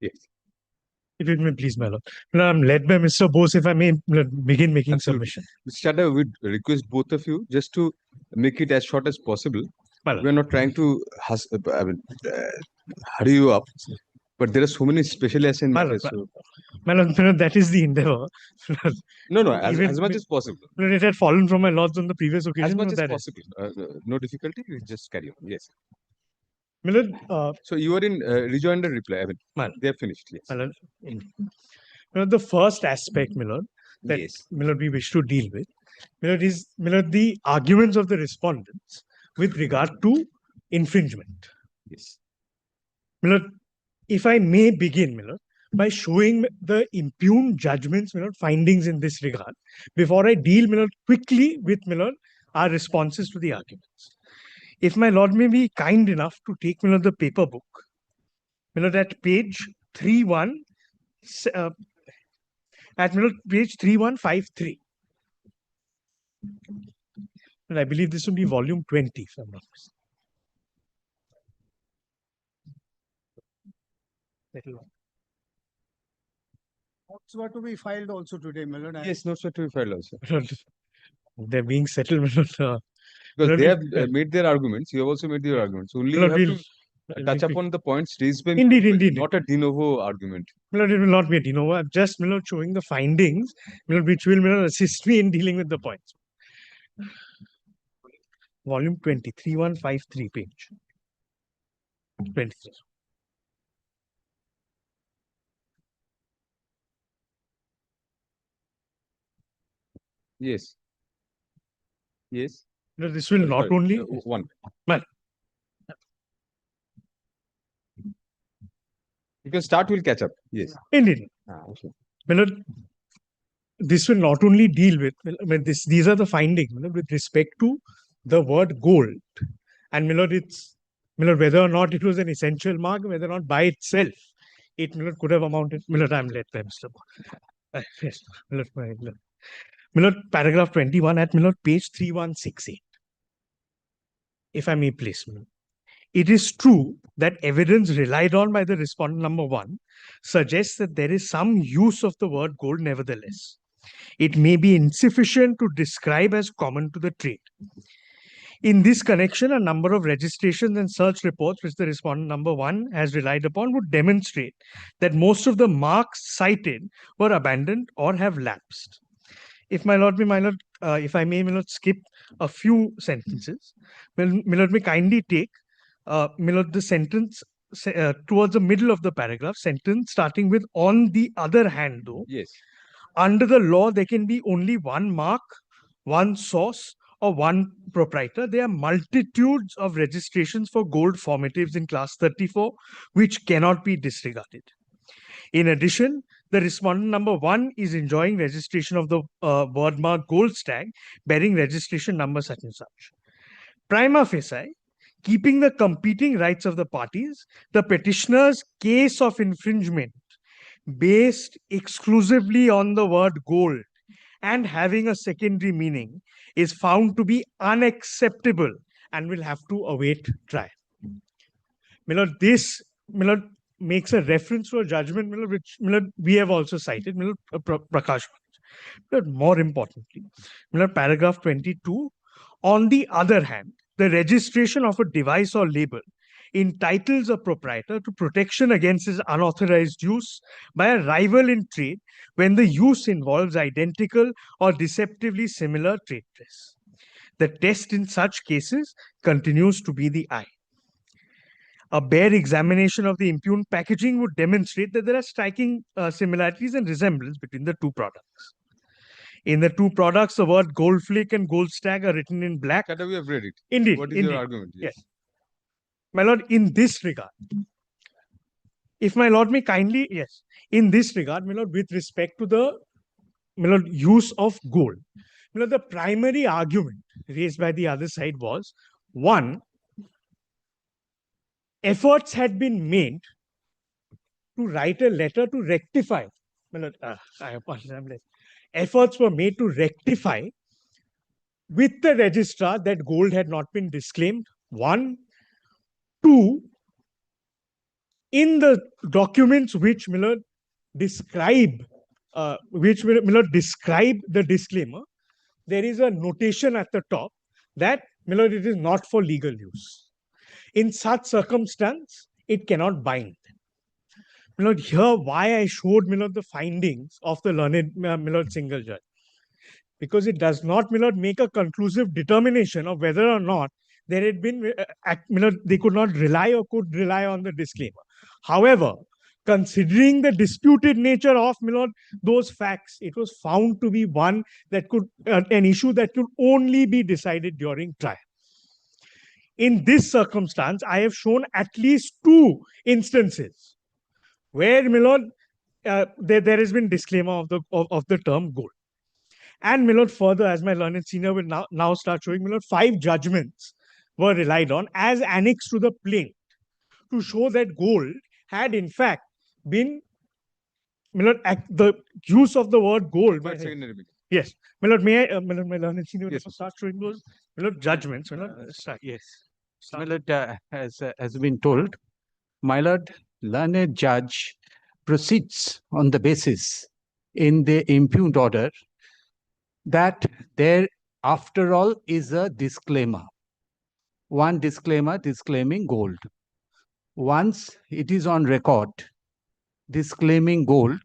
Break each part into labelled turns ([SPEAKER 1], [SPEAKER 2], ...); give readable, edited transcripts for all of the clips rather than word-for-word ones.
[SPEAKER 1] Yes.
[SPEAKER 2] If it may please, my lord. Now, I'm led by Mr. Bose, if I may begin making
[SPEAKER 1] Absolutely.
[SPEAKER 2] submission.
[SPEAKER 1] Mr. Chadha, we request both of you just to make it as short as possible.
[SPEAKER 2] My lord.
[SPEAKER 1] We are not trying to hurry you up, but there are so many special assigned
[SPEAKER 2] My
[SPEAKER 1] matters.
[SPEAKER 2] lord,
[SPEAKER 1] So
[SPEAKER 2] my lord, that is the endeavor.
[SPEAKER 1] no,
[SPEAKER 2] Even
[SPEAKER 1] as much as possible.
[SPEAKER 2] it had fallen from my lords on the previous occasion.
[SPEAKER 1] As much as
[SPEAKER 2] that
[SPEAKER 1] possible. No difficulty. We just carry on. Yes.
[SPEAKER 2] My lord,
[SPEAKER 1] So you are in rejoinder reply. I mean,
[SPEAKER 2] my lord,
[SPEAKER 1] they are finished. Yes.
[SPEAKER 2] my lord, the first aspect, my lord, that
[SPEAKER 1] Yes.
[SPEAKER 2] my lord, we wish to deal with, my lord, is the arguments of the respondents with regard to infringement.
[SPEAKER 1] Yes.
[SPEAKER 2] My lord, if I may begin, my lord, by showing the impugned judgments, my lord, findings in this regard, before I deal, my lord, quickly with, my lord, our responses to the arguments. If my lord may be kind enough to take, my lord, the paper book, my lord, at page 31, at page 3153. And I believe this will be volume 20, if I'm not mistaken.
[SPEAKER 3] Notes were to be filed also today, Melon.
[SPEAKER 1] Yes, notes were to be filed also.
[SPEAKER 2] They're being settled.
[SPEAKER 1] Because they have made their arguments, you have also made your arguments. Only you have to touch upon the points raised by
[SPEAKER 2] indeed,
[SPEAKER 1] not a de novo argument.
[SPEAKER 2] It will not be a de novo. I'm just showing the findings, which will assist me in dealing with the points. Volume 20, 3153 page. 23.
[SPEAKER 1] Yes. Yes.
[SPEAKER 2] No, this will not
[SPEAKER 1] Sorry,
[SPEAKER 2] only
[SPEAKER 1] one.
[SPEAKER 2] Well,
[SPEAKER 1] you can start. We'll catch up. Yes.
[SPEAKER 2] indeed.
[SPEAKER 1] Okay.
[SPEAKER 2] This will not only deal with these are the findings with respect to the word gold, and it's whether or not it was an essential mark, whether or not by itself it could have amounted. I'm led by Mr. Yes, paragraph 21 at page 3168. If I may please, it is true that evidence relied on by the respondent number 1 suggests that there is some use of the word gold nevertheless. It may be insufficient to describe as common to the trade. In this connection, a number of registrations and search reports which the respondent number 1 has relied upon would demonstrate that most of the marks cited were abandoned or have lapsed. If my lord, if I may, skip a few sentences, may kindly take, the sentence towards the middle of the paragraph, sentence starting with "on the other hand, though."
[SPEAKER 1] Yes.
[SPEAKER 2] Under the law, there can be only one mark, one source, or one proprietor. There are multitudes of registrations for gold formatives in class 34, which cannot be disregarded. In addition, the respondent number 1 is enjoying registration of the word mark gold stag bearing registration number such and such. Prima facie, keeping the competing rights of the parties, the petitioner's case of infringement based exclusively on the word gold and having a secondary meaning is found to be unacceptable and will have to await trial. This makes a reference to a judgment which we have also cited, Prakash. More importantly, paragraph 22, on the other hand, the registration of a device or label entitles a proprietor to protection against his unauthorized use by a rival in trade when the use involves identical or deceptively similar trade dress. The test in such cases continues to be the eye. A bare examination of the impugned packaging would demonstrate that there are striking similarities and resemblance between the two products. In the two products, the word gold flake and gold stag are written in black.
[SPEAKER 1] Chadha, we have read it.
[SPEAKER 2] Indeed.
[SPEAKER 1] What is your argument?
[SPEAKER 2] Yes. My lord, in this regard, if my lord may kindly, yes, in this regard, my lord, with respect to the use of gold, the primary argument raised by the other side was, one, efforts had been made to write a letter to rectify. I apologize. Efforts were made to rectify with the registrar that gold had not been disclaimed. One. Two, in the documents which Miller describe the disclaimer, there is a notation at the top that Miller, it is not for legal use. In such circumstance, it cannot bind. Miller, here why I showed Miller the findings of the learned Miller single judge. Because it does not, Miller, make a conclusive determination of whether or not there had been, they could not rely or could rely on the disclaimer. However, considering the disputed nature of Miller, those facts, it was found to be one that could, an issue that could only be decided during trial. In this circumstance, I have shown at least 2 instances where Miller, there has been disclaimer of the term gold. And Miller, further, as my learned senior will now start showing, Miller, 5 judgments were relied on as annexed to the plaint to show that gold had in fact been, Miller, the use of the word gold. Yes, Miller, may I, Miller, my learned senior, yes, start showing those Miller judgments. Miller, start.
[SPEAKER 4] Yes, Miller, has been told, my lord, learned judge proceeds on the basis in the impugned order that there, after all, is a disclaimer. One disclaimer disclaiming gold. Once it is on record disclaiming gold,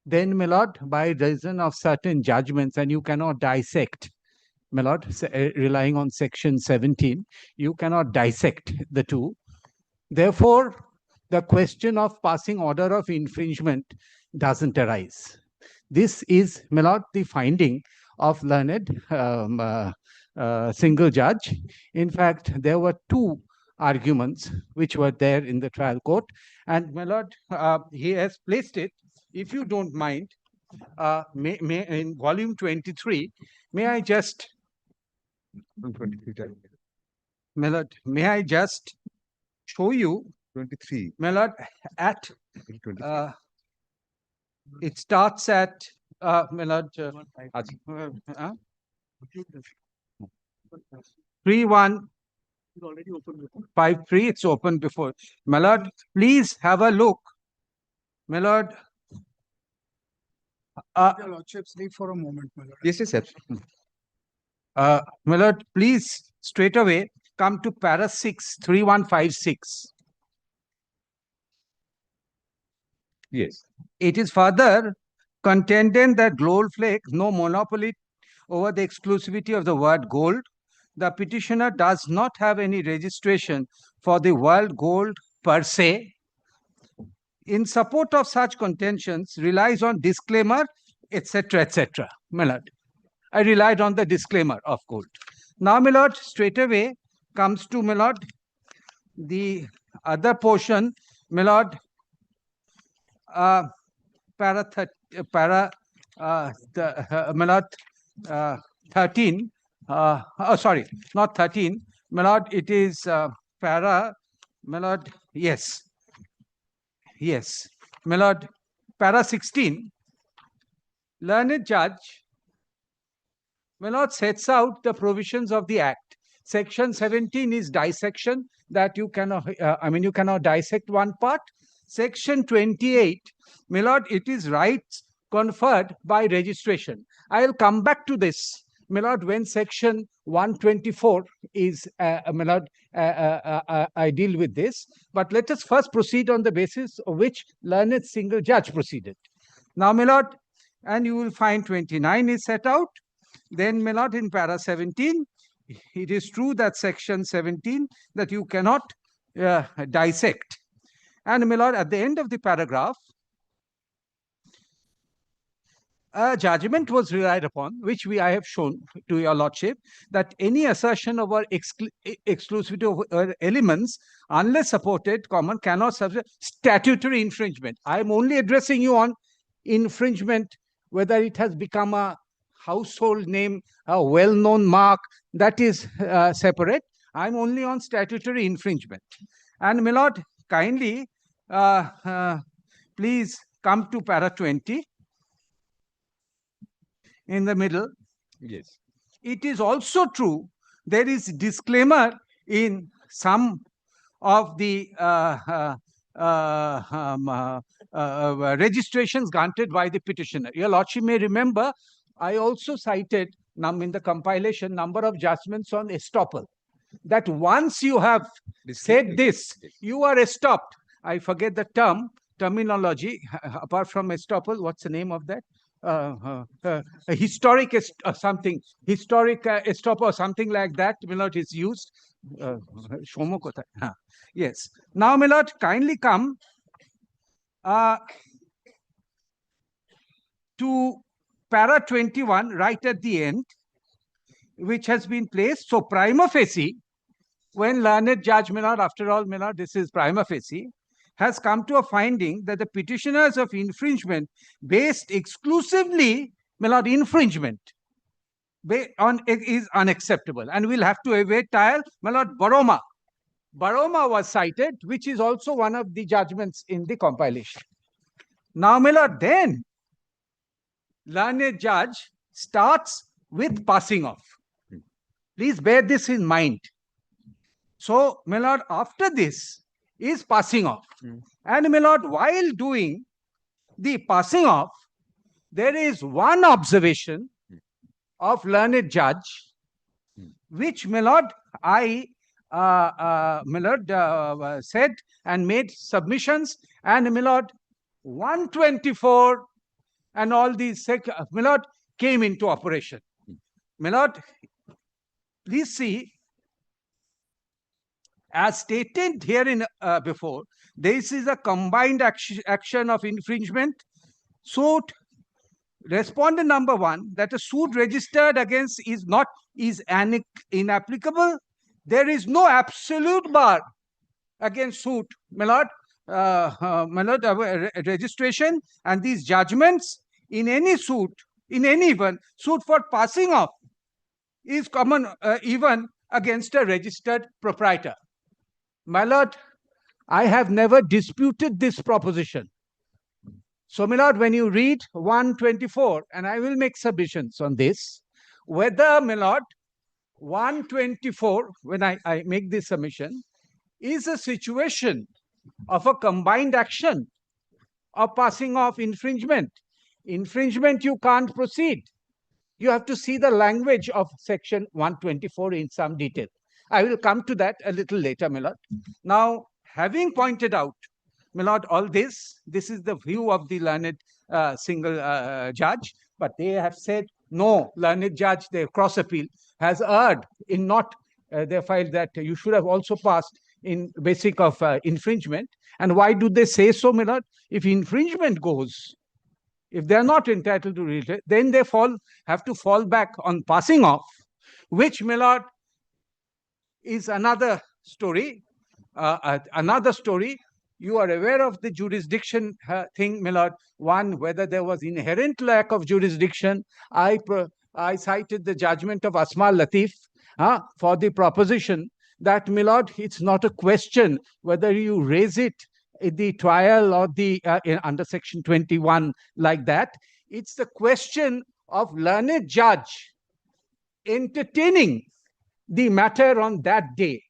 [SPEAKER 4] then, my lord, by reason of certain judgments, and you cannot dissect, my lord, relying on section 17, you cannot dissect the two. Therefore, the question of passing order of infringement doesn't arise. This is, my lord, the finding of learned single judge. In fact, there were 2 arguments which were there in the trial court, and my lord, he has placed it, if you don't mind, in volume 23. May I just, my lord, may I just show you
[SPEAKER 1] 23,
[SPEAKER 4] my lord, at it starts at my lord, 3153. It's open before. My lord, please have a look. My lord,
[SPEAKER 3] Your lordship, sleep for a moment, my lord.
[SPEAKER 1] yes, sir.
[SPEAKER 4] my lord, please straight away come to para 6, 3156.
[SPEAKER 1] Yes.
[SPEAKER 4] It is further contended that Goldflake no monopoly over the exclusivity of the word gold. The petitioner does not have any registration for the word gold per se. In support of such contentions, relies on disclaimer, etc., etc. My lord, I relied on the disclaimer of gold. Now, my lord, straight away comes to, my lord, the other portion, my lord, my lord, 13. Sorry, not 13. My lord, it is my lord, yes. Yes, my lord, para 16. Learned judge, my lord, sets out the provisions of the act. Section 17 is dissection, that you cannot, you cannot dissect one part. Section 28, my lord, it is rights conferred by registration. I will come back to this, my lord, when section 124 is, my lord, I deal with this. But let us first proceed on the basis of which learned single judge proceeded. Now, my lord, and you will find 29 is set out. Then, my lord, in para 17, it is true that section 17 that you cannot dissect. And, my lord, at the end of the paragraph, a judgment was relied upon, which I have shown to your lordship, that any assertion of our exclusivity of elements, unless supported, common, cannot subject statutory infringement. I am only addressing you on infringement, whether it has become a household name, a well-known mark, that is separate. I am only on statutory infringement. And, my lord, kindly, please come to para 20. In the middle.
[SPEAKER 1] Yes.
[SPEAKER 4] It is also true there is disclaimer in some of the registrations granted by the petitioner. Your Lordship may remember, I also cited in the compilation number of judgments on estoppel. That once you have said this, you are estopped. I forget the terminology, apart from estoppel, what's the name of that? A historic something, historic estoppel or something like that, my lord, is used. Yes. Now, my lord, kindly come to para 21 right at the end, which has been placed. So prima facie, when learned judge, my lord, after all, my lord, this is prima facie, has come to a finding that the petitioners of infringement based exclusively, my lord, infringement on is unacceptable and will have to await trial. My lord, Baroma was cited, which is also one of the judgments in the compilation. Now, my lord, then learned judge starts with passing off. Please bear this in mind. So, my lord, after this is passing off. And, my lord, while doing the passing off, there is one observation of learned judge, which, my lord, I, my lord, said and made submissions, and, my lord, 124 and all these, my lord, came into operation. My lord, please see, as stated here in before, this is a combined action of infringement. Suit, respondent number 1, that a suit registered against is inapplicable. There is no absolute bar against suit, my lord, registration, and these judgments in any suit, in any event, suit for passing off is common even against a registered proprietor. My lord, I have never disputed this proposition. So, my lord, when you read 124, and I will make submissions on this, whether, my lord, 124, when I make this submission, is a situation of a combined action of passing off infringement. Infringement, you can't proceed. You have to see the language of section 124 in some detail. I will come to that a little later, my lord. Now, having pointed out, my lord, all this is the view of the learned single judge, but they have said, no, learned judge, their cross appeal has erred in not, they filed that you should have also passed in basic of infringement. And why do they say so, my lord? If infringement goes, if they are not entitled to read, then they have to fall back on passing off, which, my lord, is another story. Another story. You are aware of the jurisdiction thing, my lord. One, whether there was inherent lack of jurisdiction. I cited the judgment of Asma Latif for the proposition that, my lord, it's not a question whether you raise it in the trial or the under section 21 like that. It's the question of learned judge entertaining the matter on that day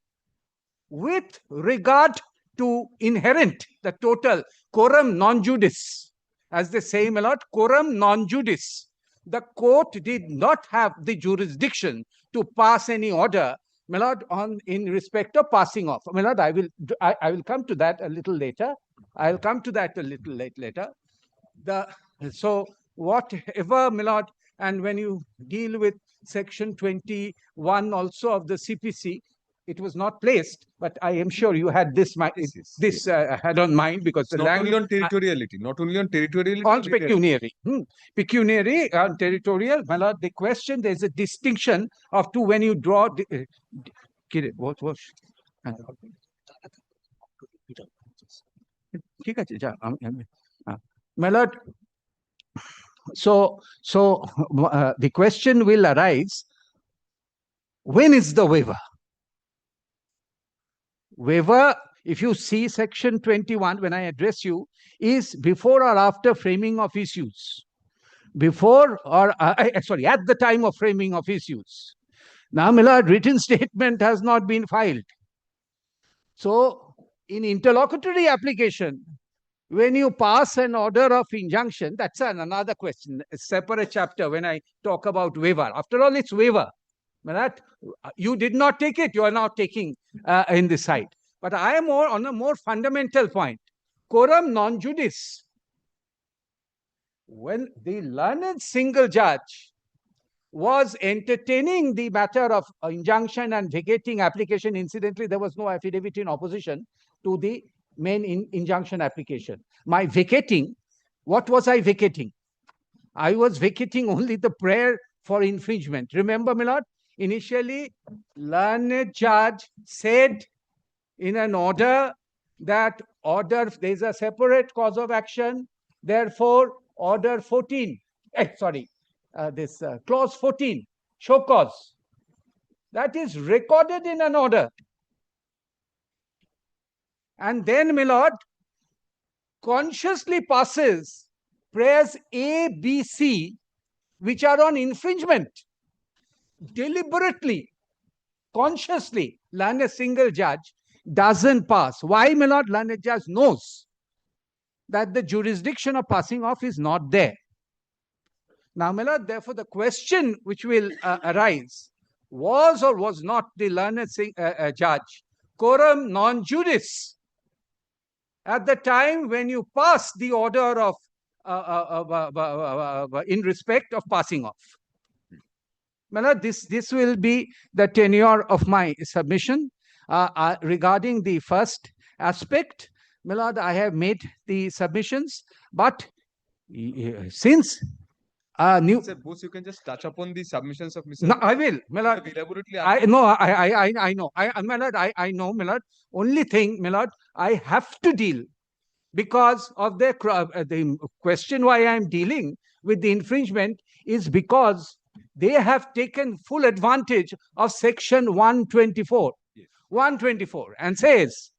[SPEAKER 4] with regard to inherent, the total quorum non judice, as they say, my lord, quorum non judice. The court did not have the jurisdiction to pass any order, my lord, in respect of passing off. My lord, I will come to that a little later. I'll come to that a little later. So whatever, my lord, and when you deal with section 21 also of the CPC, it was not placed, but I am sure you had this had on mind, because the
[SPEAKER 1] not only on territoriality,
[SPEAKER 4] on pecuniary. Pecuniary and territorial, my lord, the question, there's a distinction of two when you draw. What was? My lord, so the question will arise, when is the waiver? Waiver, if you see section 21, when I address you, is before or after framing of issues. Before or, sorry, at the time of framing of issues. Now, my lord, written statement has not been filed. So, in interlocutory application, when you pass an order of injunction, that's another question, a separate chapter when I talk about waiver. After all, it's waiver. That you did not take it, you are now taking in this side. But I am more on a more fundamental point. Coram non judice. When the learned single judge was entertaining the matter of injunction and vacating application, incidentally, there was no affidavit in opposition to the main injunction application. My vacating, what was I vacating? I was vacating only the prayer for infringement. Remember, my lord, initially, learned judge said in an order that there is a separate cause of action, therefore, order 14, clause 14, show cause, that is recorded in an order. And then, my lord, consciously passes prayers A, B, C, which are on infringement, deliberately, consciously. Learned single judge doesn't pass. Why, my lord? Learned judge knows that the jurisdiction of passing off is not there. Now, my lord, therefore, the question which will arise, was or was not the learned judge coram non judice at the time when you pass the order of in respect of passing off? My lord, this will be the tenure of my submission. Regarding the first aspect, my lord, I have made the submissions, but since
[SPEAKER 1] Sir, both you can just touch upon the submissions of Mr.
[SPEAKER 4] No, I will, my lord.
[SPEAKER 1] Elaborately,
[SPEAKER 4] I know, I know. My lord, I know, my lord. Only thing, my lord, I have to deal because of the question why I am dealing with the infringement is because they have taken full advantage of section 124. Yes. 124 and says,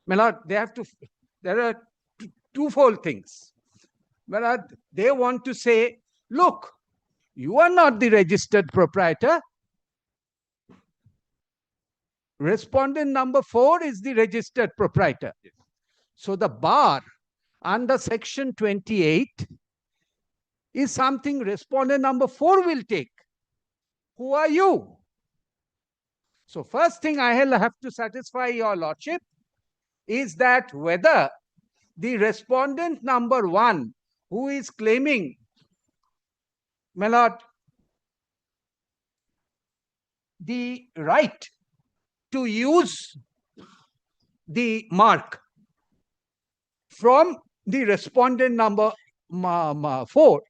[SPEAKER 4] my lord, there are twofold things. My lord, they want to say, look, you are not the registered proprietor. Respondent number 4 is the registered proprietor. Yes. So the bar under section 28 is something respondent number 4 will take. Who are you? So first thing I have to satisfy your lordship is that whether the respondent number 1 who is claiming, my lord, the right to use the mark from the respondent number 4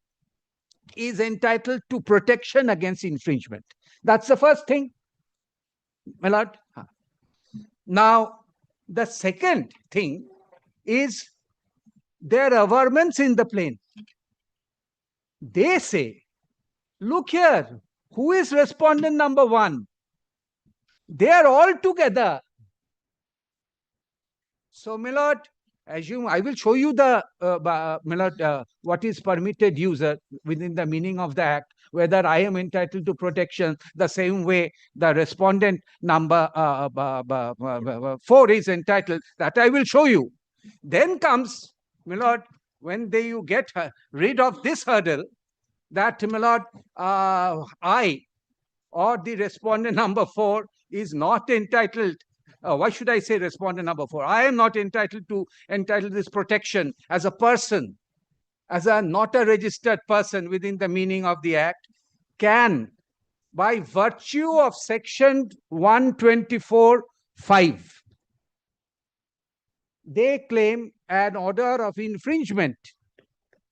[SPEAKER 4] is entitled to protection against infringement. That's the first thing, my lord. Now, the second thing is their averments in the plain. They say, look here, who is respondent number 1? They are all together. So, my lord, assume I will show you the my lord, what is permitted user within the meaning of the act, whether I am entitled to protection the same way the respondent number 4 is entitled. That I will show you. Then comes, my lord, when you get rid of this hurdle, that, my lord, I or the respondent number 4 is not entitled. Why should I say respondent number 4? I am not entitled this protection as a person, as a not a registered person within the meaning of the act, can, by virtue of section 124(5), they claim an order of infringement,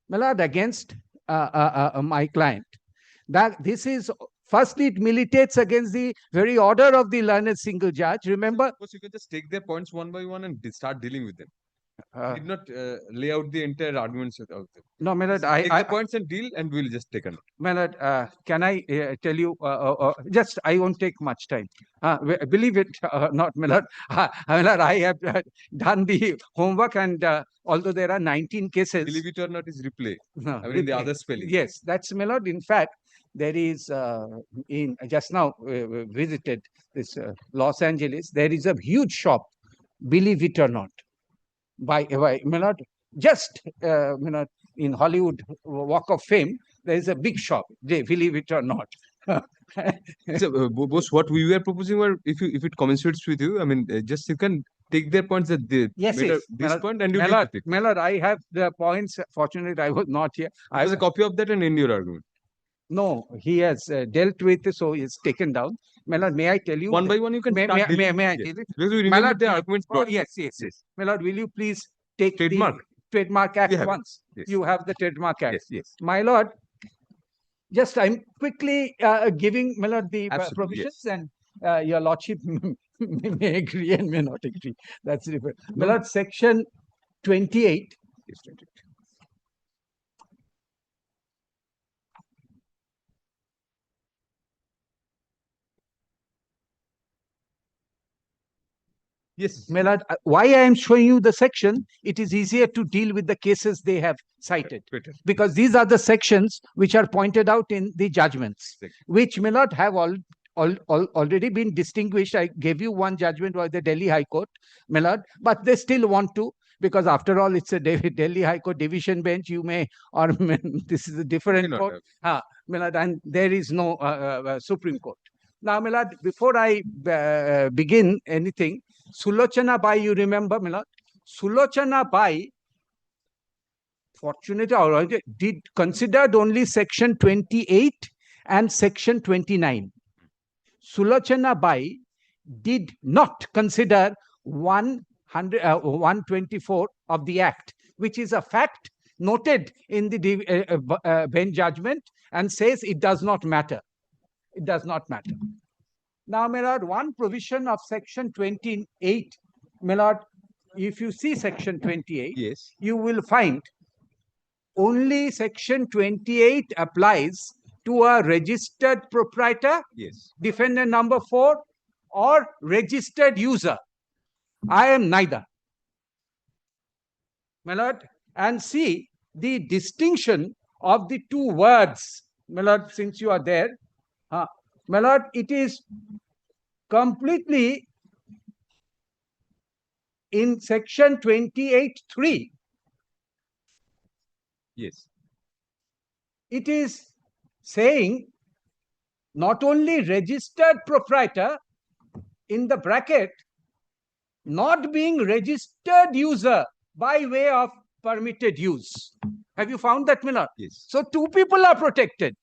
[SPEAKER 4] my lord, against my client. That this is, firstly, it militates against the very order of the learned single judge. Remember?
[SPEAKER 1] Of course, you can just take their points one by one and start dealing with them. Did not lay out the entire arguments of them.
[SPEAKER 4] No, my lord,
[SPEAKER 1] take the points and deal, and we'll just take a note.
[SPEAKER 4] My lord, can I tell you? Just I won't take much time. Believe it or not, my lord. My lord, I have done the homework, and although there are 19 cases,
[SPEAKER 1] believe it or not, is replay.
[SPEAKER 4] No,
[SPEAKER 1] I mean, the other spelling.
[SPEAKER 4] Yes, that's, my lord. In fact, there is in just now visited this Los Angeles. There is a huge shop believe it or not. By my lord, just in Hollywood Walk of Fame, there is a big shop. They believe it or not.
[SPEAKER 1] So, boss, what we were proposing were, if it commensurates with you, I mean, just you can take their points that they
[SPEAKER 4] Yes,
[SPEAKER 1] made
[SPEAKER 4] yes.
[SPEAKER 1] this point and you
[SPEAKER 4] My lord,
[SPEAKER 1] take
[SPEAKER 4] my lord, I have the points. Fortunately, I was not here.
[SPEAKER 1] I have a copy of that and in your argument.
[SPEAKER 4] No, he has dealt with, so it's taken down. My lord, may I tell you?
[SPEAKER 1] One by one, you can
[SPEAKER 4] May
[SPEAKER 1] start
[SPEAKER 4] I
[SPEAKER 1] dealing.
[SPEAKER 4] tell
[SPEAKER 1] Yes.
[SPEAKER 4] you?
[SPEAKER 1] Because we
[SPEAKER 4] My
[SPEAKER 1] remember
[SPEAKER 4] lord,
[SPEAKER 1] the arguments brought.
[SPEAKER 4] yes. My lord, will you please take
[SPEAKER 1] Trademark.
[SPEAKER 4] the Trademark Act
[SPEAKER 1] We have it.
[SPEAKER 4] once?
[SPEAKER 1] Yes.
[SPEAKER 4] You have the Trademark Act.
[SPEAKER 1] Yes.
[SPEAKER 4] My lord, just I'm quickly giving, my lord, the
[SPEAKER 1] Absolutely,
[SPEAKER 4] provisions, and your lordship may agree and may not agree. That's different. My
[SPEAKER 1] No.
[SPEAKER 4] lord, section 28.
[SPEAKER 1] Yes, 28. Yes.
[SPEAKER 4] My lord, why I am showing you the section, it is easier to deal with the cases they have cited.
[SPEAKER 1] Better.
[SPEAKER 4] Because these are the sections which are pointed out in the judgments, which may not have already been distinguished. I gave you one judgment by the Delhi High Court, my lord, but they still want to, because after all, it's a Delhi High Court division bench. You may, or this is a different court, my lord, and there is no Supreme Court. Now, my lord, before I begin anything, Sulochana Bai, you remember, my lord? Sulochana Bai, fortunately, did considered only section 28 and section 29. Sulochana Bai did not consider 124 of the Act, which is a fact noted in the bench judgment, and says it does not matter. It does not matter. Now, my lord, one provision of section 28, my lord, if you see section 28,
[SPEAKER 1] Yes.
[SPEAKER 4] you will find only section 28 applies to a registered proprietor,
[SPEAKER 1] Yes.
[SPEAKER 4] defendant number 4, or registered user. I am neither. My lord, and see the distinction of the two words, my lord, since you are there. My lord, it is completely in section 28(3).
[SPEAKER 1] Yes.
[SPEAKER 4] It is saying not only registered proprietor, in the bracket, not being registered user by way of permitted use. Have you found that, my lord?
[SPEAKER 1] Yes.
[SPEAKER 4] So two people are protected.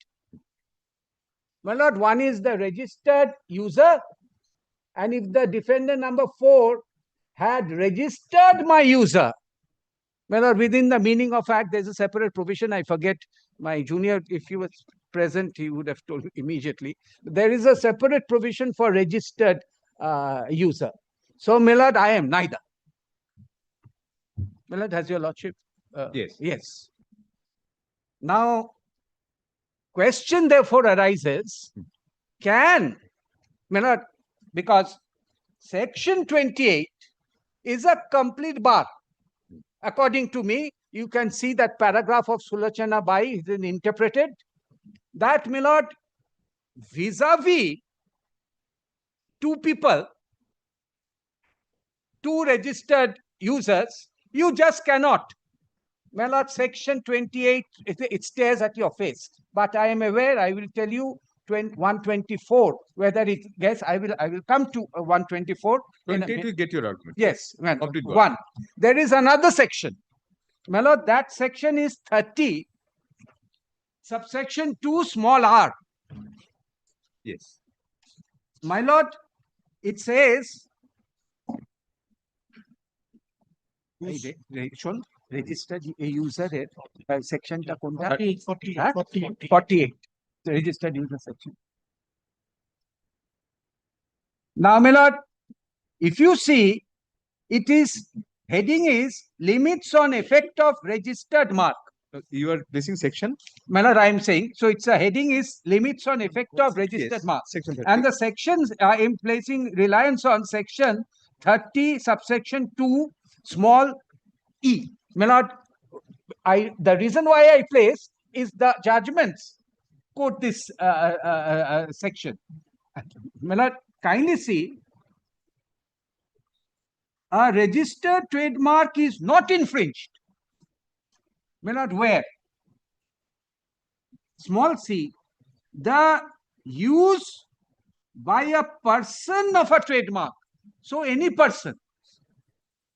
[SPEAKER 4] My lord, one is the registered user, and if the defendant number 4 had registered my user, my lord, within the meaning of Act, there's a separate provision. I forget, my junior, if he was present, he would have told immediately. There is a separate provision for registered user. So, my lord, I am neither. My lord, has your lordship?
[SPEAKER 1] Yes.
[SPEAKER 4] Yes. Now, question therefore arises, can, my lord, because section 28 is a complete bar. According to me, you can see that paragraph of Sulochana Bai is interpreted that, my lord, vis-a-vis two people, two registered users, you just cannot. My lord, section 28, it stares at your face. But I am aware, I will tell you 124, whether it gets, I will come to 124.
[SPEAKER 1] 28 will get your argument.
[SPEAKER 4] Yes, well,
[SPEAKER 1] Complete bar.
[SPEAKER 4] one. There is another section. My lord, that section is 30, subsection 2, small r.
[SPEAKER 1] Yes.
[SPEAKER 4] My lord, it says, registered user section 48, the registered user section. Now, my lord, if you see, it is, heading is limits on effect of registered mark.
[SPEAKER 1] You are placing section?
[SPEAKER 4] My lord, I am saying, so it's a heading is limits on effect of registered mark.
[SPEAKER 1] Section 30.
[SPEAKER 4] And the sections I am placing reliance on section 30, subsection 2, small e. My lord, the reason why I place is the judgments quote this section. My lord, kindly see a registered trademark is not infringed. May not where? Small c, the use by a person of a trademark. So any person.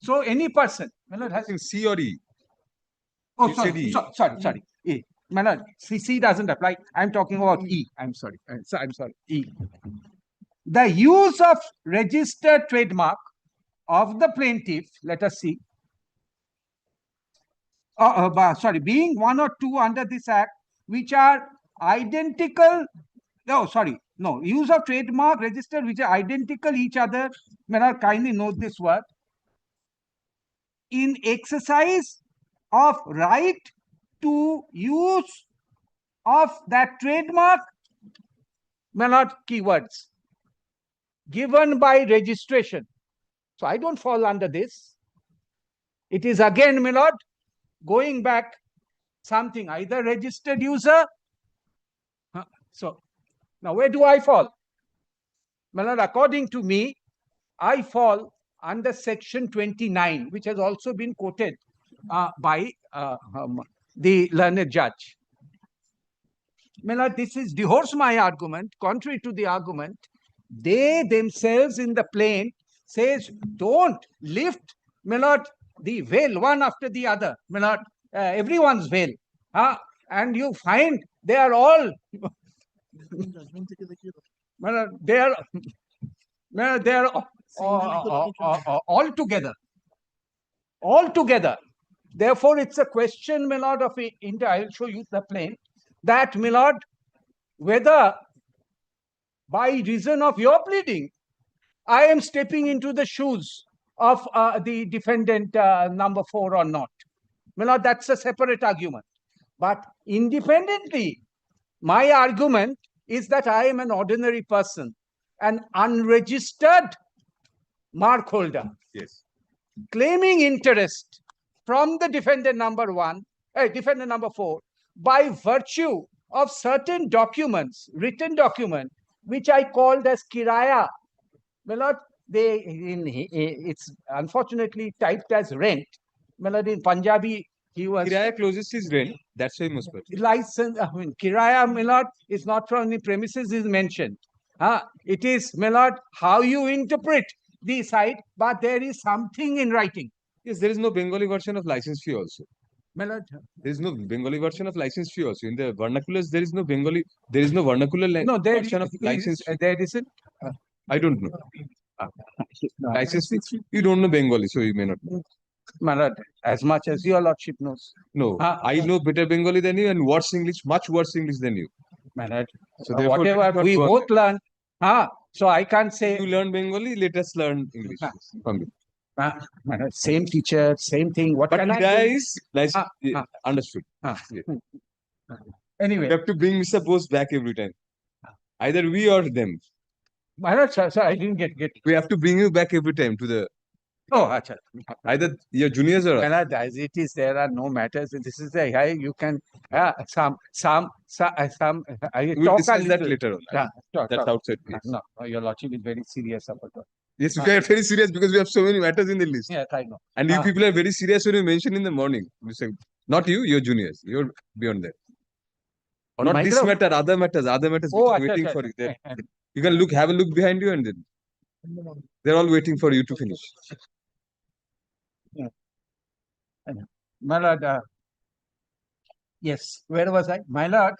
[SPEAKER 4] So any person. May not has
[SPEAKER 1] C or E.
[SPEAKER 4] Oh,
[SPEAKER 1] You said E.
[SPEAKER 4] sorry. E. My lord, C doesn't apply. I'm talking about E. I'm sorry. I'm sorry. E. The use of registered trademark of the plaintiff, let us see. Being one or two under this act, which are identical. No, sorry. No, use of trademark registered, which are identical each other. May I kindly note this word. In exercise of right to use of that trademark, may not keywords, given by registration. So I don't fall under this. It is again, my lord, going back something, either registered user. So now where do I fall? My lord, according to me, I fall under section 29, which has also been quoted by the learned judge. My lord, this is divorce my argument. Contrary to the argument, they themselves in the plaint says, don't lift, my lord, the veil one after the other, my lord, everyone's veil. And you find they are all, my lord, they are all together. All together. Therefore, it's a question, my lord, of I'll show you the plaint, that, my lord, whether by reason of your pleading, I am stepping into the shoes of the defendant number 4 or not. My lord, that's a separate argument. But independently, my argument is that I am an ordinary person, an unregistered mark holder.
[SPEAKER 1] Yes.
[SPEAKER 4] Claiming interest from the defendant number 1, defendant number 4, by virtue of certain documents, written document, which I called as kiraya. My lord, it's unfortunately typed as rent. My lord, in Punjabi, he was
[SPEAKER 1] Kiraya closest is rent. That's why most part.
[SPEAKER 4] license. Kiraya, my lord, is not from the premises is mentioned. It is, my lord, how you interpret the site, but there is something in writing.
[SPEAKER 1] Yes, there is no Bengali version of license fee also.
[SPEAKER 4] My lord,
[SPEAKER 1] There is no Bengali version of license fee also. In the vernaculars, there is no Bengali, there is no vernacular version of license fee.
[SPEAKER 4] there isn't.
[SPEAKER 1] I don't know. License fee, you don't know Bengali, so you may not know.
[SPEAKER 4] My lord, as much as your lordship knows.
[SPEAKER 1] No, I know better Bengali than you and worse English, much worse English than you.
[SPEAKER 4] My lord,
[SPEAKER 1] So therefore,
[SPEAKER 4] whatever we both learn. So I can't say.
[SPEAKER 1] You learn Bengali, let us learn English from you.
[SPEAKER 4] My lord, same teacher, same thing. What
[SPEAKER 1] But
[SPEAKER 4] can I
[SPEAKER 1] Kiraya
[SPEAKER 4] do?
[SPEAKER 1] is nice. Understood. Yeah.
[SPEAKER 4] Anyway,
[SPEAKER 1] You have to bring Mr. Bose back every time. Either we or them.
[SPEAKER 4] my lord, sir, I didn't get.
[SPEAKER 1] We have to bring you back every time to the
[SPEAKER 4] Oh, acha.
[SPEAKER 1] either your juniors or us.
[SPEAKER 4] My lord, as it is, there are no matters. This is the high. You can some. I
[SPEAKER 1] We'll
[SPEAKER 4] talk a
[SPEAKER 1] discuss that
[SPEAKER 4] little.
[SPEAKER 1] later on. That's
[SPEAKER 4] Talk.
[SPEAKER 1] outside place.
[SPEAKER 4] No, your lordship is very serious about that.
[SPEAKER 1] Yes, we are very serious because we have so many matters in the list.
[SPEAKER 4] Yes, I know.
[SPEAKER 1] And you people are very serious when you mention in the morning. You say, not you, your juniors. You're beyond that. Or not this matter, other matters waiting for you. There. You can have a look behind you and then they're all waiting for you to finish.
[SPEAKER 4] My lord, yes, where was I? My lord,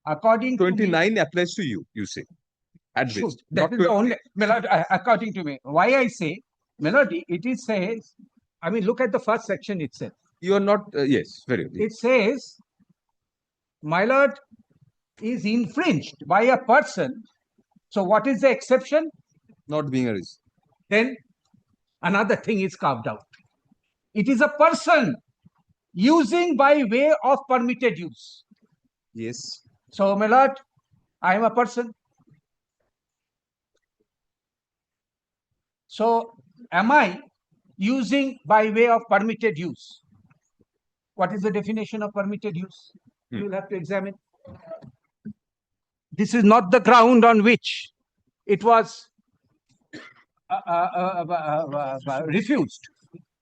[SPEAKER 4] according to me,
[SPEAKER 1] 29 applies to you, you say. At
[SPEAKER 4] Sure,
[SPEAKER 1] best.
[SPEAKER 4] that is the only, my lord, according to me. Why I say, my lord, it is says, I mean, look at the first section itself.
[SPEAKER 1] You are not, yes, very good.
[SPEAKER 4] It says, my lord, is infringed by a person. So what is the exception?
[SPEAKER 1] Not being a risk.
[SPEAKER 4] Then another thing is carved out. It is a person using by way of permitted use.
[SPEAKER 1] Yes.
[SPEAKER 4] So, my lord, I am a person. So, am I using by way of permitted use? What is the definition of permitted use? You will have to examine. This is not the ground on which it was refused.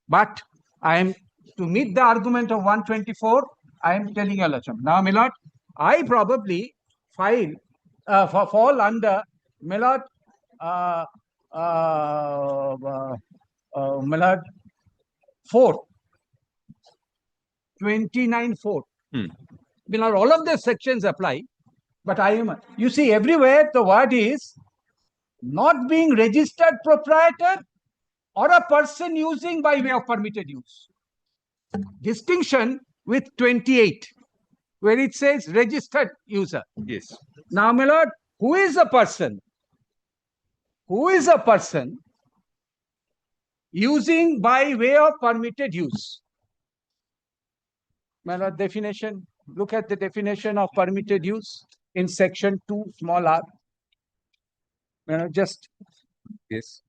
[SPEAKER 4] But I am to meet the argument of 124. I am telling you, Lacham. Now, my lord, I probably fall under, my lord, my lord, 4, 29(4). My lord, all of the sections apply, but I am, you see, everywhere the word is not being registered proprietor or a person using by way of permitted use. Distinction with 28, where it says registered user.
[SPEAKER 1] Yes.
[SPEAKER 4] Now, my lord, who is a person? Who is a person using by way of permitted use? My lord, definition. Look at the definition of permitted use in section 2, small r. My lord, just
[SPEAKER 1] Yes.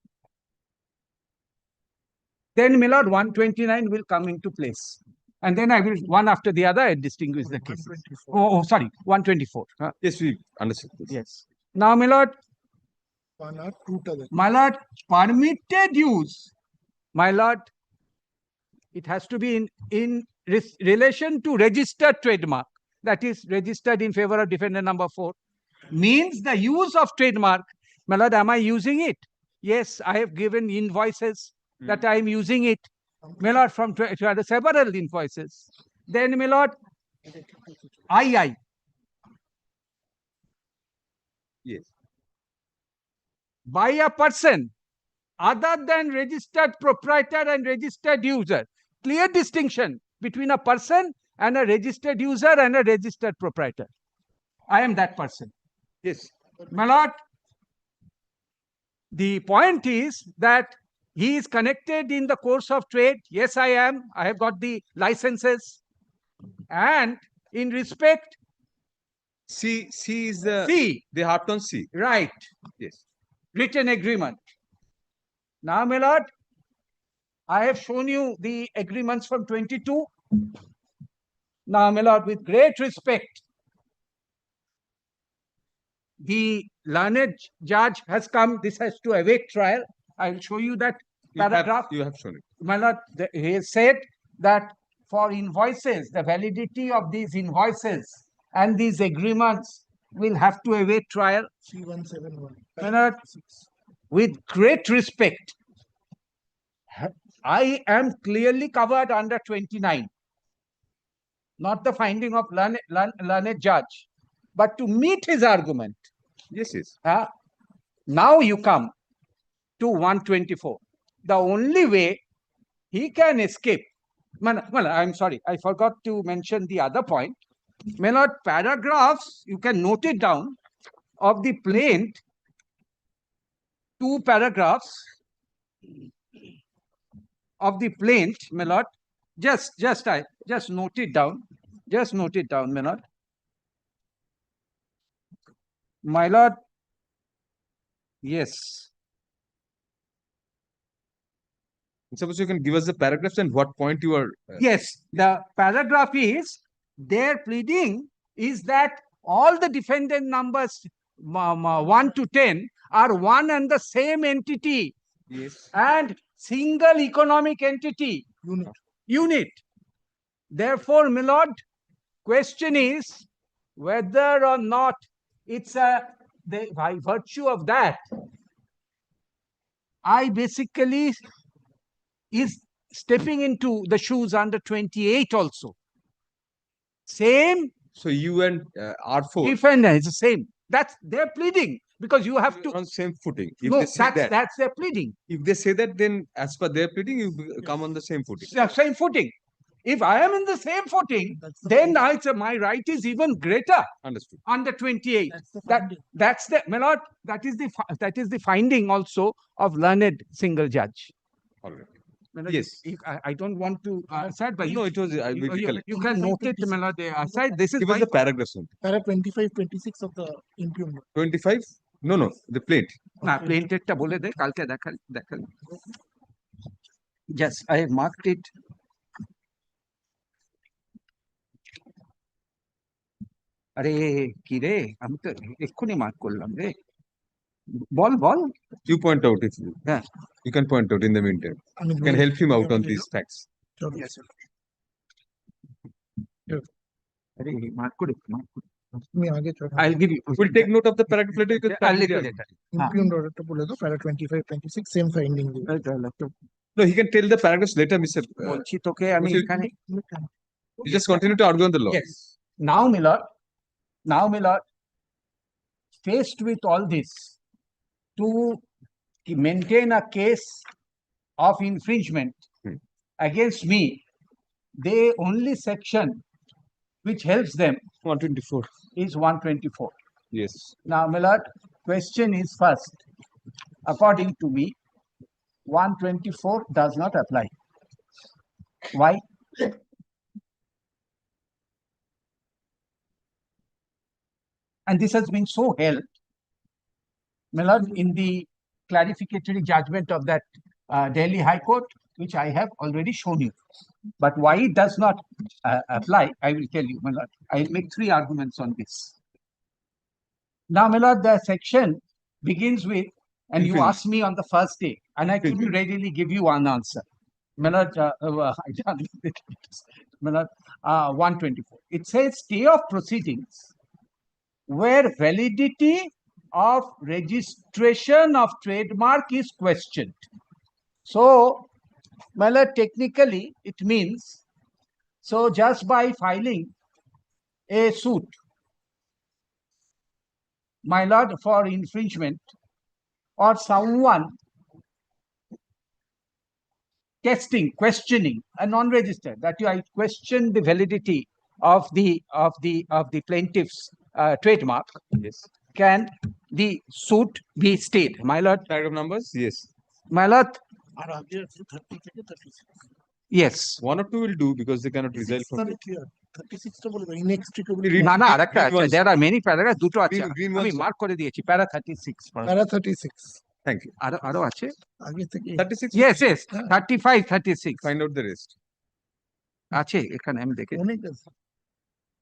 [SPEAKER 4] then, my lord, 129 will come into place. And then I will, one after the other, I distinguish the cases.
[SPEAKER 3] 124.
[SPEAKER 4] Oh, sorry, 124.
[SPEAKER 1] Yes, we understood this.
[SPEAKER 4] Yes. Now, my lord,
[SPEAKER 3] One or two to the.
[SPEAKER 4] my lord, permitted use, my lord, it has to be in relation to registered trademark, that is registered in favor of defendant number 4, means the use of trademark. My lord, am I using it? Yes, I have given invoices that I am using it. My lord, from several invoices. Then, my lord, II.
[SPEAKER 1] Yes.
[SPEAKER 4] By a person other than registered proprietor and registered user. Clear distinction between a person and a registered user and a registered proprietor. I am that person.
[SPEAKER 1] Yes.
[SPEAKER 4] My lord, the point is that he is connected in the course of trade. Yes, I am. I have got the licenses. And in respect,
[SPEAKER 1] C is the
[SPEAKER 4] C,
[SPEAKER 1] they harped on C.
[SPEAKER 4] right,
[SPEAKER 1] Yes.
[SPEAKER 4] written agreement. Now, my lord, I have shown you the agreements from 22. Now, my lord, with great respect, the learned judge has come. This has to await trial. I will show you that paragraph.
[SPEAKER 1] You have shown it.
[SPEAKER 4] My lord, he has said that for invoices, the validity of these invoices and these agreements will have to await trial.
[SPEAKER 3] C171.
[SPEAKER 4] My lord, with great respect, I am clearly covered under 29, not the finding of learned judge, but to meet his argument.
[SPEAKER 1] Yes, yes.
[SPEAKER 4] Now you come to 124. The only way he can escape, well, I'm sorry, I forgot to mention the other point. My lord, paragraphs, you can note it down, of the plaint, 2 paragraphs of the plaint, my lord, just note it down. Just note it down, my lord. My lord, yes.
[SPEAKER 1] Suppose you can give us the paragraphs and what point you are.
[SPEAKER 4] Yes, the paragraph is, their pleading is that all the defendant numbers 1 to 10 are one and the same entity.
[SPEAKER 1] Yes.
[SPEAKER 4] And single economic entity. Unit. Therefore, my lord, question is whether or not it's by virtue of that, I basically is stepping into the shoes under 28 also. Same.
[SPEAKER 1] So you and R4
[SPEAKER 4] defendant is the same. That's their pleading, because you have to
[SPEAKER 1] on same footing. If
[SPEAKER 4] no,
[SPEAKER 1] they say
[SPEAKER 4] that's their pleading.
[SPEAKER 1] If they say that, then as per their pleading, you come on the same footing.
[SPEAKER 4] Same footing. If I am in the same footing, then my right is even greater.
[SPEAKER 1] Understood.
[SPEAKER 4] Under 28. That's the, my lord, that is the finding also of learned single judge.
[SPEAKER 1] All right.
[SPEAKER 4] Lord,
[SPEAKER 1] Yes.
[SPEAKER 4] I don't want to aside, but
[SPEAKER 1] No, it was. I will recollect.
[SPEAKER 4] you can note it, my lord, aside. This is
[SPEAKER 1] Give us the paragraphs.
[SPEAKER 3] Para 25, 26 of the impugnment.
[SPEAKER 1] 25? No, the plate.
[SPEAKER 4] না প্লেনটেডটা বলে দে, কালকে দেখালি Yes, I have marked it. আরে কি রে, আমি তো এক্ষুনি mark করলাম রে। Ball.
[SPEAKER 1] You point out if you,
[SPEAKER 4] Yeah.
[SPEAKER 1] you can point out in the meantime.
[SPEAKER 3] I mean,
[SPEAKER 1] You can help him out on these facts.
[SPEAKER 3] Yes, sir. তুমি আগে চলো।
[SPEAKER 4] I'll give you.
[SPEAKER 1] We'll take note of the paragraph later. You can
[SPEAKER 4] I'll let
[SPEAKER 1] practice
[SPEAKER 4] you
[SPEAKER 1] it.
[SPEAKER 4] later.
[SPEAKER 3] Impugned order টা বলে দাও, para 25, 26, same finding দিবে।
[SPEAKER 1] No, he can tell the paragraphs later, Mr.
[SPEAKER 4] বলছি তোকে আমি
[SPEAKER 1] Mr.
[SPEAKER 4] এখানে
[SPEAKER 1] You just continue to argue on the law.
[SPEAKER 4] Yes. Now, my lord, faced with all this, to maintain a case of infringement against me, the only section which helps them
[SPEAKER 1] 124.
[SPEAKER 4] is 124.
[SPEAKER 1] Yes.
[SPEAKER 4] Now, my lord, question is first, according to me, 124 does not apply. Why? And this has been so held, my lord, in the clarificatory judgment of that Delhi High Court, which I have already shown you. But why it does not apply, I will tell you, my lord. I will make 3 arguments on this. Now, my lord, the section begins with, and you
[SPEAKER 1] Infringement.
[SPEAKER 4] asked me on the first day, and I could readily give you one answer. My lord, my lord, 124. It says stay of proceedings where validity of registration of trademark is questioned. So, my lord, technically it means, so just by filing a suit, my lord, for infringement, or someone questioning a non-registered, that I question the validity of the plaintiff's trademark,
[SPEAKER 1] Yes.
[SPEAKER 4] can the suit be stayed? My lord,
[SPEAKER 1] Paragraph numbers? Yes.
[SPEAKER 4] my lord,
[SPEAKER 3] আর আগে আছে 30 থেকে 36
[SPEAKER 4] yes.
[SPEAKER 1] 1 or 2 will do because they cannot result from
[SPEAKER 3] তাহলে
[SPEAKER 1] it.
[SPEAKER 3] clear 36 টা বলে দাও inextricably
[SPEAKER 1] Read-
[SPEAKER 4] না আরেকটা
[SPEAKER 1] green
[SPEAKER 4] আছে,
[SPEAKER 1] ones.
[SPEAKER 4] there are many paragraphs, দুটো আছে,
[SPEAKER 1] Green
[SPEAKER 4] আমি
[SPEAKER 1] ones.
[SPEAKER 4] মার্ক করে দিয়েছি, প্যারা 36
[SPEAKER 3] para 36
[SPEAKER 1] Thank you.
[SPEAKER 4] আরো আছে,
[SPEAKER 3] আগে থেকে
[SPEAKER 1] 36.
[SPEAKER 4] yes 35 36
[SPEAKER 1] Find out the rest.
[SPEAKER 4] আছে এখানে, আমি দেখে
[SPEAKER 3] অনেক আছে।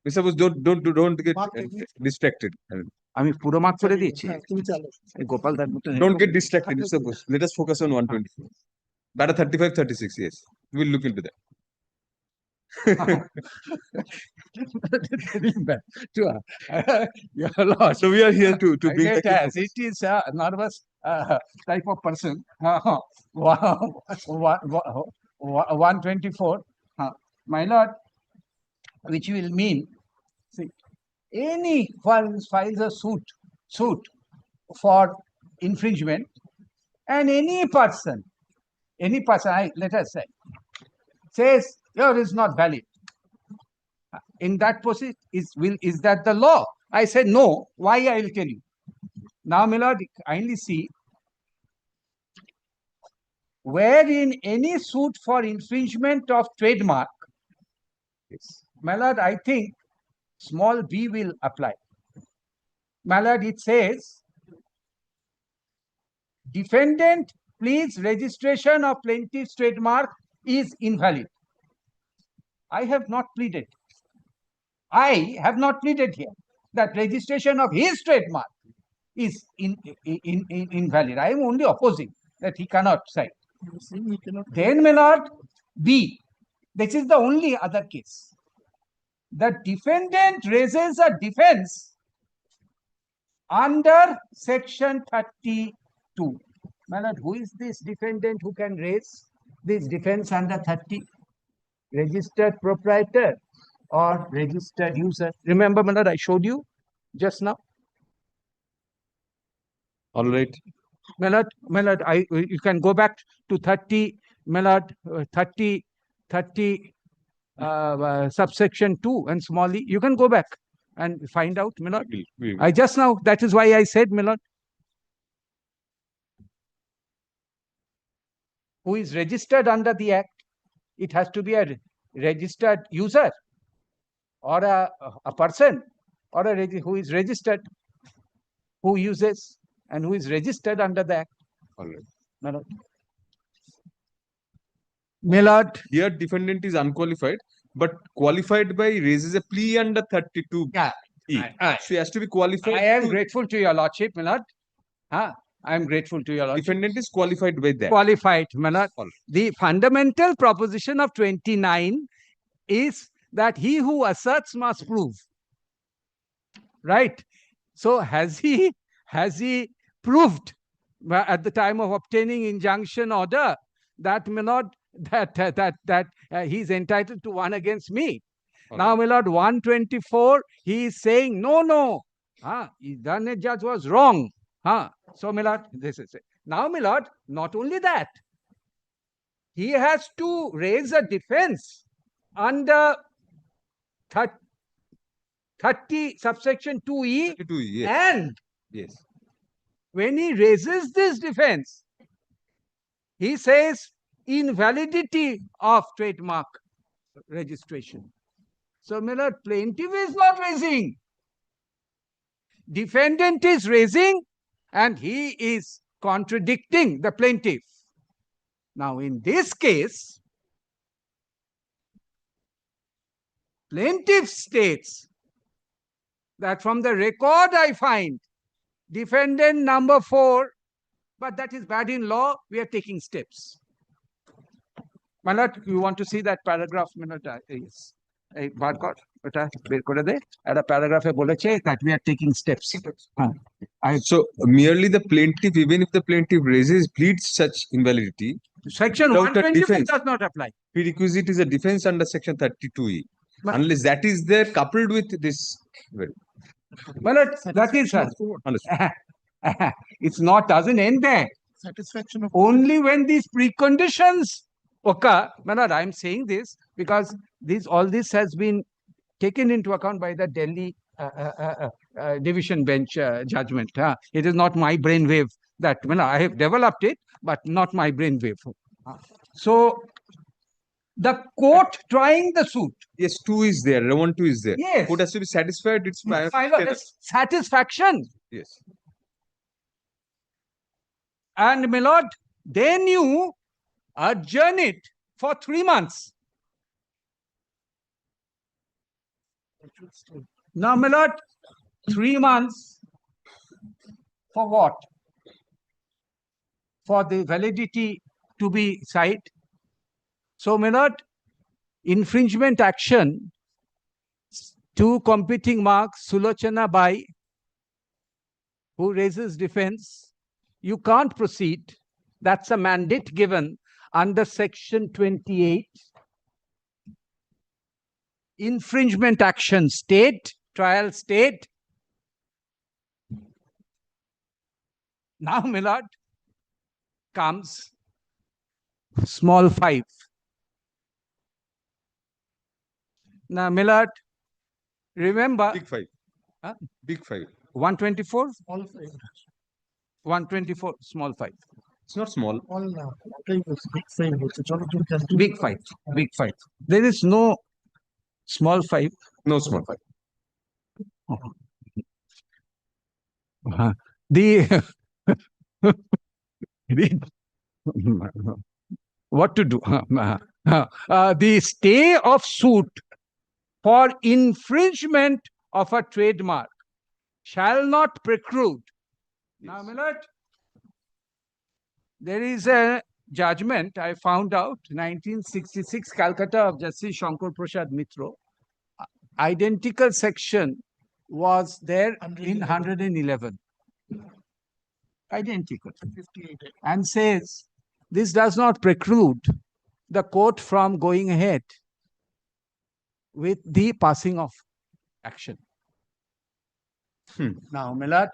[SPEAKER 1] Mr. Bose, don't get
[SPEAKER 3] Mark it.
[SPEAKER 1] distracted. I mean,
[SPEAKER 4] আমি পুরো মার্ক করে দিয়েছি,
[SPEAKER 3] হ্যাঁ, তুমি চালো।
[SPEAKER 4] এই গোপাল দার মতো
[SPEAKER 1] don't get distracted, Mr. Bose. Let us focus on 124. Para 35, 36. Yes. We'll look into that.
[SPEAKER 4] Your Lord,
[SPEAKER 1] So we are here to
[SPEAKER 4] I
[SPEAKER 1] bring
[SPEAKER 4] get
[SPEAKER 1] back your
[SPEAKER 4] as
[SPEAKER 1] focus.
[SPEAKER 4] it is a nervous type of person. 124, my lord, which will mean, see, any files a suit for infringement, and any person, let us say, says here is not valid. In that process, is that the law? I said no. Why? I will tell you. Now, my lord, kindly see, wherein any suit for infringement of trademark, my lord, I think small b will apply. My lord, it says, defendant pleads registration of plaintiff's trademark is invalid. I have not pleaded. I have not pleaded here that registration of his trademark is invalid. I am only opposing that he cannot cite.
[SPEAKER 3] You see, we cannot
[SPEAKER 4] Then, my lord, B, this is the only other case. The defendant raises a defense under section 32. My lord, who is this defendant who can raise this defense under 30? Registered proprietor or registered user? Remember, my lord, I showed you just now.
[SPEAKER 1] All right.
[SPEAKER 4] My lord, you can go back to 30, my lord, 30 subsection 2 and small e. You can go back and find out, my lord. I just now, that is why I said, my lord, who is registered under the act, it has to be a registered user or a person or who is registered, who uses and who is registered under the act.
[SPEAKER 1] All right.
[SPEAKER 4] My lord. My lord,
[SPEAKER 1] Here, defendant is unqualified, but qualified by raises a plea under 32.
[SPEAKER 4] yeah,
[SPEAKER 1] E. So he has to be qualified.
[SPEAKER 4] I am
[SPEAKER 1] to-
[SPEAKER 4] grateful to your lordship, my lord. I am grateful to your lordship.
[SPEAKER 1] Defendant is qualified by that.
[SPEAKER 4] Qualified, my lord.
[SPEAKER 1] All.
[SPEAKER 4] The fundamental proposition of 29 is that he who asserts must prove. Right? So has he proved at the time of obtaining injunction order that, my lord, that he is entitled to one against me?
[SPEAKER 1] All
[SPEAKER 4] Now, my lord, 124, he is saying, no. The judge was wrong. So, my lord, this is it. Now, my lord, not only that, he has to raise a defense under 30 subsection 2E.
[SPEAKER 1] 2E, yes.
[SPEAKER 4] And
[SPEAKER 1] Yes.
[SPEAKER 4] when he raises this defense, he says invalidity of trademark registration. So, my lord, plaintiff is not raising. Defendant is raising, and he is contradicting the plaintiff. Now, in this case, plaintiff states that from the record I find defendant number 4, but that is bad in law, we are taking steps. My lord, you want to see that paragraph? Yes. Barcode, at a paragraph that we are taking steps.
[SPEAKER 1] So merely the plaintiff, even if the plaintiff pleads such invalidity,
[SPEAKER 4] Section
[SPEAKER 1] without a
[SPEAKER 4] 124
[SPEAKER 1] defense.
[SPEAKER 4] does not apply.
[SPEAKER 1] prerequisite is a defense under section 32E.
[SPEAKER 4] But-
[SPEAKER 1] Unless that is there coupled with this. Well,
[SPEAKER 4] Well, that is,
[SPEAKER 1] understood.
[SPEAKER 4] it's not, doesn't end there.
[SPEAKER 3] Satisfaction of
[SPEAKER 4] Only when these preconditions occur. My lord, I'm saying this because all this has been taken into account by the Delhi division bench judgment. It is not my brainwave that, I have developed it, but not my brainwave. So, the court trying the suit.
[SPEAKER 1] Yes, 2 is there. Roman 2 is there.
[SPEAKER 4] Yes.
[SPEAKER 1] Court has to be satisfied. It's
[SPEAKER 4] My lord, it's satisfaction.
[SPEAKER 1] Yes.
[SPEAKER 4] And my lord, then you adjourn it for 3 months. Now, my lord, 3 months for what? For the validity to be cited. So, my lord, infringement action, 2 competing marks, Sulochana Bai, who raises defense, you can't proceed. That's a mandate given under section 28. Infringement action state, trial state. Now, my lord, comes small 5. Now, my lord, remember
[SPEAKER 1] Big 5.
[SPEAKER 4] Huh?
[SPEAKER 1] Big 5.
[SPEAKER 4] 124,
[SPEAKER 3] all five.
[SPEAKER 4] 124, small 5.
[SPEAKER 1] It's not small.
[SPEAKER 3] All tables, big tables. It's all
[SPEAKER 4] Big 5, big 5. There is no small 5.
[SPEAKER 1] No small 5.
[SPEAKER 4] What to do? The stay of suit for infringement of a trademark shall not preclude. Now, my lord, there is a judgment I found out, 1966, Calcutta, of Justice Shankar Prasad Mitro. Identical section was there in 111. Identical.
[SPEAKER 3] 58.
[SPEAKER 4] And says, this does not preclude the court from going ahead with the passing of action. Now, my lord,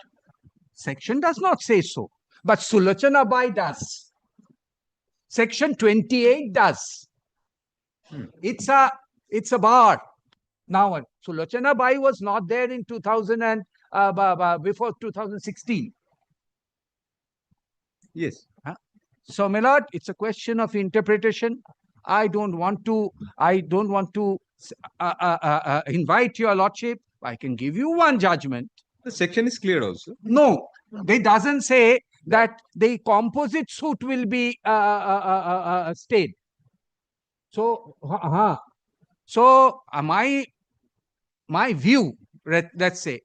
[SPEAKER 4] section does not say so, but Sulochana Bai does. Section 28 does. It's a bar. Now, Sulochana Bai was not there in 2000 and before 2016.
[SPEAKER 1] Yes.
[SPEAKER 4] So, my lord, it's a question of interpretation. I don't want to invite your lordship. I can give you one judgment.
[SPEAKER 1] The section is clear also.
[SPEAKER 4] No, it doesn't say that the composite suit will be stayed. So, my view, let's say,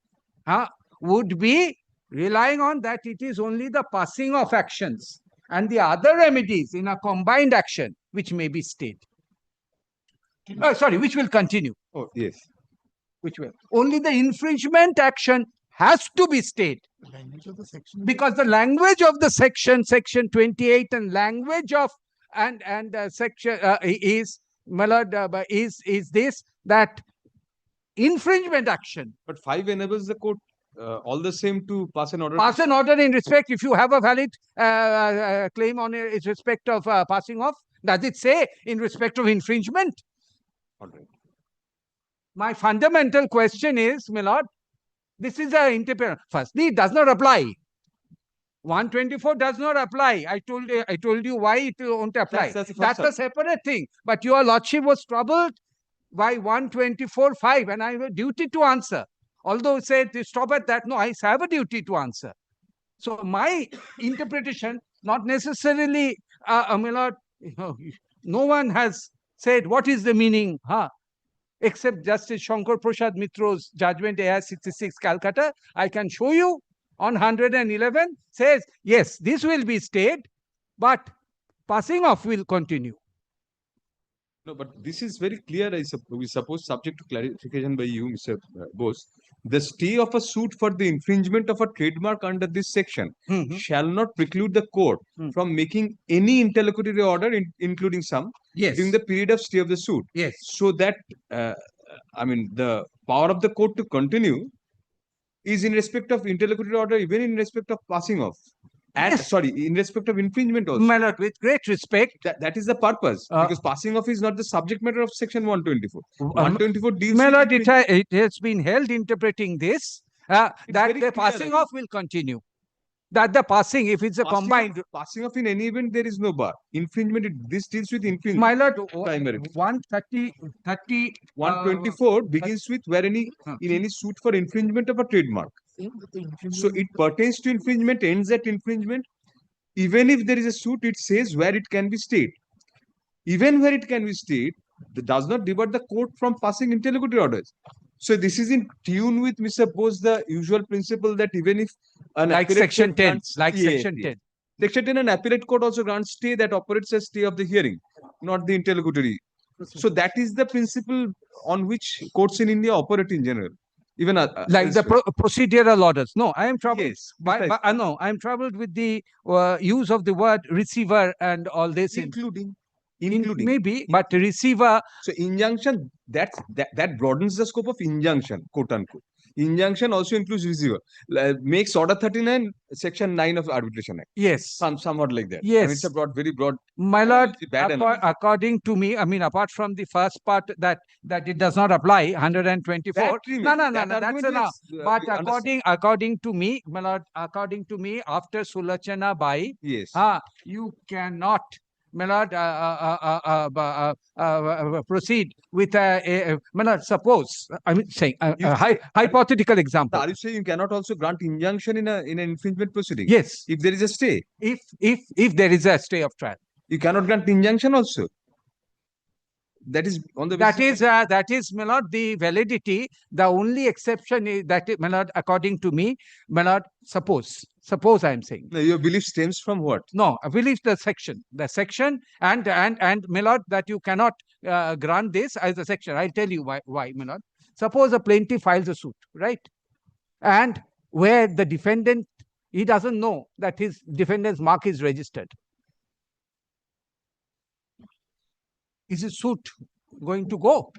[SPEAKER 4] would be relying on that it is only the passing of actions and the other remedies in a combined action which may be stayed. Sorry, which will continue.
[SPEAKER 1] Oh, yes.
[SPEAKER 4] Which will. Only the infringement action has to be stayed.
[SPEAKER 3] The language of the section.
[SPEAKER 4] Because the language of the section 28 and language of section is, my lord, is this, that infringement action.
[SPEAKER 1] But 5 enables the court all the same to pass an order.
[SPEAKER 4] Pass an order in respect, if you have a valid claim on its respect of passing off. Does it say in respect of infringement?
[SPEAKER 1] All right.
[SPEAKER 4] My fundamental question is, my lord, this is a interpretation. Firstly, it does not apply. 124 does not apply. I told you why it won't apply. That's a separate thing. But your lordship was troubled by 124.5, and I have a duty to answer. Although said stop at that, no, I have a duty to answer. So my interpretation, not necessarily, my lord, no one has said what is the meaning, except Justice Shankar Prasad Mitro's judgment AR 66 Calcutta. I can show you on 111 says, yes, this will be stayed, but passing off will continue.
[SPEAKER 1] No, but this is very clear. We suppose, subject to clarification by you, Mr. Bose, the stay of a suit for the infringement of a trademark under this section shall not preclude the court from making any interlocutory order, including some, during the period of stay of the suit.
[SPEAKER 4] Yes.
[SPEAKER 1] So that, I mean, the power of the court to continue is in respect of interlocutory order, even in respect of passing off. And sorry, in respect of infringement also.
[SPEAKER 4] My lord, with great respect.
[SPEAKER 1] That is the purpose, because passing off is not the subject matter of section 124. 124 deals
[SPEAKER 4] my
[SPEAKER 1] with
[SPEAKER 4] lord, it has been held interpreting this, that the passing off will continue. That the passing, if it's a combined.
[SPEAKER 1] Passing off in any event, there is no bar. Infringement, this deals with infringement.
[SPEAKER 4] My lord,
[SPEAKER 1] primary.
[SPEAKER 4] 124
[SPEAKER 1] begins with where in any suit for infringement of a trademark. So it pertains to infringement, ends at infringement. Even if there is a suit, it says where it can be stayed. Even where it can be stayed, it does not divert the court from passing interlocutory orders. So this is in tune with Mr. Bose, the usual principle that even if
[SPEAKER 4] like section 10, section 10.
[SPEAKER 1] Section 10 and appellate court also grants stay that operates as stay of the hearing, not the interlocutory. So that is the principle on which courts in India operate in general. Even
[SPEAKER 4] like the procedural orders. No, I am troubled.
[SPEAKER 1] Yes,
[SPEAKER 4] no, I am troubled with the use of the word receiver and all this.
[SPEAKER 1] Including
[SPEAKER 4] maybe, but receiver.
[SPEAKER 1] So injunction, that broadens the scope of injunction, quote unquote. Injunction also includes receiver. Makes order 39 section 9 of Arbitration Act.
[SPEAKER 4] Yes.
[SPEAKER 1] Somewhat like that.
[SPEAKER 4] Yes.
[SPEAKER 1] I mean, it's a very broad.
[SPEAKER 4] My lord, according to me, I mean, apart from the first part that it does not apply, 124. No, that's enough. But according to me, my lord, according to me, after Sulachana Bai,
[SPEAKER 1] yes,
[SPEAKER 4] you cannot, my lord, proceed with my lord, suppose, I mean, saying hypothetical example.
[SPEAKER 1] Are you saying you cannot also grant injunction in an infringement proceeding?
[SPEAKER 4] Yes.
[SPEAKER 1] If there is a stay.
[SPEAKER 4] If there is a stay of trial.
[SPEAKER 1] You cannot grant injunction also. That is on the basis
[SPEAKER 4] that is, my lord, the validity. The only exception is that, my lord, according to me, my lord, suppose I am saying.
[SPEAKER 1] No, your belief stems from what?
[SPEAKER 4] No, I believe the section, and my lord, that you cannot grant this as a section. I'll tell you why, my lord. Suppose a plaintiff files a suit, right? And where the defendant, he doesn't know that his defendant's mark is registered. Is his suit going to go?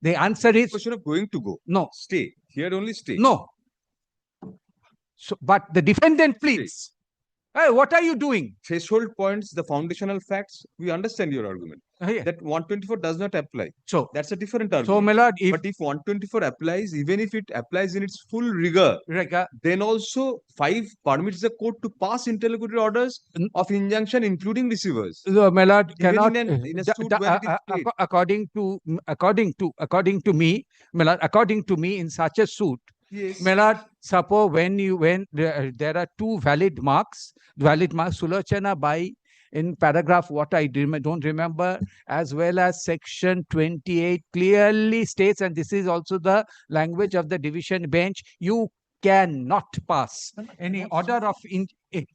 [SPEAKER 4] The answer is
[SPEAKER 1] question of going to go.
[SPEAKER 4] No.
[SPEAKER 1] Stay. Here only stay.
[SPEAKER 4] No. So, but the defendant pleads. Hey, what are you doing?
[SPEAKER 1] Threshold points, the foundational facts. We understand your argument. That 124 does not apply.
[SPEAKER 4] So
[SPEAKER 1] that's a different argument.
[SPEAKER 4] So, my lord,
[SPEAKER 1] but if 124 applies, even if it applies in its full rigor, then also 5 permits the court to pass interlocutory orders of injunction, including receivers.
[SPEAKER 4] So, my lord, cannot. According to me, my lord, according to me, in such a suit.
[SPEAKER 1] Yes.
[SPEAKER 4] My lord, suppose when there are 2 valid marks, Sulachana Bai in paragraph what I don't remember, as well as section 28 clearly states, and this is also the language of the division bench, you cannot pass any order of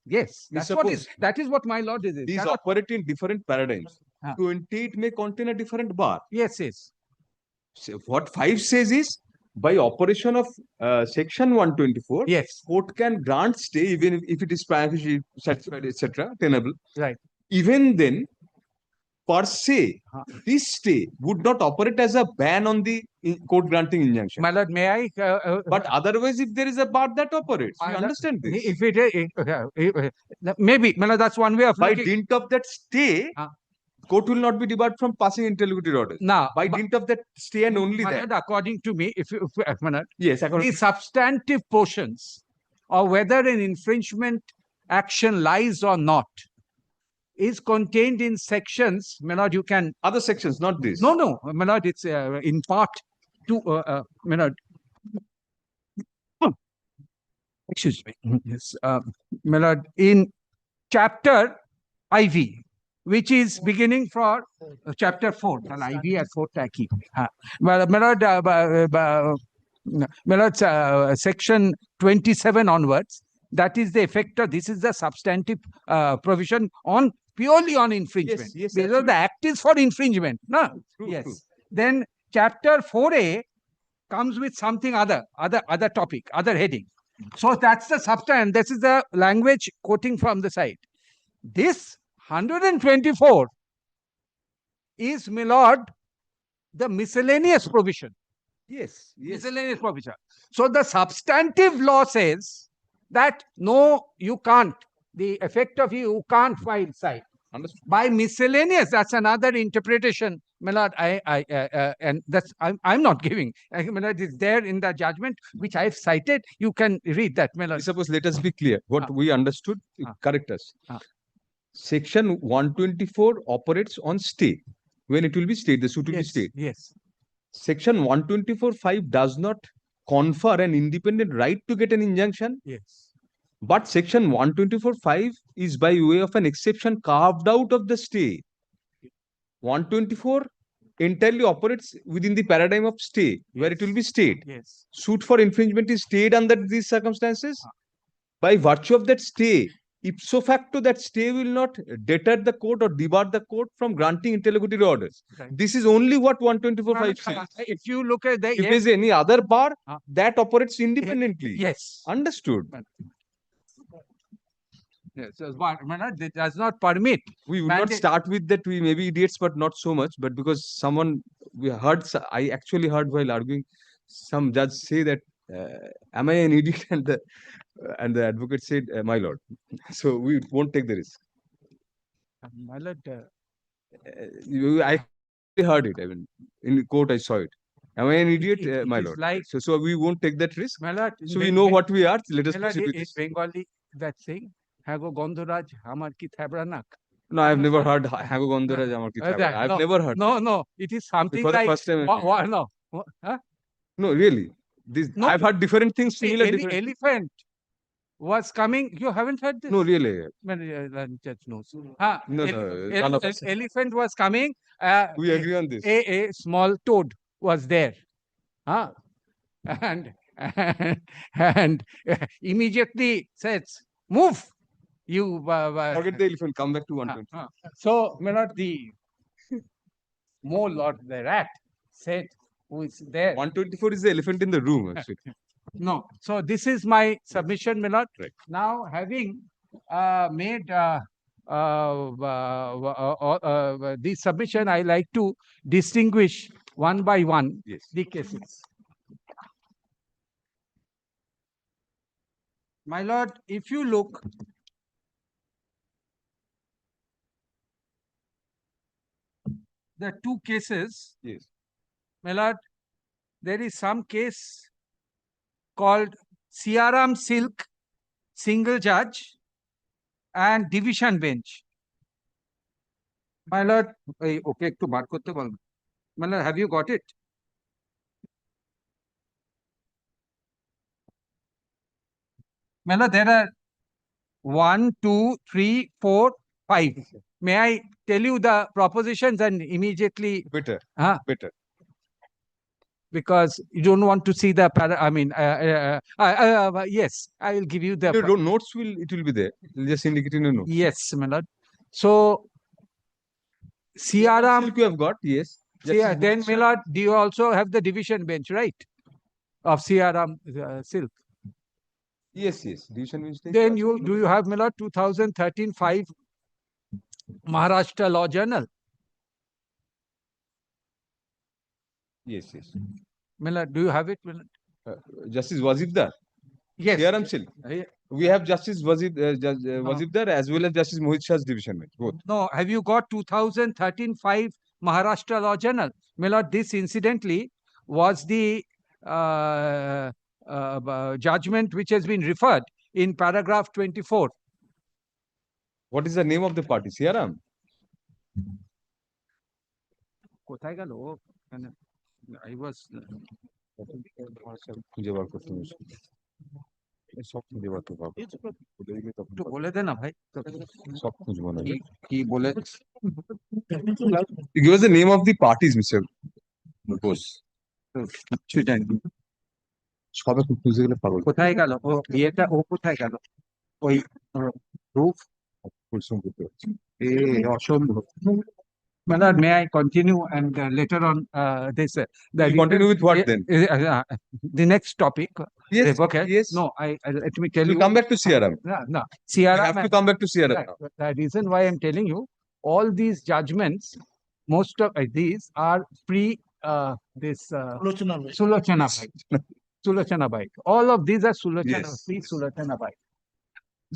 [SPEAKER 4] yes, that's what
[SPEAKER 1] suppose-
[SPEAKER 4] is, that is what my lord is.
[SPEAKER 1] These
[SPEAKER 4] Cannot-
[SPEAKER 1] operate in different paradigms.
[SPEAKER 4] Ah.
[SPEAKER 1] 28 may contain a different bar.
[SPEAKER 4] yes, yes.
[SPEAKER 1] So what 5 says is, by operation of section 124,
[SPEAKER 4] Yes.
[SPEAKER 1] court can grant stay even if it is prima facie satisfied, etc., tenable.
[SPEAKER 4] Right.
[SPEAKER 1] Even then, per se,
[SPEAKER 4] Huh.
[SPEAKER 1] this stay would not operate as a ban on the court granting injunction.
[SPEAKER 4] My lord, may I?
[SPEAKER 1] But otherwise, if there is a bar that operates,
[SPEAKER 4] My
[SPEAKER 1] you
[SPEAKER 4] lord,
[SPEAKER 1] understand this.
[SPEAKER 4] If it maybe, my lord, that's one way of
[SPEAKER 1] By
[SPEAKER 4] looking.
[SPEAKER 1] dint of that stay,
[SPEAKER 4] Huh.
[SPEAKER 1] court will not be debarred from passing interlocutory orders.
[SPEAKER 4] Now,
[SPEAKER 1] By dint of that stay and only
[SPEAKER 4] my
[SPEAKER 1] that.
[SPEAKER 4] lord, according to me, if you, my lord,
[SPEAKER 1] Yes,
[SPEAKER 4] the
[SPEAKER 1] according
[SPEAKER 4] substantive portions or whether an infringement action lies or not is contained in sections. My lord, you can.
[SPEAKER 1] other sections, not this.
[SPEAKER 4] No, my lord, it's in part two. My lord. Excuse me. Yes, my lord, in chapter IV, which is beginning for chapter 4. IV at 4 taki. My lord, section 27 onwards. That is the effect of this is the substantive provision on purely on infringement.
[SPEAKER 1] Yes,
[SPEAKER 4] Because
[SPEAKER 1] absolutely.
[SPEAKER 4] the act is for infringement. No.
[SPEAKER 1] True,
[SPEAKER 4] Yes.
[SPEAKER 1] true.
[SPEAKER 4] Then chapter 4A comes with something other topic, other heading. So that's the substance. This is the language quoting from the side. This 124 is, my lord, the miscellaneous provision.
[SPEAKER 1] Yes, yes.
[SPEAKER 4] Miscellaneous provision. So the substantive law says that no, you can't. The effect of you can't file side.
[SPEAKER 1] Understood.
[SPEAKER 4] By miscellaneous, that's another interpretation. My lord, and that's I'm not giving. My lord, it's there in the judgment which I've cited. You can read that, my lord.
[SPEAKER 1] Suppose let us be clear. What we understood, correct us. Section 124 operates on stay. When it will be stayed, the suit will be stayed.
[SPEAKER 4] Yes.
[SPEAKER 1] Section 124(5) does not confer an independent right to get an injunction,
[SPEAKER 4] Yes.
[SPEAKER 1] but section 124(5) is by way of an exception carved out of the stay. 124 entirely operates within the paradigm of stay, where it will be stayed.
[SPEAKER 4] Yes.
[SPEAKER 1] Suit for infringement is stayed under these circumstances. By virtue of that stay, ipso facto, that stay will not deter the court or debar the court from granting interlocutory orders.
[SPEAKER 4] Right.
[SPEAKER 1] This is only what 124(5) says.
[SPEAKER 4] If you look at the
[SPEAKER 1] If there is any other bar,
[SPEAKER 4] Ah.
[SPEAKER 1] that operates independently.
[SPEAKER 4] yes.
[SPEAKER 1] Understood.
[SPEAKER 4] Yes, so, but, my lord, it does not permit.
[SPEAKER 1] We would not
[SPEAKER 4] mandate-
[SPEAKER 1] start with that. We may be idiots, but not so much. But because I actually heard while arguing, some judge say that, am I an idiot? And the advocate said, my lord. So we won't take the risk.
[SPEAKER 4] My lord,
[SPEAKER 1] I heard it. I mean, in court, I saw it. Am I an idiot?
[SPEAKER 4] it
[SPEAKER 1] My
[SPEAKER 4] is
[SPEAKER 1] lord.
[SPEAKER 4] like-
[SPEAKER 1] So we won't take that risk.
[SPEAKER 4] my lord,
[SPEAKER 1] So we know what we are. Let us
[SPEAKER 4] my lord,
[SPEAKER 1] proceed with
[SPEAKER 4] in
[SPEAKER 1] this.
[SPEAKER 4] Bengali, that saying, Hago Gondoraj, Hamar ki Thabranak.
[SPEAKER 1] No, I've never heard Hago Gondoraj Amar Ki Thabra. I've
[SPEAKER 4] no,
[SPEAKER 1] never heard.
[SPEAKER 4] No, it is something
[SPEAKER 1] For the
[SPEAKER 4] like.
[SPEAKER 1] first time.
[SPEAKER 4] No. Huh?
[SPEAKER 1] No, really.
[SPEAKER 4] No.
[SPEAKER 1] I've heard different things,
[SPEAKER 4] See,
[SPEAKER 1] similar. different.
[SPEAKER 4] elephant was coming. You haven't heard this?
[SPEAKER 1] No, really.
[SPEAKER 4] Well, judge knows.
[SPEAKER 1] No,
[SPEAKER 4] Ele-
[SPEAKER 1] none of us.
[SPEAKER 4] elephant was coming.
[SPEAKER 1] We agree on this.
[SPEAKER 4] A small toad was there. Huh? And immediately says, move. You
[SPEAKER 1] Forget the elephant. Come back to 120.
[SPEAKER 4] So, my lord, the mole or the rat said, who is there?
[SPEAKER 1] 124 is the elephant in the room, actually.
[SPEAKER 4] No. So this is my submission, my lord.
[SPEAKER 1] Right.
[SPEAKER 4] Now, having made this submission, I like to distinguish one by one
[SPEAKER 1] Yes.
[SPEAKER 4] the cases. My lord, if you look, the two cases,
[SPEAKER 1] Yes.
[SPEAKER 4] my lord, there is some case called Siaram Silk, single judge and division bench. My lord, okay, to bar korte bolbo. My lord, have you got it? My lord, there are 1, 2, 3, 4, 5. May I tell you the propositions and immediately
[SPEAKER 1] Better.
[SPEAKER 4] Ah.
[SPEAKER 1] Better.
[SPEAKER 4] because you don't want to see the yes, I will give you the
[SPEAKER 1] Your notes will be there. You'll just indicate in your notes.
[SPEAKER 4] yes, my lord. So CRM,
[SPEAKER 1] Silk you have got, yes.
[SPEAKER 4] then my lord, do you also have the division bench, right? Of CRM silk.
[SPEAKER 1] Yes. Division bench.
[SPEAKER 4] Then do you have, my lord, 2013-5 Maharashtra Law Journal?
[SPEAKER 1] Yes.
[SPEAKER 4] My lord, do you have it, my lord?
[SPEAKER 1] Justice Wazifdar.
[SPEAKER 4] Yes.
[SPEAKER 1] CRM Silk. We have Justice Wazifdar as well as Justice Mohit Shah's division bench. Both.
[SPEAKER 4] No, have you got 2013-5 Maharashtra Law Journal? My lord, this incidentally was the judgment which has been referred in paragraph 24.
[SPEAKER 1] What is the name of the party? CRM?
[SPEAKER 4] কোথায় গেল ও? I was
[SPEAKER 1] খুঁজে বার করতে মুশকিল। সব খুঁজে বার করতে পারবো।
[SPEAKER 4] একটু বলে দে না ভাই।
[SPEAKER 1] সব খুঁজবো না।
[SPEAKER 4] কি বলে?
[SPEAKER 1] Give us the name of the parties, Mr. Bose.
[SPEAKER 4] কিচ্ছু জানি না।
[SPEAKER 1] সবে খুঁজে গেলে পাগল।
[SPEAKER 4] কোথায় গেল ও? ইয়েটা ও কোথায় গেল? ওই proof
[SPEAKER 1] পরিশ্রম করতে হচ্ছে।
[SPEAKER 4] অসম্ভব। My lord, may I continue and later on this
[SPEAKER 1] Continue with what then?
[SPEAKER 4] The next topic.
[SPEAKER 1] Yes.
[SPEAKER 4] No, let me tell you.
[SPEAKER 1] We'll come back to CRM.
[SPEAKER 4] No,
[SPEAKER 1] We
[SPEAKER 4] CRM.
[SPEAKER 1] have to come back to CRM
[SPEAKER 4] Right,
[SPEAKER 1] now.
[SPEAKER 4] but the reason why I'm telling you, all these judgments, most of these are pre this Sulochana Bhai. Sulochana Bhai. All of these are Sulochana,
[SPEAKER 1] Yes.
[SPEAKER 4] pre-Sulochana Bhai.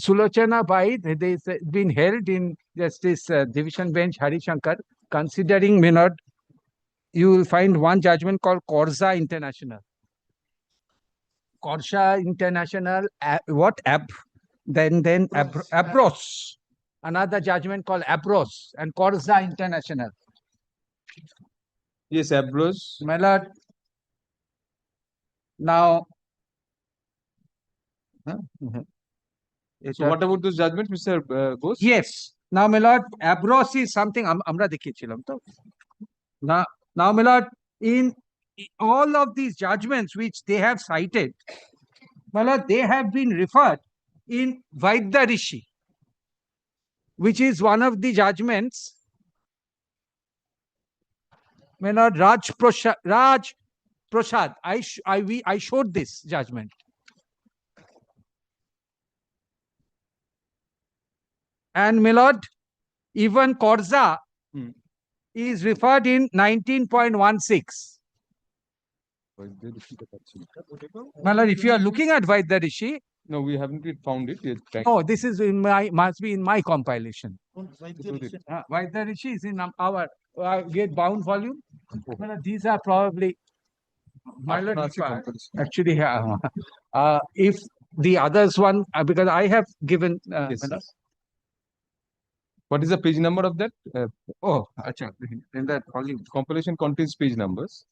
[SPEAKER 4] Sulochana Bhai, they've been held in Justice Division Bench Hari Shankar. Considering, my lord, you will find one judgment called Korza International. Korza International, then Abros. Another judgment called Abros and Korza International.
[SPEAKER 1] Yes, Abros.
[SPEAKER 4] My lord, now.
[SPEAKER 1] So what about those judgments, Mr. Bose?
[SPEAKER 4] Yes. Now, my lord, Abros is something আমরা দেখিয়েছিলাম তো। Now, my lord, in all of these judgments which they have cited, my lord, they have been referred in Vaidya Rishi, which is one of the judgments. My lord, Raj Prasad, I showed this judgment. And my lord, even Korza is referred in 19.16. My lord, if you are looking at Vaidya Rishi,
[SPEAKER 1] No, we haven't yet found it yet.
[SPEAKER 4] no, this is must be in my compilation. Vaidya Rishi is in our get bound volume. My lord, these are probably, my lord, actually, if the others one, because I have given,
[SPEAKER 1] Yes,
[SPEAKER 4] my lord.
[SPEAKER 1] What is the page number of that?
[SPEAKER 4] Oh, acha, in that volume.
[SPEAKER 1] Compilation contains page numbers.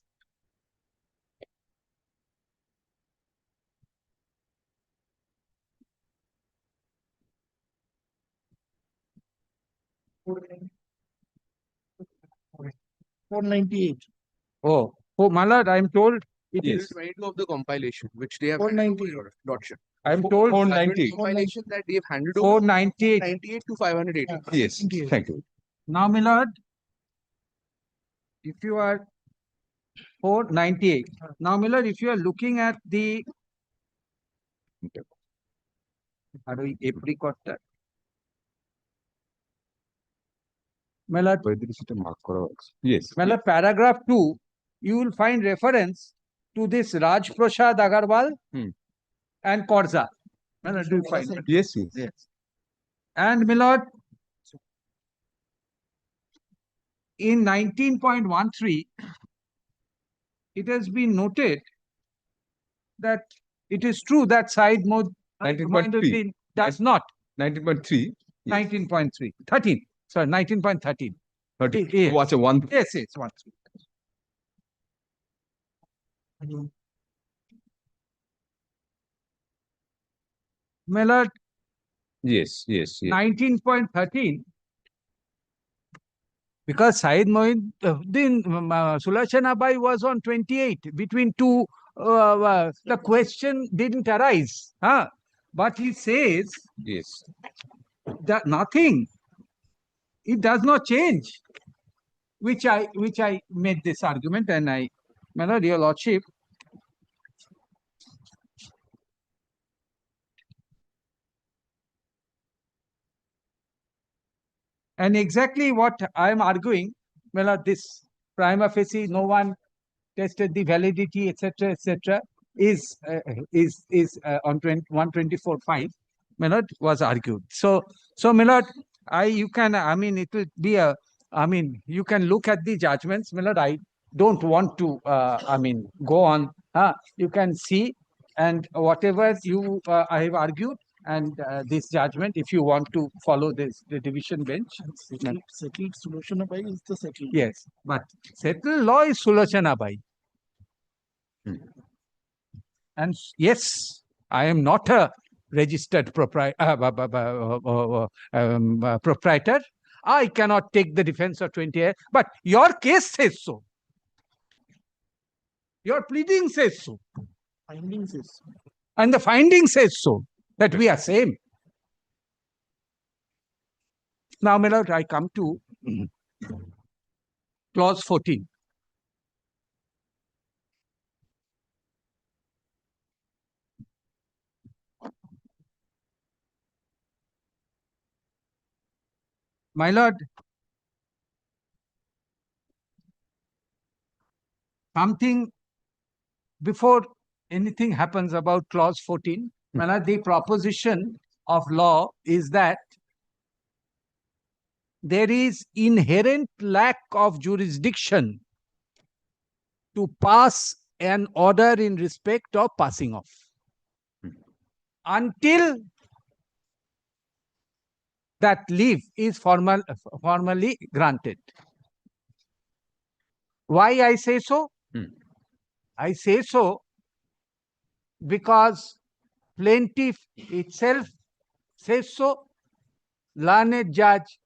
[SPEAKER 4] Oh, my lord, I'm told it
[SPEAKER 1] Yes.
[SPEAKER 4] is.
[SPEAKER 5] 22 of the compilation, which they have
[SPEAKER 3] 490.
[SPEAKER 5] handed over, Lordship.
[SPEAKER 4] I'm told
[SPEAKER 1] 490.
[SPEAKER 5] Compilation that they've handed over
[SPEAKER 4] 498.
[SPEAKER 5] 98 to 580.
[SPEAKER 1] Yes, thank you.
[SPEAKER 4] Now, my lord, if you are 498. Now, Miller, if you are looking at the apricot, Miller,
[SPEAKER 1] Yes.
[SPEAKER 4] Miller, paragraph 2, you will find reference to this Raj Prasad Agarwal and Korza. Miller, do you find it?
[SPEAKER 1] Yes.
[SPEAKER 4] Yes. And Miller, in 19.13, it has been noted that it is true that Said
[SPEAKER 1] 19.3
[SPEAKER 4] does not.
[SPEAKER 1] 19.3.
[SPEAKER 4] 19.3. 13. Sorry, 19.13.
[SPEAKER 1] 30.
[SPEAKER 4] Yes.
[SPEAKER 1] Watch a one.
[SPEAKER 4] Yes, 1. Mellard,
[SPEAKER 1] Yes.
[SPEAKER 4] 19.13 Because Said Mohiuddin Sulashanabai was on 28 between two. The question didn't arise. Huh? But he says
[SPEAKER 1] Yes.
[SPEAKER 4] that nothing. It does not change. Which I made this argument, and my lord, your lordship. And exactly what I am arguing, my lord, this prima facie, no one tested the validity, etc., etc., is on 124.5, my lord, was argued. So my lord, you can, I mean, it will be a, I mean, you can look at the judgments, my lord. I don't want to, I mean, go on. You can see, and whatever you I have argued, and this judgment, if you want to follow this, the division bench.
[SPEAKER 3] Settled Sulashanabai is the settled.
[SPEAKER 4] Yes, but settled law is Sulashanabai. And yes, I am not a registered proprietor. I cannot take the defense of 20 years, but your case says so. Your pleading says so.
[SPEAKER 3] Findings is.
[SPEAKER 4] And the finding says so, that we are same. Now, my lord, I come to clause 14. My lord, something before anything happens about clause 14, my lord, the proposition of law is that there is inherent lack of jurisdiction to pass an order in respect of passing off until that leave is formally granted. Why I say so? I say so because plaintiff itself says so, learned judge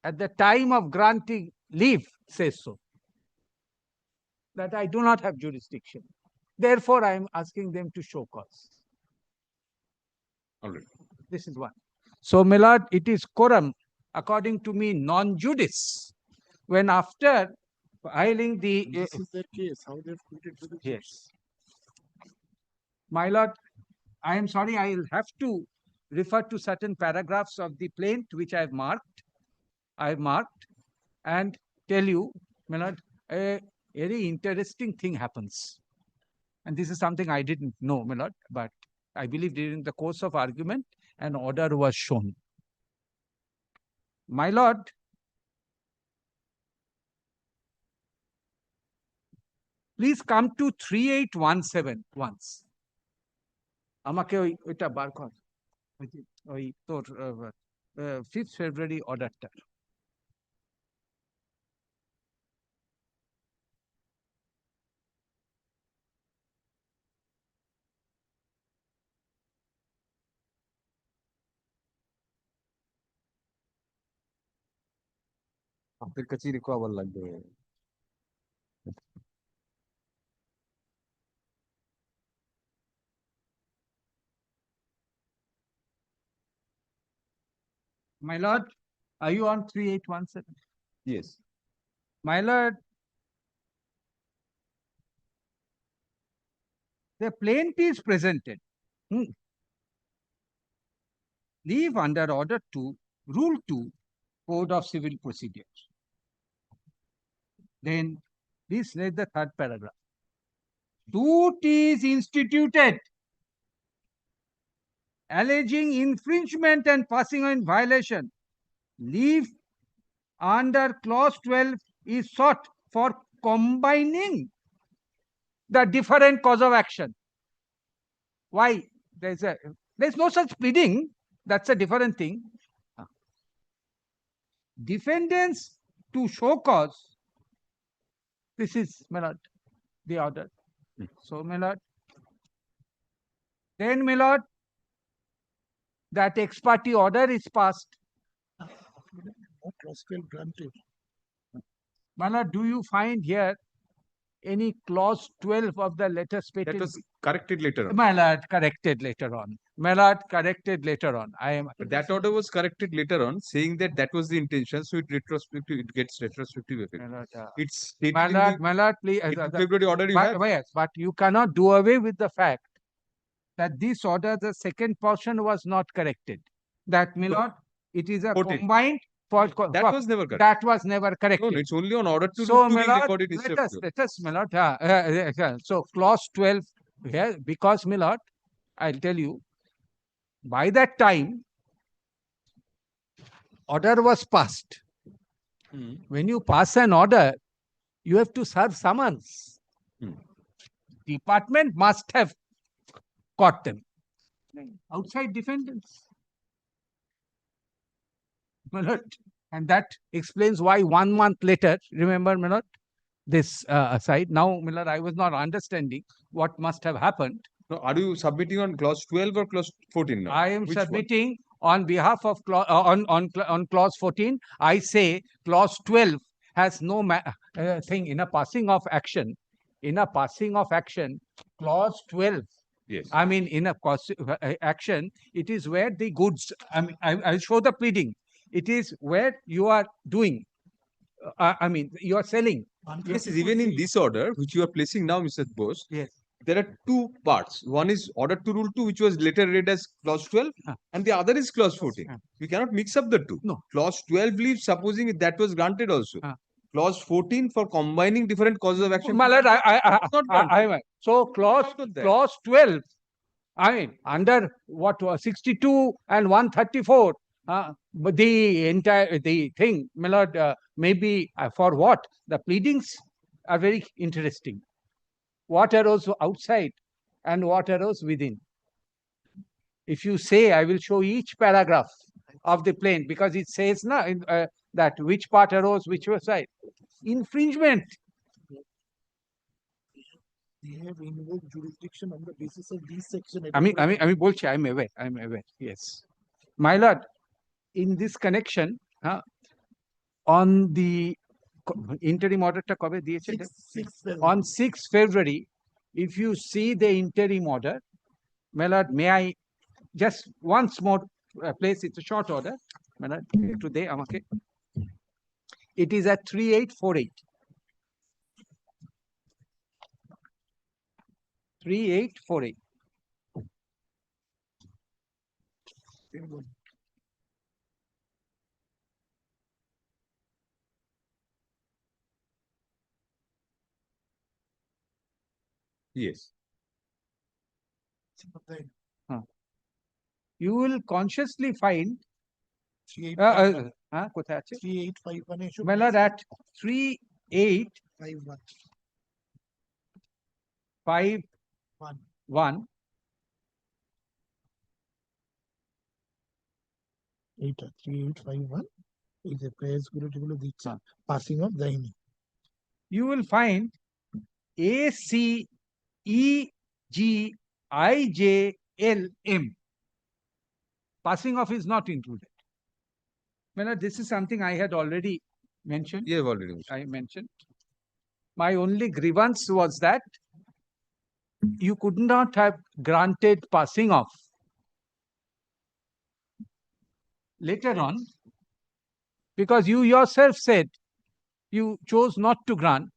[SPEAKER 4] at the time of granting leave says so, that I do not have jurisdiction. Therefore, I am asking them to show cause.
[SPEAKER 1] All right.
[SPEAKER 4] This is one. So, my lord, it is quorum, according to me, non-judice, when after filing the...
[SPEAKER 3] This is their case, how they've treated the
[SPEAKER 4] Yes. My lord, I am sorry, I will have to refer to certain paragraphs of the plaint which I have marked. And tell you, my lord, a very interesting thing happens. And this is something I didn't know, my lord, but I believe during the course of argument, an order was shown. My lord, please come to 3817 once. আমাকে ওইটা বার কর, ওই তোর 5th February অর্ডারটা।
[SPEAKER 1] আপনার কাছেই রেখো আবার লাগবে।
[SPEAKER 4] My lord, are you on 3817?
[SPEAKER 1] Yes.
[SPEAKER 4] My lord, the plaint is presented. Leave under order 2, rule 2, Code of Civil Procedure. Then, please read the 3rd paragraph. Suit is instituted alleging infringement and passing on violation. Leave under clause 12 is sought for combining the different cause of action. Why? There's no such pleading. That's a different thing. Defendants to show cause. This is, my lord, the order. So, my lord, then, my lord, that ex parte order is passed.
[SPEAKER 3] Not clause 12 granted.
[SPEAKER 4] My lord, do you find here any clause 12 of the letters
[SPEAKER 1] That
[SPEAKER 4] patent?
[SPEAKER 1] was corrected later on.
[SPEAKER 4] My lord, corrected later on. My lord, corrected later on. I am.
[SPEAKER 1] But that order was corrected later on, saying that that was the intention, so it gets retrospective effect.
[SPEAKER 4] My lord,
[SPEAKER 1] It's stated in the
[SPEAKER 4] my lord, please.
[SPEAKER 1] 18th February order you have.
[SPEAKER 4] Yes, but you cannot do away with the fact that this order, the second portion was not corrected. That, my lord, it is a
[SPEAKER 1] 14.
[SPEAKER 4] combined for
[SPEAKER 1] That was never corrected.
[SPEAKER 4] that was never
[SPEAKER 1] No,
[SPEAKER 4] corrected.
[SPEAKER 1] no, it's only on order to
[SPEAKER 4] So,
[SPEAKER 1] be
[SPEAKER 4] my lord,
[SPEAKER 1] recorded instead of
[SPEAKER 4] let us, my lord, so clause 12 here, because, my lord, I'll tell you, by that time, order was passed.
[SPEAKER 1] Hmm.
[SPEAKER 4] When you pass an order, you have to serve summons.
[SPEAKER 1] Hmm.
[SPEAKER 4] Department must have caught them. Outside defendants. My lord, and that explains why 1 month later, remember, my lord, this aside. Now, my lord, I was not understanding what must have happened.
[SPEAKER 1] No, are you submitting on clause 12 or clause 14 now?
[SPEAKER 4] I am
[SPEAKER 1] Which one?
[SPEAKER 4] submitting on behalf of on clause 14. I say clause 12 has no thing in a passing of action. In a passing of action, clause 12.
[SPEAKER 1] Yes.
[SPEAKER 4] I mean, in a action, it is where the goods. I mean, I'll show the pleading. It is where you are doing. I mean, you are selling.
[SPEAKER 1] Yes, even in this order, which you are placing now, Mr. Bose,
[SPEAKER 4] Yes.
[SPEAKER 1] there are two parts. One is order to rule 2, which was later read as clause 12, and the other is clause 14. You cannot mix up the two.
[SPEAKER 4] No.
[SPEAKER 1] Clause 12 leaves, supposing that was granted also.
[SPEAKER 4] Ah.
[SPEAKER 1] Clause 14 for combining different causes of action.
[SPEAKER 4] My lord,
[SPEAKER 1] Not granted.
[SPEAKER 4] so clause
[SPEAKER 1] Not there.
[SPEAKER 4] clause 12. I mean, under what was 62 and 134, but the entire the thing, my lord, maybe for what the pleadings are very interesting. What arose outside and what arose within. If you say, I will show each paragraph of the plain because it says that which part arose, which was side. Infringement.
[SPEAKER 3] They have invoked jurisdiction on the basis of this section.
[SPEAKER 4] I mean, bolche, I'm aware. Yes. My lord, in this connection, on the interim order ta kabe diyeche? On 6th February, if you see the interim order, my lord, may I just once more place, it's a short order. My lord, today, amake. It is at 3848. 3848.
[SPEAKER 1] Yes.
[SPEAKER 4] You will consciously find
[SPEAKER 3] 3851.
[SPEAKER 4] কোথায় আছে?
[SPEAKER 3] 3851
[SPEAKER 4] My lord, at 3851,
[SPEAKER 3] এটা 3851 এই যে press গুলো দিচ্ছে passing of দেয়নি
[SPEAKER 4] you will find ACEGIJLM. Passing off is not included. My lord, this is something I had already mentioned.
[SPEAKER 1] You have already mentioned.
[SPEAKER 4] I mentioned. My only grievance was that you could not have granted passing off later on because you yourself said you chose not to grant.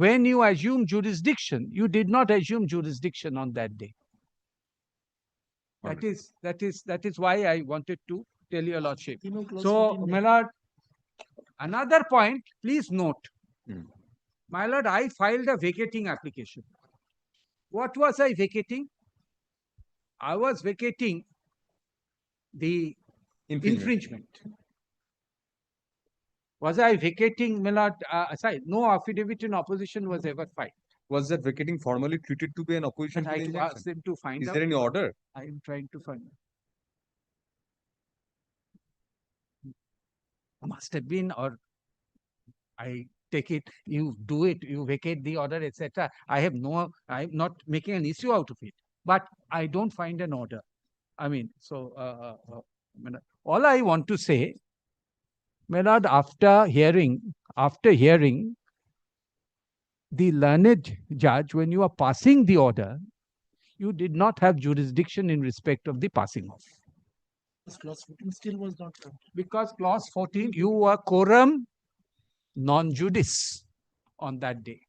[SPEAKER 4] When you assume jurisdiction, you did not assume jurisdiction on that day. That is why I wanted to tell your lordship. So, my lord, another point, please note. My lord, I filed a vacating application. What was I vacating? I was vacating the infringement. Was I vacating, my lord, aside? No affidavit in opposition was ever filed.
[SPEAKER 1] Was that vacating formally treated to be an opposition
[SPEAKER 4] And
[SPEAKER 1] to
[SPEAKER 4] I
[SPEAKER 1] the
[SPEAKER 4] to
[SPEAKER 1] injunction?
[SPEAKER 4] ask them to find
[SPEAKER 1] Is
[SPEAKER 4] out.
[SPEAKER 1] there any order?
[SPEAKER 4] I am trying to find. Must have been, or I take it, you do it, you vacate the order, etc. I'm not making an issue out of it, but I don't find an order. I mean, so all I want to say, my lord, after hearing after hearing the learned judge, when you are passing the order, you did not have jurisdiction in respect of the passing off.
[SPEAKER 3] This clause 14 still was not done.
[SPEAKER 4] Because clause 14, you were quorum non judice on that day.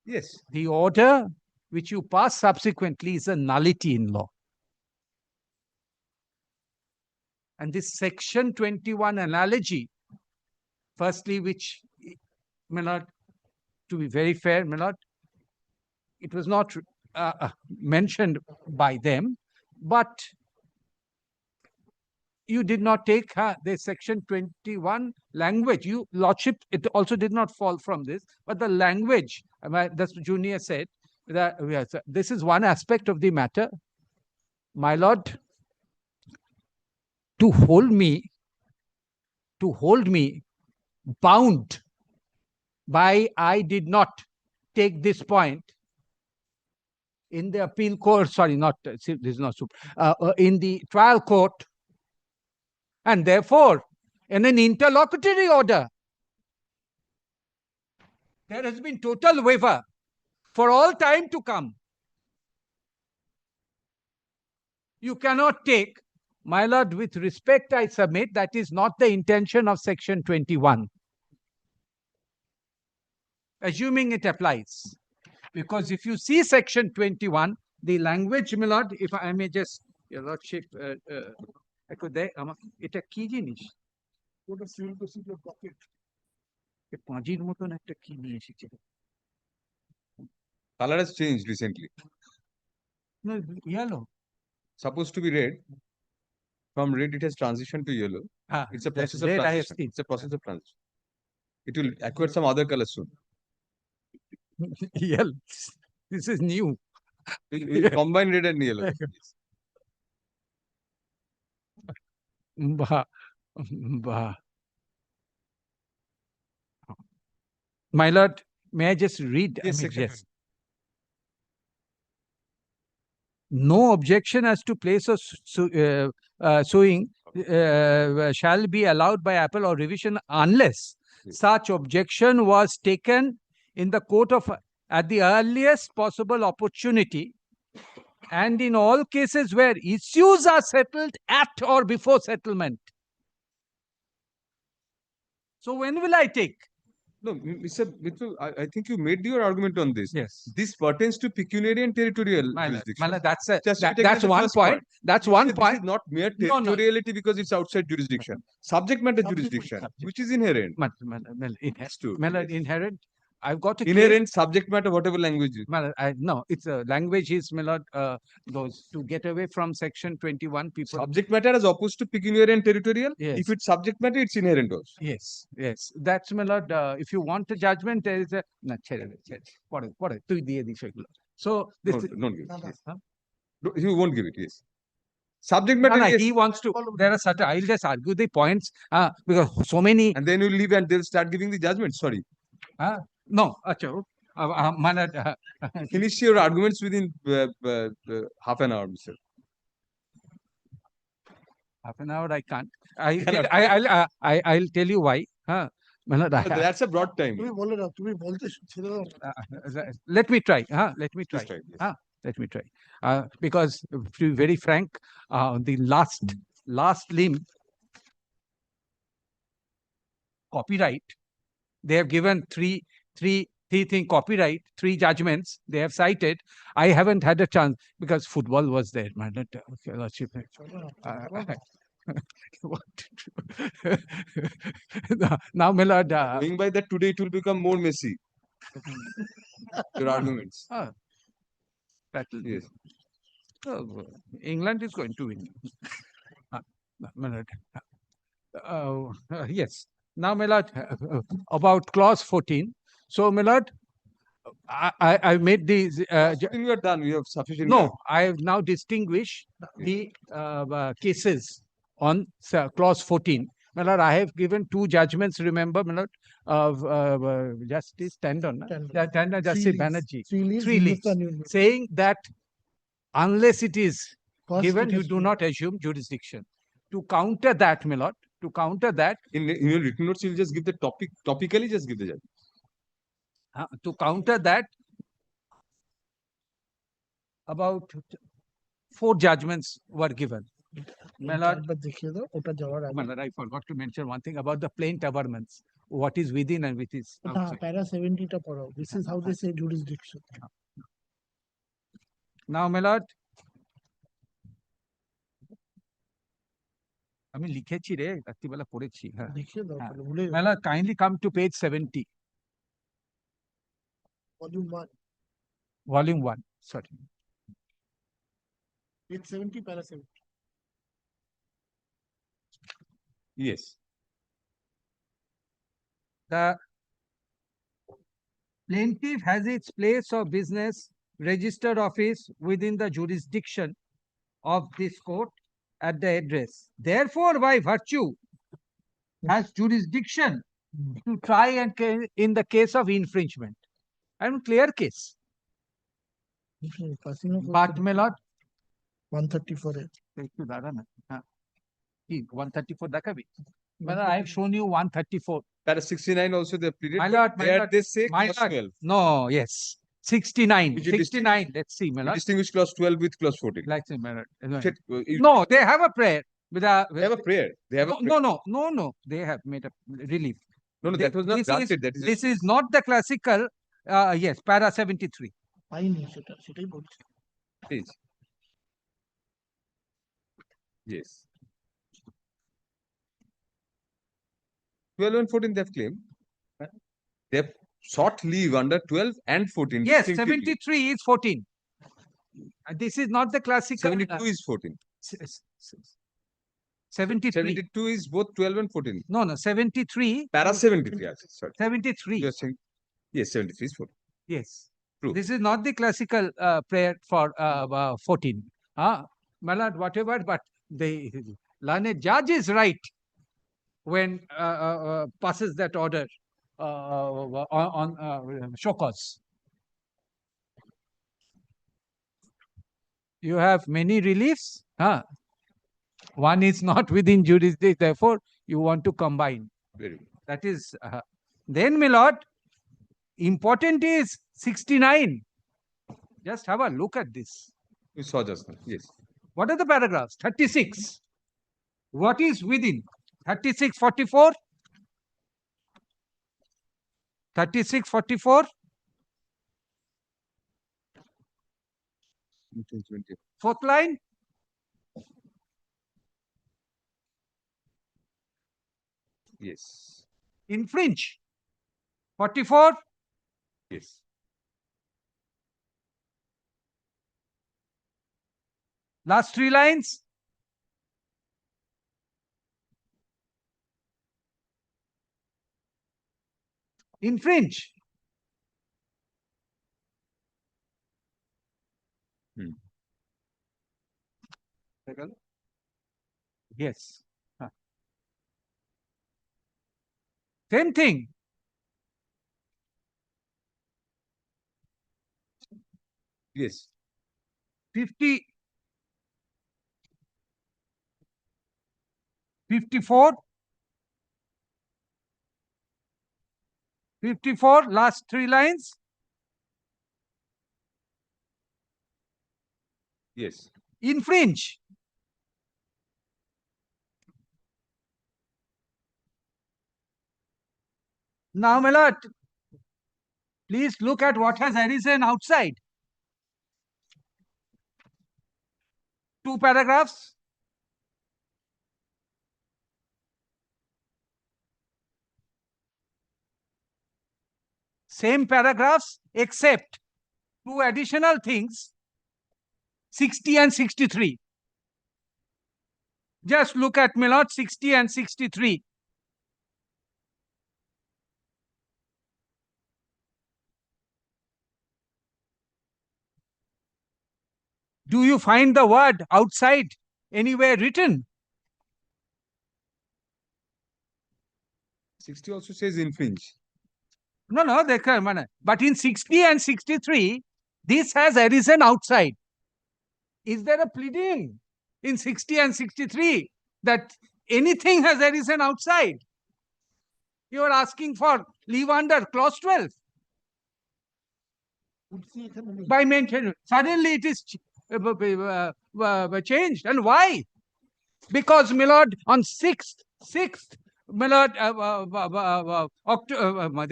[SPEAKER 1] Yes.
[SPEAKER 4] The order which you pass subsequently is a nullity in law. And this section 21 analogy, firstly, which, my lord, to be very fair, my lord, it was not mentioned by them, but you did not take the section 21 language. You, lordship, it also did not fall from this, but the language, the junior said, that yes, this is one aspect of the matter. My lord, to hold me bound by I did not take this point in the appeal court, sorry, not, this is not, in the trial court, and therefore, in an interlocutory order, there has been total waiver for all time to come. You cannot take, my lord, with respect, I submit, that is not the intention of section 21. Assuming it applies. Because if you see section 21, the language, my lord, if I may just, your lordship, এটা কি জিনিস?
[SPEAKER 3] Go to civil procedure docket.
[SPEAKER 4] পাঁজির মতন একটা কি নিয়ে এসেছে?
[SPEAKER 1] Color has changed recently.
[SPEAKER 4] No, yellow.
[SPEAKER 1] Supposed to be red. From red, it has transitioned to yellow. It's a process of
[SPEAKER 4] red I have
[SPEAKER 1] transition.
[SPEAKER 4] seen.
[SPEAKER 1] It's a process of transition. It will acquire some other color soon.
[SPEAKER 4] Yellow. This is new.
[SPEAKER 1] We'll combine red and yellow. Yes.
[SPEAKER 4] Bah, bah. My lord, may I just read?
[SPEAKER 1] Yes,
[SPEAKER 4] I mean,
[SPEAKER 1] section
[SPEAKER 4] yes. No objection as to place of suing shall be allowed by appeal or revision unless such objection was taken in the court of at the earliest possible opportunity, and in all cases where issues are settled at or before settlement. So when will I take?
[SPEAKER 1] No, Mr. Mitru, I think you made your argument on this.
[SPEAKER 4] Yes.
[SPEAKER 1] This pertains to pecuniary and territorial jurisdiction.
[SPEAKER 4] That's
[SPEAKER 1] Just to take
[SPEAKER 4] that's
[SPEAKER 1] the
[SPEAKER 4] one
[SPEAKER 1] first
[SPEAKER 4] point. That's
[SPEAKER 1] You
[SPEAKER 4] one
[SPEAKER 1] said
[SPEAKER 4] point.
[SPEAKER 1] This is not mere
[SPEAKER 4] No, no.
[SPEAKER 1] territoriality because it's outside jurisdiction. Subject matter
[SPEAKER 3] Subject
[SPEAKER 1] jurisdiction,
[SPEAKER 3] matter.
[SPEAKER 1] which is inherent.
[SPEAKER 4] It has
[SPEAKER 1] to.
[SPEAKER 4] inherent. I've got a case.
[SPEAKER 1] Inherent subject matter, whatever language.
[SPEAKER 4] No, it's a language is those to get away from section 21 people.
[SPEAKER 1] Subject matter as opposed to pecuniary and territorial.
[SPEAKER 4] Yes.
[SPEAKER 1] If it's subject matter, it's inherent also.
[SPEAKER 4] Yes, yes. That's if you want a judgment, there is a না ছেড়ে দে পড়ে তুই দিয়ে this এগুলো. So this
[SPEAKER 1] No,
[SPEAKER 4] is,
[SPEAKER 1] don't give it.
[SPEAKER 3] No, no.
[SPEAKER 1] Yes.
[SPEAKER 4] Huh?
[SPEAKER 1] No, he won't give it. Yes. Subject matter. Yes.
[SPEAKER 4] he wants to. There are certain. I'll just argue the points because so many.
[SPEAKER 1] And then you leave and they'll start giving the judgment. Sorry.
[SPEAKER 4] No, acha.
[SPEAKER 1] Finish your arguments within half an hour, Mr.
[SPEAKER 4] Half an hour I can't.
[SPEAKER 1] Cannot.
[SPEAKER 4] I'll tell you why.
[SPEAKER 1] That's a broad time.
[SPEAKER 3] তুমি বলে দাও, তুমি বলতে ছেড়ে দাও।
[SPEAKER 4] Let me try. Let me try.
[SPEAKER 1] Just try, yes.
[SPEAKER 4] Let me try. Because to be very frank, the last limb, copyright, they have given three thing copyright, 3 judgments they have cited. I haven't had a chance because football was there. Now, my lord,
[SPEAKER 1] Going by that today, it will become more messy. Your arguments.
[SPEAKER 4] Yes. England is going to win. My lord. Yes. Now, my lord, about clause 14. So, my lord, I made these.
[SPEAKER 1] When you are done, we have sufficient.
[SPEAKER 4] No, I have now distinguished the cases on clause 14. My lord, I have given 2 judgments, remember, my lord, of Justice Tandon, Justice Banerjee, 3 leaves, saying that unless it is given, you do not assume jurisdiction. To counter that, my lord, to counter that,
[SPEAKER 1] In your written notes, you'll just give the topic, topically just give the judge.
[SPEAKER 4] to counter that, about 4 judgments were given. My lord,
[SPEAKER 3] একবার দেখিয়ে দাও ওটা যাওয়ার আগে
[SPEAKER 4] my lord, I forgot to mention one thing about the plain averments. What is within and what is
[SPEAKER 3] ওটা
[SPEAKER 4] outside.
[SPEAKER 3] প্যারা 70 টা পড়াও this is how they say jurisdiction
[SPEAKER 4] Now, my lord, আমি লিখেছি রে, রাত্রিবেলা পড়েছি। হ্যাঁ।
[SPEAKER 3] দেখিয়ে দাও
[SPEAKER 4] হ্যাঁ।
[SPEAKER 3] তাহলে ভুলে
[SPEAKER 4] My lord, kindly come to page 70,
[SPEAKER 3] volume 1
[SPEAKER 4] volume 1. Sorry.
[SPEAKER 3] Page 70 প্যারা 70
[SPEAKER 1] Yes.
[SPEAKER 4] The plaintiff has its place of business, registered office within the jurisdiction of this court at the address. Therefore, by virtue, has jurisdiction to try and in the case of infringement. And clear case.
[SPEAKER 3] Passing of
[SPEAKER 4] But, my lord,
[SPEAKER 3] 134 এ
[SPEAKER 4] একটু দাঁড়া না। হ্যাঁ। কি 134 দেখাবি? My lord, I have shown you 134.
[SPEAKER 1] Para 69 also they pleaded.
[SPEAKER 4] My
[SPEAKER 1] but
[SPEAKER 4] lord, my
[SPEAKER 1] there
[SPEAKER 4] lord,
[SPEAKER 1] they say
[SPEAKER 4] my
[SPEAKER 1] clause
[SPEAKER 4] lord.
[SPEAKER 1] 12.
[SPEAKER 4] No, yes. 69.
[SPEAKER 1] Which you
[SPEAKER 4] 69. Let's see, my
[SPEAKER 1] You
[SPEAKER 4] lord.
[SPEAKER 1] distinguish clause 12 with clause 14.
[SPEAKER 4] Let's see, my lord.
[SPEAKER 1] You
[SPEAKER 4] No, they have a prayer with a.
[SPEAKER 1] they have a prayer. They have a
[SPEAKER 4] No,
[SPEAKER 1] prayer.
[SPEAKER 4] no. They have made a relief.
[SPEAKER 1] No,
[SPEAKER 4] They-
[SPEAKER 1] that was not
[SPEAKER 4] this
[SPEAKER 1] granted. That is
[SPEAKER 4] This is not the classical. Yes, para 73.
[SPEAKER 3] পাইনি সেটাই বলছি
[SPEAKER 1] page. Yes. 12 and 14 they have claimed. They have sought leave under 12 and 14.
[SPEAKER 4] Yes,
[SPEAKER 1] distinctively.
[SPEAKER 4] 73 is 14. This is not the classical.
[SPEAKER 1] 72 is 14.
[SPEAKER 4] 73.
[SPEAKER 1] 72 is both 12 and 14.
[SPEAKER 4] No, 73.
[SPEAKER 1] Para 73, yes, sorry.
[SPEAKER 4] 73.
[SPEAKER 1] You are saying, yes, 73 is 14.
[SPEAKER 4] Yes.
[SPEAKER 1] True.
[SPEAKER 4] This is not the classical prayer for 14. My lord, whatever, but the learned judge is right when passes that order on show cause. You have many reliefs. One is not within jurisdiction, therefore you want to combine.
[SPEAKER 1] Very good.
[SPEAKER 4] That is, then, my lord, important is 69. Just have a look at this.
[SPEAKER 1] We saw just now. Yes.
[SPEAKER 4] What are the paragraphs? 36. What is within? 36, 44. 36, 44.
[SPEAKER 1] 20.
[SPEAKER 4] Fourth line.
[SPEAKER 1] Yes.
[SPEAKER 4] Infringe. 44.
[SPEAKER 1] Yes.
[SPEAKER 4] Last 3 lines. Infringe. Yes. Same thing.
[SPEAKER 1] Yes.
[SPEAKER 4] 50. 54. 54, last 3 lines.
[SPEAKER 1] Yes.
[SPEAKER 4] Infringe. Now, my lord, please look at what has arisen outside. 2 paragraphs. Same paragraphs, except 2 additional things, 60 and 63. Just look at, my lord, 60 and 63. Do you find the word outside anywhere written?
[SPEAKER 1] 60 also says infringe.
[SPEAKER 4] No, they can. But in 60 and 63, this has arisen outside. Is there a pleading in 60 and 63 that anything has arisen outside. You are asking for leave under clause 12
[SPEAKER 3] উঠছি এখানে নেই।
[SPEAKER 4] by mention. Suddenly it is changed. And why? Because, my lord, on 6th, my lord,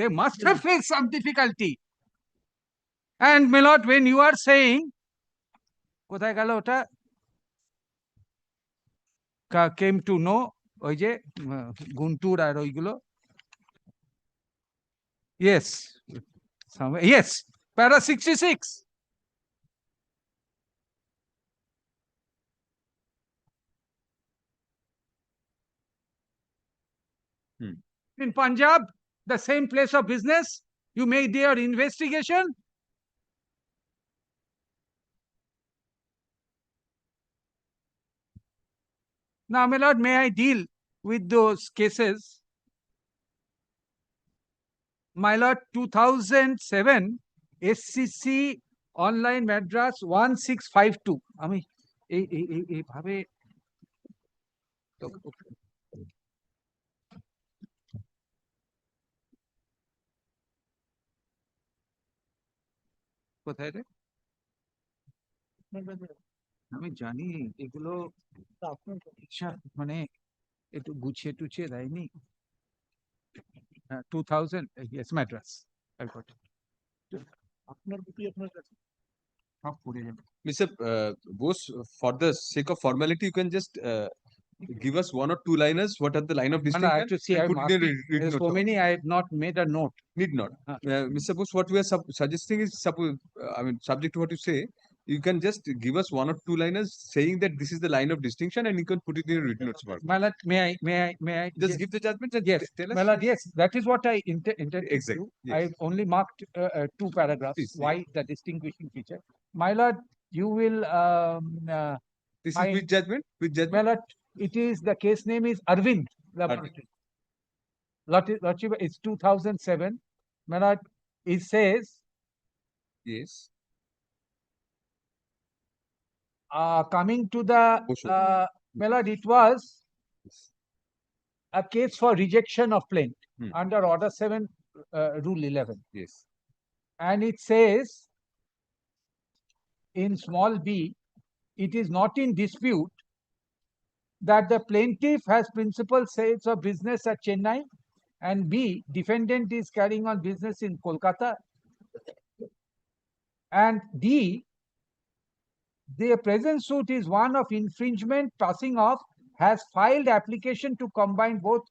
[SPEAKER 4] they must have faced some difficulty. And, my lord, when you are saying, কোথায় গেল ওটা? Came to know, ওই যে গুন্টুর আর ওইগুলো. Yes, yes, para 66. In Punjab, the same place of business, you made their investigation. Now, my lord, may I deal with those cases? My lord, 2007 SCC online Madras 1652. আমি এইভাবে কোথায় রে? আমি জানি এগুলো মানে একটু গুছিয়ে টুছিয়ে দেয়নি. 2000, yes, Madras. I got it.
[SPEAKER 3] আপনার বুকি আপনার কাছে।
[SPEAKER 4] সব পড়ে যাবে.
[SPEAKER 1] Mr. Bose, for the sake of formality, you can just give us one or two liners. What are the line of
[SPEAKER 4] And I
[SPEAKER 1] distinction?
[SPEAKER 4] have to see,
[SPEAKER 1] and
[SPEAKER 4] I'm
[SPEAKER 1] put it in a
[SPEAKER 4] asking,
[SPEAKER 1] written
[SPEAKER 4] there's
[SPEAKER 1] note.
[SPEAKER 4] so many, I have not made a note.
[SPEAKER 1] Need not.
[SPEAKER 4] Huh.
[SPEAKER 1] Mr. Bose, what we are suggesting is, I mean, subject to what you say, you can just give us one or two liners saying that this is the line of distinction, and you can put it in a written notes.
[SPEAKER 4] My lord, may I
[SPEAKER 1] Just give the judgment and
[SPEAKER 4] yes,
[SPEAKER 1] tell us.
[SPEAKER 4] my lord, yes, that is what I intended to
[SPEAKER 1] Exactly,
[SPEAKER 4] do.
[SPEAKER 1] yes.
[SPEAKER 4] I've only marked two paragraphs.
[SPEAKER 1] Please,
[SPEAKER 4] Why the distinguishing feature? My lord, you will,
[SPEAKER 1] This is
[SPEAKER 4] I-
[SPEAKER 1] with judgment. With
[SPEAKER 4] my
[SPEAKER 1] judgment.
[SPEAKER 4] lord, it is, the case name is Arvind Laboratory. Lordship, it's 2007. My lord, it says,
[SPEAKER 1] Yes.
[SPEAKER 4] coming to the,
[SPEAKER 1] Bosho.
[SPEAKER 4] my lord, it was a case for rejection of plaint under Order 7, Rule 11.
[SPEAKER 1] Yes.
[SPEAKER 4] And it says in small b, it is not in dispute that the plaintiff has principal sites of business at Chennai, and b, defendant is carrying on business in Kolkata, and d, the present suit is one of infringement passing off, has filed application to combine both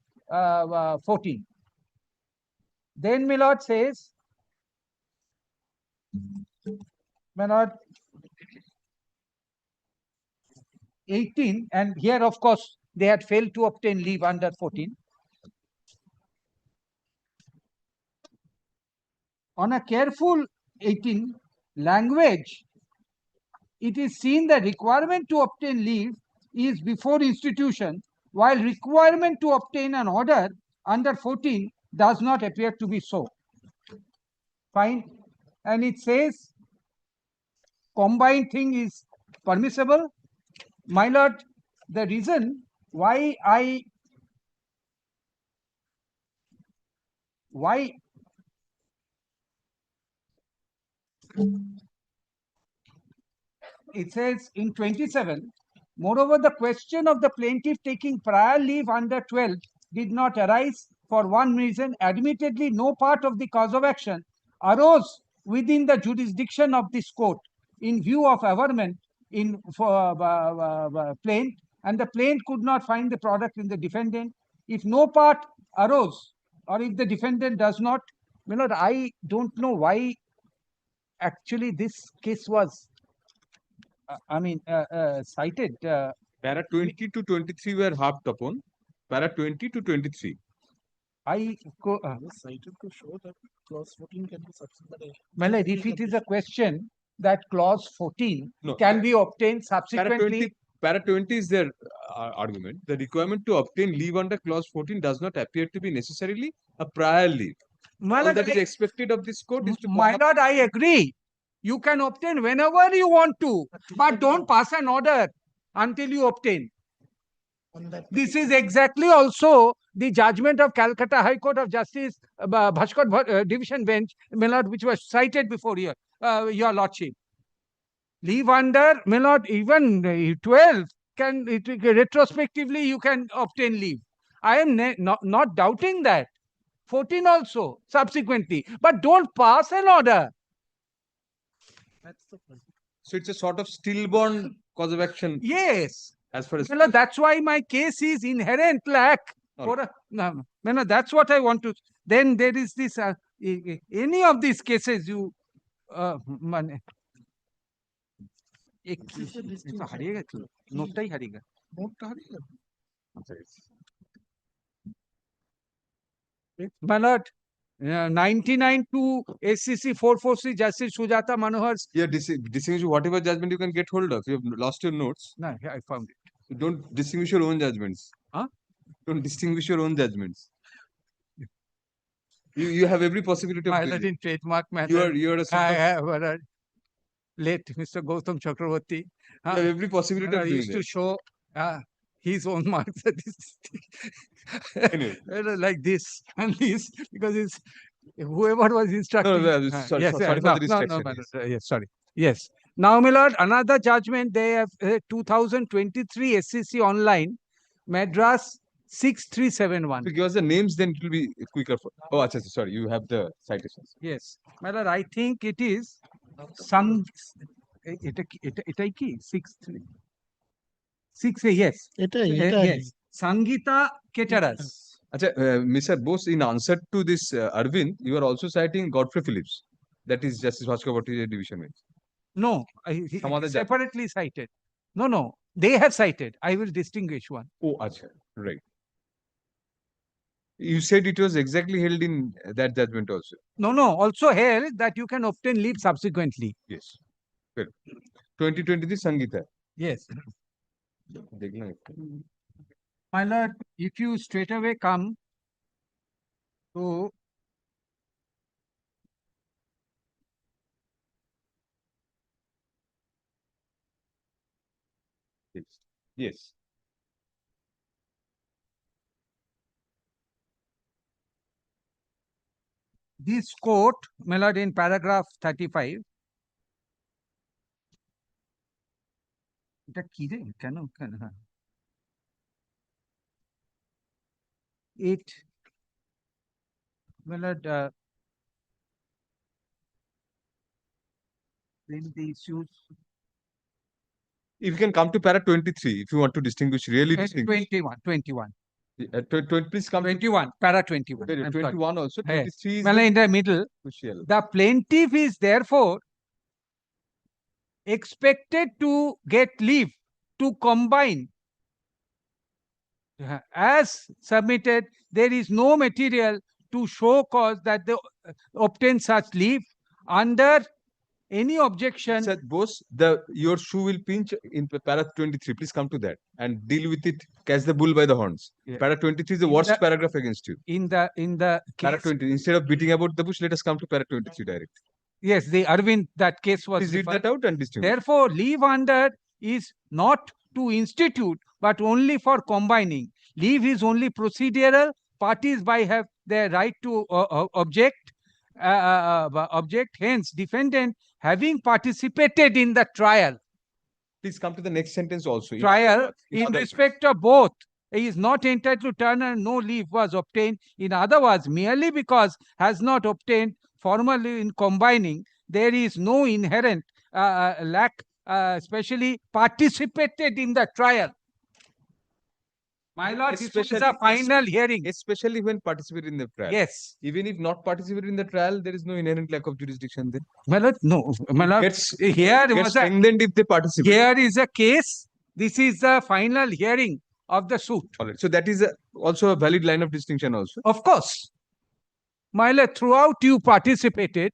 [SPEAKER 4] 14. Then my lord says, my lord, 18, and here of course they had failed to obtain leave under 14. On a careful 18 language, it is seen the requirement to obtain leave is before institution, while requirement to obtain an order under 14 does not appear to be so. Fine. And it says combined thing is permissible. My lord, the reason why it says in 27, moreover, the question of the plaintiff taking prior leave under 12 did not arise for one reason. Admittedly, no part of the cause of action arose within the jurisdiction of this court in view of averment in plaint, and the plaint could not find the product in the defendant. If no part arose, or if the defendant does not, my lord, I don't know why actually this case was cited.
[SPEAKER 1] Para 20 to 23 were harped upon. Para 20 to 23.
[SPEAKER 3] Cited to show that clause 14 can be subsequently.
[SPEAKER 4] My lord, if it is a question that clause 14
[SPEAKER 1] No,
[SPEAKER 4] can be obtained subsequently.
[SPEAKER 1] Para 20 is their argument. The requirement to obtain leave under clause 14 does not appear to be necessarily a prior leave.
[SPEAKER 4] My
[SPEAKER 1] All
[SPEAKER 4] lord,
[SPEAKER 1] that is expected of this court is to
[SPEAKER 4] my
[SPEAKER 1] come up-
[SPEAKER 4] lord, I agree. You can obtain whenever you want to, but don't pass an order until you obtain.
[SPEAKER 3] on that.
[SPEAKER 4] This is exactly also the judgment of Calcutta High Court of Justice Bhaskar Division Bench, my lord, which was cited before your lordship. Leave under, my lord, even 12 can retrospectively you can obtain leave. I am not doubting that. 14 also subsequently, but don't pass an order.
[SPEAKER 3] That's the point.
[SPEAKER 1] So it's a sort of stillborn cause of action
[SPEAKER 4] Yes.
[SPEAKER 1] as far as.
[SPEAKER 4] My lord, that's why my case is inherent lack.
[SPEAKER 1] All
[SPEAKER 4] No, that's what I want to. Then there is this any of these cases you মানে
[SPEAKER 3] This is a distinction.
[SPEAKER 4] হারিয়ে গেছিল নোটটাই হারিয়ে গেল
[SPEAKER 3] নোটটা হারিয়ে গেল।
[SPEAKER 4] my lord 99 to SCC 443 Justice Sujata Manohar's
[SPEAKER 1] Yeah, distinguish whatever judgment you can get hold of. You have lost your notes.
[SPEAKER 4] no I found it.
[SPEAKER 1] You don't distinguish your own judgments.
[SPEAKER 4] Huh?
[SPEAKER 1] Don't distinguish your own judgments. You have every possibility of
[SPEAKER 4] My
[SPEAKER 1] doing
[SPEAKER 4] lord
[SPEAKER 1] it.
[SPEAKER 4] in trademark matter
[SPEAKER 1] You are a sort of,
[SPEAKER 4] my lord, late Mr. Gautam Chakraborty
[SPEAKER 1] you have every possibility of doing
[SPEAKER 4] used to
[SPEAKER 1] that.
[SPEAKER 4] show his own marks at this
[SPEAKER 1] Anyway.
[SPEAKER 4] like this and this because it's whoever was instructing.
[SPEAKER 1] Sorry,
[SPEAKER 4] yes,
[SPEAKER 1] sorry for
[SPEAKER 4] no,
[SPEAKER 1] the
[SPEAKER 4] no,
[SPEAKER 1] distraction.
[SPEAKER 4] my
[SPEAKER 1] Yes.
[SPEAKER 4] lord, yes, sorry. Yes. Now, my lord, another judgment they have 2023 SCC online, Madras 6371.
[SPEAKER 1] If you give us the names, then it will be quicker for. Oh, sorry. You have the citations.
[SPEAKER 4] Yes, my lord, I think it is some. এটাই কি 6 yes.
[SPEAKER 3] এটাই এটাই
[SPEAKER 4] Yes, Sangita Keteras.
[SPEAKER 1] Mr. Bose, in answer to this Arvind, you are also citing Godfrey Phillips. That is Justice Bhaskar Division Bench.
[SPEAKER 4] No,
[SPEAKER 1] Some other
[SPEAKER 4] separately cited. No, they have cited. I will distinguish one.
[SPEAKER 1] Oh, right. You said it was exactly held in that judgment also.
[SPEAKER 4] No, also held that you can obtain leave subsequently.
[SPEAKER 1] Yes. Well, 2023 Sangita.
[SPEAKER 4] Yes.
[SPEAKER 1] দেখলাম একটু।
[SPEAKER 4] My lord, if you straight away come to
[SPEAKER 1] Yes. Yes.
[SPEAKER 4] this court, my lord, in paragraph 35. এটা কি রে কেন it my lord then the issues
[SPEAKER 1] If you can come to para 23, if you want to distinguish, really distinguish.
[SPEAKER 4] 21
[SPEAKER 1] Please come
[SPEAKER 4] 21 para 21
[SPEAKER 1] to
[SPEAKER 4] I'm sorry.
[SPEAKER 1] 21 also.
[SPEAKER 4] Yes.
[SPEAKER 1] 23 is
[SPEAKER 4] My lord, in the middle
[SPEAKER 1] crucial.
[SPEAKER 4] the plaintiff is therefore expected to get leave to combine as submitted. There is no material to show cause that they obtain such leave under any objection.
[SPEAKER 1] Sir Bose, your shoe will pinch in para 23. Please come to that and deal with it. Catch the bull by the horns.
[SPEAKER 4] Yeah.
[SPEAKER 1] Para 23 is the
[SPEAKER 4] In
[SPEAKER 1] worst
[SPEAKER 4] the-
[SPEAKER 1] paragraph against you.
[SPEAKER 4] in the
[SPEAKER 1] Para
[SPEAKER 4] case,
[SPEAKER 1] 20. Instead of beating about the bush, let us come to para 23 direct.
[SPEAKER 4] yes, the Arvind, that case was
[SPEAKER 1] Please read
[SPEAKER 4] referred.
[SPEAKER 1] that out and distinguish.
[SPEAKER 4] Therefore, leave under is not to institute, but only for combining. Leave is only procedural. Parties by have their right to object. Hence, defendant having participated in the trial.
[SPEAKER 1] Please come to the next sentence also.
[SPEAKER 4] Trial in
[SPEAKER 1] other-
[SPEAKER 4] respect of both. He is not entitled to turn and no leave was obtained. In other words, merely because has not obtained formally in combining, there is no inherent lack, especially participated in the trial. My lord, this is a
[SPEAKER 1] Especially-
[SPEAKER 4] final hearing.
[SPEAKER 1] Especially when participating in the trial.
[SPEAKER 4] Yes.
[SPEAKER 1] Even if not participating in the trial, there is no inherent lack of jurisdiction then.
[SPEAKER 4] My lord, no. My lord,
[SPEAKER 1] Gets
[SPEAKER 4] here
[SPEAKER 1] Gets
[SPEAKER 4] was a,
[SPEAKER 1] strengthened if they participate.
[SPEAKER 4] here is a case. This is the final hearing of the suit.
[SPEAKER 1] All right. So that is also a valid line of distinction also.
[SPEAKER 4] Of course. My lord, throughout you participated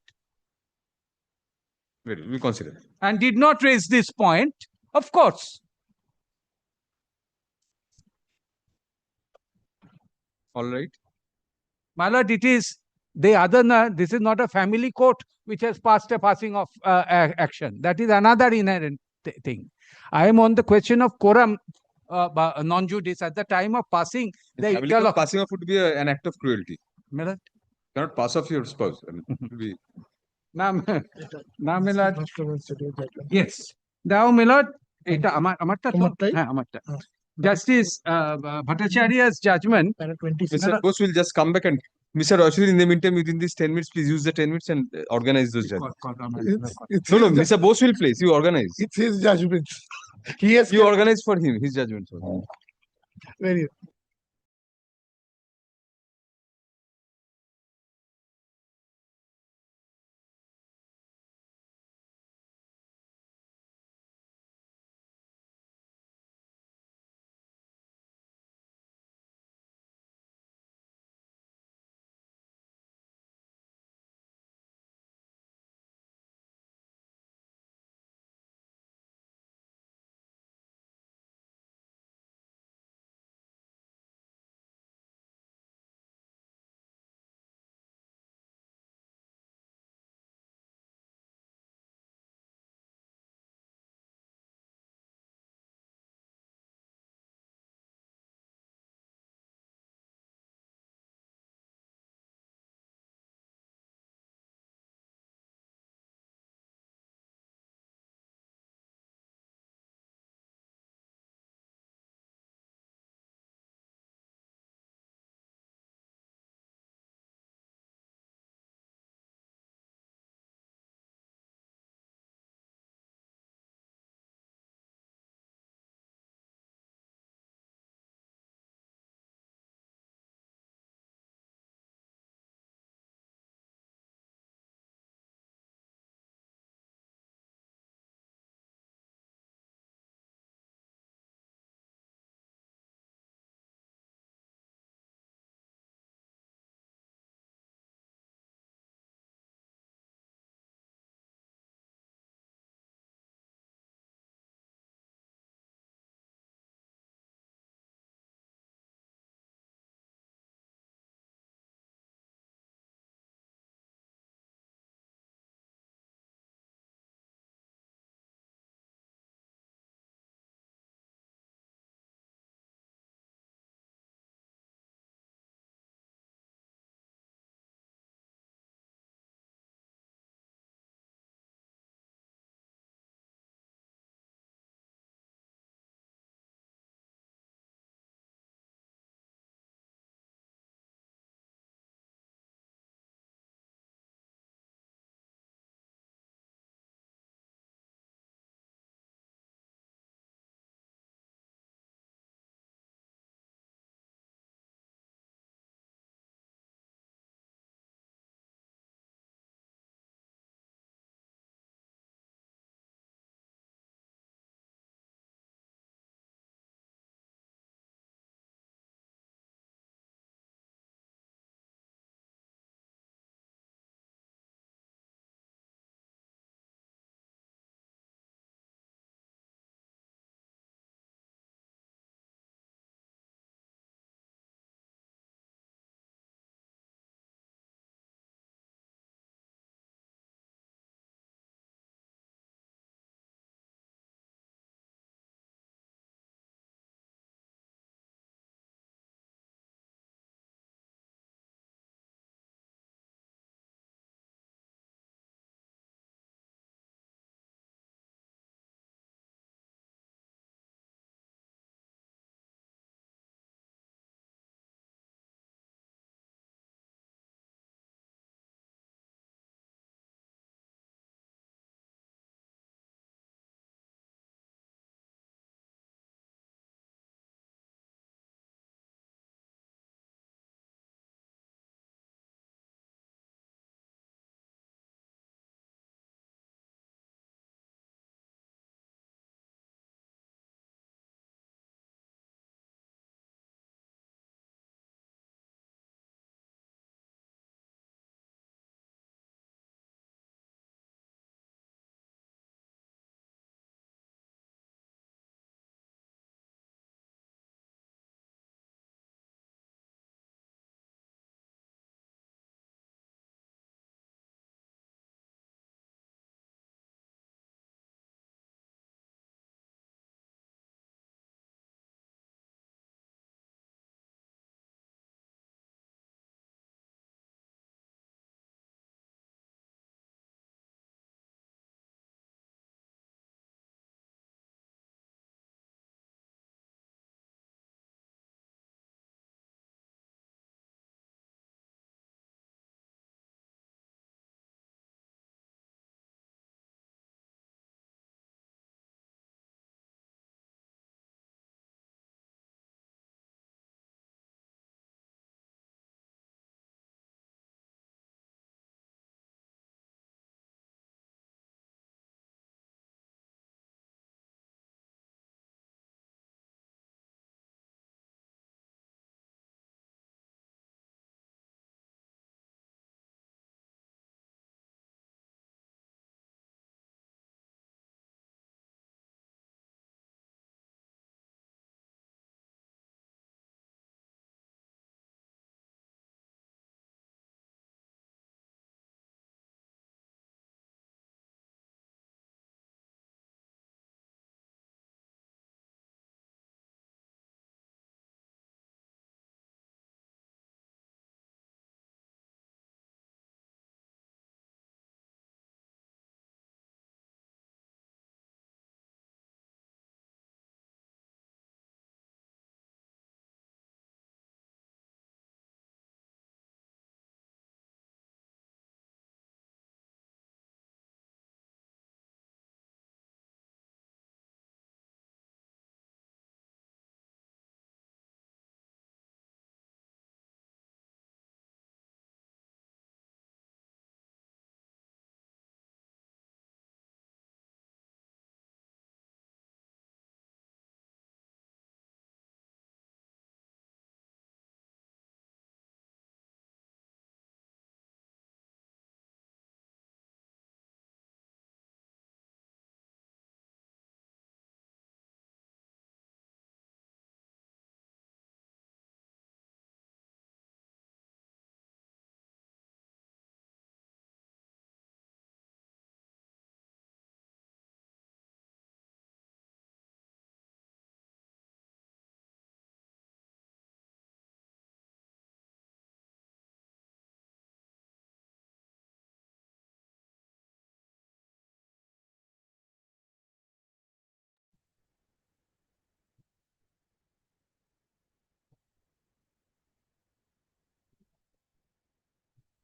[SPEAKER 1] Very, we consider that.
[SPEAKER 4] and did not raise this point. Of course.
[SPEAKER 1] All right.
[SPEAKER 4] My lord, it is the other, this is not a family court which has passed a passing of action. That is another inherent thing. I am on the question of quorum non-judice at the time of passing the
[SPEAKER 1] Ability of
[SPEAKER 4] interlock.
[SPEAKER 1] passing off would be an act of cruelty.
[SPEAKER 4] My lord.
[SPEAKER 1] Cannot pass off your spouse. I mean, it will be
[SPEAKER 4] Now, now, my lord.
[SPEAKER 3] Must have considered that one.
[SPEAKER 4] Yes. Now, my lord, এটা আমারটা তো?
[SPEAKER 3] তোমারটাই?
[SPEAKER 4] হ্যাঁ, আমারটা।
[SPEAKER 3] হ্যাঁ।
[SPEAKER 4] Justice Bhattacharya's judgment.
[SPEAKER 3] Para 26.
[SPEAKER 1] Mr. Bose will just come back and Mr. Ashwin, in the meantime, within these 10 minutes, please use the 10 minutes and organize those judgments.
[SPEAKER 3] It's
[SPEAKER 1] No, no,
[SPEAKER 3] his
[SPEAKER 1] Mr. Bose will place. You organize.
[SPEAKER 3] It's his judgment. He has
[SPEAKER 1] You organize for him, his judgment.
[SPEAKER 3] very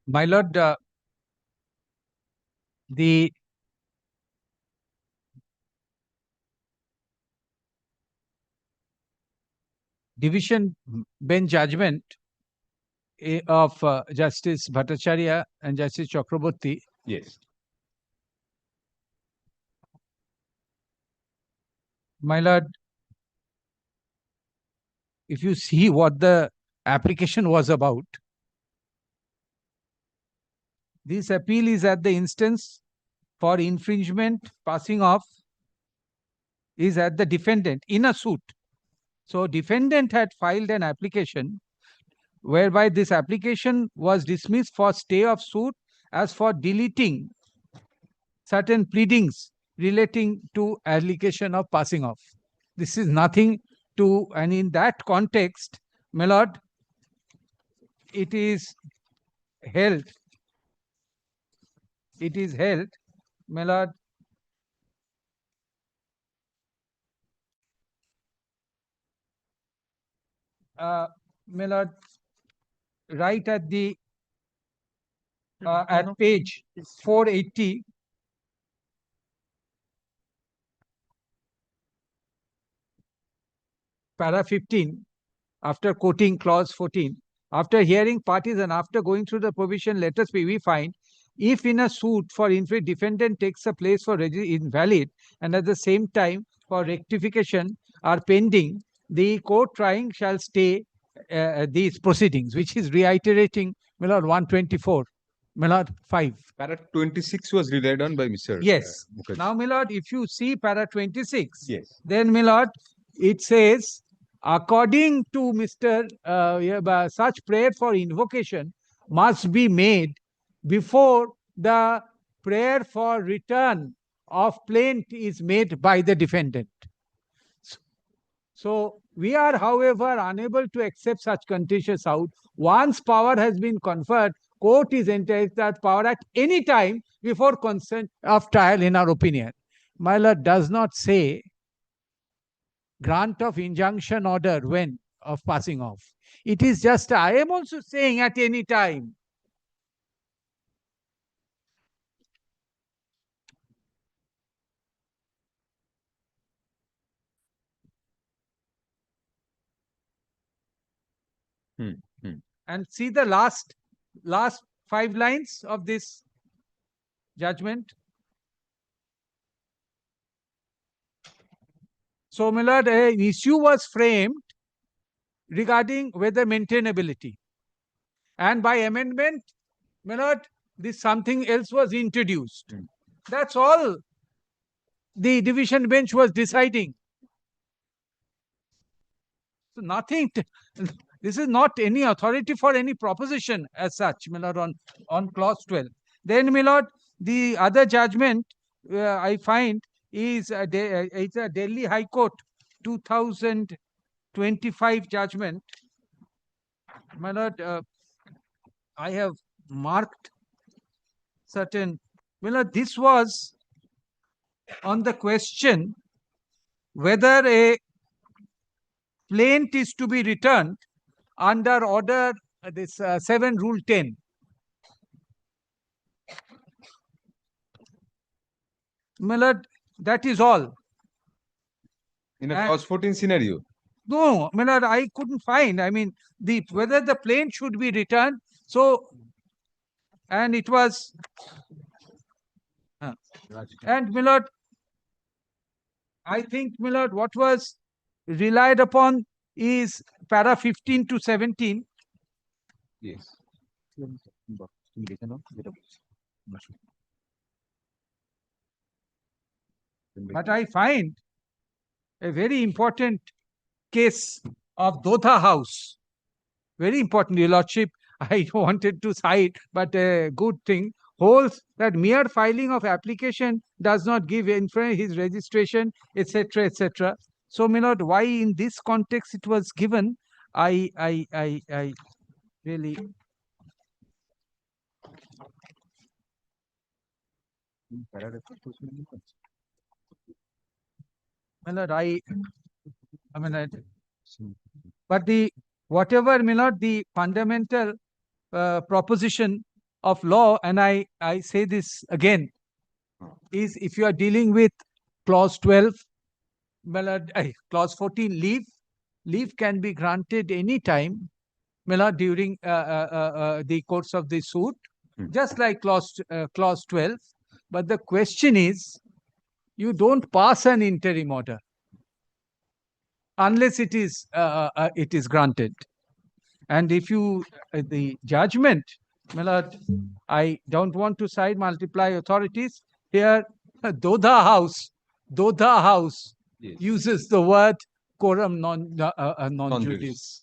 [SPEAKER 4] My lord, the division bench judgment of Justice Bhattacharya and Justice Chakraborty,
[SPEAKER 1] Yes.
[SPEAKER 4] my lord, if you see what the application was about, this appeal is at the instance for infringement passing off is at the defendant in a suit. So defendant had filed an application whereby this application was dismissed for stay of suit as for deleting certain pleadings relating to allegation of passing off. This is nothing to, and in that context, my lord, it is held, my lord, my lord, right at the at page 480, para 15, after quoting clause 14, after hearing parties and after going through the provision, let us we find, if in a suit for infringement defendant takes a place for invalid and at the same time for rectification are pending, the court trying shall stay these proceedings, which is reiterating, my lord, 124, my lord, 5.
[SPEAKER 1] Para 26 was relied on by Mr.
[SPEAKER 4] Yes.
[SPEAKER 1] Mukherjee.
[SPEAKER 4] Now, my lord, if you see para 26,
[SPEAKER 1] Yes.
[SPEAKER 4] then, my lord, it says, according to Mr. Such prayer for invocation must be made before the prayer for return of plaint is made by the defendant. So we are, however, unable to accept such contentious out. Once power has been conferred, court is entitled that power at any time before consent of trial, in our opinion. My lord does not say grant of injunction order when of passing off. It is just, I am also saying at any time. And see the last 5 lines of this judgment. So, my lord, an issue was framed regarding whether maintainability. And by amendment, my lord, this something else was introduced. That's all the division bench was deciding. So nothing, this is not any authority for any proposition as such, my lord, on clause 12. Then, my lord, the other judgment I find is it's a Delhi High Court 2025 judgment. My lord, I have marked certain, my lord, this was on the question whether a plaint is to be returned under order this 7 rule 10. My lord, that is all.
[SPEAKER 1] In a clause 14 scenario.
[SPEAKER 4] No, my lord, I couldn't find. I mean, whether the plaint should be returned. So, and it was, and my lord, I think, my lord, what was relied upon is para 15 to 17.
[SPEAKER 1] Yes.
[SPEAKER 4] But I find a very important case of Dodha House. Very important, your lordship. I wanted to cite, but a good thing holds that mere filing of application does not give inference his registration, etc., etc. So, my lord, why in this context it was given, I really. My lord, but whatever, my lord, the fundamental proposition of law, and I say this again, is if you are dealing with clause 12, clause 14, leave can be granted any time during the course of the suit, just like clause 12. But the question is, you don't pass an interim order unless it is granted. And if you the judgment, my lord, I don't want to cite multiply authorities here. Dodha House
[SPEAKER 1] Yes.
[SPEAKER 4] uses the word quorum non
[SPEAKER 1] Non-juris.
[SPEAKER 4] juris.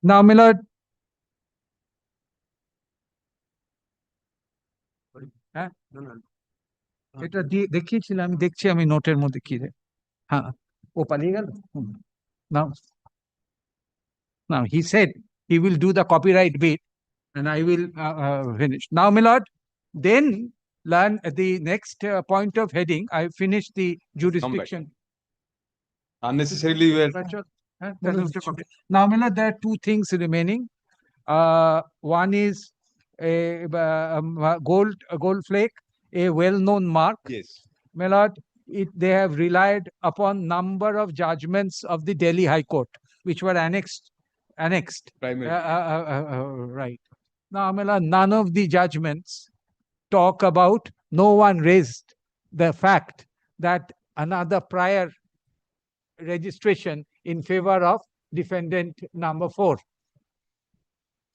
[SPEAKER 4] Now, my lord, হ্যাঁ এটা দেখিয়েছিলাম, আমি দেখছি আমি নোটের মধ্যে কি রে, হ্যাঁ ও পালিয়ে গেল। Now, he said he will do the copyright bit, and I will finish. Now, my lord, then learn the next point of heading. I finished the jurisdiction.
[SPEAKER 1] Unnecessarily you were
[SPEAKER 4] Now, my lord, there are two things remaining. One is a gold flake, a well-known mark.
[SPEAKER 1] yes.
[SPEAKER 4] My lord, they have relied upon number of judgments of the Delhi High Court, which were annexed.
[SPEAKER 1] Primary.
[SPEAKER 4] Right. Now, my lord, none of the judgments talk about, no one raised the fact that another prior registration in favor of defendant number 4.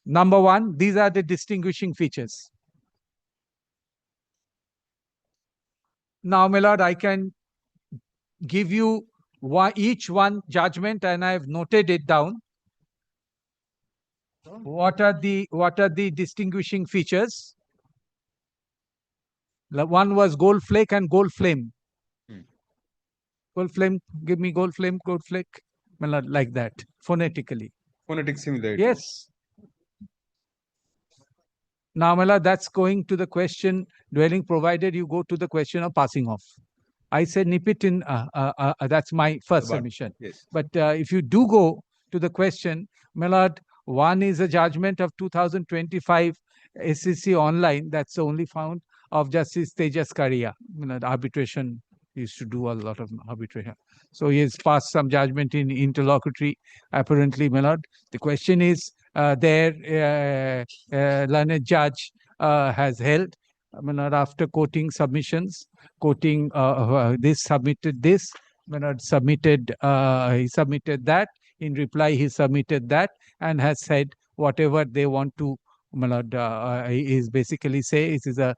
[SPEAKER 4] Number 1, these are the distinguishing features. Now, my lord, I can give you each one judgment, and I have noted it down. What are the distinguishing features? One was gold flake and gold flame. Gold flame, give me gold flame, gold flake. My lord, like that, phonetically.
[SPEAKER 1] Phonetic similarity.
[SPEAKER 4] Yes. Now, my lord, that's going to the question dwelling, provided you go to the question of passing off. I said nip it in, that's my first submission.
[SPEAKER 1] Yes.
[SPEAKER 4] But if you do go to the question, my lord, one is a judgment of 2025 SCC online. That's only found of Justice Tejas Karia. My lord, arbitration, he used to do a lot of arbitration. So he has passed some judgment in interlocutory, apparently, my lord. The question is, learned judge has held, my lord, after quoting submissions, quoting this, submitted this, my lord, he submitted that. In reply, he submitted that and has said whatever they want to, my lord, is basically say it is a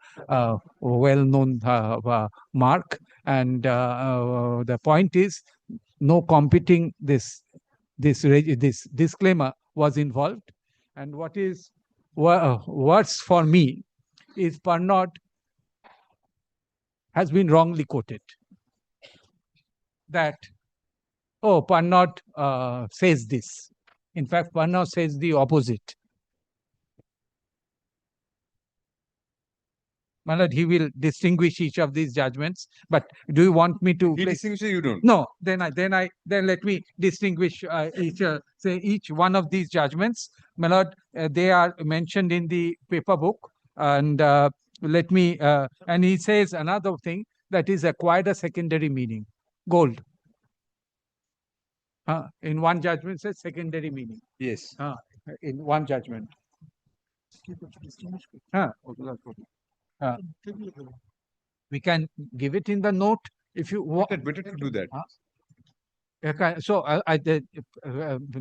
[SPEAKER 4] well-known mark, and the point is no competing this disclaimer was involved. And what is worse for me is Parnod has been wrongly quoted. That, oh, Parnod says this. In fact, Parnod says the opposite. My lord, he will distinguish each of these judgments. But do you want me to?
[SPEAKER 1] He distinguishes, you don't.
[SPEAKER 4] No. Then let me distinguish each one of these judgments. My lord, they are mentioned in the paper book, and let me. And he says another thing, that is acquired a secondary meaning. Gold. In one judgment says secondary meaning.
[SPEAKER 1] Yes.
[SPEAKER 4] In one judgment. We can give it in the note if you want.
[SPEAKER 1] Better to do that.
[SPEAKER 4] Okay, so the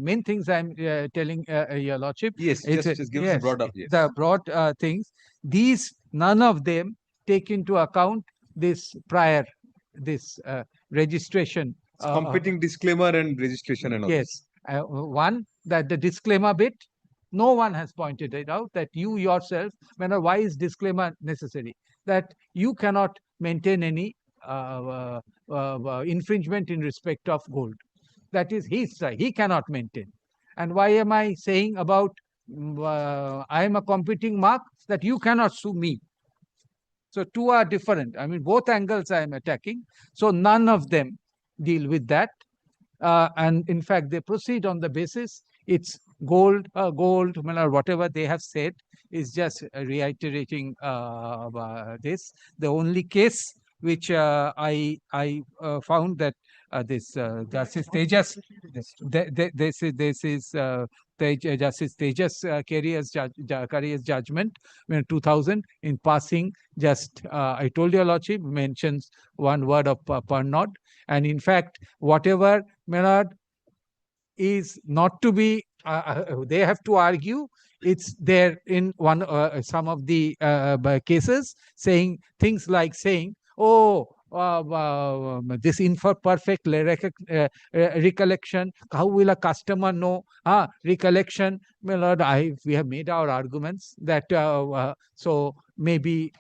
[SPEAKER 4] main things I'm telling your lordship.
[SPEAKER 1] Yes, just give us the broad up. Yes.
[SPEAKER 4] The broad things. These, none of them take into account this prior, registration.
[SPEAKER 1] Competing disclaimer and registration and all.
[SPEAKER 4] Yes. One, that the disclaimer bit, no one has pointed it out, that you yourself, why is disclaimer necessary? That you cannot maintain any infringement in respect of gold. That is his side. He cannot maintain. And why am I saying about I am a competing mark? That you cannot sue me. So two are different. I mean, both angles I am attacking. So none of them deal with that. and in fact, they proceed on the basis it's gold, or whatever they have said is just reiterating this. The only case which I found that this Justice Tejas, this is Justice Tejas career's judgment, 2000 in passing. Just I told your lordship mentions one word of Pernod, and in fact, whatever Menard is not to be, they have to argue. It's there in one some of the cases, saying things like saying, "Oh, this imperfect recollection. How will a customer know? Recollection, my lord. We have made our arguments that so maybe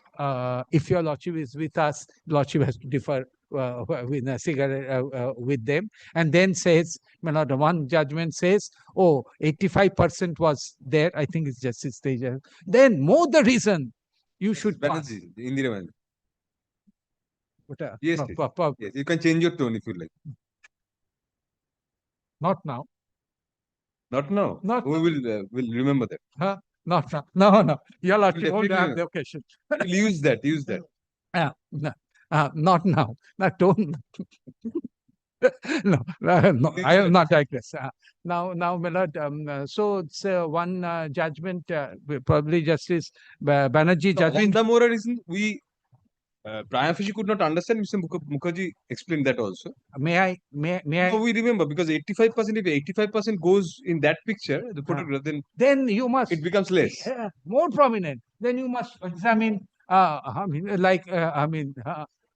[SPEAKER 4] if your lordship is with us, lordship has to differ with a cigarette with them, and then says, my lord, one judgment says, oh, 85% was there. I think it's Justice Tejas. Then more the reason you should pass.
[SPEAKER 1] Banerjee, Indira Banerjee.
[SPEAKER 4] But,
[SPEAKER 1] Yes, yes, you can change your tone if you like.
[SPEAKER 4] not now.
[SPEAKER 1] Not now.
[SPEAKER 4] Not
[SPEAKER 1] We will remember that.
[SPEAKER 4] Not now. No. Your lordship
[SPEAKER 1] We'll
[SPEAKER 4] won't have
[SPEAKER 1] definitely
[SPEAKER 4] the occasion.
[SPEAKER 1] We'll use that. Use that.
[SPEAKER 4] No, not now. No, don't. No, I will not digress. Now, my lord, so it's one judgment, probably Justice Banerjee
[SPEAKER 1] No,
[SPEAKER 4] judgment.
[SPEAKER 1] the more reason we prima facie could not understand. Mr. Mukherjee explained that also.
[SPEAKER 4] May I?
[SPEAKER 1] So we remember, because 85%, if 85% goes in that picture, the photograph,
[SPEAKER 4] Then you must.
[SPEAKER 1] it becomes less.
[SPEAKER 4] More prominent. Then you must examine.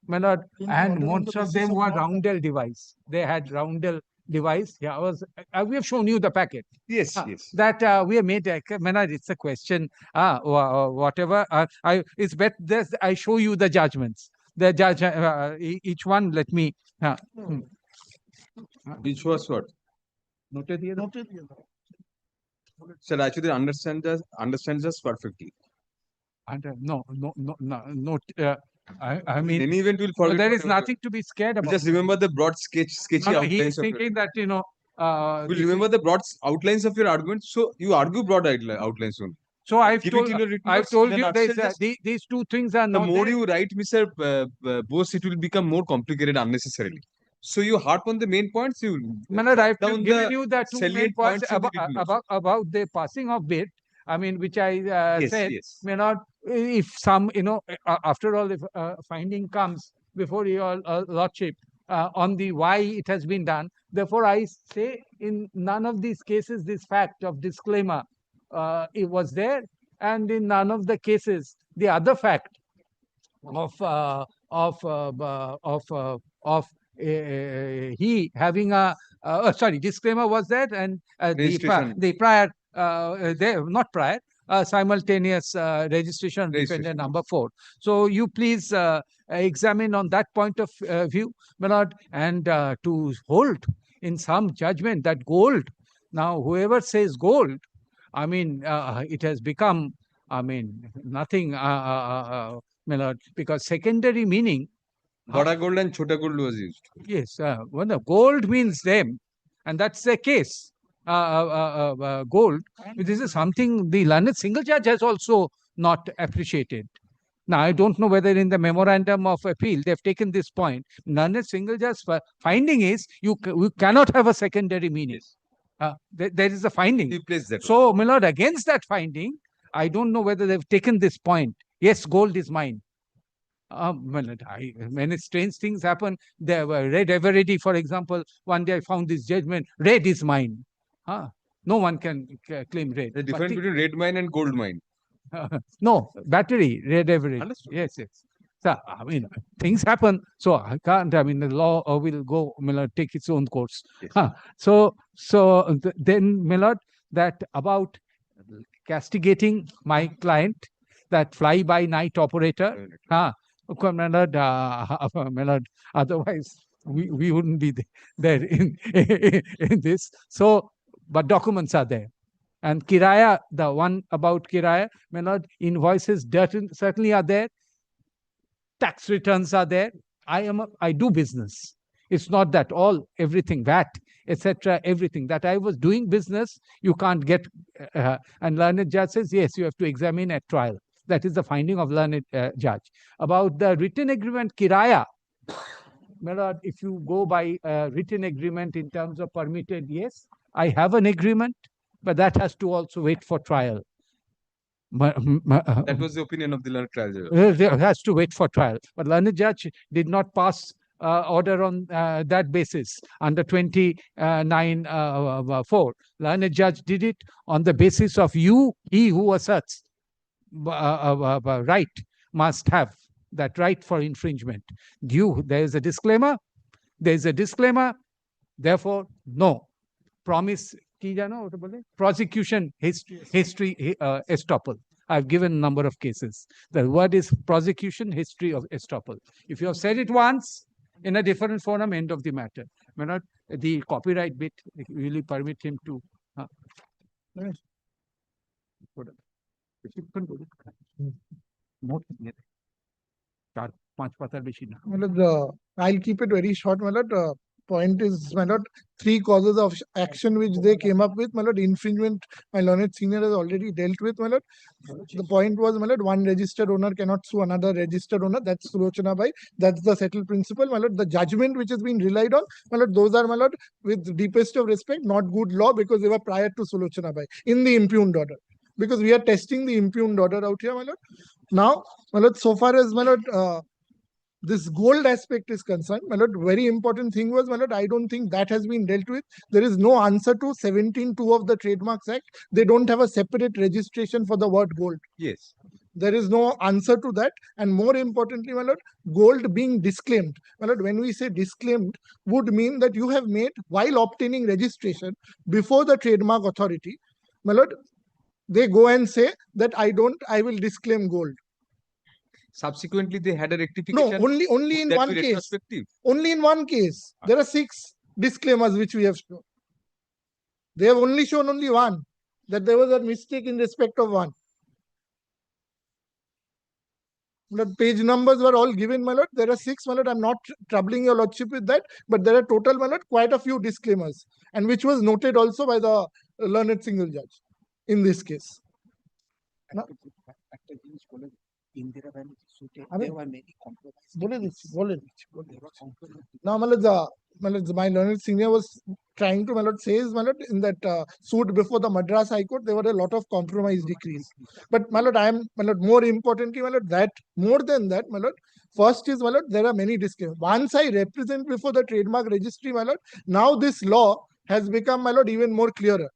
[SPEAKER 4] My lord, and most of them were roundel device. They had roundel device. Yeah, we have shown you the packet.
[SPEAKER 1] Yes, yes.
[SPEAKER 4] That we have made. It's a question. Whatever. It's better. I show you the judgments. The judge, each one. Let me.
[SPEAKER 1] Which was what?
[SPEAKER 3] Noted here.
[SPEAKER 1] Sir, actually understands us perfectly.
[SPEAKER 4] And no. I mean,
[SPEAKER 1] in any event, we'll forget.
[SPEAKER 4] there is nothing to be scared about.
[SPEAKER 1] Just remember the broad sketchy
[SPEAKER 4] No,
[SPEAKER 1] outlines.
[SPEAKER 4] he's thinking that
[SPEAKER 1] We'll remember the broad outlines of your argument. So you argue broad outlines only.
[SPEAKER 4] So I've
[SPEAKER 1] Keep
[SPEAKER 4] told,
[SPEAKER 1] it in your written
[SPEAKER 4] I've
[SPEAKER 1] words,
[SPEAKER 4] told
[SPEAKER 1] in a
[SPEAKER 4] you
[SPEAKER 1] nutshell,
[SPEAKER 4] there's these two things are
[SPEAKER 1] the
[SPEAKER 4] not
[SPEAKER 1] more
[SPEAKER 4] there.
[SPEAKER 1] you write, Mr. Bose, it will become more complicated unnecessarily. So you harp on the main points. You
[SPEAKER 4] Manoj, I've
[SPEAKER 1] down
[SPEAKER 4] given
[SPEAKER 1] the
[SPEAKER 4] you the two main
[SPEAKER 1] salient
[SPEAKER 4] points
[SPEAKER 1] points of the written notes.
[SPEAKER 4] about the passing of bid. I mean, which I
[SPEAKER 1] Yes,
[SPEAKER 4] said,
[SPEAKER 1] yes.
[SPEAKER 4] may not, if some, after all, if finding comes before your lordship on the why it has been done, therefore I say in none of these cases this fact of disclaimer it was there, and in none of the cases the other fact of he having a disclaimer was there, and
[SPEAKER 1] Registration.
[SPEAKER 4] the prior not prior simultaneous registration of defendant
[SPEAKER 1] Registration.
[SPEAKER 4] number 4. So you please examine on that point of view, my lord, and to hold in some judgment that gold. Now, whoever says gold, I mean, it has become, I mean, nothing, my lord, because secondary meaning.
[SPEAKER 1] Bada gold and chota gold was used.
[SPEAKER 4] Yes, when the gold means them, and that's the case. Gold. This is something the learned single judge has also not appreciated. Now, I don't know whether in the memorandum of appeal they've taken this point. Learned single judge finding is you cannot have a secondary meaning. There is a finding.
[SPEAKER 1] You place that.
[SPEAKER 4] So, my lord, against that finding, I don't know whether they've taken this point. Yes, gold is mine. Many strange things happen. There were Red Eveready, for example. One day I found this judgment. Red is mine. No one can claim red.
[SPEAKER 1] The difference between red mine and gold mine.
[SPEAKER 4] No, battery, Red Eveready.
[SPEAKER 1] Understood.
[SPEAKER 4] Yes. So, I mean, things happen. So I can't, I mean, the law will go, take its own course.
[SPEAKER 1] Yes.
[SPEAKER 4] So then, my lord, that about castigating my client, that fly-by-night operator, my lord, otherwise we wouldn't be there in this. So, but documents are there. And Kiraya, the one about Kiraya, my lord, invoices certainly are there. Tax returns are there. I do business. It's not that everything VAT etc., everything. That I was doing business, you can't get. And learned judge says, yes, you have to examine at trial. That is the finding of learned judge. About the written agreement, kiraya, my lord, if you go by written agreement in terms of permitted, yes, I have an agreement, but that has to also wait for trial.
[SPEAKER 1] That was the opinion of the learned trial judge.
[SPEAKER 4] Has to wait for trial. But learned judge did not pass order on that basis under 29(4). Learned judge did it on the basis of he who asserts right must have that right for infringement. There is a disclaimer. There is a disclaimer. Therefore, no. Promise, prosecution history estoppel. I've given a number of cases. The word is prosecution history of estoppel. If you have said it once in a different forum, end of the matter. May not the copyright bit really permit him to.
[SPEAKER 3] I'll keep it very short, my lord. Point is, my lord, 3 causes of action which they came up with, my lord. Infringement, my learned senior has already dealt with, my lord. The point was, my lord, one registered owner cannot sue another registered owner. That's Sulochana Bai. That's the settled principle, my lord. The judgment which has been relied on, my lord, those are, my lord, with deepest of respect, not good law because they were prior to Sulochana Bai in the impugned order. Because we are testing the impugned order out here, my lord. Now, my lord, so far as, my lord, this gold aspect is concerned, my lord, very important thing was, my lord, I don't think that has been dealt with. There is no answer to 17(2) of the Trademarks Act. They don't have a separate registration for the word gold.
[SPEAKER 1] Yes.
[SPEAKER 3] There is no answer to that. And more importantly, my lord, gold being disclaimed. My lord, when we say disclaimed, would mean that you have made, while obtaining registration before the Trademark Authority, my lord, they go and say that I will disclaim gold.
[SPEAKER 1] Subsequently, they had a
[SPEAKER 3] No,
[SPEAKER 1] rectification.
[SPEAKER 3] only in one case. Only in one case. There are 6 disclaimers which we have shown. They have only shown only one, that there was a mistake in respect of one. The page numbers were all given, my lord. There are 6, my lord. I'm not troubling your lordship with that, but there are total, my lord, quite a few disclaimers, and which was noted also by the learned single judge in this case. No? There were many compromises. Now, my learned senior was trying to, my lord, says, my lord, in that suit before the Madras High Court, there were a lot of compromise decrees. But, my lord, more importantly, my lord, that more than that, my lord, first is, my lord, there are many disclaimers. Once I represent before the Trademark Registry, my lord, now this law has become, my lord, even more clearer.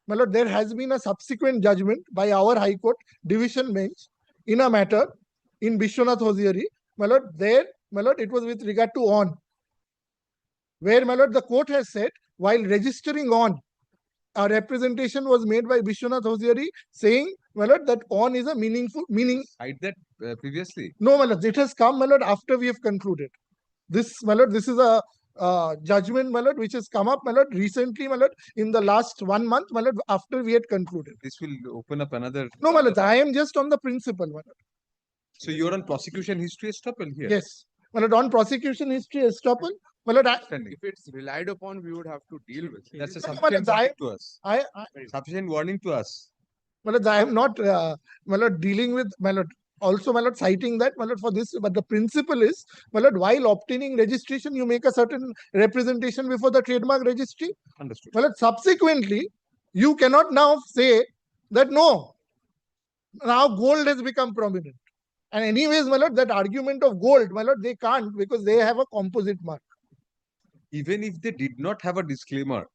[SPEAKER 3] My lord, there has been a subsequent judgment by our High Court Division Bench in a matter in Bishwanath Hosiery, my lord, there, my lord, it was with regard to on, where, my lord, the court has said, while registering on, a representation was made by Bishwanath Hosiery saying, my lord, that on is a meaningful meaning.
[SPEAKER 1] Hide that previously?
[SPEAKER 3] No, my lord, it has come, my lord, after we have concluded. This, my lord, this is a judgment, my lord, which has come up, my lord, recently, my lord, in the last 1 month, my lord, after we had concluded.
[SPEAKER 1] This will open up another.
[SPEAKER 3] No, my lord, I am just on the principle, my lord.
[SPEAKER 1] So you're on prosecution history estoppel here?
[SPEAKER 3] Yes. My lord, on prosecution history estoppel, my lord,
[SPEAKER 5] if it's relied upon, we would have to deal with it.
[SPEAKER 1] That's a
[SPEAKER 3] No, my lord,
[SPEAKER 1] sufficient warning to us.
[SPEAKER 3] I
[SPEAKER 1] Sufficient warning to us.
[SPEAKER 3] my lord, I am not, my lord, dealing with, my lord, also, my lord, citing that, my lord, for this, but the principle is, my lord, while obtaining registration, you make a certain representation before the Trademark Registry.
[SPEAKER 1] Understood.
[SPEAKER 3] My lord, subsequently, you cannot now say that no, now gold has become prominent. And anyways, my lord, that argument of gold, my lord, they can't because they have a composite mark.
[SPEAKER 1] Even if they did not have a disclaimer,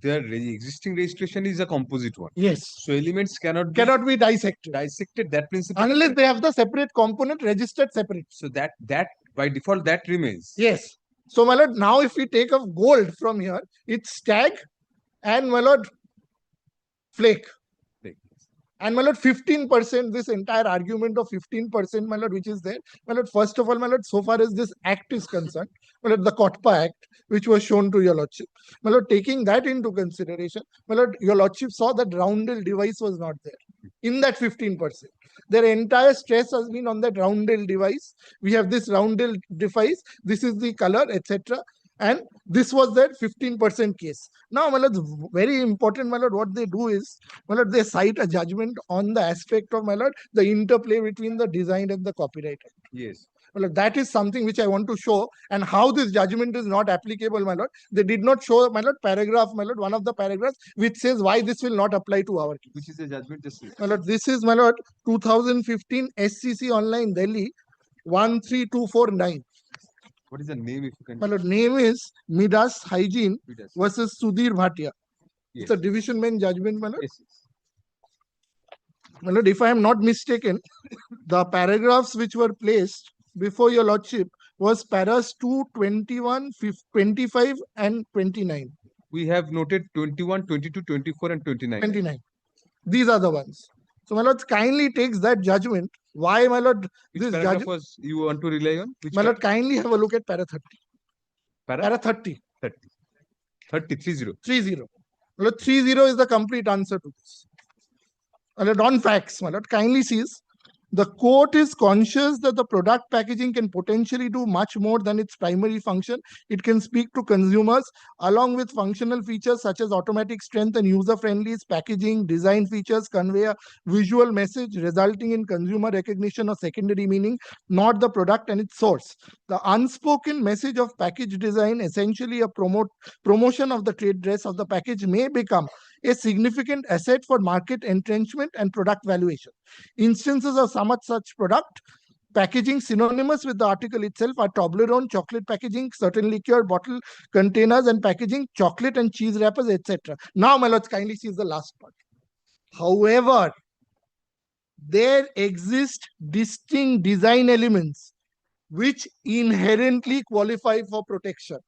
[SPEAKER 1] their existing registration is a composite one.
[SPEAKER 3] Yes.
[SPEAKER 1] So elements cannot
[SPEAKER 3] be dissected.
[SPEAKER 1] That principle.
[SPEAKER 3] Unless they have the separate component registered separate.
[SPEAKER 1] So that by default that remains.
[SPEAKER 3] Yes. So, my lord, now if we take of gold from here, it's stag and, my lord, flake. And, my lord, 15%, this entire argument of 15%, my lord, which is there. My lord, first of all, my lord, so far as this act is concerned, my lord, the Kotpa Act, which was shown to your lordship. My lord, taking that into consideration, my lord, your lordship saw that roundel device was not there in that 15%. Their entire stress has been on that roundel device. We have this roundel device. This is the color, etc. And this was that 15% case. Now, my lord, very important, my lord, what they do is, my lord, they cite a judgment on the aspect of, my lord, the interplay between the design and the copyright.
[SPEAKER 1] Yes.
[SPEAKER 3] Well, that is something which I want to show, and how this judgment is not applicable, my lord. They did not show, my lord, paragraph, my lord, one of the paragraphs which says why this will not apply to our case.
[SPEAKER 1] Which is the judgment? Just
[SPEAKER 3] My lord, this is, my lord, 2015 SCC Online Delhi 13249.
[SPEAKER 1] what is the name, if you can?
[SPEAKER 3] My lord, name is Midas Hygiene
[SPEAKER 1] Midas.
[SPEAKER 3] versus Sudhir Bhatia.
[SPEAKER 1] Yes.
[SPEAKER 3] It's a division bench judgment, my lord.
[SPEAKER 1] Yes.
[SPEAKER 3] My lord, if I am not mistaken, the paragraphs which were placed before your lordship was paras 2, 21, 25 and 29.
[SPEAKER 1] We have noted 21, 22, 24 and 29.
[SPEAKER 3] 29. These are the ones. So, my lord, kindly takes that judgment. Why, my lord,
[SPEAKER 1] Which
[SPEAKER 3] this
[SPEAKER 1] paragraph
[SPEAKER 3] judgment?
[SPEAKER 1] was you want to rely on? Which
[SPEAKER 3] My lord, kindly have a look at para 30. Para 30.
[SPEAKER 1] 30. 30, 30.
[SPEAKER 3] 30. My lord, 30 is the complete answer to this. My lord, on facts, my lord, kindly sees the court is conscious that the product packaging can potentially do much more than its primary function. It can speak to consumers along with functional features such as automatic strength and user-friendly packaging, design features convey a visual message resulting in consumer recognition or secondary meaning, not the product and its source. The unspoken message of package design, essentially a promotion of the trade dress of the package, may become a significant asset for market entrenchment and product valuation. Instances of such product packaging synonymous with the article itself are Toblerone, chocolate packaging, certain liquor, bottle containers and packaging, chocolate and cheese wrappers, etc. Now, my lords, kindly see the last part. However, there exist distinct design elements which inherently qualify for protection.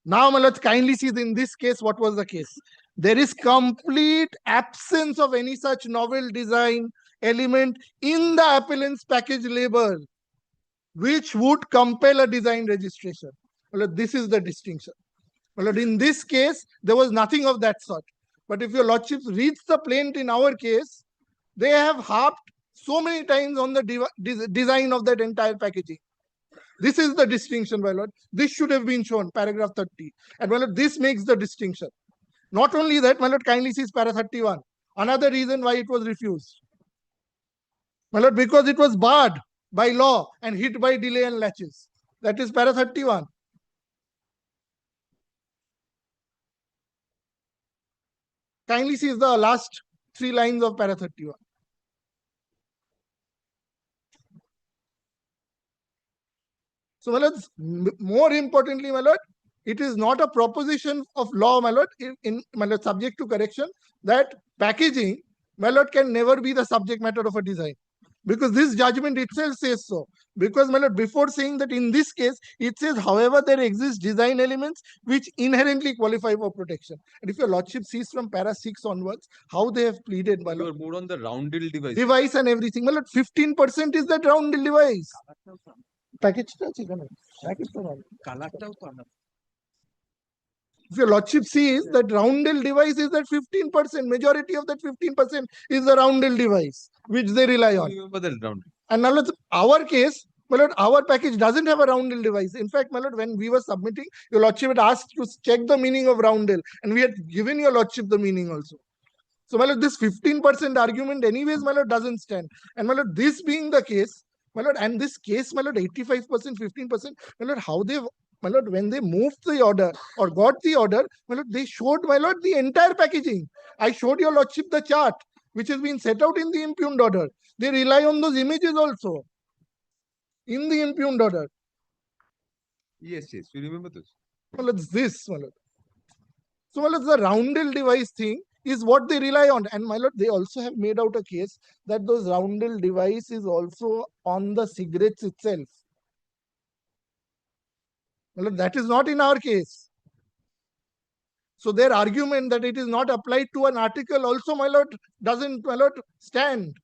[SPEAKER 3] Now, my lords, kindly see in this case what was the case. There is complete absence of any such novel design element in the appellant's package label, which would compel a design registration. Well, this is the distinction. Well, in this case, there was nothing of that sort. But if your lordship reads the plaint in our case, they have harped so many times on the design of that entire packaging. This is the distinction, my lord. This should have been shown, paragraph 30. And my lord, this makes the distinction. Not only that, my lord, kindly sees para 31. Another reason why it was refused. My lord, because it was barred by law and hit by delay and latches. That is para 31. Kindly sees the last 3 lines of para 31. So, my lord, more importantly, my lord, it is not a proposition of law, my lord, my lord, subject to correction, that packaging, my lord, can never be the subject matter of a design. Because this judgment itself says so. Because, my lord, before saying that in this case, it says, however, there exist design elements which inherently qualify for protection. And if your lordship sees from para 6 onwards, how they have pleaded, my lord.
[SPEAKER 1] You are more on the roundel device.
[SPEAKER 3] Device and everything. My lord, 15% is that roundel device. Package if your lordship sees that roundel device is that 15%, majority of that 15% is the roundel device which they rely on.
[SPEAKER 1] Remember that roundel.
[SPEAKER 3] And now our case, my lord, our package doesn't have a roundel device. In fact, my lord, when we were submitting, your lordship had asked to check the meaning of roundel, and we had given your lordship the meaning also. So, my lord, this 15% argument anyways, my lord, doesn't stand. And my lord, this being the case, my lord, and this case, my lord, 85%, 15%, my lord, how they, my lord, when they moved the order or got the order, my lord, they showed, my lord, the entire packaging. I showed your lordship the chart, which has been set out in the impugned order. They rely on those images also in the impugned order.
[SPEAKER 1] Yes, yes, you remember this.
[SPEAKER 3] Well, it's this, my lord. So, my lord, the roundel device thing is what they rely on. And, my lord, they also have made out a case that those roundel device is also on the cigarettes itself. My lord, that is not in our case. So, their argument that it is not applied to an article also, my lord, doesn't, my lord, stand.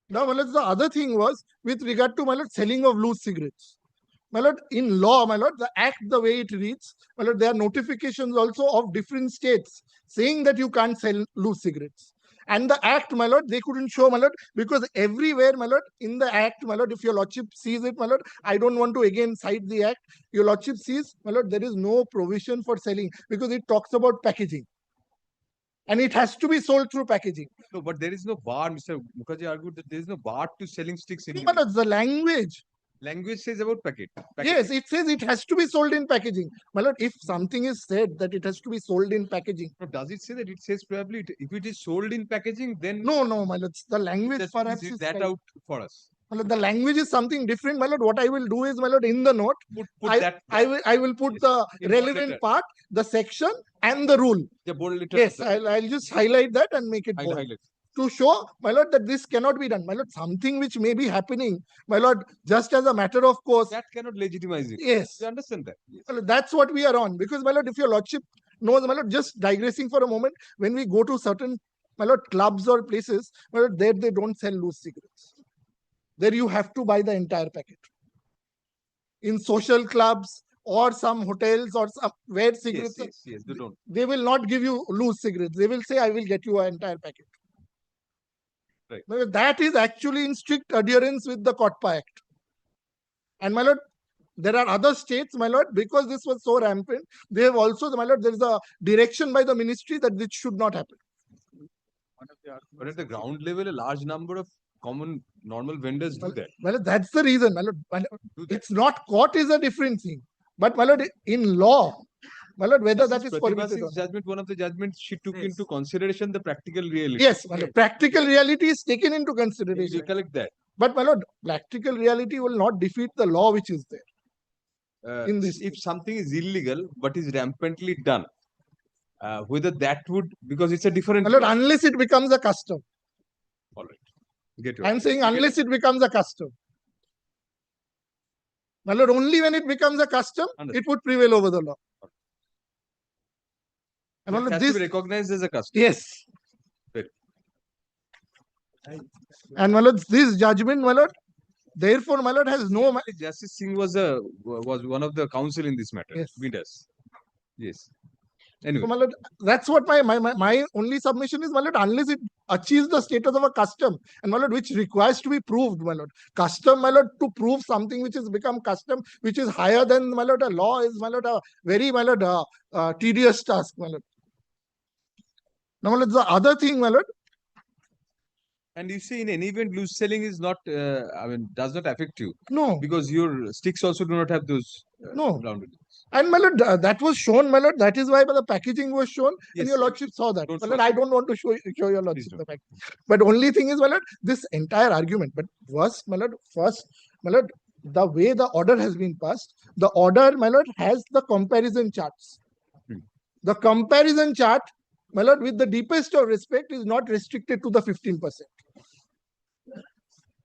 [SPEAKER 3] Now, my lord, the other thing was with regard to, my lord, selling of loose cigarettes. my lord, in law, my lord, the act, the way it reads, my lord, there are notifications also of different states saying that you can't sell loose cigarettes. And the act, my lord, they couldn't show, my lord, because everywhere, my lord, in the act, my lord, if your lordship sees it, my lord, I don't want to again cite the act. Your lordship sees, my lord, there is no provision for selling because it talks about packaging. And it has to be sold through packaging.
[SPEAKER 1] No, but there is no bar. Mr. Mukherjee argued that there is no bar to selling sticks in
[SPEAKER 3] No, my lord, the language.
[SPEAKER 1] Language says about packet.
[SPEAKER 3] Yes, it says it has to be sold in packaging. My lord, if something is said that it has to be sold in packaging.
[SPEAKER 1] No, does it say that? It says probably if it is sold in packaging, then
[SPEAKER 3] No, my lord, the language perhaps
[SPEAKER 1] is
[SPEAKER 3] is
[SPEAKER 1] that
[SPEAKER 3] right.
[SPEAKER 1] out for us.
[SPEAKER 3] My lord, the language is something different. My lord, what I will do is, my lord, in the note, I will put the relevant part, the section, and the rule.
[SPEAKER 1] The bold letter.
[SPEAKER 3] Yes, I'll just highlight that and make it bold.
[SPEAKER 1] Highlight.
[SPEAKER 3] To show, my lord, that this cannot be done. My lord, something which may be happening, my lord, just as a matter of course.
[SPEAKER 1] That cannot legitimize it.
[SPEAKER 3] Yes.
[SPEAKER 1] You understand that? Yes.
[SPEAKER 3] Well, that's what we are on. Because, my lord, if your lordship knows, my lord, just digressing for a moment, when we go to certain, my lord, clubs or places, my lord, there they don't sell loose cigarettes. There you have to buy the entire packet. In social clubs or some hotels or some where cigarettes,
[SPEAKER 1] yes, they don't.
[SPEAKER 3] They will not give you loose cigarettes. They will say, I will get you an entire packet.
[SPEAKER 1] Right.
[SPEAKER 3] Now, that is actually in strict adherence with the COTPA Act. And my lord, there are other states, my lord, because this was so rampant, they have also, my lord, there is a direction by the ministry that this should not happen.
[SPEAKER 1] But at the ground level, a large number of common normal vendors do that.
[SPEAKER 3] Well, that's the reason, my lord. It's not caught is a different thing. But my lord, in law, my lord, whether that is permitted.
[SPEAKER 1] Judgment, one of the judgments, she took into consideration the practical reality.
[SPEAKER 3] Yes, my lord, practical reality is taken into consideration.
[SPEAKER 1] You collect that.
[SPEAKER 3] But my lord, practical reality will not defeat the law which is there. In this,
[SPEAKER 1] if something is illegal but is rampantly done, whether that would, because it's a different.
[SPEAKER 3] My lord, unless it becomes a custom.
[SPEAKER 1] All right. Get you.
[SPEAKER 3] I'm saying unless it becomes a custom. My lord, only when it becomes a custom, it would prevail over the law.
[SPEAKER 1] And it has to be recognized as a custom.
[SPEAKER 3] Yes.
[SPEAKER 1] Right.
[SPEAKER 3] And my lord, this judgment, my lord, therefore, my lord, has no.
[SPEAKER 1] Justice Singh was one of the counsel in this matter.
[SPEAKER 3] Yes.
[SPEAKER 1] Yes. Anyway.
[SPEAKER 3] So, my lord, that's what my only submission is, my lord, unless it achieves the status of a custom, and my lord, which requires to be proved, my lord. Custom, my lord, to prove something which has become custom, which is higher than, my lord, a law is, my lord, a very, my lord, tedious task, my lord. Now, my lord, the other thing, my lord.
[SPEAKER 1] And you see, in any event, loose selling is not, does not affect you.
[SPEAKER 3] No.
[SPEAKER 1] Because your sticks also do not have those.
[SPEAKER 3] No. And my lord, that was shown, my lord. That is why the packaging was shown, and your lordship saw that. My lord, I don't want to show your lordship the packaging. But only thing is, my lord, this entire argument. But first, my lord, the way the order has been passed, the order, my lord, has the comparison charts. The comparison chart, my lord, with the deepest of respect, is not restricted to the 15%.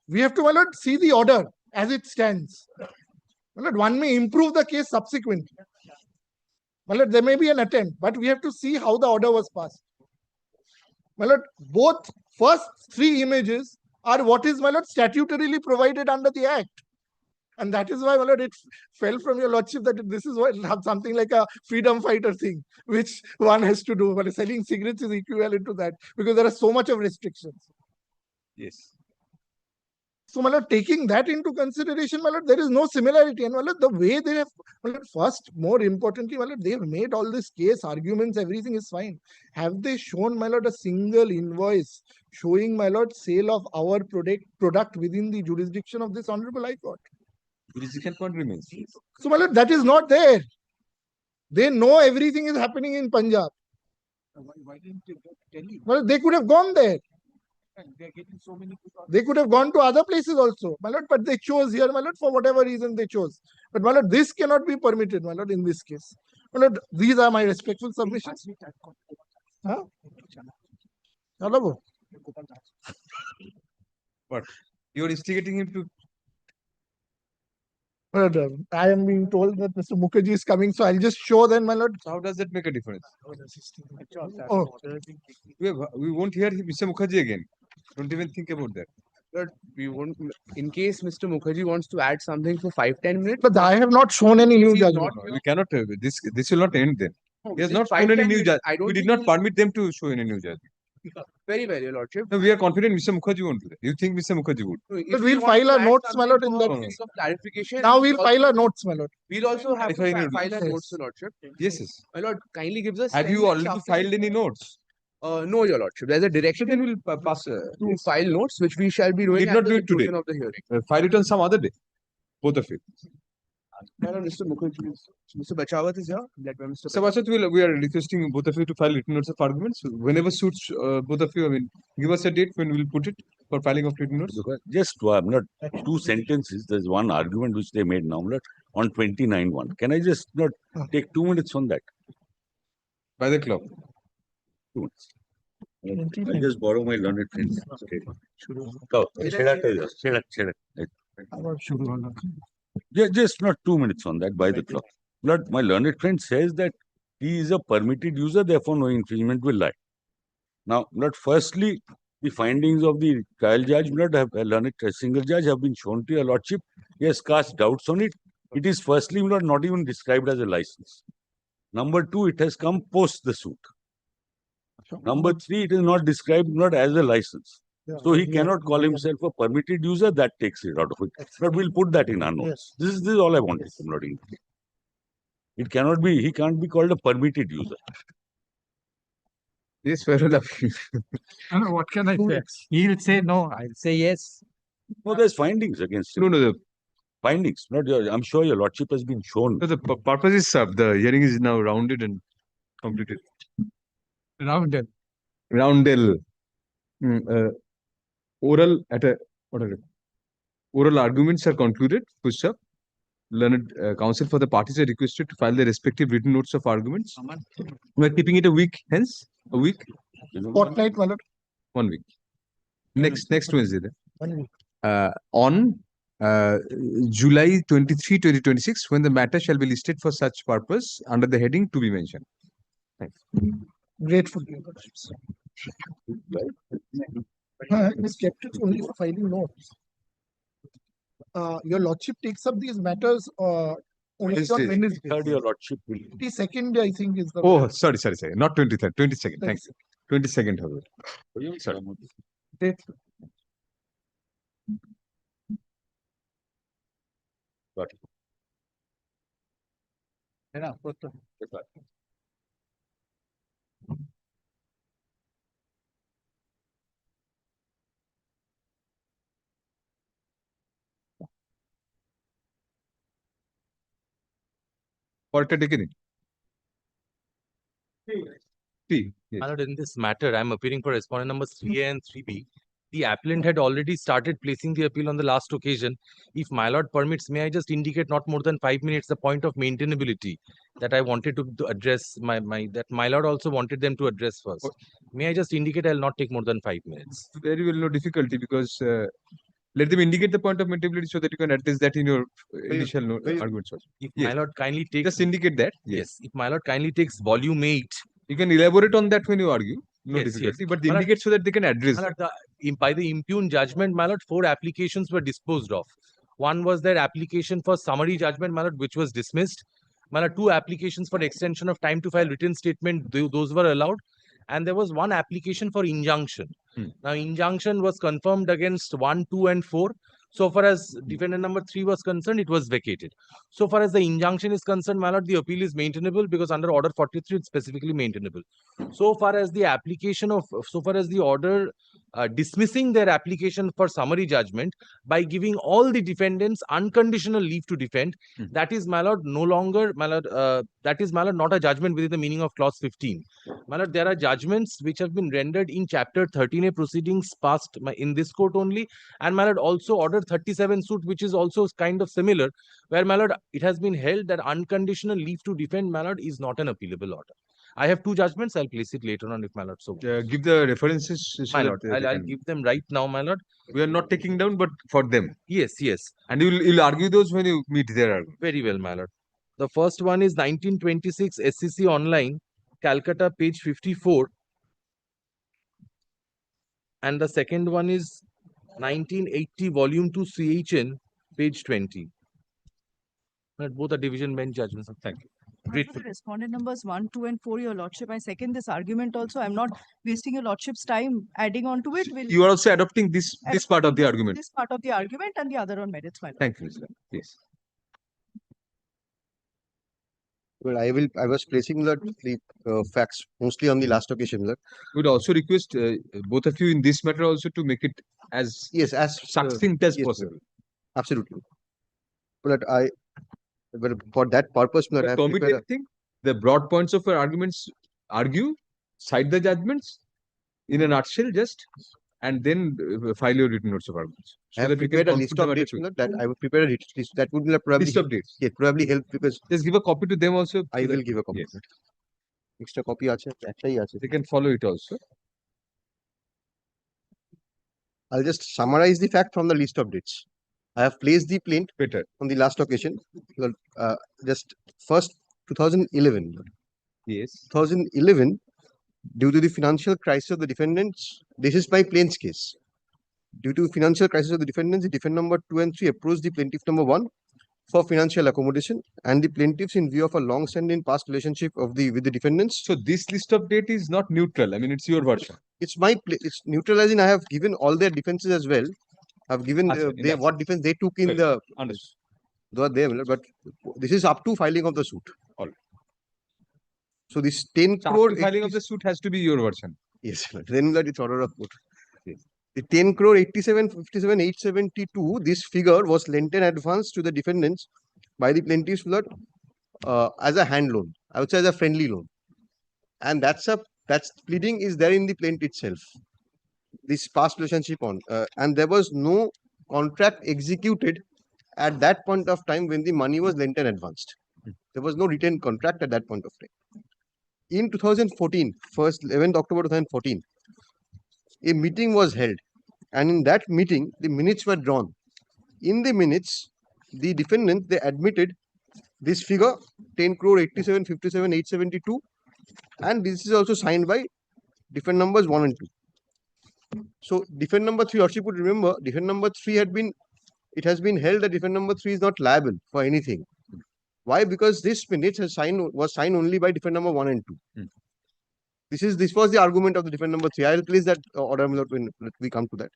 [SPEAKER 3] We have to, my lord, see the order as it stands. My lord, one may improve the case subsequently. My lord, there may be an attempt, but we have to see how the order was passed. My lord, both first three images are what is, my lord, statutorily provided under the Act. And that is why, my lord, it fell from your lordship that this is what something like a freedom fighter thing, which one has to do. But selling cigarettes is equivalent to that because there are so much of restrictions.
[SPEAKER 1] Yes.
[SPEAKER 3] So, my lord, taking that into consideration, my lord, there is no similarity. And, my lord, the way they have, my lord, first, more importantly, my lord, they have made all this case, arguments, everything is fine. Have they shown, my lord, a single invoice showing, my lord, sale of our product within the jurisdiction of this Honorable High Court?
[SPEAKER 1] Jurisdiction point remains.
[SPEAKER 3] So, my lord, that is not there. They know everything is happening in Punjab.
[SPEAKER 4] Why didn't they tell you?
[SPEAKER 3] Well, they could have gone there.
[SPEAKER 4] They're getting so many people.
[SPEAKER 3] They could have gone to other places also, my lord, but they chose here, my lord, for whatever reason they chose. But, my lord, this cannot be permitted, my lord, in this case. My lord, these are my respectful submissions. Huh?
[SPEAKER 1] But you're instigating him to.
[SPEAKER 3] But, I am being told that Mr. Mukherjee is coming, so I'll just show then, my lord.
[SPEAKER 1] How does that make a difference?
[SPEAKER 3] Oh.
[SPEAKER 1] We won't hear Mr. Mukherjee again. Don't even think about that.
[SPEAKER 5] But we won't, in case Mr. Mukherjee wants to add something for 5-10 minutes.
[SPEAKER 3] But I have not shown any new
[SPEAKER 5] He's
[SPEAKER 3] judgment.
[SPEAKER 5] not-
[SPEAKER 1] We cannot. This will not end then. He has
[SPEAKER 5] Just
[SPEAKER 1] not
[SPEAKER 5] 5,
[SPEAKER 1] shown any
[SPEAKER 5] 10
[SPEAKER 1] new
[SPEAKER 5] minutes.
[SPEAKER 1] judge.
[SPEAKER 5] I don't
[SPEAKER 1] We did
[SPEAKER 5] think
[SPEAKER 1] not permit them to show any new judge.
[SPEAKER 5] Very well, Your Lordship.
[SPEAKER 1] No, we are confident Mr. Mukherjee won't do that. You think Mr. Mukherjee would?
[SPEAKER 5] No, if
[SPEAKER 3] But
[SPEAKER 5] he
[SPEAKER 3] we'll
[SPEAKER 5] wants
[SPEAKER 3] file
[SPEAKER 5] to
[SPEAKER 3] our
[SPEAKER 5] add
[SPEAKER 3] notes, my
[SPEAKER 5] something
[SPEAKER 3] lord, in
[SPEAKER 5] for
[SPEAKER 3] that
[SPEAKER 5] the
[SPEAKER 3] case.
[SPEAKER 5] sake of clarification.
[SPEAKER 3] Now we'll
[SPEAKER 5] also-
[SPEAKER 3] file our notes, my lord.
[SPEAKER 5] We'll also have to
[SPEAKER 1] Clarify your
[SPEAKER 5] file our
[SPEAKER 3] notes.
[SPEAKER 5] notes, Your Lordship.
[SPEAKER 1] Yes, yes.
[SPEAKER 5] My Lord, kindly gives us.
[SPEAKER 1] Have
[SPEAKER 5] 10
[SPEAKER 1] you
[SPEAKER 5] minutes
[SPEAKER 1] already
[SPEAKER 5] after
[SPEAKER 1] filed
[SPEAKER 5] the-
[SPEAKER 1] any notes?
[SPEAKER 5] No, Your Lordship. There's a
[SPEAKER 1] So
[SPEAKER 5] direction
[SPEAKER 1] then we'll pass.
[SPEAKER 5] to file notes, which we shall be doing
[SPEAKER 1] Did
[SPEAKER 5] at
[SPEAKER 1] not
[SPEAKER 5] the
[SPEAKER 1] do it today.
[SPEAKER 5] conclusion of the hearing.
[SPEAKER 1] File it on some other day. Both of you.
[SPEAKER 5] My Lord, Mr. Mukherjee, Mr. Bachawat is here. Led by Mr.
[SPEAKER 1] So, Bachawat, we are requesting both of you to file written notes of arguments. Whenever suits both of you, I mean, give us a date when we'll put it for filing of written notes.
[SPEAKER 6] Just not two sentences. There's one argument which they made now not on 29(1). Can I just not take 2 minutes on that?
[SPEAKER 1] By the clock.
[SPEAKER 6] 2 minutes. I'll just borrow my learned friend's statement. Just not 2 minutes on that by the clock. But my learned friend says that he is a permitted user, therefore no infringement will lie. Now, firstly, the findings of the trial judge, a single judge, have been shown to your lordship. He has cast doubts on it. It is firstly not even described as a license. Number two, it has come post the suit. Number three, it is not described as a license. So he cannot call himself a permitted user. That takes it out of it. But we'll put that in our notes. This is all I wanted from Lord English. It cannot be. He can't be called a permitted user.
[SPEAKER 1] Yes, fair enough.
[SPEAKER 2] What can I say? He'll say no. I'll say yes.
[SPEAKER 6] No, there's findings against him.
[SPEAKER 1] No, the
[SPEAKER 6] Findings. I'm sure your lordship has been shown.
[SPEAKER 1] purpose is served. The hearing is now rounded and completed.
[SPEAKER 2] Rounded.
[SPEAKER 1] Roundel. Oral oral arguments are concluded. Push up. Learned counsel for the parties are requested to file their respective written notes of arguments. We are keeping it a week hence. A week.
[SPEAKER 3] Fortnight, my lord.
[SPEAKER 1] 1 week. Next Wednesday. Then.
[SPEAKER 3] 1 week.
[SPEAKER 1] On July 23, 2026, when the matter shall be listed for such purpose under the heading to be mentioned. Thanks.
[SPEAKER 3] Grateful to your lordships. He's kept it only for filing notes. Your lordship takes up these matters only on
[SPEAKER 1] Wednesday.
[SPEAKER 3] Wednesday.
[SPEAKER 6] Third, your lordship will.
[SPEAKER 3] 22nd, I think, is the.
[SPEAKER 1] Oh, sorry. Not 23rd, 22nd. Thanks. 22nd. Sorry.
[SPEAKER 3] Date.
[SPEAKER 6] Got it.
[SPEAKER 1] Porter taken it. P. Yes.
[SPEAKER 7] My lord, in this matter, I am appearing for respondent numbers 3A and 3B. The appellant had already started placing the appeal on the last occasion. If my lord permits, may I just indicate not more than 5 minutes the point of maintainability that I wanted to address that my lord also wanted them to address first. May I just indicate I will not take more than 5 minutes.
[SPEAKER 1] Very well, no difficulty because let them indicate the point of maintainability so that you can address that in your initial arguments. Also.
[SPEAKER 7] If
[SPEAKER 1] Yes.
[SPEAKER 7] my lord kindly takes
[SPEAKER 1] Just indicate that.
[SPEAKER 7] yes, if my lord kindly takes volume 8.
[SPEAKER 1] You can elaborate on that when you argue. No
[SPEAKER 7] Yes,
[SPEAKER 1] difficulty.
[SPEAKER 7] yes.
[SPEAKER 1] But
[SPEAKER 7] My lord-
[SPEAKER 1] indicate so that they can address.
[SPEAKER 7] My lord, by the impugned judgment, my lord, 4 applications were disposed of. One was their application for summary judgment, my lord, which was dismissed. My lord, 2 applications for extension of time to file written statement, those were allowed. And there was 1 application for injunction. Now, injunction was confirmed against 1, 2, and 4. So far as defendant number 3 was concerned, it was vacated. So far as the injunction is concerned, my lord, the appeal is maintainable because under order 43, it's specifically maintainable. So far as the order dismissing their application for summary judgment by giving all the defendants unconditional leave to defend, that is, my lord, no longer, my lord, that is, my lord, not a judgment within the meaning of clause 15. My lord, there are judgments which have been rendered in chapter 13A proceedings passed in this court only, and my lord, also order 37 suit, which is also kind of similar, where my lord, it has been held that unconditional leave to defend, my lord, is not an appealable order. I have 2 judgments. I'll place it later on if my lord so.
[SPEAKER 1] Give the references. So
[SPEAKER 7] My
[SPEAKER 1] that
[SPEAKER 7] lord,
[SPEAKER 1] they
[SPEAKER 7] I'll
[SPEAKER 1] can-
[SPEAKER 7] give them right now, my lord.
[SPEAKER 1] We are not taking down, but for them.
[SPEAKER 7] Yes, yes.
[SPEAKER 1] And you'll argue those when you meet their argument.
[SPEAKER 7] Very well, my lord. The first one is 1926 SCC Online, Calcutta, page 54. And the second one is 1980 volume 2 CHN, page 20. Both are division bench judgments. Thank you. Grateful.
[SPEAKER 8] Respondent numbers 1, 2, and 4, Your Lordship. I second this argument also. I'm not wasting Your Lordship's time adding on to it.
[SPEAKER 1] You are also adopting this part of the argument.
[SPEAKER 8] This part of the argument and the other on merits, my lord.
[SPEAKER 1] Thank you, sir. Yes.
[SPEAKER 9] Well, I was placing the facts mostly on the last occasion.
[SPEAKER 1] Would also request both of you in this matter also to make it as
[SPEAKER 9] as
[SPEAKER 1] succinct as
[SPEAKER 9] yes,
[SPEAKER 1] possible.
[SPEAKER 9] Absolutely. But for that purpose,
[SPEAKER 1] But commit anything, the broad points of your arguments, cite the judgments in a nutshell, just, and then file your written notes of arguments.
[SPEAKER 9] So I have prepared a list of dates. That I would prepare a list that would probably
[SPEAKER 1] list of dates.
[SPEAKER 9] Yeah, probably help because
[SPEAKER 1] just give a copy to them also.
[SPEAKER 9] I will give a copy.
[SPEAKER 1] Yes.
[SPEAKER 9] Extra copy ache, ektai ache.
[SPEAKER 1] They can follow it also.
[SPEAKER 9] I'll just summarize the fact from the list of dates. I have placed the plaint
[SPEAKER 1] better
[SPEAKER 9] on the last occasion. Just first 2011.
[SPEAKER 1] Yes.
[SPEAKER 9] 2011, due to the financial crisis of the defendants, this is by plaintiff's case. Due to financial crisis of the defendants, the defendant number 2 and 3 approached the plaintiff number 1 for financial accommodation, and the plaintiffs, in view of a long-standing past relationship with the defendants.
[SPEAKER 1] So this list of date is not neutral. I mean, it's your version.
[SPEAKER 9] It's it's neutral, as in I have given all their defenses as well. I've given what defense they took in the. But this is up to filing of the suit.
[SPEAKER 1] All right.
[SPEAKER 9] So this 10 crore
[SPEAKER 1] filing of the suit has to be your version.
[SPEAKER 9] Yes, then that it's order of court. Yes. The 10 crore 87,57,872. This figure was lent in advance to the defendants by the plaintiffs as a hand loan. I would say as a friendly loan, and that's pleading is there in the plaintiff itself. This past relationship and there was no contract executed at that point of time when the money was lent and advanced. There was no written contract at that point of time. In 2014, 11th October 2014, a meeting was held, and in that meeting, the minutes were drawn. In the minutes, the defendant, they admitted this figure, 10 crore 87,57,872, and this is also signed by defendant numbers 1 and 2. So defendant number 3, or she would remember, defendant number 3 it has been held that defendant number 3 is not liable for anything. Why? Because this minutes was signed only by defendant number 1 and 2. This was the argument of the defendant number 3. I will place that order when we come to that.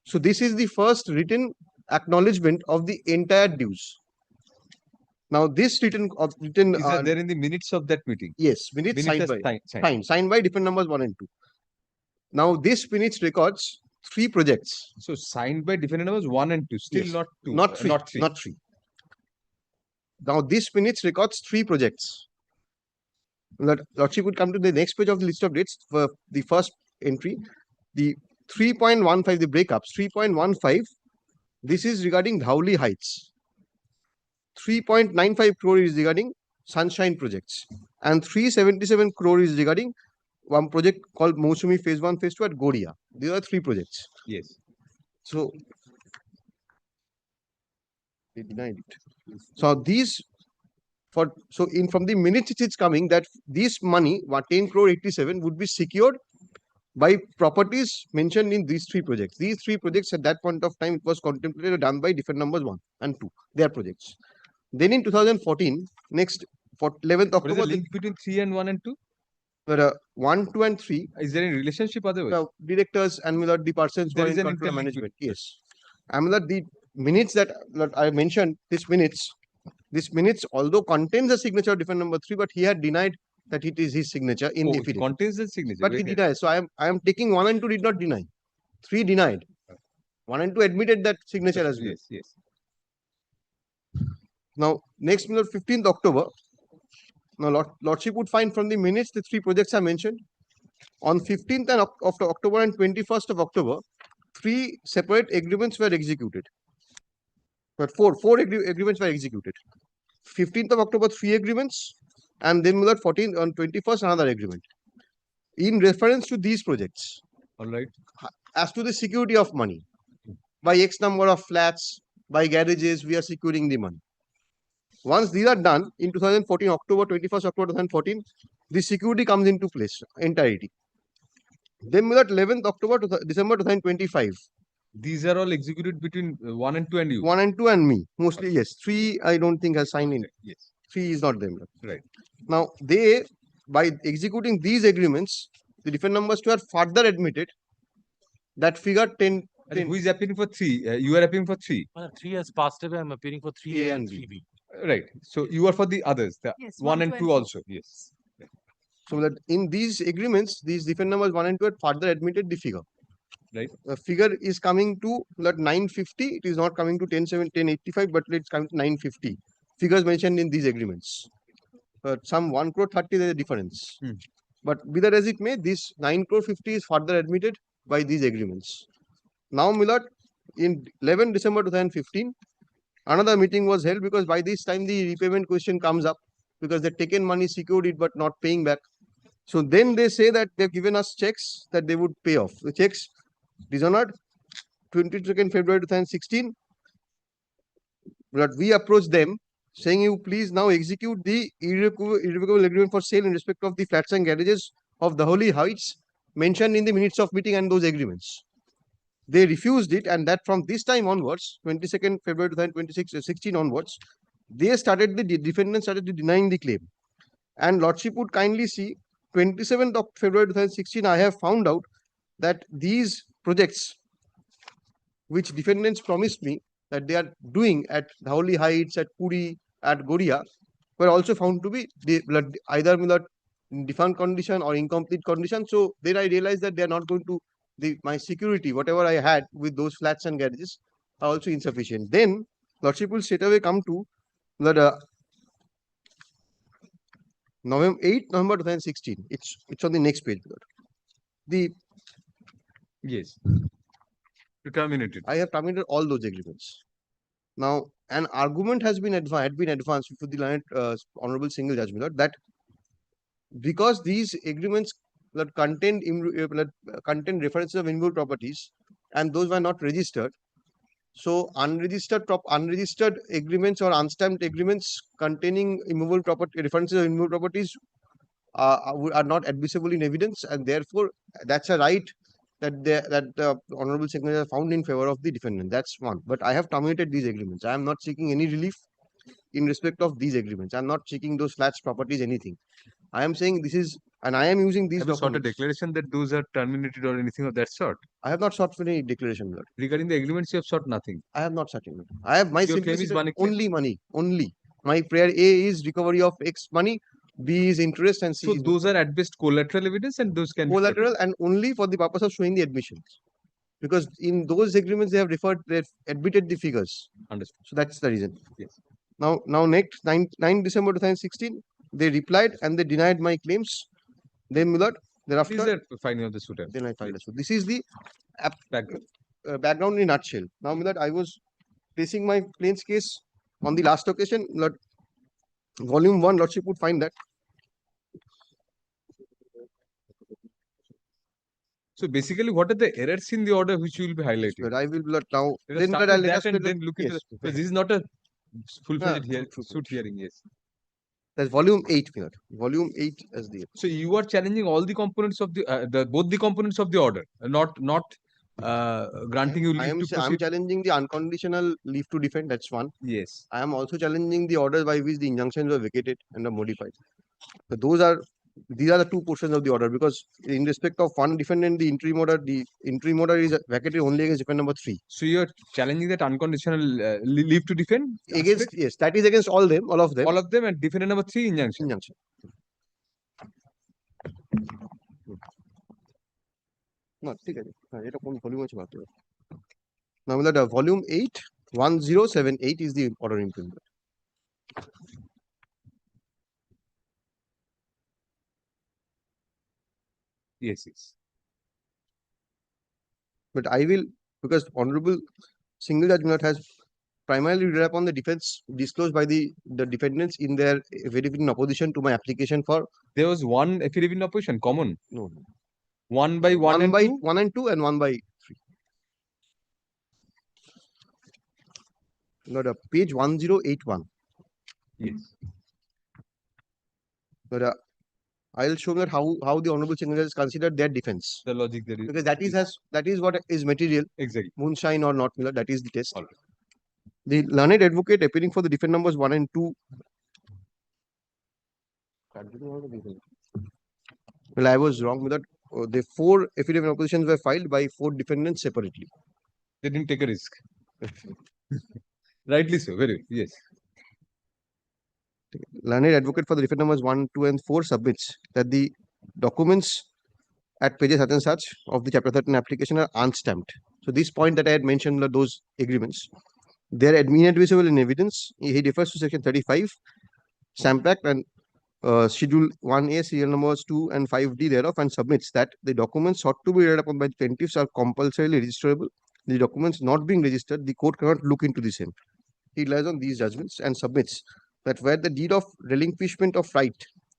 [SPEAKER 9] So this is the first written acknowledgement of the entire dues. Now this written
[SPEAKER 1] is there in the minutes of that meeting?
[SPEAKER 9] Yes, minutes signed by defendant numbers 1 and 2. Now this minutes records 3 projects.
[SPEAKER 1] So signed by defendant numbers 1 and 2, still
[SPEAKER 9] yes.
[SPEAKER 1] Not 2.
[SPEAKER 9] Not 3. Not 3. Now this minutes records 3 projects. Lordship would come to the next page of the list of dates for the first entry. The 3.15, the breakups, 3.15, this is regarding Dhauli Heights. 3.95 crore is regarding Sunshine projects. And 377 crore is regarding one project called Mosumi Phase 1, Phase 2 at Goria. These are 3 projects.
[SPEAKER 1] Yes.
[SPEAKER 9] So, they denied it. So, from the minutes it is coming that this money, 10 crore 87, would be secured by properties mentioned in these 3 projects. These 3 projects at that point of time, it was contemplated or done by different numbers 1 and 2, their projects. Then in 2014, next for 11th October.
[SPEAKER 1] What is the link between 3 and 1 and 2?
[SPEAKER 9] 1, 2, and 3.
[SPEAKER 1] Is there any relationship otherwise?
[SPEAKER 9] Directors and the persons who are in control management. Yes. The minutes that I mentioned, this minutes, although contains the signature of defendant number 3, but he had denied that it is his signature in the affidavit.
[SPEAKER 1] It contains the signature.
[SPEAKER 9] But he denies. So I am taking 1 and 2 did not deny. 3 denied. 1 and 2 admitted that signature as well.
[SPEAKER 1] Yes.
[SPEAKER 9] Now, next 15th October. Now, Lordship would find from the minutes the 3 projects are mentioned. On 15th of October and 21st of October, 3 separate agreements were executed. But four agreements were executed. 15th of October, 3 agreements, and then 14th on 21st another agreement. In reference to these projects.
[SPEAKER 1] All right.
[SPEAKER 9] As to the security of money, by X number of flats, by garages, we are securing the money. Once these are done in 2014, October 21st October 2014, the security comes into place entirety. Then 11th October to December 2025,
[SPEAKER 1] These are all executed between 1 and 2 and you.
[SPEAKER 9] 1 and 2 and me. Mostly, yes. 3, I don't think has signed in.
[SPEAKER 1] Yes.
[SPEAKER 9] 3 is not them.
[SPEAKER 1] Right.
[SPEAKER 9] Now, they, by executing these agreements, the different numbers to are further admitted. That figure 10.
[SPEAKER 1] And who is appealing for 3? You are appealing for 3.
[SPEAKER 7] 3 has passed away. I'm appearing for 3A and 3B.
[SPEAKER 1] Right. So you are for the others. The
[SPEAKER 8] Yes,
[SPEAKER 1] 1 and
[SPEAKER 8] 2
[SPEAKER 1] 2
[SPEAKER 8] 4.
[SPEAKER 1] also. Yes.
[SPEAKER 9] So that in these agreements, these different numbers 1 and 2 are further admitted the figure.
[SPEAKER 1] Right.
[SPEAKER 9] The figure is coming to that 950. It is not coming to 1085, but it's coming to 950. Figures mentioned in these agreements. Some 1 crore 30, there is a difference. But be that as it may, this 9 crore 50 is further admitted by these agreements. Now, Millard, in 11 December 2015, another meeting was held because by this time the repayment question comes up because they've taken money, secured it, but not paying back. So then they say that they've given us checks that they would pay off. The checks dishonored 22nd February 2016. But we approached them saying, you please now execute the irrevocable agreement for sale in respect of the flats and garages of the Holy Heights mentioned in the minutes of meeting and those agreements. They refused it, and that from this time onwards, 22nd February 2016 onwards, they started the defendants started denying the claim. And Lordship would kindly see 27th of February 2016, I have found out that these projects which defendants promised me that they are doing at Dhauli Heights, at Puri, at Goria, were also found to be either in defunct condition or incomplete condition. So then I realized that they are not going to, my security, whatever I had with those flats and garages, are also insufficient. Then Lordship will straight away come to that November 8 November 2016. It's on the next page. The
[SPEAKER 1] Yes. To terminate it.
[SPEAKER 9] I have terminated all those agreements. Now, an argument has been advanced before the learned honorable single judge that because these agreements that contain references of immovable properties and those were not registered, so unregistered agreements or unstamped agreements containing immovable property references of immovable properties are not admissible in evidence, and therefore that's a right that the honorable secretary found in favor of the defendant. That's one. But I have terminated these agreements. I am not seeking any relief in respect of these agreements. I am not seeking those flats, properties, anything. I am saying this is, and I am using these
[SPEAKER 1] Have you sought a
[SPEAKER 9] documents.
[SPEAKER 1] declaration that those are terminated or anything of that sort?
[SPEAKER 9] I have not sought for any declaration. Lord.
[SPEAKER 1] Regarding the agreements, you have sought nothing.
[SPEAKER 9] I have not sought any. I have my
[SPEAKER 1] Your claim is money claim?
[SPEAKER 9] only money. Only. My prayer A is recovery of X money, B is interest, and C
[SPEAKER 1] So
[SPEAKER 9] is
[SPEAKER 1] those are at best collateral evidence, and those can
[SPEAKER 9] collateral, and only for the purpose of showing the admissions. Because in those agreements they have admitted the figures.
[SPEAKER 1] Understood.
[SPEAKER 9] So that's the reason.
[SPEAKER 1] Yes.
[SPEAKER 9] Now next 9 December 2016, they replied and they denied my claims. Then Millard, thereafter.
[SPEAKER 1] These are finding of the suit.
[SPEAKER 9] Then I filed a suit. This is the
[SPEAKER 1] Background.
[SPEAKER 9] Background in a nutshell. Now Millard, I was placing my plaintiff's case on the last occasion. Millard, volume 1, Lordship would find that.
[SPEAKER 1] So basically, what are the errors in the order which you will be highlighting?
[SPEAKER 9] But I will now.
[SPEAKER 1] Let us
[SPEAKER 9] Then
[SPEAKER 1] start
[SPEAKER 9] I'll
[SPEAKER 1] with that and then look into
[SPEAKER 9] yes,
[SPEAKER 1] the, because this is not a full-fledged
[SPEAKER 9] true.
[SPEAKER 1] suit hearing. Yes.
[SPEAKER 9] That's volume 8, Millard. Volume 8 as the.
[SPEAKER 1] So you are challenging all the components of the both the components of the order, not granting you leave to
[SPEAKER 9] I am
[SPEAKER 1] proceed.
[SPEAKER 9] challenging the unconditional leave to defend. That's one.
[SPEAKER 1] Yes.
[SPEAKER 9] I am also challenging the orders by which the injunctions were vacated and are modified. So these are the two portions of the order, because in respect of one defendant, the interim order is vacated only against defendant number 3.
[SPEAKER 1] So you are challenging that unconditional leave to defend
[SPEAKER 9] Against
[SPEAKER 1] aspect?
[SPEAKER 9] yes, that is against all of them.
[SPEAKER 1] All of them, and defendant number 3 injunction.
[SPEAKER 9] No, ঠিক আছে। এটা কোন volume আছে ভাবতে হবে। Now that volume 8 1078 is the order implement.
[SPEAKER 1] Yes, yes.
[SPEAKER 9] But I will, because honorable single judge has primarily relied upon the defense disclosed by the defendants in their affidavit in opposition to my application for.
[SPEAKER 1] There was one affidavit in opposition, common.
[SPEAKER 9] No.
[SPEAKER 1] 1 by 1 and 2?
[SPEAKER 9] 1 and 2 and 1 by 3. Not page 1081.
[SPEAKER 1] Yes.
[SPEAKER 9] But I'll show that how the honorable single has considered their defense.
[SPEAKER 1] The logic there is.
[SPEAKER 9] Because that is what is material,
[SPEAKER 1] Exactly.
[SPEAKER 9] moonshine or not, Miller, that is the test.
[SPEAKER 1] All right.
[SPEAKER 9] The learned advocate appearing for the defendant numbers 1 and 2. Well, I was wrong with that. The 4 affidavit oppositions were filed by 4 defendants separately.
[SPEAKER 1] They didn't take a risk. Rightly so. Very good. Yes.
[SPEAKER 9] Learned advocate for the defendant numbers 1, 2, and 4 submits that the documents at pages such and such of the Chapter 13 application are unstamped. So this point that I had mentioned, those agreements, they are inadmissible in evidence. He refers to section 35, Stamp Act, and Schedule 1A, serial numbers 2 and 5D thereof, and submits that the documents sought to be relied upon by the plaintiffs are compulsorily registerable. The documents not being registered, the court cannot look into the same. He relies on these judgments and submits that where the deed of relinquishment of right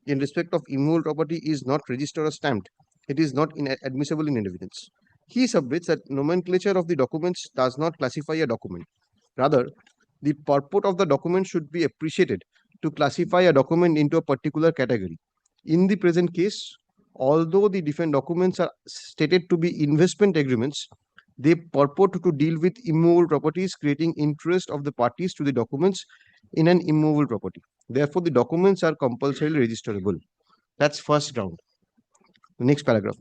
[SPEAKER 9] in respect of immovable property is not registered or stamped, it is not admissible in evidence. He submits that nomenclature of the documents does not classify a document. Rather, the purport of the document should be appreciated to classify a document into a particular category. In the present case, although the different documents are stated to be investment agreements, they purport to deal with immovable properties, creating interest of the parties to the documents in an immovable property. Therefore, the documents are compulsorily registerable. That's first ground. The next paragraph.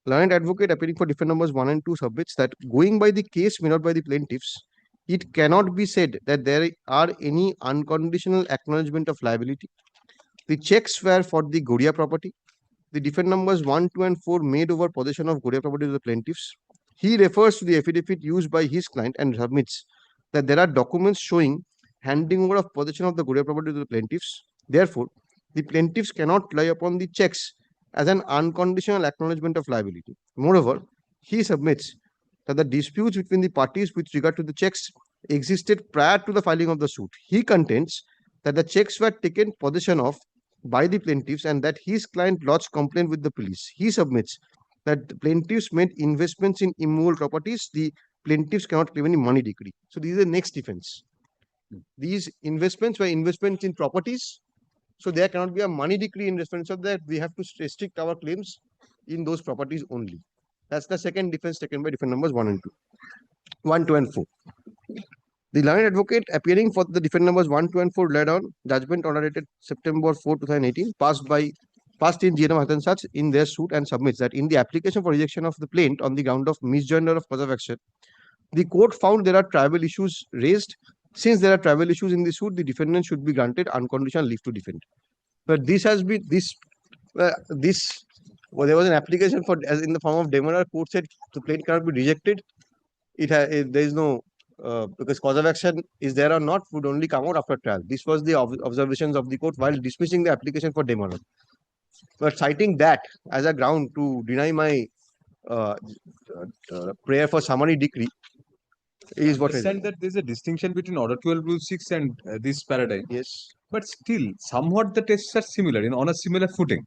[SPEAKER 9] Learned advocate appearing for defendant numbers 1 and 2 submits that going by the case made out by the plaintiffs, it cannot be said that there are any unconditional acknowledgement of liability. The checks were for the Goria property. The defendant numbers 1, 2, and 4 made over possession of Goria property to the plaintiffs. He refers to the affidavit used by his client and submits that there are documents showing handing over of possession of the Goria property to the plaintiffs. Therefore, the plaintiffs cannot rely upon the checks as an unconditional acknowledgement of liability. Moreover, he submits that the disputes between the parties with regard to the checks existed prior to the filing of the suit. He contends that the checks were taken possession of by the plaintiffs and that his client lodged complaint with the police. He submits that the plaintiffs made investments in immovable properties. The plaintiffs cannot claim any money decree. So this is the next defense. These investments were investments in properties. So there cannot be a money decree in respect of that. We have to restrict our claims in those properties only. That's the second defense taken by defendant numbers 1 and 2. 1, 2, and 4. The learned advocate appearing for the defendant numbers 1, 2, and 4 laid down judgment order dated September 4, 2018, passed in GNM and such in their suit and submits that in the application for rejection of the plaint on the ground of misjoinder of cause of action, the court found there are tribal issues raised. Since there are tribal issues in the suit, the defendant should be granted unconditional leave to defend. But this has been well, there was an application for as in the form of demeanor. Court said the plaint cannot be rejected. There is no because cause of action is there or not would only come out after trial. This was the observations of the court while dismissing the application for demeanor. But citing that as a ground to deny my prayer for summary decree is what I
[SPEAKER 1] understand that there's a distinction between Order 12 Rule 6 and this paradigm.
[SPEAKER 9] Yes.
[SPEAKER 1] But still, somewhat the tests are similar, on a similar footing.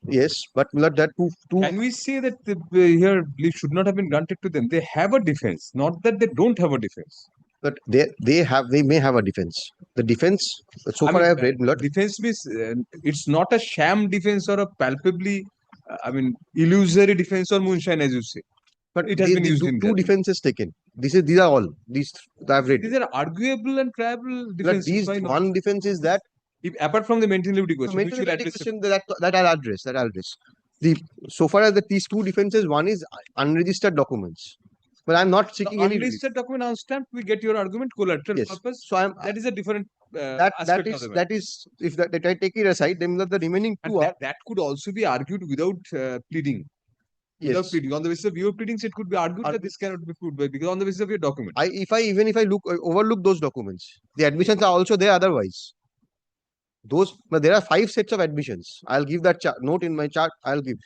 [SPEAKER 9] Yes, but that too.
[SPEAKER 1] Can we say that here leave should not have been granted to them? They have a defense, not that they don't have a defense.
[SPEAKER 9] But they may have a defense. The defense, so far I have read,
[SPEAKER 1] defense means it's not a sham defense or a palpably, illusory defense or moonshine, as you say.
[SPEAKER 9] But
[SPEAKER 1] it has been used in
[SPEAKER 9] two defenses taken. These are all these I have read.
[SPEAKER 1] These are arguable and triable defenses.
[SPEAKER 9] These one defense is that
[SPEAKER 1] apart from the maintenance question, which will address
[SPEAKER 9] that I'll address. So far as these two defenses, one is unregistered documents. But I'm not seeking any
[SPEAKER 1] unregistered document unstamped. We get your argument collateral purpose.
[SPEAKER 9] So
[SPEAKER 1] that is a different
[SPEAKER 9] that is if that I take it aside, then the remaining two
[SPEAKER 1] that could also be argued without pleading. Without pleading. On the basis of your pleadings, it could be argued that this cannot be proved by because on the basis of your document.
[SPEAKER 9] If I overlook those documents, the admissions are also there otherwise. But there are 5 sets of admissions. I'll give that note in my chart. I'll give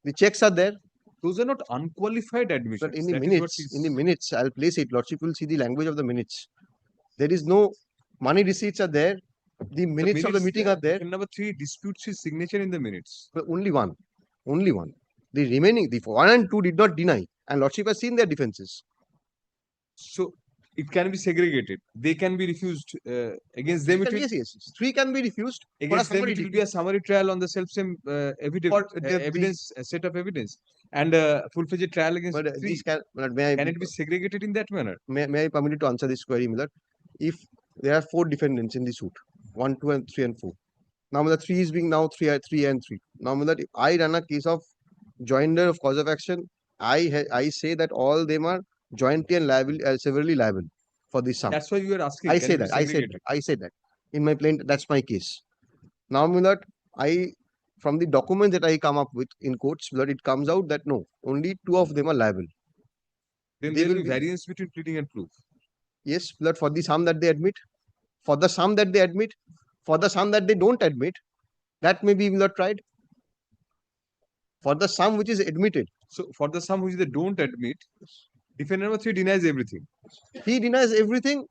[SPEAKER 9] the checks are there.
[SPEAKER 1] Those are not unqualified admissions.
[SPEAKER 9] But in the minutes, I'll place it. Lordship will see the language of the minutes. There is no money receipts are there. The minutes of the meeting are there.
[SPEAKER 1] Number 3 disputes his signature in the minutes.
[SPEAKER 9] But only one. The remaining, the 1 and 2 did not deny, and Lordship has seen their defenses.
[SPEAKER 1] So, it can be segregated. They can be refused against them. It will,
[SPEAKER 9] Yes. 3 can be refused. For a
[SPEAKER 1] against them,
[SPEAKER 9] summary
[SPEAKER 1] it will
[SPEAKER 9] decree.
[SPEAKER 1] be a summary trial on the self-same evidence,
[SPEAKER 9] For the-
[SPEAKER 1] evidence set of evidence, and full-fledged trial against
[SPEAKER 9] But
[SPEAKER 1] three.
[SPEAKER 9] these but may I
[SPEAKER 1] Can it be segregated in that manner?
[SPEAKER 9] may I permit you to answer this query, Miller? If there are 4 defendants in the suit, 1, 2, and 3 and 4. Now the 3 is being now 3 and 3. Now Miller, if I run a case of joinder of cause of action, I say that all them are jointly and liable, severally liable for this sum.
[SPEAKER 1] That's why you are asking.
[SPEAKER 9] I
[SPEAKER 1] can
[SPEAKER 9] say
[SPEAKER 1] it be
[SPEAKER 9] that. I
[SPEAKER 1] segregated?
[SPEAKER 9] said that in my plaint. That's my case. Now, Millard, from the documents that I come up with in courts, Millard, it comes out that no, only 2 of them are liable.
[SPEAKER 1] Then
[SPEAKER 9] They
[SPEAKER 1] there will
[SPEAKER 9] will
[SPEAKER 1] be
[SPEAKER 9] be-
[SPEAKER 1] variance between pleading and proof.
[SPEAKER 9] Yes, Millard, for the sum that they admit, for the sum that they admit, for the sum that they don't admit, that may be Millard tried. For the sum which is admitted,
[SPEAKER 1] So for the sum which they don't admit, defendant number 3 denies everything.
[SPEAKER 9] he denies everything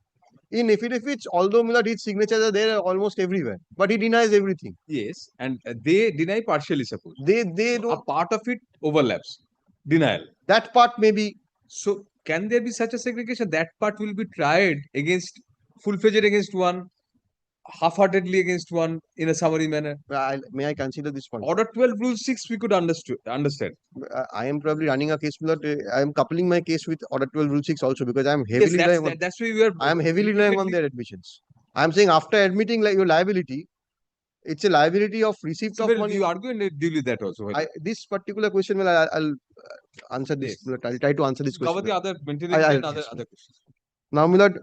[SPEAKER 9] in affidavits. Although Millard, his signatures are there almost everywhere, but he denies everything.
[SPEAKER 1] Yes, and they deny partially. Suppose
[SPEAKER 9] They
[SPEAKER 1] a
[SPEAKER 9] don't.
[SPEAKER 1] part of it overlaps. Denial.
[SPEAKER 9] That part may be.
[SPEAKER 1] So can there be such a segregation? That part will be tried against full-fledged against one, half-heartedly against one in a summary manner.
[SPEAKER 9] May I consider this point?
[SPEAKER 1] Order 12 rule 6 we could understand.
[SPEAKER 9] I am probably running a case, Millard. I am coupling my case with Order 12 Rule 6 also because I am
[SPEAKER 1] Yes,
[SPEAKER 9] heavily relying on.
[SPEAKER 1] that's why we are.
[SPEAKER 9] I am heavily relying on
[SPEAKER 1] ultimately-
[SPEAKER 9] their admissions. I am saying after admitting like your liability, it's a liability of receipt
[SPEAKER 1] So
[SPEAKER 9] of
[SPEAKER 1] well,
[SPEAKER 9] money.
[SPEAKER 1] you argue and deal with that also.
[SPEAKER 9] This particular question, I'll answer this.
[SPEAKER 1] Yes.
[SPEAKER 9] Millard. I'll try to answer this
[SPEAKER 1] Cover
[SPEAKER 9] question.
[SPEAKER 1] the other maintenance
[SPEAKER 9] I'll-
[SPEAKER 1] and other
[SPEAKER 9] yes.
[SPEAKER 1] questions.
[SPEAKER 9] Now, Millard,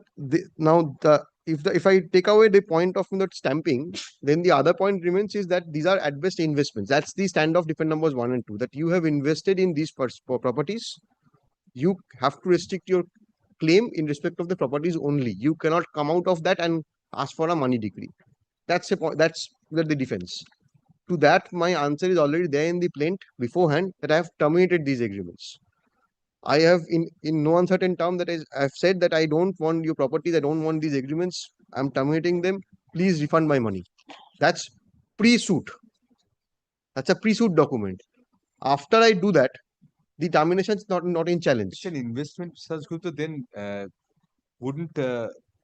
[SPEAKER 9] if I take away the point of Millard stamping, then the other point remains is that these are at best investments. That's the stand of defendant numbers 1 and 2. That you have invested in these properties, you have to restrict your claim in respect of the properties only. You cannot come out of that and ask for a money decree. That's a point. That's the defense. To that, my answer is already there in the plaint beforehand that I have terminated these agreements. I have in no uncertain term that I have said that I don't want your properties, I don't want these agreements, I'm terminating them, please refund my money. That's pre-suit. That's a pre-suit document. After I do that, the termination is not in challenge.
[SPEAKER 1] It's an investment, Sajgupta, then wouldn't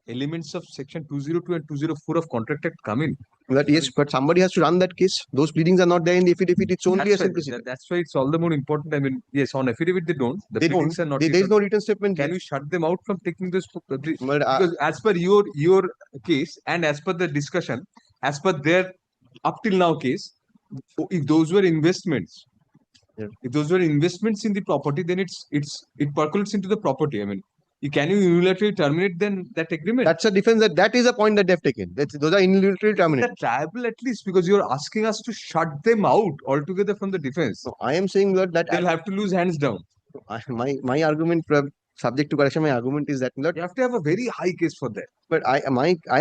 [SPEAKER 1] elements of section 202 and 204 of Contract Act come in?
[SPEAKER 9] That yes, but somebody has to run that case. Those pleadings are not there in the affidavit. It's only a
[SPEAKER 1] That's why,
[SPEAKER 9] simplicity.
[SPEAKER 1] that's why it's all the more important. I mean, yes, on affidavit they don't. The
[SPEAKER 9] They don't.
[SPEAKER 1] pleadings are not.
[SPEAKER 9] There is no written statement.
[SPEAKER 1] Can you shut them out from taking this?
[SPEAKER 9] But,
[SPEAKER 1] Because as per your case and as per the discussion, as per their up till now case, if those were investments,
[SPEAKER 9] Yeah.
[SPEAKER 1] if those were investments in the property, then it percolates into the property. I mean, can you unilaterally terminate then that agreement?
[SPEAKER 9] that's a defense that is a point that they've taken. Those are unilaterally terminated.
[SPEAKER 1] That's tribal at least because you're asking us to shut them out altogether from the defense.
[SPEAKER 9] So I am saying that
[SPEAKER 1] They'll have to lose hands down.
[SPEAKER 9] my argument, subject to correction, my argument is that
[SPEAKER 1] You have to have a very high case for that.
[SPEAKER 9] but I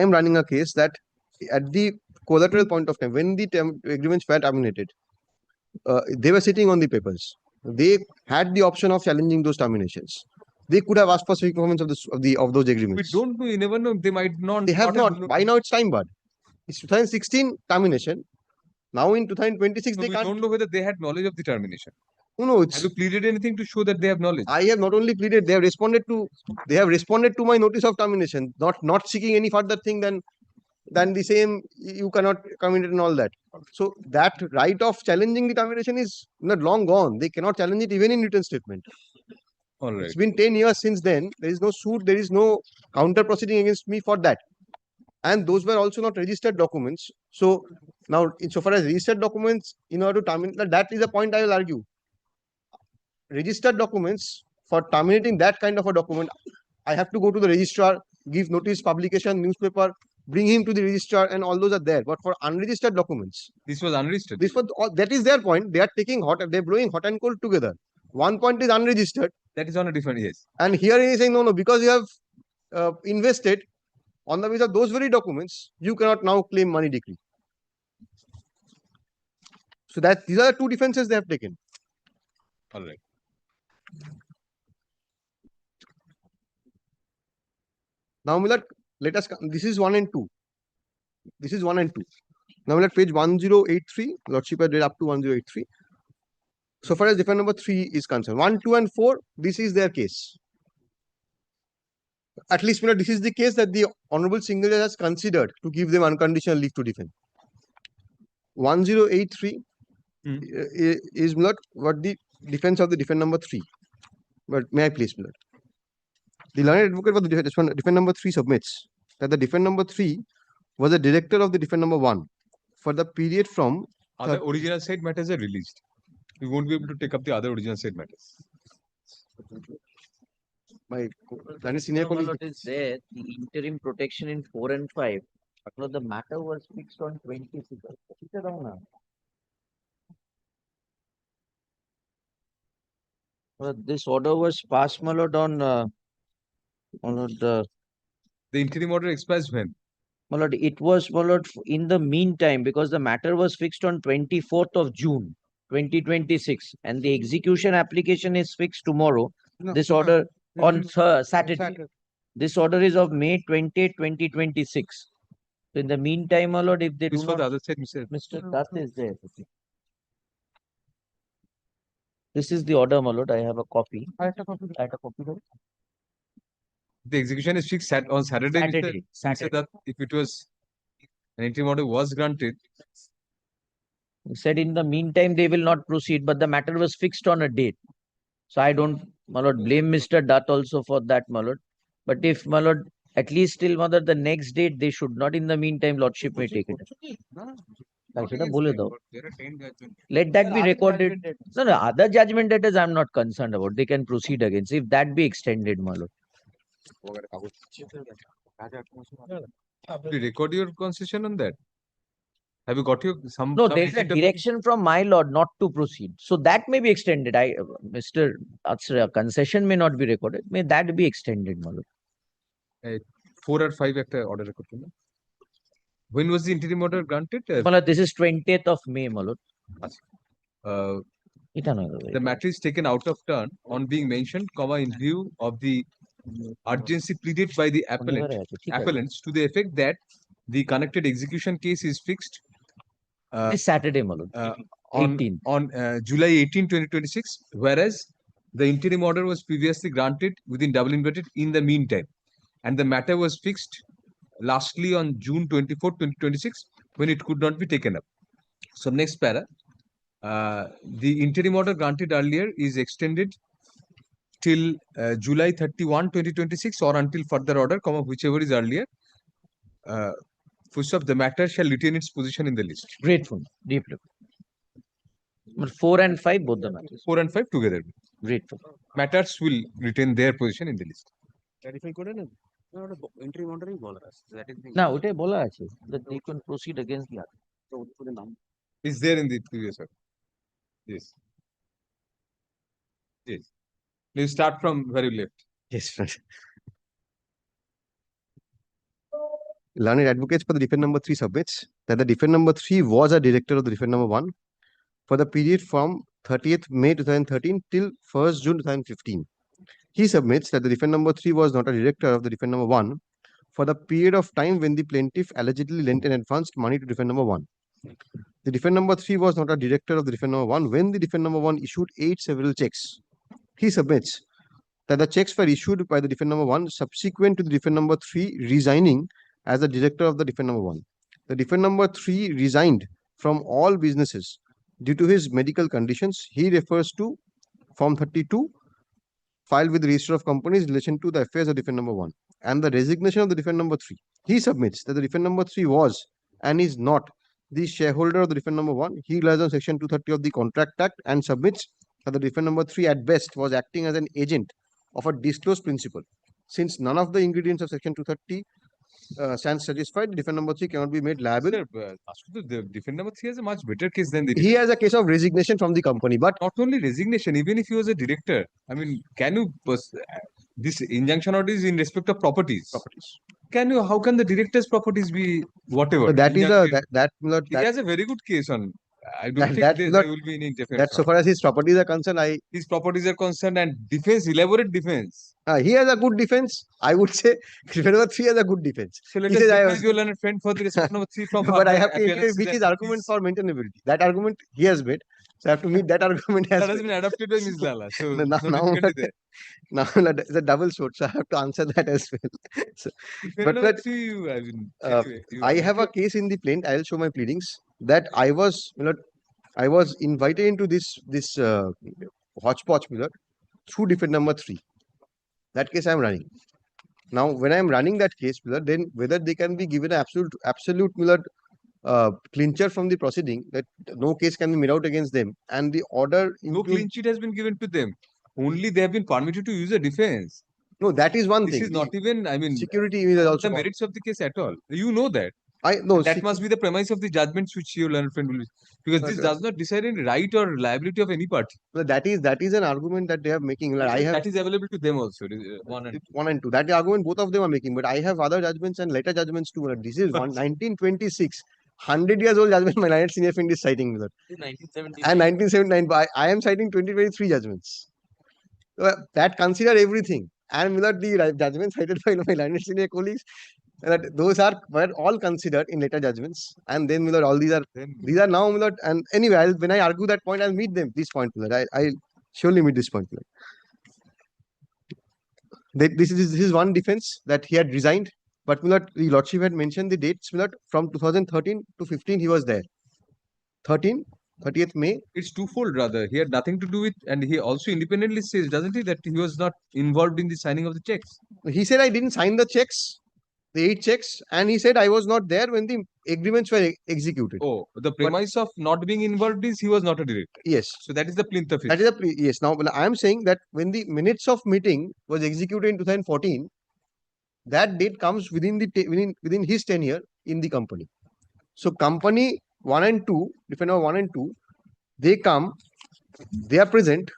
[SPEAKER 9] am running a case that at the collateral point of time when the agreements were terminated, they were sitting on the papers. They had the option of challenging those terminations. They could have asked for civic performance of those
[SPEAKER 1] We
[SPEAKER 9] agreements.
[SPEAKER 1] don't know. You never know. They might not.
[SPEAKER 9] They have not. By now it's time barred. It's 2016 termination. Now in 2026
[SPEAKER 1] So
[SPEAKER 9] they
[SPEAKER 1] we
[SPEAKER 9] can't.
[SPEAKER 1] don't know whether they had knowledge of the termination.
[SPEAKER 9] No,
[SPEAKER 1] Have
[SPEAKER 9] it's.
[SPEAKER 1] you pleaded anything to show that they have knowledge?
[SPEAKER 9] I have not only pleaded. They have responded to my notice of termination. Not seeking any further thing than the same. You cannot commit and all that. So that right of challenging the termination is not long gone. They cannot challenge it even in written statement.
[SPEAKER 1] All right.
[SPEAKER 9] It's been 10 years since then. There is no suit. There is no counter proceeding against me for that. And those were also not registered documents. So now, insofar as registered documents, in order to terminate, that is a point I will argue. Registered documents, for terminating that kind of a document, I have to go to the registrar, give notice, publication, newspaper, bring him to the registrar, and all those are there. But for unregistered documents,
[SPEAKER 1] This was unregistered.
[SPEAKER 9] that is their point. They are they're blowing hot and cold together. One point is unregistered.
[SPEAKER 1] That is on a different, yes.
[SPEAKER 9] And here he is saying, no, because you have invested on the basis of those very documents, you cannot now claim money decree. So these are the two defenses they have taken.
[SPEAKER 1] All right.
[SPEAKER 9] Now, Millard, let us. This is 1 and 2. This is 1 and 2. Now, Millard, page 1083. Lordship had read up to 1083. So far as defendant number 3 is concerned, 1, 2, and 4, this is their case. at least, this is the case that the Honorable Single Judge has considered to give them unconditional leave to defend. 1083 is not what the defense of the defend number 3. But may I please, Milord? The learned advocate for the defend number 3 submits that the defend number 3 was the director of the defend number 1 for the period from
[SPEAKER 1] Other original side matters are released. We won't be able to take up the other original side matters.
[SPEAKER 9] my learned senior colleague.
[SPEAKER 10] What is there, the interim protection in 4 and 5. The matter was fixed on 26. This order was passed, my lord, on the
[SPEAKER 1] interim order expires when?
[SPEAKER 10] my lord, it was, my lord, in the meantime, because the matter was fixed on 24th of June, 2026, and the execution application is fixed tomorrow. This order on Saturday. This order is of May 20, 2026. So in the meantime, my lord, if they do
[SPEAKER 1] for
[SPEAKER 10] not,
[SPEAKER 1] the other side,
[SPEAKER 10] Mr. Dutt is there. This is the order, my lord. I have a copy. I have a copy.
[SPEAKER 1] The execution is fixed on Saturday. Said that if it was an interim order was granted.
[SPEAKER 10] He said in the meantime they will not proceed, but the matter was fixed on a date. So I don't, my lord, blame Mr. Dutt also for that, my lord. But if, my lord, at least till, mother, the next date they should not. In the meantime, lordship may take it. Let that be recorded. No, other judgment debtors I'm not concerned about. They can proceed against. If that be extended, my lord.
[SPEAKER 1] Do you record your concession on that? Have you got your some?
[SPEAKER 10] No, there is a direction from my lord not to proceed. So that may be extended. Mr. Atsra, concession may not be recorded. May that be extended, my lord.
[SPEAKER 1] 4 or 5 order record. When was the interim order granted?
[SPEAKER 10] This is 20th of May, my lord.
[SPEAKER 1] The matter is taken out of turn on being mentioned, in view of the urgency pleaded by the appellants to the effect that the connected execution case is fixed
[SPEAKER 10] this Saturday, my lord.
[SPEAKER 1] on July 18, 2026, whereas the interim order was previously granted within double inverted in the meantime, and the matter was fixed lastly on June 24, 2026, when it could not be taken up. So next para, the interim order granted earlier is extended till July 31, 2026, or until further order, whichever is earlier. First of the matter shall retain its position in the list.
[SPEAKER 10] Grateful, deeply. But 4 and 5, both the matters.
[SPEAKER 1] 4 and 5 together.
[SPEAKER 10] Grateful.
[SPEAKER 1] Matters will retain their position in the list.
[SPEAKER 10] Now, it is that they can proceed against the other.
[SPEAKER 1] Is there in the previous order? Yes. Yes. You start from where you left.
[SPEAKER 9] Yes, sir. Learned advocates for the defend number 3 submits that the defend number 3 was a director of the defend number 1 for the period from 30th May 2013 till 1st June 2015. He submits that the defend number 3 was not a director of the defend number 1 for the period of time when the plaintiff allegedly lent and advanced money to defend number 1. The defend number 3 was not a director of the defend number 1 when the defend number 1 issued 8 several checks. He submits that the checks were issued by the defend number 1 subsequent to the defend number 3 resigning as the director of the defend number 1. The defend number 3 resigned from all businesses due to his medical conditions. He refers to Form 32 filed with the Register of Companies in relation to the affairs of defend number 1 and the resignation of the defend number 3. He submits that the defend number 3 was and is not the shareholder of the defend number 1. He relies on Section 230 of the Contract Act and submits that the defend number 3 at best was acting as an agent of a disclosed principle. Since none of the ingredients of Section 230 stands satisfied, defend number 3 cannot be made liable.
[SPEAKER 1] Sir, the defend number 3 has a much better case than the.
[SPEAKER 9] He has a case of resignation from the company, but
[SPEAKER 1] not only resignation, even if he was a director, I mean, can you this injunction order is in respect of properties? Can you? How can the director's properties be whatever?
[SPEAKER 9] So that is
[SPEAKER 1] he has a very good case on. I don't think there will be any interference.
[SPEAKER 9] That so far as his properties are concerned,
[SPEAKER 1] his properties are concerned and defense, elaborate defense.
[SPEAKER 9] He has a good defense. I would say defend number 3 has a good defense.
[SPEAKER 1] So let us your learned friend for the respect number 3 from.
[SPEAKER 9] But I have to indicate which is argument for maintainability. That argument he has made. So I have to meet that argument as
[SPEAKER 1] That
[SPEAKER 9] well.
[SPEAKER 1] has been adopted by Ms. Lala. So
[SPEAKER 9] No,
[SPEAKER 1] no difficulty there.
[SPEAKER 9] now it's a double sword, so I have to answer that as well. So,
[SPEAKER 1] Fair
[SPEAKER 9] but
[SPEAKER 1] enough, see, I mean, anyway, you
[SPEAKER 9] I
[SPEAKER 1] are
[SPEAKER 9] have a
[SPEAKER 1] okay.
[SPEAKER 9] case in the plaint. I'll show my pleadings that I was invited into this hodgepodge through defendant number 3. That case I'm running. Now, when I'm running that case, then whether they can be given an absolute clincher from the proceeding that no case can be made out against them, and the order
[SPEAKER 1] No clean sheet has been given to them. Only they have been permitted to use a defense.
[SPEAKER 9] No, that is one
[SPEAKER 1] This
[SPEAKER 9] thing.
[SPEAKER 1] is not even, I mean,
[SPEAKER 9] Security is also
[SPEAKER 1] the merits of the case at all. You know that.
[SPEAKER 9] I know
[SPEAKER 1] That must be the premise of the judgments which your learned friend will, because this does not decide any right or liability of any party.
[SPEAKER 9] that is an argument that they are making. Like, I have
[SPEAKER 1] That is available to them also. One and
[SPEAKER 9] one and two. That argument both of them are making, but I have other judgments and later judgments too. This is 1926, 100 years old judgment. My Learned senior friend is citing that.
[SPEAKER 7] 1979.
[SPEAKER 9] And 1979, but I am citing 2023 judgments. So, that consider everything. And without the judgments cited by my Learned senior colleagues, that those were all considered in later judgments. And then without all these are now without, and anyway, when I argue that point, I'll meet them. This point, I'll surely meet this point. This is one defense that he had resigned, but the Lordship had mentioned the dates from 2013 to 15 he was there. 30th May.
[SPEAKER 1] it's twofold rather. He had nothing to do with, and he also independently says, doesn't he, that he was not involved in the signing of the checks.
[SPEAKER 9] He said, I didn't sign the checks, the 8 checks, and he said I was not there when the agreements were executed.
[SPEAKER 1] Oh, the premise of not being involved is he was not a director.
[SPEAKER 9] Yes.
[SPEAKER 1] So that is the plinth of it.
[SPEAKER 9] That is yes. Now I am saying that when the minutes of meeting was executed in 2014, that date comes within his tenure in the company. So company 1 and 2, defender 1 and 2, they come, they are present.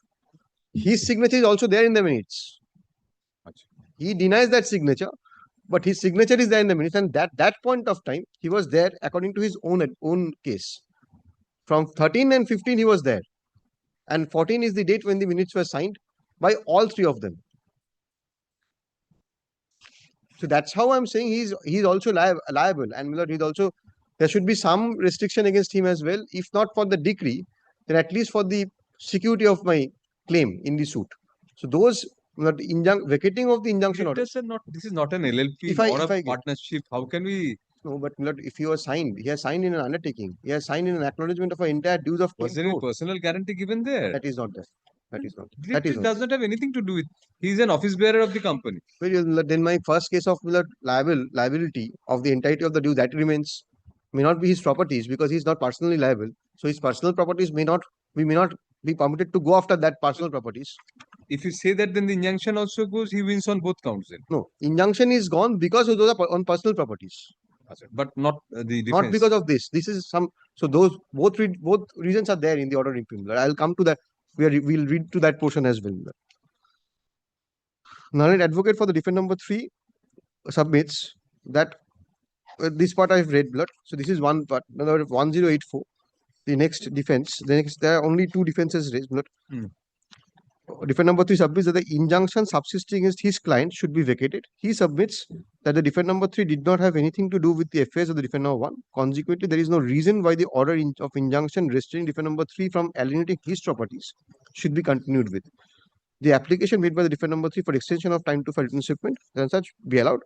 [SPEAKER 9] His signature is also there in the minutes. He denies that signature, but his signature is there in the minutes, and that point of time he was there according to his own case. From 13 and 15 he was there, and 14 is the date when the minutes were signed by all 3 of them. So that's how I'm saying he's also liable, and he's also, there should be some restriction against him as well, if not for the decree, then at least for the security of my claim in the suit. So those vacating of the injunction order.
[SPEAKER 1] This is not an LLP or a partnership. How can we?
[SPEAKER 9] No, but if he has signed in an undertaking. He has signed in an acknowledgement of an entire dues of.
[SPEAKER 1] Was there a personal guarantee given there?
[SPEAKER 9] That is not there. That is not.
[SPEAKER 1] It does not have anything to do with. He is an office bearer of the company.
[SPEAKER 9] Well, then my first case of liability of the entirety of the due, that remains, may not be his properties because he is not personally liable. So his personal properties may not be permitted to go after that personal properties.
[SPEAKER 1] If you say that, then the injunction also goes. He wins on both counts. Then
[SPEAKER 9] no, injunction is gone because of those are on personal properties.
[SPEAKER 1] But not the defense.
[SPEAKER 9] Not because of this. This is some. So those both reasons are there in the order implement. I'll come to that. We'll read to that portion as well. Learned advocate for the defendant number 3 submits that this part I've read. So this is one part. 1084. The next defense. There are only 2 defenses raised. Defendant number 3 submits that the injunction subsisting against his client should be vacated. He submits that the defendant number 3 did not have anything to do with the affairs of the defendant number 1. Consequently, there is no reason why the order of injunction restraining defendant number 3 from alienating his properties should be continued with. The application made by the defendant number 3 for extension of time to file written statement and such be allowed,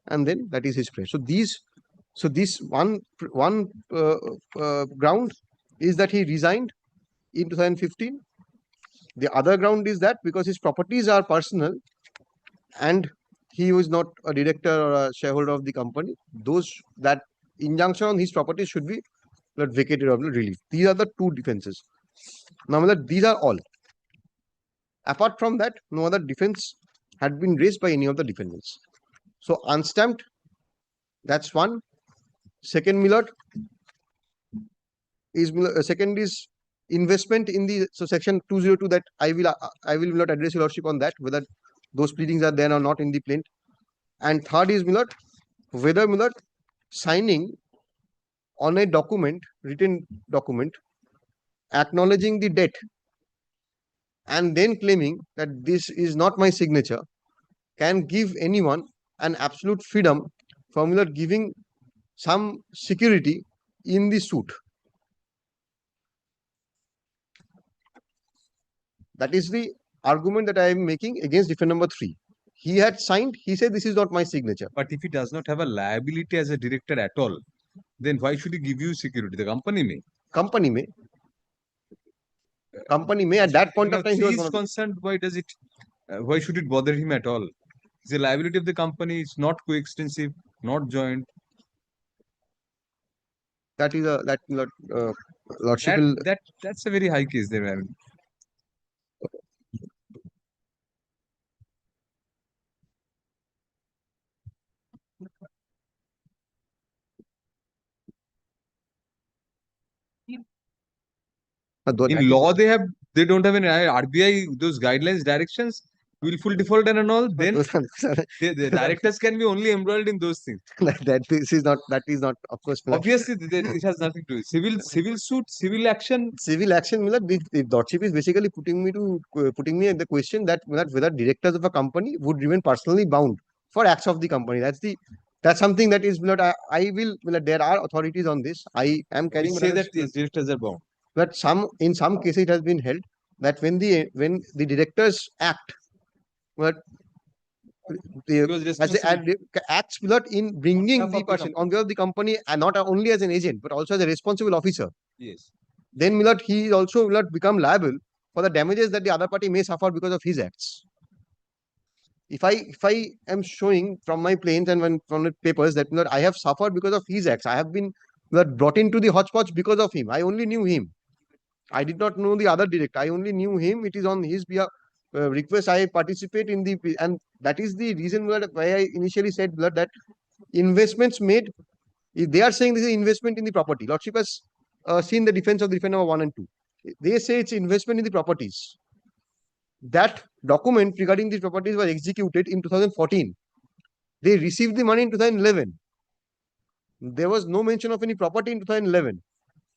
[SPEAKER 9] and then that is his prayer. So this one ground is that he resigned in 2015. The other ground is that because his properties are personal and he was not a director or a shareholder of the company, that injunction on his properties should be vacated or released. These are the 2 defenses. Now, these are all. Apart from that, no other defense had been raised by any of the defendants. So, unstamped, that's one. Second, second is investment in the section 202 that I will not address your lordship on that, whether those pleadings are there or not in the plaint. And third is whether signing on a document, written document, acknowledging the debt and then claiming that this is not my signature can give anyone an absolute freedom from giving some security in the suit. That is the argument that I am making against defendant number 3. He had signed, he said this is not my signature.
[SPEAKER 1] But if he does not have a liability as a director at all, then why should he give you security? The company may.
[SPEAKER 9] Company may at that point of time he was
[SPEAKER 1] He
[SPEAKER 9] one
[SPEAKER 1] is
[SPEAKER 9] of the-
[SPEAKER 1] concerned. Why does it? Why should it bother him at all? It's a liability of the company. It's not coextensive, not joint.
[SPEAKER 9] that is a lordship will
[SPEAKER 1] That's a very high case there. I mean,
[SPEAKER 9] that
[SPEAKER 1] in
[SPEAKER 9] is-
[SPEAKER 1] law, they don't have any RBI, those guidelines, directions, willful default and all. Then the directors can be only embroiled in those things.
[SPEAKER 9] that is not of course
[SPEAKER 1] Obviously, it has nothing to do. Civil suit, civil action.
[SPEAKER 9] Civil action, the lordship is basically putting me at the question that whether directors of a company would remain personally bound for acts of the company. That's something that is I will there are authorities on this. I am
[SPEAKER 1] We
[SPEAKER 9] carrying
[SPEAKER 1] say that yes, directors are bound.
[SPEAKER 9] but in some cases it has been held that when the directors act, but acts in bringing the person on behalf of the company and not only as an agent but also as a responsible officer.
[SPEAKER 1] Yes.
[SPEAKER 9] Then he also become liable for the damages that the other party may suffer because of his acts. If I am showing from my planes and from the papers that I have suffered because of his acts, I have been brought into the hodgepodge because of him. I only knew him. I did not know the other director. I only knew him. It is on his request I participate in and that is the reason why I initially said that investments made. If they are saying this is investment in the property, lordship has seen the defense of the defendant number 1 and 2. They say it's investment in the properties. That document regarding the properties was executed in 2014. They received the money in 2011. There was no mention of any property in 2011.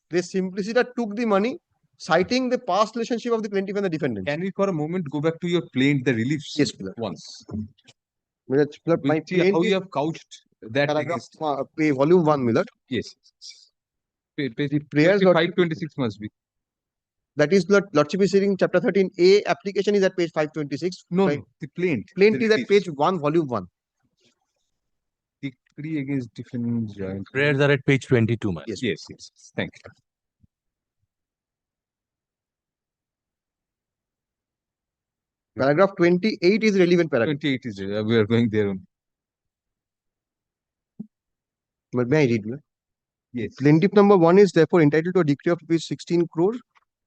[SPEAKER 9] They simply took the money, citing the past relationship of the plaintiff and the defendant.
[SPEAKER 1] Can we for a moment go back to your plaint, the reliefs?
[SPEAKER 9] Yes,
[SPEAKER 1] once.
[SPEAKER 9] My
[SPEAKER 1] how you have couched that against.
[SPEAKER 9] Volume 1, Millard.
[SPEAKER 1] Yes. Page
[SPEAKER 9] Prayers
[SPEAKER 1] 526 must be.
[SPEAKER 9] That is lordship is saying chapter 13A application is at page 526.
[SPEAKER 1] No, the plaint.
[SPEAKER 9] Plaint is at page 1, volume 1.
[SPEAKER 1] Decree against defendants joint.
[SPEAKER 7] Prayers are at page 22, man.
[SPEAKER 1] Yes. Thank you.
[SPEAKER 9] Paragraph 28 is relevant paragraph.
[SPEAKER 1] 28 is we are going there.
[SPEAKER 9] But may I read?
[SPEAKER 1] Yes.
[SPEAKER 9] Plaintiff number 1 is therefore entitled to a decree of rupees 16 crore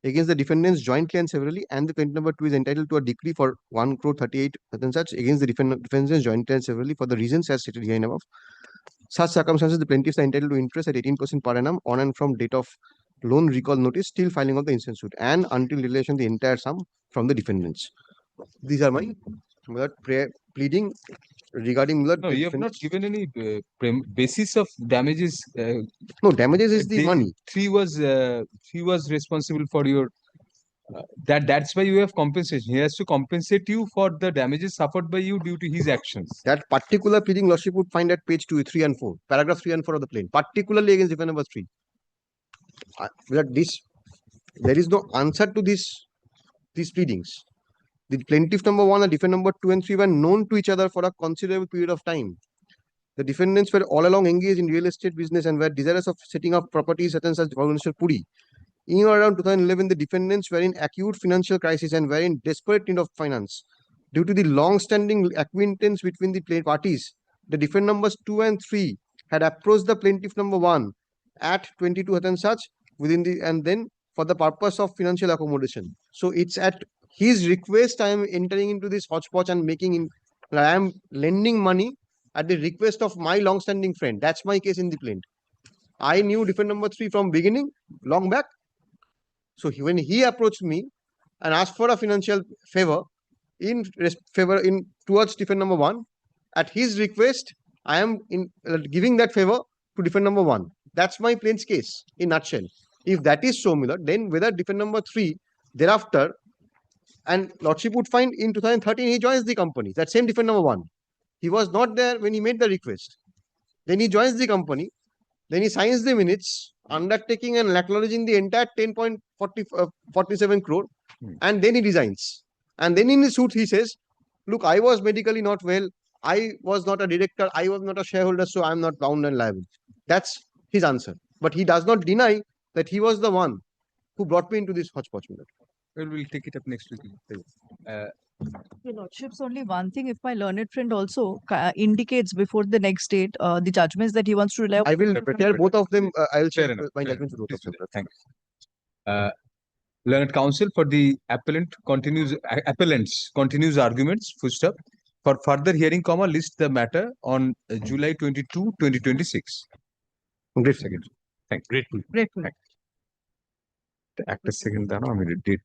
[SPEAKER 9] against the defendants jointly and severally, and the plaintiff number 2 is entitled to a decree for 1 crore 38 and such against the defendants jointly and severally for the reasons as stated here and above. Such circumstances, the plaintiffs are entitled to interest at 18% per annum on and from date of loan recall notice till filing of the instant suit and until relation the entire sum from the defendants. These are my pleading regarding
[SPEAKER 1] No, you have not given any basis of damages.
[SPEAKER 9] No, damages is the money.
[SPEAKER 1] He was responsible for your that's why you have compensation. He has to compensate you for the damages suffered by you due to his actions.
[SPEAKER 9] That particular pleading lordship would find at page 2, 3 and 4, paragraph 3 and 4 of the plaint, particularly against defendant number 3. There is no answer to these pleadings. The plaintiff number 1 and defendant number 2 and 3 were known to each other for a considerable period of time. The defendants were all along engaged in real estate business and were desirous of setting up properties such as Bhubaneswar Puri. In or around 2011, the defendants were in acute financial crisis and were in desperate need of finance. Due to the long-standing acquaintance between the parties, the defendant numbers 2 and 3 had approached the plaintiff number 1 at 22 and such and then for the purpose of financial accommodation. So it's at his request I am entering into this hodgepodge and I am lending money at the request of my long-standing friend. That's my case in the plaint. I knew defendant number 3 from beginning, long back. So when he approached me and asked for a financial favor towards defendant number 1, at his request, I am giving that favor to defendant number 1. That's my plaint's case in nutshell. If that is so, Miller, then whether defendant number 3 thereafter, and lordship would find in 2013 he joins the company. That same defendant number 1. He was not there when he made the request. Then he joins the company. Then he signs the minutes, undertaking and acknowledging the entire 10.47 crore and then he resigns. And then in his suit, he says, look, I was medically not well. I was not a director. I was not a shareholder. So I'm not bound and liable. That's his answer. But he does not deny that he was the one who brought me into this hodgepodge.
[SPEAKER 1] Well, we'll take it up next week.
[SPEAKER 8] Your Lordship's only one thing, if my learned friend also indicates before the next date the judgments that he wants to rely
[SPEAKER 9] I will
[SPEAKER 8] upon.
[SPEAKER 9] tell both of them. I will
[SPEAKER 1] Fair
[SPEAKER 9] share
[SPEAKER 1] enough.
[SPEAKER 9] my
[SPEAKER 1] Fair
[SPEAKER 9] judgment to
[SPEAKER 1] enough.
[SPEAKER 9] both of
[SPEAKER 1] Please
[SPEAKER 9] them.
[SPEAKER 1] do that. Thank you. Learned counsel for the appellants continues arguments, full stop. For further hearing, comma, list the matter on July 22, 2026.
[SPEAKER 9] Great.
[SPEAKER 1] Second. Thank you.
[SPEAKER 7] Grateful.
[SPEAKER 8] Grateful.
[SPEAKER 1] Actor second, I mean, date.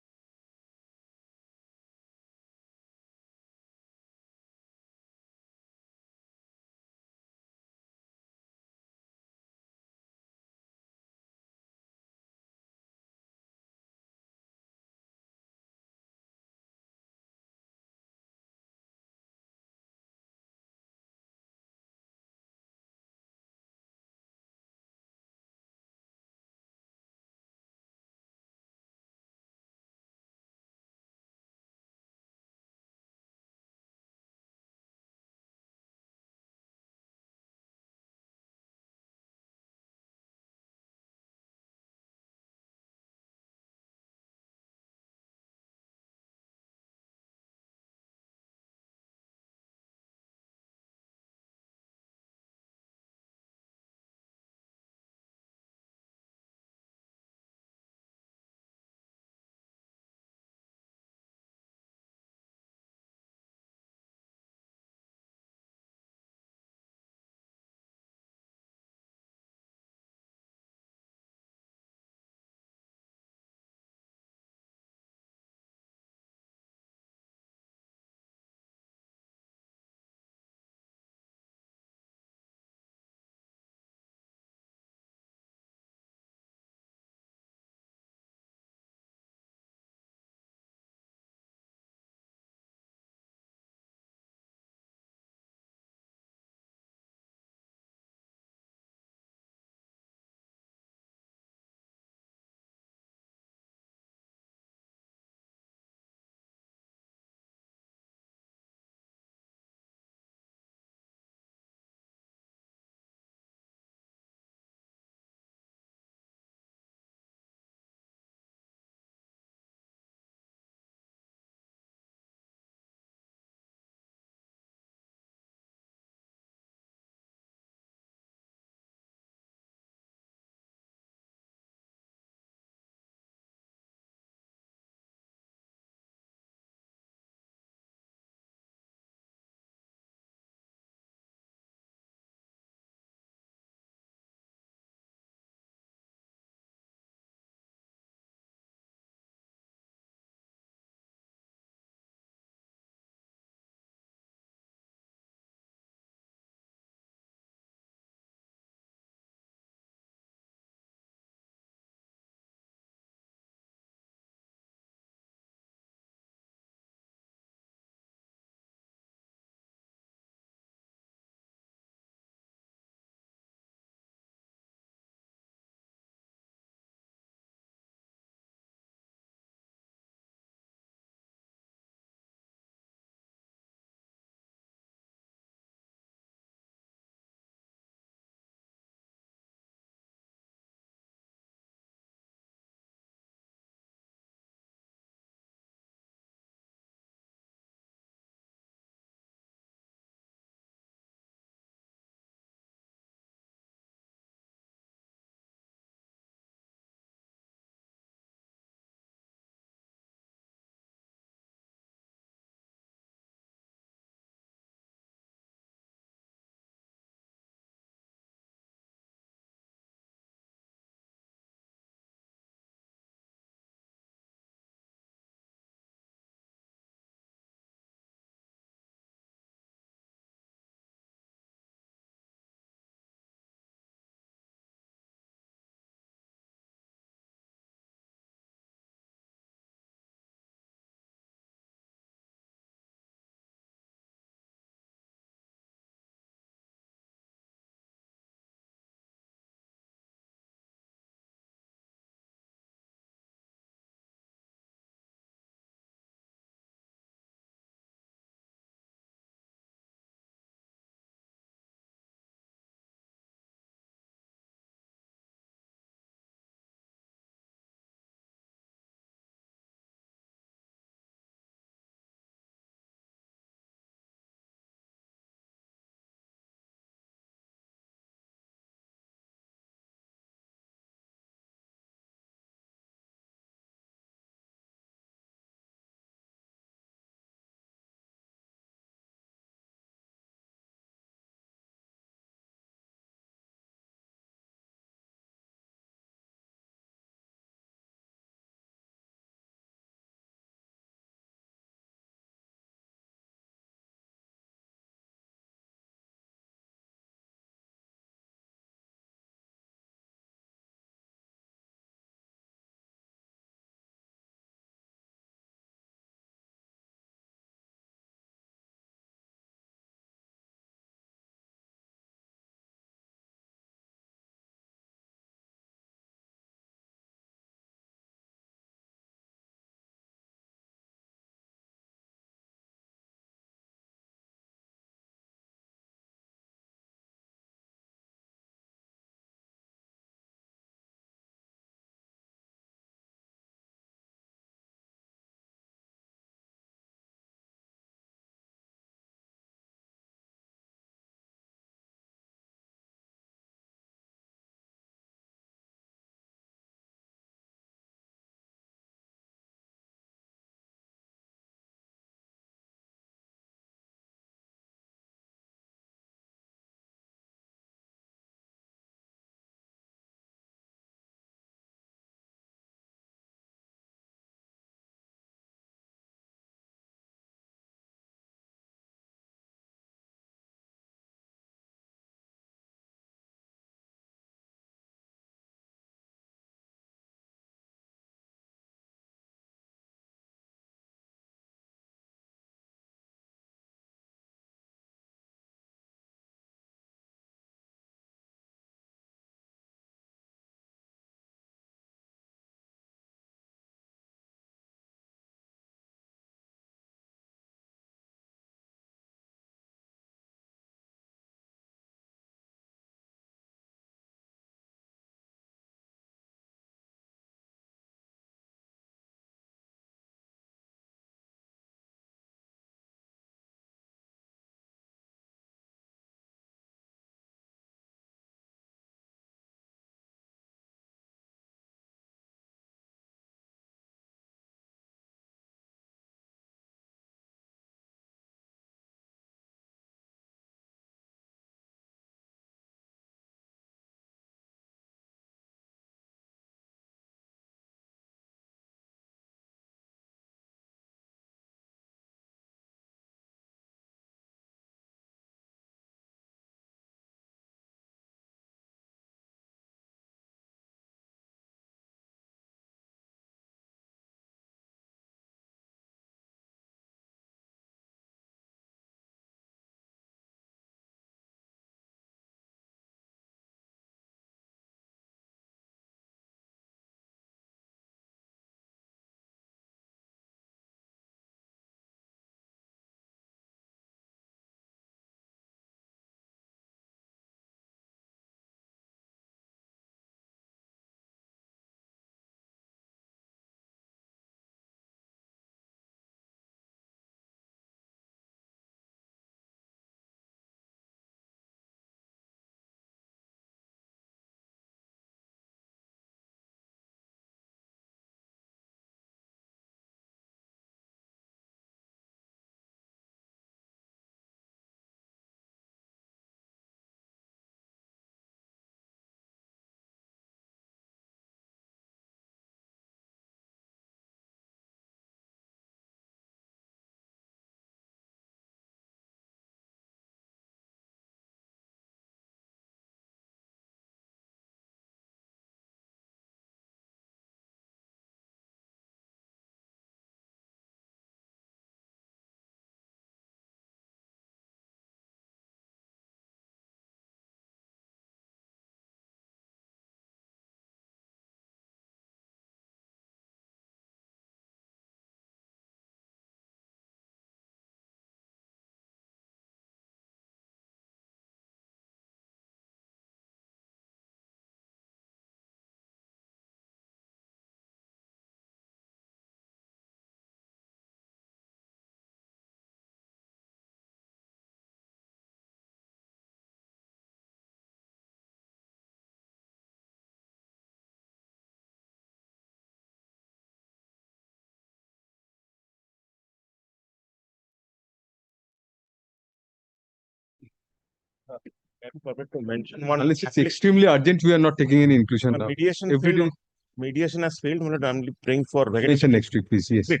[SPEAKER 11] Permit to mention one.
[SPEAKER 1] Unless it's extremely urgent, we are not taking any inclusion now.
[SPEAKER 11] Mediation
[SPEAKER 1] Every
[SPEAKER 11] failed.
[SPEAKER 1] day,
[SPEAKER 11] Mediation has failed. I'm praying for
[SPEAKER 1] mention next week, please. Yes.
[SPEAKER 11] Wait.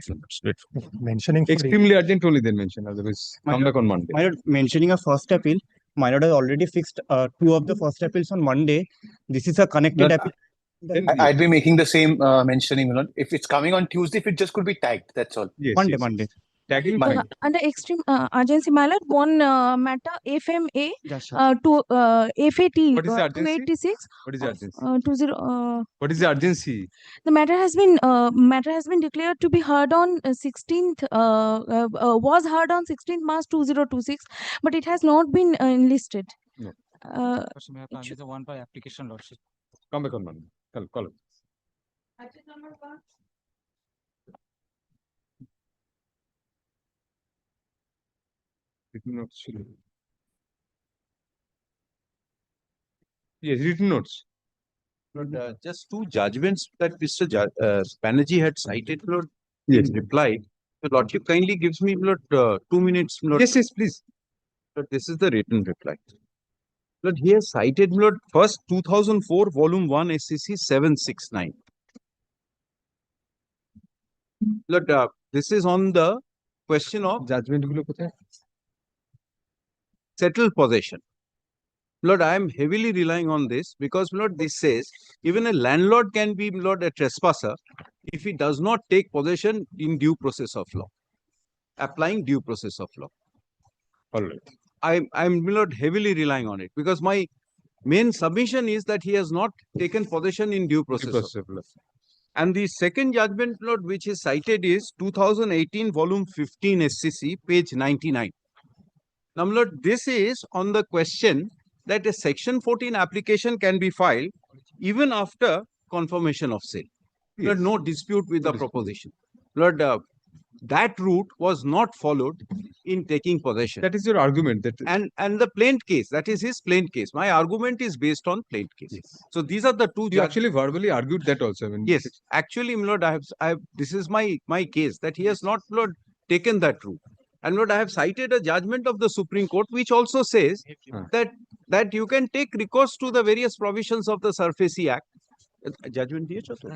[SPEAKER 12] Mentioning for
[SPEAKER 1] Extremely urgent only then mention. Otherwise, come back on Monday.
[SPEAKER 12] my lord, mentioning a first appeal, my lord has already fixed two of the first appeals on Monday. This is a connected appeal.
[SPEAKER 1] Then
[SPEAKER 13] I'd be making the same mentioning, you know, if it's coming on Tuesday, if it just could be tagged, that's all.
[SPEAKER 1] yes,
[SPEAKER 12] Monday,
[SPEAKER 1] yes.
[SPEAKER 12] Monday.
[SPEAKER 1] Tagging
[SPEAKER 13] Monday.
[SPEAKER 1] fine.
[SPEAKER 14] Under extreme urgency, my lord, one matter FMA
[SPEAKER 12] Yes, sir.
[SPEAKER 14] to FAT
[SPEAKER 1] What is the urgency?
[SPEAKER 14] 286
[SPEAKER 1] What is the urgency?
[SPEAKER 14] 20
[SPEAKER 1] What is the urgency?
[SPEAKER 14] the matter has been declared to be heard on 16th was heard on 16th March 2026, but it has not been enlisted.
[SPEAKER 1] No.
[SPEAKER 14] It should-
[SPEAKER 12] one by application, lordship.
[SPEAKER 1] Come back on Monday. Call it. Written notes. Yes, written notes.
[SPEAKER 15] Lord, just two judgments that Mr. Banerjee had cited, Lord,
[SPEAKER 1] Yes.
[SPEAKER 15] in reply. The Lordship kindly gives me, Lord, 2 minutes, Lord.
[SPEAKER 1] Yes, yes, please.
[SPEAKER 15] Lord, this is the written reply. Lord, he has cited, Lord, first 2004, volume 1, SCC 769. Lord, this is on the question of
[SPEAKER 1] Judgment গুলো কোথায়?
[SPEAKER 15] settled possession. Lord, I am heavily relying on this because, Lord, this says even a landlord can be, Lord, a trespasser if he does not take possession in due process of law, applying due process of law.
[SPEAKER 1] All right.
[SPEAKER 15] I'm, Lord, heavily relying on it because my main submission is that he has not taken possession in due process of law. And the second judgment, Lord, which is cited is 2018, volume 15, SCC, page 99. Now, Lord, this is on the question that a section 14 application can be filed even after confirmation of sale.
[SPEAKER 1] Yes.
[SPEAKER 15] Lord, no dispute with
[SPEAKER 1] No
[SPEAKER 15] the
[SPEAKER 1] dispute.
[SPEAKER 15] proposition. Lord, that route was not followed in taking possession.
[SPEAKER 1] That is your argument. That
[SPEAKER 15] And the plaint case, that is his plaint case. My argument is based on plaint case.
[SPEAKER 1] Yes.
[SPEAKER 15] So these are the two.
[SPEAKER 1] You actually verbally argued that also. I mean,
[SPEAKER 15] Yes, actually, Lord, this is my case that he has not, Lord, taken that route. And Lord, I have cited a judgment of the Supreme Court which also says that you can take recourse to the various provisions of the Surface Act. Judgment diye cho to?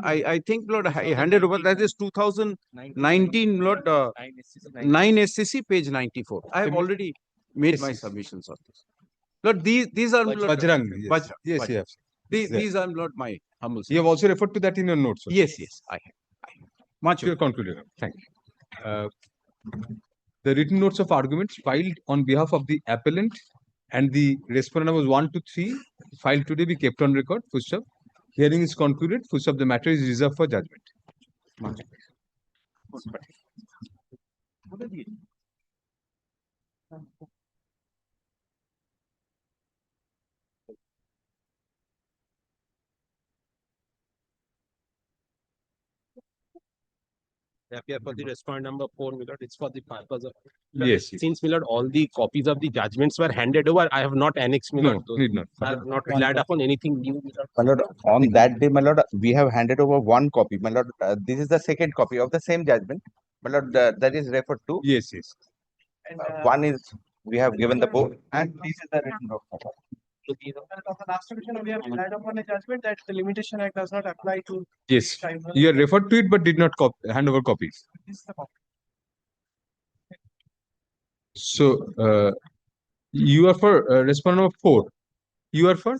[SPEAKER 15] I think, Lord, I handed over. That is 2019, Lord, 9 SCC, page 94. I have already made my submissions of this. Lord, these are, Lord,
[SPEAKER 1] Bajrang. Yes,
[SPEAKER 15] Bajrang,
[SPEAKER 1] yes,
[SPEAKER 15] Bajrang.
[SPEAKER 1] yes.
[SPEAKER 15] These are, Lord, my humble.
[SPEAKER 1] You have also referred to that in your notes. Also.
[SPEAKER 15] Yes, yes, I have. Much
[SPEAKER 1] You're concluded. Thank you. The written notes of arguments filed on behalf of the appellant and the respondent numbers 1 to 3 filed today be kept on record. Full stop. Hearing is concluded. Full stop. The matter is reserved for judgment.
[SPEAKER 7] Yeah, for the respondent number 4, Milord, it's for the purpose of.
[SPEAKER 1] Yes, yes.
[SPEAKER 7] Since, Milord, all the copies of the judgments were handed over, I have not annexed, Milord.
[SPEAKER 1] No, need not.
[SPEAKER 7] I have not relied upon anything new, Milord.
[SPEAKER 16] My lord, on that day, my lord, we have handed over one copy. My lord, this is the second copy of the same judgment. My lord, that is referred to.
[SPEAKER 1] Yes, yes.
[SPEAKER 16] One is we have given the book, and this is the written note.
[SPEAKER 12] Of the last division, we have relied upon a judgment that the Limitation Act does not apply to.
[SPEAKER 1] Yes. You have referred to it but did not hand over copies.
[SPEAKER 12] This is the copy.
[SPEAKER 1] So, you are for respondent number 4. You are for?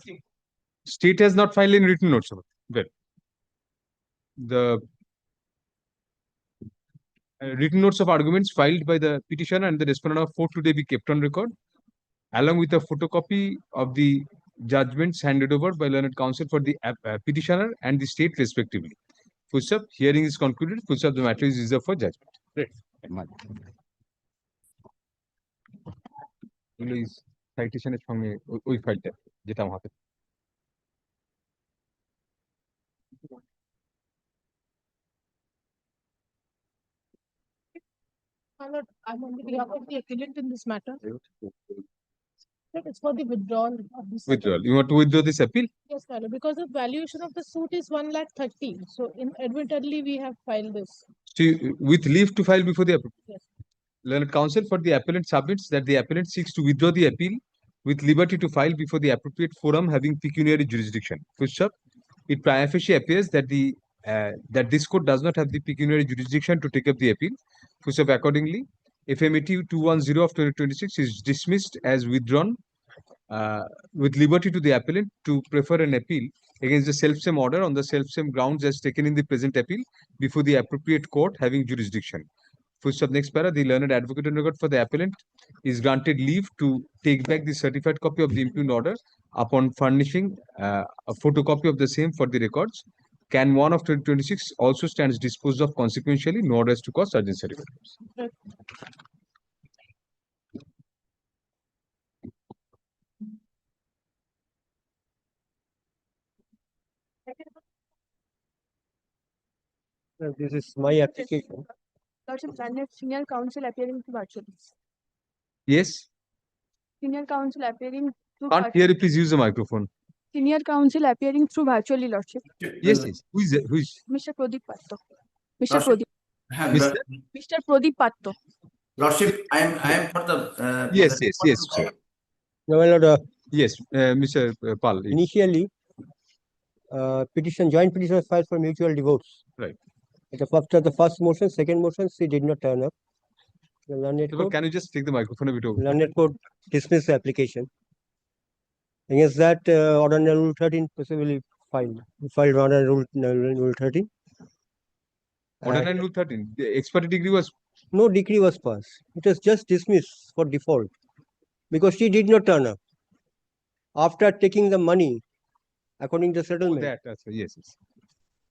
[SPEAKER 1] State has not filed any written notes. Well, the written notes of arguments filed by the petitioner and the respondent number 4 today be kept on record, along with a photocopy of the judgments handed over by learned counsel for the petitioner and the state respectively. Full stop. Hearing is concluded. Full stop. The matter is reserved for judgment. Right. সাইটেশনের সঙ্গে ওই ফাইলটা যেটা আমার হাতে
[SPEAKER 17] My lord, I'm on behalf of the appellant in this matter. It's for the withdrawal of this.
[SPEAKER 1] withdrawal. You want to withdraw this appeal?
[SPEAKER 17] Yes, my lord, because the valuation of the suit is 1,30,000. So admittedly, we have filed this.
[SPEAKER 1] So, with leave to file before the
[SPEAKER 17] Yes.
[SPEAKER 1] learned counsel for the appellant submits that the appellant seeks to withdraw the appeal with liberty to file before the appropriate forum having pecuniary jurisdiction. Full stop. It prima facie appears that that this court does not have the pecuniary jurisdiction to take up the appeal. Full stop. Accordingly, FMAT 210 of 2026 is dismissed as withdrawn with liberty to the appellant to prefer an appeal against the self-same order on the self-same grounds as taken in the present appeal before the appropriate court having jurisdiction. Full stop. Next para. The learned advocate on record for the appellant is granted leave to take back the certified copy of the impugned order upon furnishing a photocopy of the same for the records. Can 1 of 2026 also stands disposed of consequentially, no orders to cause urgent certificates.
[SPEAKER 18] This is my application.
[SPEAKER 19] Lordship, senior counsel appearing to virtually.
[SPEAKER 1] Yes.
[SPEAKER 19] Senior counsel appearing through
[SPEAKER 1] Can't hear you. Please use the microphone.
[SPEAKER 19] Senior counsel appearing through virtually, Lordship.
[SPEAKER 1] Yes, yes. Who is it? Who is?
[SPEAKER 19] Mr. Pradeep Patto. Mr. Pradeep.
[SPEAKER 1] Mr.
[SPEAKER 19] Mr. Pradeep Patto.
[SPEAKER 20] Lordship, I am for the.
[SPEAKER 1] Yes, yes, yes, sir.
[SPEAKER 18] No, my lord,
[SPEAKER 1] Yes, Mr. Pal.
[SPEAKER 18] initially, joint petition was filed for mutual divorce.
[SPEAKER 1] Right.
[SPEAKER 18] After the first motion, second motion, she did not turn up. The learned
[SPEAKER 1] So,
[SPEAKER 18] court,
[SPEAKER 1] can you just take the microphone a bit over?
[SPEAKER 18] learned court dismissed the application. Against that, order under rule 13 possibly filed. Filed order rule 13.
[SPEAKER 1] Order
[SPEAKER 18] And
[SPEAKER 1] 9 Rule 13. The expert degree was
[SPEAKER 18] no decree was passed. It was just dismissed for default because she did not turn up. After taking the money, according to settlement,
[SPEAKER 1] that. Yes, yes.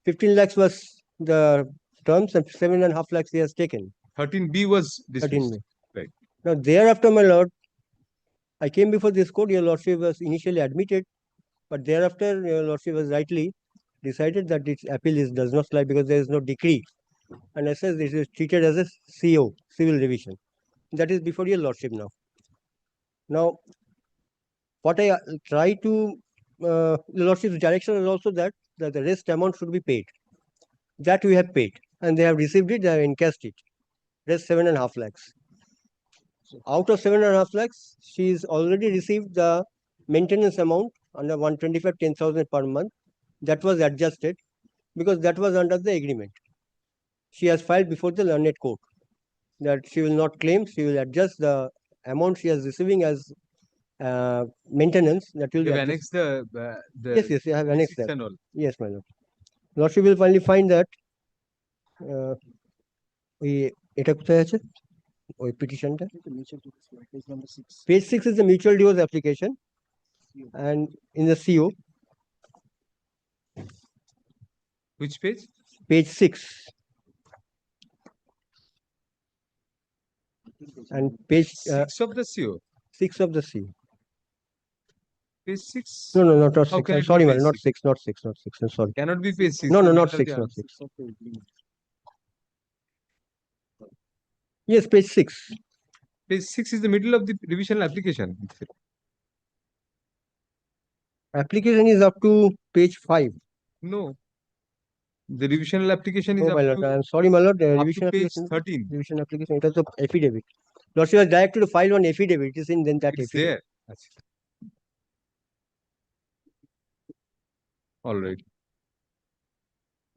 [SPEAKER 18] 15 lakhs was the terms and 7.5 lakhs he has taken.
[SPEAKER 1] 13B was dismissed.
[SPEAKER 18] 13B.
[SPEAKER 1] Right.
[SPEAKER 18] Now, thereafter, my lord, I came before this court. Your lordship was initially admitted, but thereafter, your lordship was rightly decided that its appeal does not lie because there is no decree. And as such, this is treated as a CO, civil revision. That is before your lordship now. Now, what I try to, the lordship's direction is also that the rest amount should be paid. That we have paid, and they have received it, they have encashed it. Rest 7.5 lakhs. Out of 7.5 lakhs, she has already received the maintenance amount under 125 10,000 per month. That was adjusted because that was under the agreement. She has filed before the learned court that she will not claim, she will adjust the amount she is receiving as maintenance. That will
[SPEAKER 1] You
[SPEAKER 18] be
[SPEAKER 1] have annexed the
[SPEAKER 18] yes, yes, I have annexed that.
[SPEAKER 1] and all.
[SPEAKER 18] Yes, my lord. Lordship will finally find that এটা কোথায় আছে ওই পিটিশনটা page 6 is the mutual divorce application and in the CO.
[SPEAKER 1] Which page?
[SPEAKER 18] Page 6 and page
[SPEAKER 1] 6 of the CO.
[SPEAKER 18] 6 of the CO.
[SPEAKER 1] Page 6.
[SPEAKER 18] No, not
[SPEAKER 1] How
[SPEAKER 18] 6.
[SPEAKER 1] can
[SPEAKER 18] I'm
[SPEAKER 1] it
[SPEAKER 18] sorry,
[SPEAKER 1] be
[SPEAKER 18] man,
[SPEAKER 1] page
[SPEAKER 18] not
[SPEAKER 1] 6?
[SPEAKER 18] 6. I'm sorry.
[SPEAKER 1] Cannot be page 6.
[SPEAKER 18] No,
[SPEAKER 1] The
[SPEAKER 18] not
[SPEAKER 1] middle of
[SPEAKER 18] 6,
[SPEAKER 1] the
[SPEAKER 18] not
[SPEAKER 1] answer.
[SPEAKER 18] 6. Yes, page 6.
[SPEAKER 1] Page 6 is the middle of the revisional application.
[SPEAKER 18] Application is up to page 5.
[SPEAKER 1] No. The revisional application is
[SPEAKER 18] Oh,
[SPEAKER 1] up
[SPEAKER 18] my lord,
[SPEAKER 1] to,
[SPEAKER 18] I'm sorry, my lord.
[SPEAKER 1] up to
[SPEAKER 18] Revision
[SPEAKER 1] page
[SPEAKER 18] application.
[SPEAKER 1] 13.
[SPEAKER 18] Revision application. It was an affidavit. Lordship was directed to file one affidavit. It is in then that
[SPEAKER 1] It's
[SPEAKER 18] affidavit.
[SPEAKER 1] there. All right.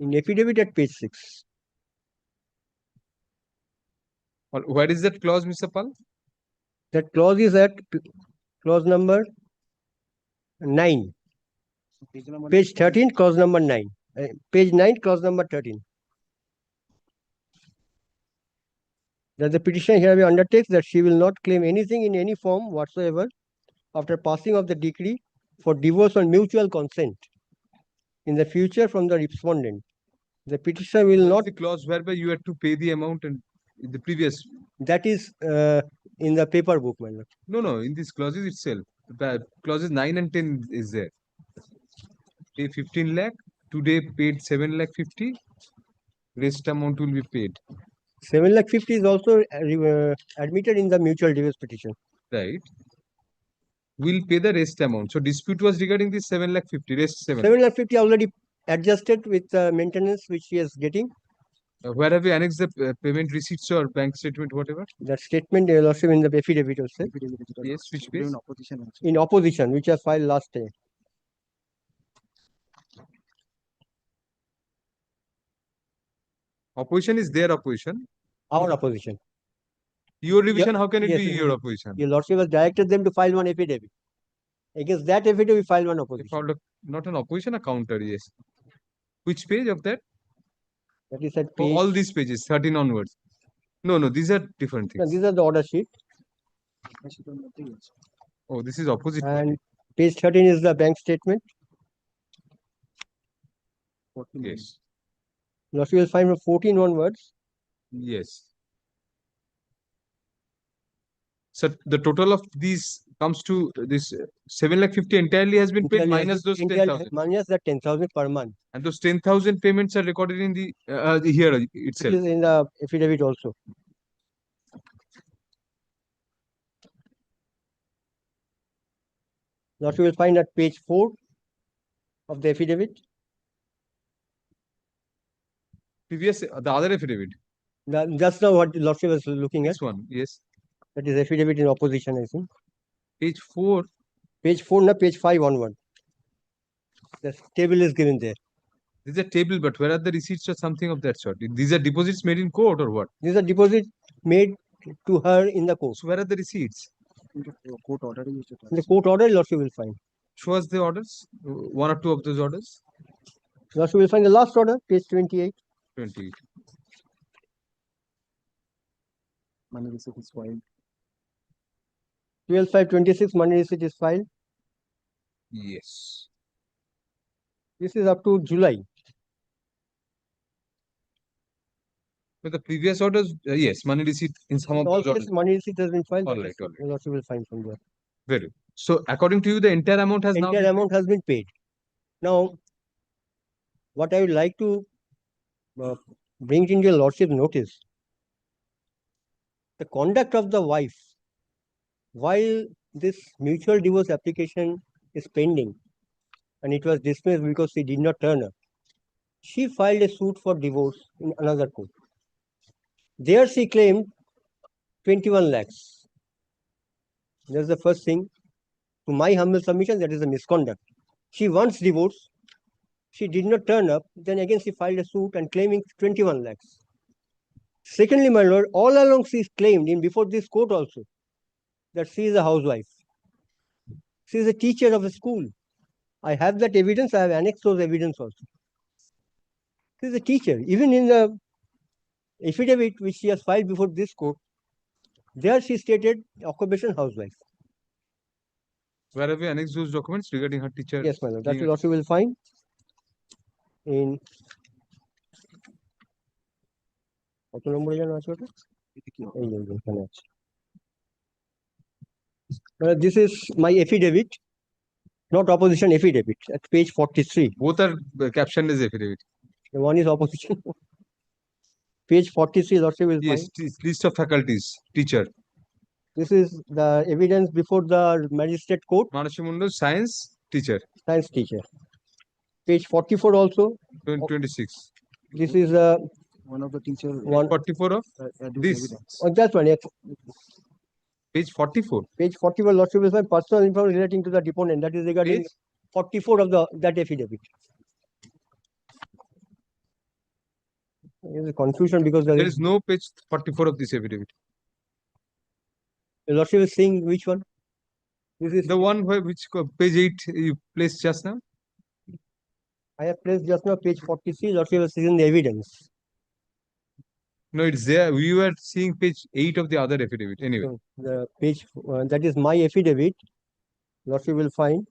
[SPEAKER 18] In affidavit at page 6.
[SPEAKER 1] Where is that clause, Mr. Pal?
[SPEAKER 18] That clause is at clause number 9. Page 13, clause number 9. Page 9, clause number 13. That the petitioner hereby undertakes that she will not claim anything in any form whatsoever after passing of the decree for divorce on mutual consent in the future from the respondent. The petitioner will not.
[SPEAKER 1] The clause whereby you had to pay the amount and in the previous.
[SPEAKER 18] That is in the paper book, my lord.
[SPEAKER 1] No, in these clauses itself. The clauses 9 and 10 is there. Pay 15 lakh. Today paid 7 lakh 50. Rest amount will be paid.
[SPEAKER 18] 7 lakh 50 is also admitted in the mutual divorce petition.
[SPEAKER 1] Right. Will pay the rest amount. So dispute was regarding this 7 lakh 50. Rest 7.
[SPEAKER 18] 7 lakh 50 already adjusted with maintenance which she is getting.
[SPEAKER 1] Where have you annexed the payment receipts or bank statement, whatever?
[SPEAKER 18] That statement, Your Lordship, in the affidavit also.
[SPEAKER 1] Yes, which page?
[SPEAKER 18] In opposition, which I filed last day.
[SPEAKER 1] Opposition is their opposition.
[SPEAKER 18] Our opposition.
[SPEAKER 1] Your revision, how can it
[SPEAKER 18] Yes,
[SPEAKER 1] be your opposition?
[SPEAKER 18] Your Lordship has directed them to file one affidavit. Against that affidavit, we filed one
[SPEAKER 1] They
[SPEAKER 18] opposition.
[SPEAKER 1] filed not an opposition, a counter, yes. Which page of that?
[SPEAKER 18] That is at
[SPEAKER 1] Oh,
[SPEAKER 18] page.
[SPEAKER 1] all these pages, 13 onwards. No, these are different
[SPEAKER 18] No,
[SPEAKER 1] things.
[SPEAKER 18] these are the order sheet.
[SPEAKER 1] Oh, this is opposite.
[SPEAKER 18] And page 13 is the bank statement.
[SPEAKER 1] Yes.
[SPEAKER 18] Lordship will find from 14 onwards.
[SPEAKER 1] Yes. So the total of these comes to this 7,50,000 entirely has been paid minus those 10,000.
[SPEAKER 18] Minus that 10,000 per month.
[SPEAKER 1] And those 10,000 payments are recorded in the here
[SPEAKER 18] It
[SPEAKER 1] itself.
[SPEAKER 18] is in the affidavit also. Lordship will find at page 4 of the affidavit.
[SPEAKER 1] Previous, the other affidavit.
[SPEAKER 18] Just now what Lordship was looking at.
[SPEAKER 1] This one, yes.
[SPEAKER 18] That is affidavit in opposition, I think.
[SPEAKER 1] Page 4.
[SPEAKER 18] Page 4, no, page 5 onward. The table is given there.
[SPEAKER 1] This is a table, but where are the receipts or something of that sort? These are deposits made in court or what?
[SPEAKER 18] These are deposits made to her in the court.
[SPEAKER 1] So where are the receipts?
[SPEAKER 18] In the court order, Lordship will find.
[SPEAKER 1] Show us the orders, one or two of those orders.
[SPEAKER 18] Lordship will find the last order, page 28.
[SPEAKER 1] 28.
[SPEAKER 18] Money receipt is filed. 12/5/26 money receipt is filed.
[SPEAKER 1] Yes.
[SPEAKER 18] This is up to July.
[SPEAKER 1] But the previous orders, yes, money receipt in some of those orders.
[SPEAKER 18] Money receipt has been filed.
[SPEAKER 1] All right, all right.
[SPEAKER 18] Lordship will find from there.
[SPEAKER 1] Very good. So according to you, the entire amount has now
[SPEAKER 18] has been paid. Now, what I would like to bring into your Lordship's notice, the conduct of the wife while this mutual divorce application is pending and it was dismissed because she did not turn up. She filed a suit for divorce in another court. There she claimed 21 lakhs. That's the first thing. To my humble submission, that is a misconduct. She wants divorce. She did not turn up. Then again she filed a suit and claiming 21 lakhs. Secondly, my lord, all along she claimed in before this court also that she is a housewife. She is a teacher of a school. I have that evidence. I have annexed those evidence also. She is a teacher. Even in the affidavit which she has filed before this court, there she stated occupation housewife.
[SPEAKER 1] Where have you annexed those documents regarding her teacher?
[SPEAKER 18] Yes, my lord. That will also will find in this is my affidavit, not opposition affidavit, at page 43.
[SPEAKER 1] Both are captioned as affidavit.
[SPEAKER 18] The one is opposition. Page 43, Lordship will
[SPEAKER 1] Yes,
[SPEAKER 18] find.
[SPEAKER 1] list of faculties, teacher.
[SPEAKER 18] This is the evidence before the magistrate court.
[SPEAKER 1] Manashimundo, science teacher.
[SPEAKER 18] Science teacher. Page 44 also.
[SPEAKER 1] 26.
[SPEAKER 18] This is
[SPEAKER 12] one of the teacher.
[SPEAKER 1] 44 of this.
[SPEAKER 18] Oh, that's one. Yes.
[SPEAKER 1] Page 44.
[SPEAKER 18] Page 44, Lordship will find personal information relating to the deponent. That is regarding page 44 of that affidavit. There is a confusion because
[SPEAKER 1] there is no page 44 of this affidavit.
[SPEAKER 18] The Lordship is saying which one? This is
[SPEAKER 1] the one where which page 8 you placed just now.
[SPEAKER 18] I have placed just now page 43. Lordship is seeing the evidence.
[SPEAKER 1] No, it's there. We were seeing page 8 of the other affidavit. Anyway,
[SPEAKER 18] so the page that is my affidavit. Lordship will find.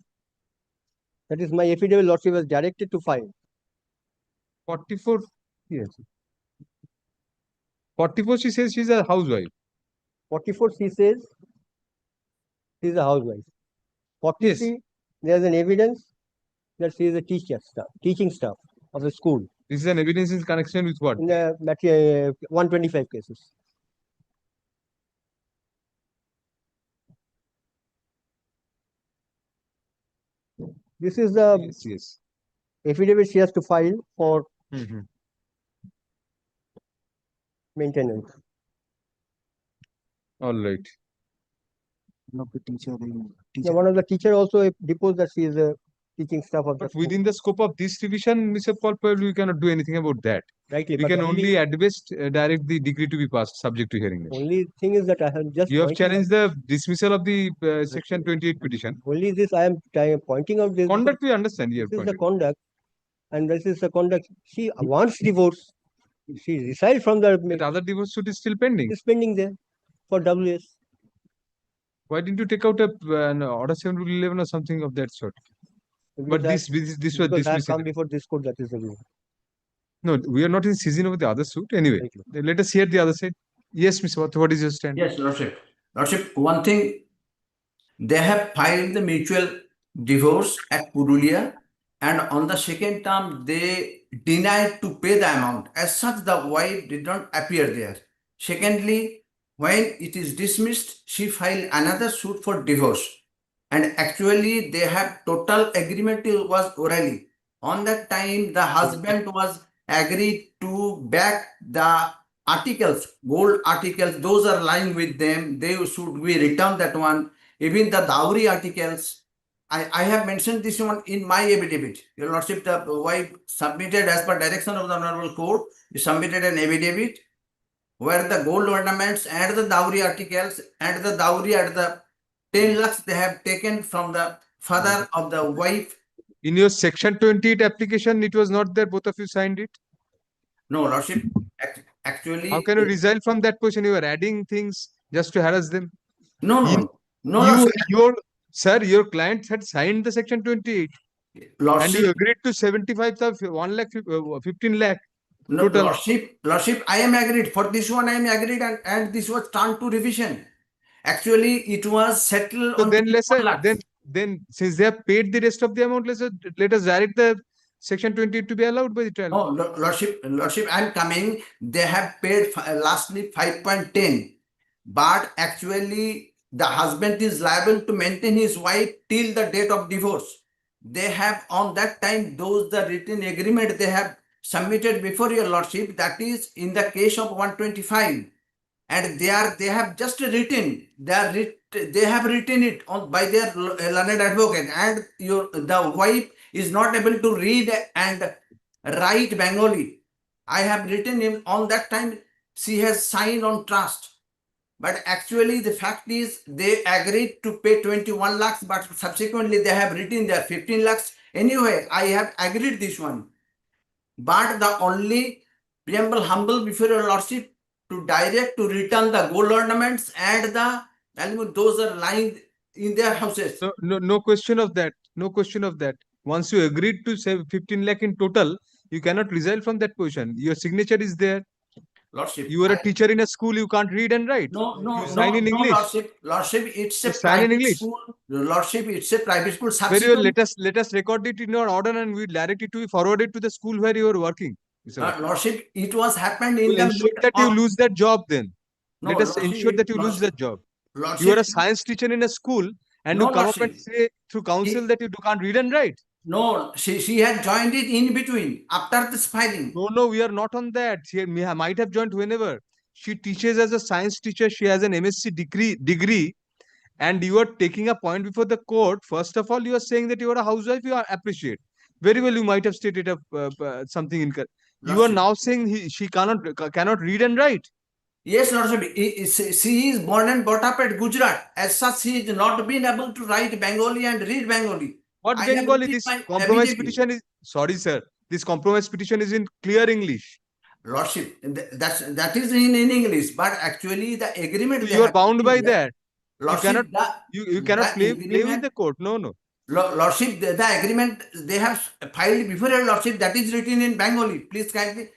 [SPEAKER 18] That is my affidavit. Lordship was directed to file.
[SPEAKER 1] 44. Yes. 44. She says she's a housewife.
[SPEAKER 18] 44. She says she's a housewife. 43. Yes. There's an evidence that she is a teacher staff, teaching staff of the school.
[SPEAKER 1] This is an evidence in connection with what?
[SPEAKER 18] In the 125 cases. This is the affidavit she has to file for maintenance.
[SPEAKER 1] All right.
[SPEAKER 18] One of the teacher also deposed that she is a teaching staff of the
[SPEAKER 1] But
[SPEAKER 18] school.
[SPEAKER 1] within the scope of this revision, Mr. Paul, probably we cannot do anything about that.
[SPEAKER 18] Rightly,
[SPEAKER 1] We
[SPEAKER 18] but
[SPEAKER 1] can only at best direct the decree to be passed subject to hearing.
[SPEAKER 18] only thing is that I have just
[SPEAKER 1] You have
[SPEAKER 18] pointed out-
[SPEAKER 1] challenged the dismissal of the section 28 petition.
[SPEAKER 18] Only this I am pointing out this.
[SPEAKER 1] Conduct we understand. You have
[SPEAKER 18] This is the
[SPEAKER 1] pointed.
[SPEAKER 18] conduct, and this is the conduct. She wants divorce. She resides from the.
[SPEAKER 1] That other divorce suit is still pending.
[SPEAKER 18] Is pending there for WS.
[SPEAKER 1] Why didn't you take out an order 711 or something of that sort? But
[SPEAKER 18] Because
[SPEAKER 1] this was
[SPEAKER 18] because I have
[SPEAKER 1] dismissed.
[SPEAKER 18] come before this court, that is the reason.
[SPEAKER 1] No, we are not in season of the other suit. Anyway, let us hear the other side. Yes, Mr. What is your stand?
[SPEAKER 20] Yes, Lordship. Lordship, one thing, they have filed the mutual divorce at Purulia, and on the second term, they denied to pay the amount. As such, the wife did not appear there. Secondly, when it is dismissed, she filed another suit for divorce. And actually, they have total agreement was orally. On that time, the husband was agreed to back the articles, gold articles, those are lying with them. They should be returned that one. Even the dowry articles, I have mentioned this one in my affidavit. Your Lordship, the wife submitted as per direction of the Honorable Court, you submitted an affidavit where the gold ornaments and the dowry articles and the dowry at the 10 lakhs they have taken from the father of the wife.
[SPEAKER 1] In your section 28 application, it was not there. Both of you signed it.
[SPEAKER 20] No, Lordship. Actually,
[SPEAKER 1] how can you resign from that position? You are adding things just to harass them.
[SPEAKER 20] No, Lordship.
[SPEAKER 1] Your client had signed the section 28.
[SPEAKER 20] Lordship.
[SPEAKER 1] And you agreed to 75,000, 1 lakh, 15 lakh.
[SPEAKER 20] No, Lordship, I am agreed. For this one, I am agreed, and this was turned to revision. Actually, it was settled
[SPEAKER 1] so
[SPEAKER 20] on
[SPEAKER 1] then,
[SPEAKER 20] 21 lakhs.
[SPEAKER 1] Then since they have paid the rest of the amount, let us direct the section 28 to be allowed by the trial.
[SPEAKER 20] No, Lordship, I am coming. They have paid lastly 5.10, but actually the husband is liable to maintain his wife till the date of divorce. They have on that time the written agreement they have submitted before your Lordship. That is in the case of 125, and they have just written. They have written it by their learned advocate, and the wife is not able to read and write Bengali. I have written him on that time. She has signed on trust. But actually, the fact is they agreed to pay 21 lakhs, but subsequently they have written their 15 lakhs. Anyway, I have agreed this one. But the only preamble humble before your Lordship to direct to return the gold ornaments and those are lying in their houses.
[SPEAKER 1] No question of that. No question of that. Once you agreed to save 15 lakh in total, you cannot resign from that position. Your signature is there.
[SPEAKER 20] Lordship,
[SPEAKER 1] you are a teacher in a school, you can't read and write.
[SPEAKER 20] No,
[SPEAKER 1] you sign in English.
[SPEAKER 20] Lordship, it's a
[SPEAKER 1] sign in
[SPEAKER 20] private
[SPEAKER 1] English.
[SPEAKER 20] school. Lordship, it's a private school.
[SPEAKER 1] Very well, let us record it in your order and we direct it to forward it to the school where you are working.
[SPEAKER 20] Lordship, it was happened in
[SPEAKER 1] we'll ensure that you lose that job then.
[SPEAKER 20] No,
[SPEAKER 1] let us
[SPEAKER 20] Lordship,
[SPEAKER 1] ensure that you lose that job.
[SPEAKER 20] Lordship,
[SPEAKER 1] you are a science teacher in a school and
[SPEAKER 20] No,
[SPEAKER 1] you come
[SPEAKER 20] Lordship.
[SPEAKER 1] up and say through council that you can't read and write.
[SPEAKER 20] No, she had joined it in between after this filing.
[SPEAKER 1] No, we are not on that. She might have joined whenever. She teaches as a science teacher. She has an MSc degree, and you are taking a point before the court. First of all, you are saying that you are a housewife. You are appreciate. Very well, you might have stated something incorrect. You are now saying she cannot read and write.
[SPEAKER 20] Yes, Lordship. She is born and brought up at Gujarat. As such, she has not been able to write Bengali and read Bengali.
[SPEAKER 1] What Bengali? This compromise petition is, sorry sir, this compromise petition is in clear English.
[SPEAKER 20] Lordship, that is in English, but actually the agreement.
[SPEAKER 1] You are bound by that.
[SPEAKER 20] Lordship,
[SPEAKER 1] you cannot play with the court. No.
[SPEAKER 20] Lordship, the agreement they have filed before your Lordship, that is written in Bengali. Please kindly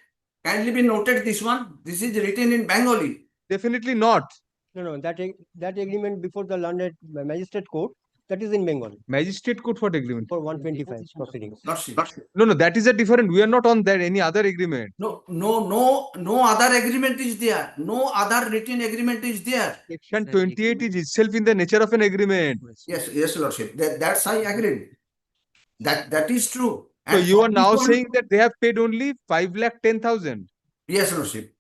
[SPEAKER 20] be noted this one. This is written in Bengali.
[SPEAKER 1] Definitely not.
[SPEAKER 18] No, that agreement before the learned magistrate court, that is in Bengali.
[SPEAKER 1] Magistrate court, what agreement?
[SPEAKER 18] For 125 proceedings.
[SPEAKER 1] No, that is a different. We are not on that. Any other agreement?
[SPEAKER 20] No other agreement is there. No other written agreement is there.
[SPEAKER 1] Section 28 is itself in the nature of an agreement.
[SPEAKER 20] Yes, Lordship. That's I agreed. That is true.
[SPEAKER 1] So you are now saying that they have paid only 5,10,000.
[SPEAKER 20] Yes, Lordship.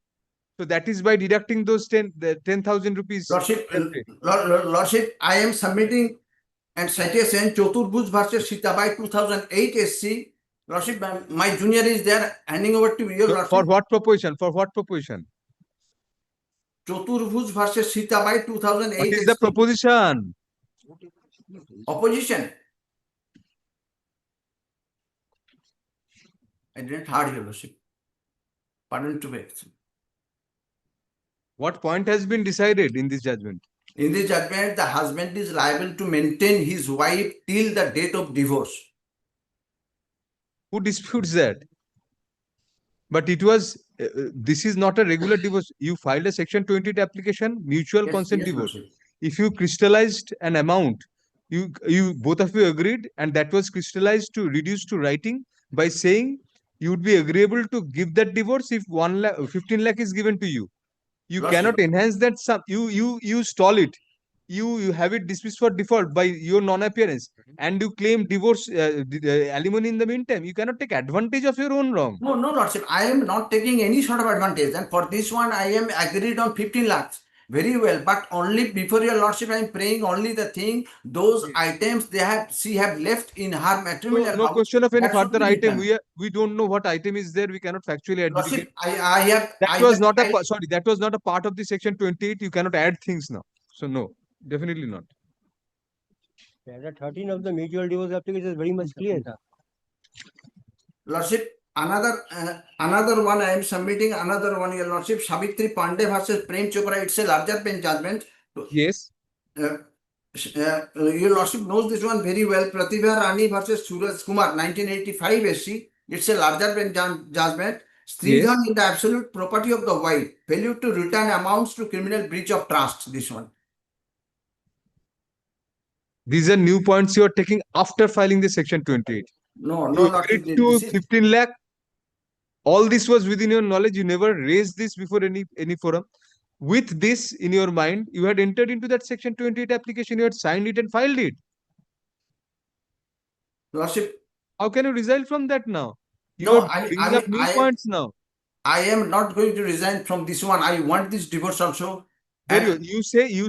[SPEAKER 1] So that is by deducting those 10,000 rupees.
[SPEAKER 20] Lordship, I am submitting and citation Choturbhuj versus Sitabai 2008 SC. Lordship, my junior is there, handing over to your Lordship.
[SPEAKER 1] For what proposition? For what proposition?
[SPEAKER 20] Choturbhuj versus Sitabai 2008
[SPEAKER 1] What is the proposition?
[SPEAKER 20] Opposition. I didn't hear your Lordship. Pardon to me.
[SPEAKER 1] What point has been decided in this judgment?
[SPEAKER 20] In this judgment, the husband is liable to maintain his wife till the date of divorce.
[SPEAKER 1] Who disputes that? But it was, this is not a regular divorce. You filed a section 28 application, mutual consent divorce.
[SPEAKER 20] Lordship.
[SPEAKER 1] If you crystallized an amount, you both of you agreed, and that was crystallized to reduce to writing by saying you would be agreeable to give that divorce if 15 lakh is given to you. You
[SPEAKER 20] Lordship.
[SPEAKER 1] cannot enhance that sum. You stall it. You have it dismissed for default by your non-appearance, and you claim divorce alimony in the meantime. You cannot take advantage of your own wrong.
[SPEAKER 20] No, Lordship. I am not taking any sort of advantage. And for this one, I am agreed on 15 lakhs. Very well. But only before your Lordship, I am praying only the thing, those items she have left in her matrimonial
[SPEAKER 1] No
[SPEAKER 20] house.
[SPEAKER 1] question of any
[SPEAKER 20] that should
[SPEAKER 1] further
[SPEAKER 20] be
[SPEAKER 1] item.
[SPEAKER 20] returned.
[SPEAKER 1] We don't know what item is there. We cannot factually adjudicate.
[SPEAKER 20] Lordship,
[SPEAKER 1] That was not a part of the section 28. You cannot add things now. So no, definitely not.
[SPEAKER 18] Para 13 of the mutual divorce application is very much clear.
[SPEAKER 20] Lordship, another one I am submitting, another one, your Lordship, Savitri Pandey versus Prem Chopra. It's a larger bench judgment.
[SPEAKER 1] Yes.
[SPEAKER 20] Your Lordship knows this one very well. Pratibha Rani versus Suraj Kumar, 1985 SC. It's a larger bench judgment. Stridhan in the absolute property of the wife. Failure to return amounts to criminal breach of trust. This one.
[SPEAKER 1] These are new points you are taking after filing the section 28.
[SPEAKER 20] No,
[SPEAKER 1] You
[SPEAKER 20] Lordship.
[SPEAKER 1] agreed to 15 lakh. All this was within your knowledge. You never raised this before any forum. With this in your mind, you had entered into that section 28 application. You had signed it and filed it.
[SPEAKER 20] Lordship.
[SPEAKER 1] How can you resign from that now? You
[SPEAKER 20] No,
[SPEAKER 1] are bringing up new points now.
[SPEAKER 20] I am not going to resign from this one. I want this divorce also.
[SPEAKER 1] You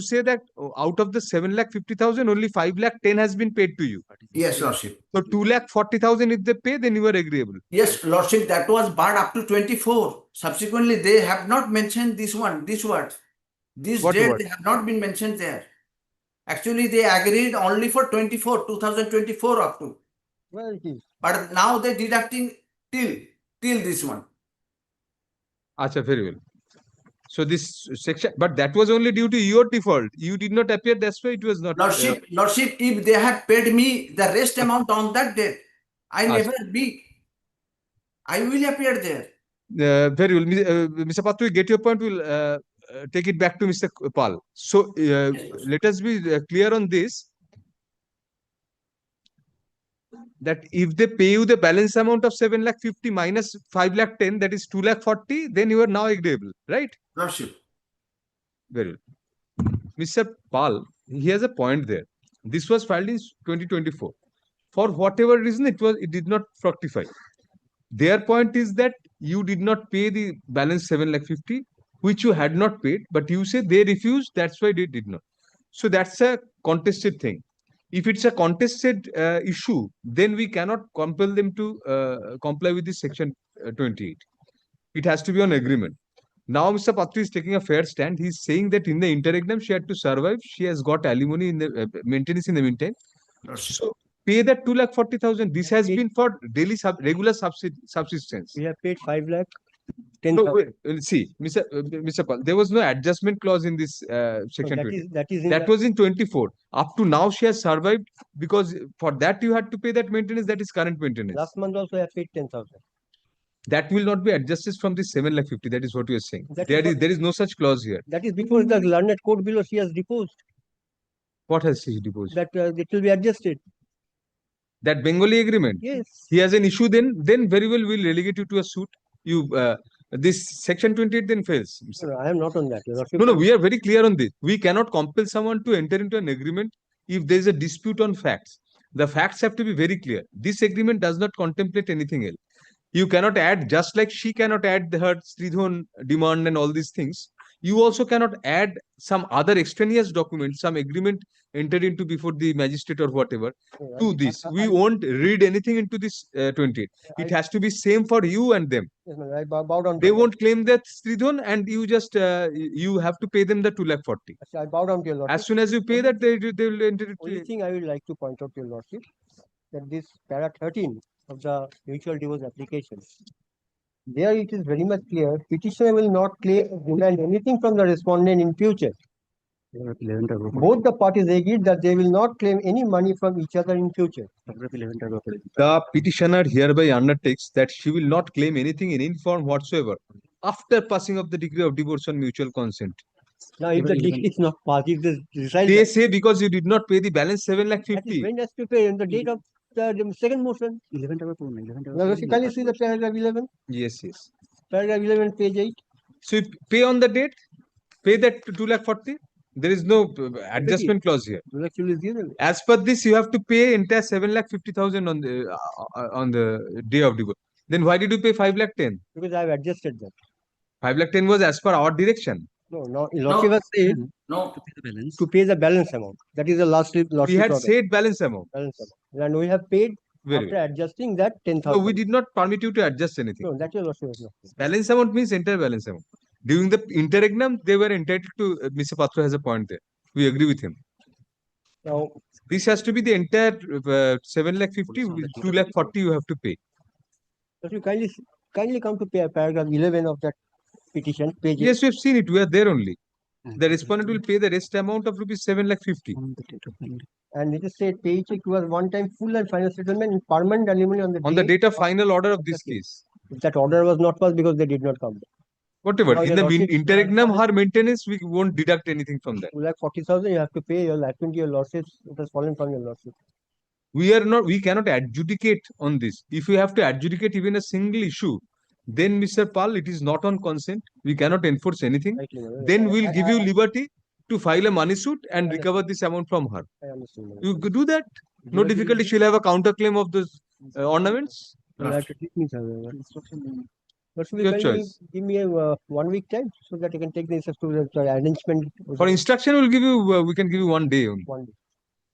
[SPEAKER 1] say that out of the 7,50,000, only 5,10,000 has been paid to you.
[SPEAKER 20] Yes, Lordship.
[SPEAKER 1] So 2,40,000 if they pay, then you are agreeable.
[SPEAKER 20] Yes, Lordship, that was barred up to 24. Subsequently, they have not mentioned this one, this word. This date they have not been mentioned there. Actually, they agreed only for 2024 up to.
[SPEAKER 18] Well, it is.
[SPEAKER 20] But now they're deducting till this one.
[SPEAKER 1] Acha, very well. So this section, but that was only due to your default. You did not appear. That's why it was not.
[SPEAKER 20] Lordship, if they had paid me the rest amount on that date, I will appear there.
[SPEAKER 1] Very well. Mr. Patru, you get your point. We'll take it back to Mr. Pal. So let us be clear on this. That if they pay you the balance amount of 7,50,000 minus 5,10,000, that is 2,40,000, then you are now agreeable, right?
[SPEAKER 20] Lordship.
[SPEAKER 1] Very well. Mr. Pal, he has a point there. This was filed in 2024. For whatever reason, it did not fructify. Their point is that you did not pay the balance 7,50,000, which you had not paid, but you say they refused, that's why they did not. So that's a contested thing. If it's a contested issue, then we cannot compel them to comply with this section 28. It has to be on agreement. Now, Mr. Patru is taking a fair stand. He's saying that in the interregnum, she had to survive. She has got alimony in the maintenance in the meantime. So pay that 2,40,000. This has been for daily regular subsistence.
[SPEAKER 18] We have paid 5 lakh.
[SPEAKER 1] So, see, Mr. Pal, there was no adjustment clause in this section 20. That was in 24. Up to now, she has survived because for that you had to pay that maintenance. That is current maintenance.
[SPEAKER 18] Last month also I have paid 10,000.
[SPEAKER 1] That will not be adjusted from the 7,50,000. That is what you are saying. There is no such clause here.
[SPEAKER 18] That is before the learned court below she has deposed.
[SPEAKER 1] What has she deposed?
[SPEAKER 18] That it will be adjusted.
[SPEAKER 1] That Bengali agreement.
[SPEAKER 18] Yes.
[SPEAKER 1] He has an issue. Then very well we'll relegate you to a suit. This section 28 then fails.
[SPEAKER 18] No, I am not on that.
[SPEAKER 1] No, we are very clear on this. We cannot compel someone to enter into an agreement if there is a dispute on facts. The facts have to be very clear. This agreement does not contemplate anything else. You cannot add, just like she cannot add her Stridhon demand and all these things. You also cannot add some other extraneous document, some agreement entered into before the magistrate or whatever to this. We won't read anything into this 28. It has to be same for you and them.
[SPEAKER 18] Yes, ma'am, I bow down.
[SPEAKER 1] They won't claim that Stridhon, and you just you have to pay them the 2,40,000.
[SPEAKER 18] I bow down to your lordship.
[SPEAKER 1] As soon as you pay that, they will enter it.
[SPEAKER 18] Only thing I would like to point out to your lordship, that this para 13 of the mutual divorce application, there it is very much clear, petitioner will not claim or demand anything from the respondent in future. Both the parties agreed that they will not claim any money from each other in future.
[SPEAKER 1] The petitioner hereby undertakes that she will not claim anything in any form whatsoever after passing of the decree of divorce on mutual consent.
[SPEAKER 18] Now, if the decree is not passed, if the result,
[SPEAKER 1] They say because you did not pay the balance 7,50,000.
[SPEAKER 18] that is when has to pay on the date of the second motion. Now, can you see the paragraph 11?
[SPEAKER 1] Yes, yes.
[SPEAKER 18] Paragraph 11, page 8.
[SPEAKER 1] So you pay on the date, pay that 2,40,000. There is no adjustment clause here. As per this, you have to pay entire 7,50,000 on the day of divorce. Then why did you pay 5,10,000?
[SPEAKER 18] Because I have adjusted that.
[SPEAKER 1] 5,10,000 was as per our direction.
[SPEAKER 18] No, lordship has said to pay the balance amount. That is the last lordship.
[SPEAKER 1] We had
[SPEAKER 18] order.
[SPEAKER 1] said balance amount.
[SPEAKER 18] And we have paid
[SPEAKER 1] Very
[SPEAKER 18] after
[SPEAKER 1] well.
[SPEAKER 18] adjusting that
[SPEAKER 1] So
[SPEAKER 18] 10,000.
[SPEAKER 1] we did not permit you to adjust anything.
[SPEAKER 18] No, that your lordship has not.
[SPEAKER 1] Balance amount means entire balance amount. During the interregnum, they were entitled to, Mr. Patra has a point there. We agree with him.
[SPEAKER 18] Now,
[SPEAKER 1] this has to be the entire 7,50,000, 2,40,000 you have to pay.
[SPEAKER 18] But you kindly come to pay paragraph 11 of that petition, page
[SPEAKER 1] Yes, we have seen it. We are there only. The respondent will pay the rest amount of rupees 7,50,000.
[SPEAKER 18] and it is said paycheck was one-time full and final settlement in permanent alimony
[SPEAKER 1] on the date of final order of this case.
[SPEAKER 18] If that order was not passed because they did not come.
[SPEAKER 1] Whatever.
[SPEAKER 18] Now
[SPEAKER 1] In
[SPEAKER 18] your
[SPEAKER 1] the
[SPEAKER 18] lordship,
[SPEAKER 1] interregnum, her maintenance, we won't deduct anything from that.
[SPEAKER 18] 2,40,000 you have to pay your license to your lordships. It has fallen from your lordship.
[SPEAKER 1] We cannot adjudicate on this. If we have to adjudicate even a single issue, then Mr. Pal, it is not on consent. We cannot enforce anything. Then we'll give you liberty to file a money suit and recover this amount from her.
[SPEAKER 18] I understand.
[SPEAKER 1] You could do that. No difficulty. She'll have a counterclaim of those ornaments.
[SPEAKER 18] You'll have to teach me, sir. But should
[SPEAKER 1] Your
[SPEAKER 18] you
[SPEAKER 1] choice.
[SPEAKER 18] give me a 1 week time so that I can take this to the arrangement?
[SPEAKER 1] For instruction, we'll give you. We can give you 1 day only.
[SPEAKER 18] 1 day.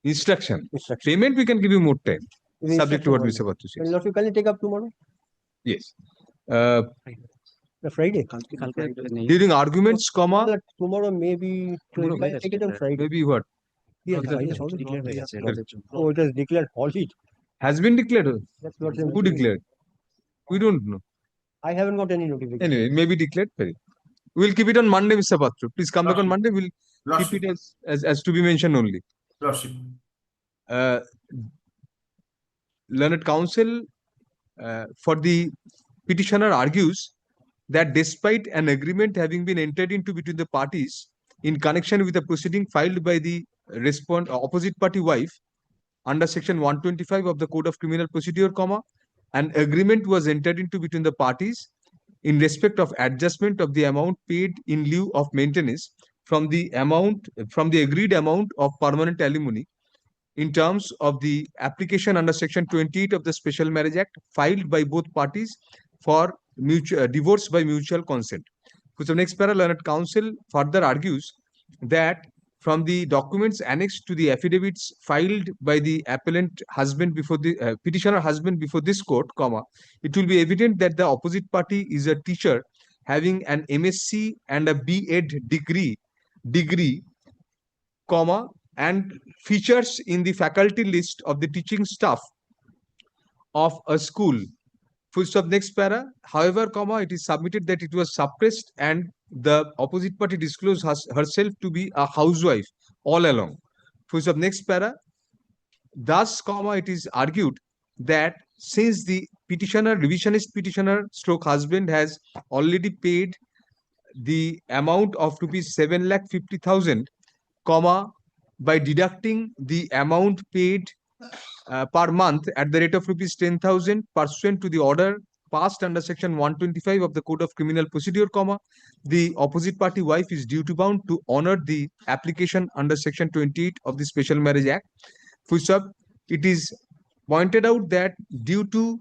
[SPEAKER 1] Instruction. Payment, we can give you more time.
[SPEAKER 18] With
[SPEAKER 1] Subject to what
[SPEAKER 18] instruction
[SPEAKER 1] Mr.
[SPEAKER 18] only.
[SPEAKER 1] Bhattu
[SPEAKER 18] Will
[SPEAKER 1] says.
[SPEAKER 18] lordship kindly take up tomorrow?
[SPEAKER 1] Yes.
[SPEAKER 18] The Friday.
[SPEAKER 1] During arguments, comma,
[SPEAKER 18] Tomorrow maybe take it on Friday.
[SPEAKER 1] maybe what?
[SPEAKER 18] Yes, Friday. Oh, it is declared holiday.
[SPEAKER 1] Has been declared.
[SPEAKER 18] That's what
[SPEAKER 1] Who declared? We don't know.
[SPEAKER 18] I haven't got any notification.
[SPEAKER 1] Anyway, it may be declared. We'll keep it on Monday, Mr. Bhattu. Please come back on Monday. We'll keep it as to be mentioned only.
[SPEAKER 20] Lordship.
[SPEAKER 1] Learned counsel for the petitioner argues that despite an agreement having been entered into between the parties in connection with a proceeding filed by the opposite party wife under section 125 of the Code of Criminal Procedure, an agreement was entered into between the parties in respect of adjustment of the amount paid in lieu of maintenance from the agreed amount of permanent alimony in terms of the application under section 28 of the Special Marriage Act filed by both parties for divorce by mutual consent. So next para, learned counsel further argues that from the documents annexed to the affidavits filed by the appellant husband before the petitioner husband before this court, it will be evident that the opposite party is a teacher having an MSc and a B.Ed degree, and features in the faculty list of the teaching staff of a school. Full stop, next para. However, it is submitted that it was suppressed and the opposite party disclosed herself to be a housewife all along. Full stop, next para. Thus, it is argued that since the revisionist petitioner stroke husband has already paid the amount of rupees 7,50,000, by deducting the amount paid per month at the rate of rupees 10,000 pursuant to the order passed under section 125 of the Code of Criminal Procedure, the opposite party wife is duty bound to honor the application under section 28 of the Special Marriage Act. Full stop. It is pointed out that due to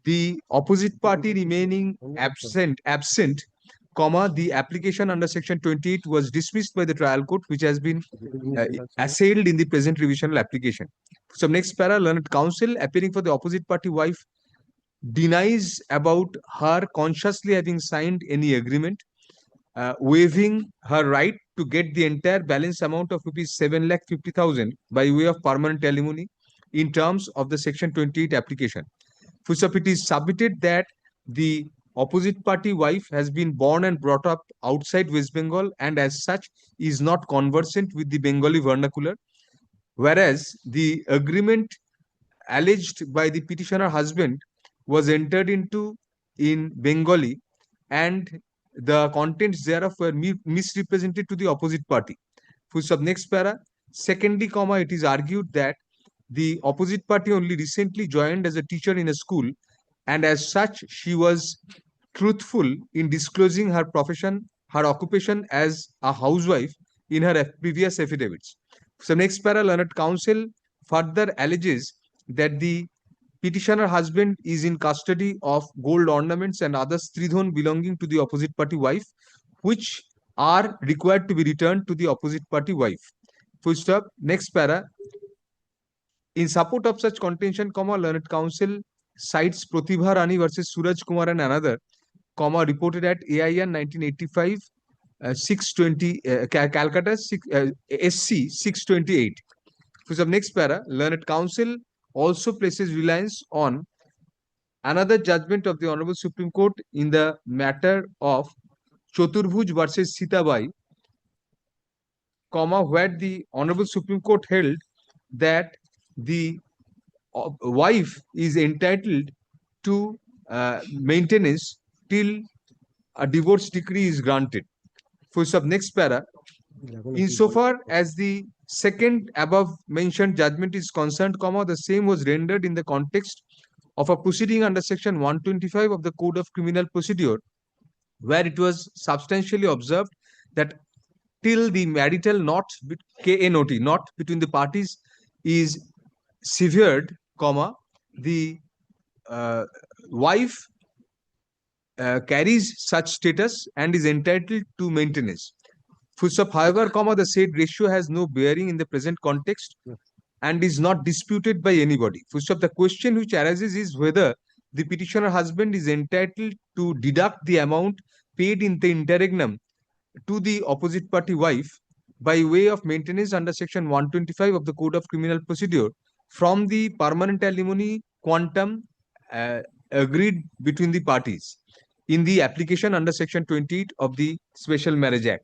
[SPEAKER 1] the opposite party remaining absent, comma, the application under section 28 was dismissed by the trial court, which has been assailed in the present revisional application. So next para, learned counsel appearing for the opposite party wife denies about her consciously having signed any agreement, waiving her right to get the entire balance amount of rupees 7,50,000 by way of permanent alimony in terms of the section 28 application. Full-stop, it is submitted that the opposite party wife has been born and brought up outside West Bengal and as such is not conversant with the Bengali vernacular, whereas the agreement alleged by the petitioner husband was entered into in Bengali and the contents thereof were misrepresented to the opposite party. Full stop. Next para. Secondly, comma, it is argued that the opposite party only recently joined as a teacher in a school and as such she was truthful in disclosing her profession, her occupation as a housewife in her previous affidavits. So next para, learned counsel further alleges that the petitioner husband is in custody of gold ornaments and other stridhon belonging to the opposite party wife, which are required to be returned to the opposite party wife. Full stop. Next para. In support of such contention, comma, learned counsel cites Pratibha Rani versus Suraj Kumar and another, comma, reported at AIN 1985, 620, Calcutta, SC 628. So next para, learned counsel also places reliance on another judgment of the Honorable Supreme Court in the matter of Chaturbhuj versus Sitabai, comma, where the Honorable Supreme Court held that the wife is entitled to maintenance till a divorce decree is granted. For sub next para, insofar as the second above mentioned judgment is concerned, comma, the same was rendered in the context of a proceeding under section 125 of the Code of Criminal Procedure, where it was substantially observed that till the marital knot, KNOT, knot between the parties is severed, comma, the wife carries such status and is entitled to maintenance. Full stop. However, comma, the said ratio has no bearing in the present context and is not disputed by anybody. Full stop. The question which arises is whether the petitioner husband is entitled to deduct the amount paid in the interregnum to the opposite party wife by way of maintenance under section 125 of the Code of Criminal Procedure from the permanent alimony quantum agreed between the parties in the application under section 28 of the Special Marriage Act.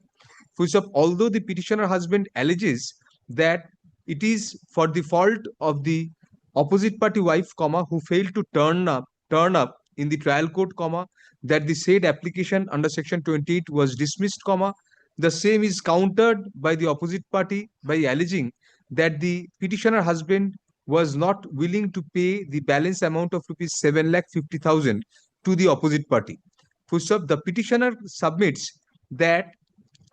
[SPEAKER 1] Full stop. Although the petitioner husband alleges that it is for the fault of the opposite party wife, comma, who failed to turn up in the trial court, comma, that the said application under section 28 was dismissed, comma, the same is countered by the opposite party by alleging that the petitioner husband was not willing to pay the balance amount of rupees 7,50,000 to the opposite party. Full stop. The petitioner submits that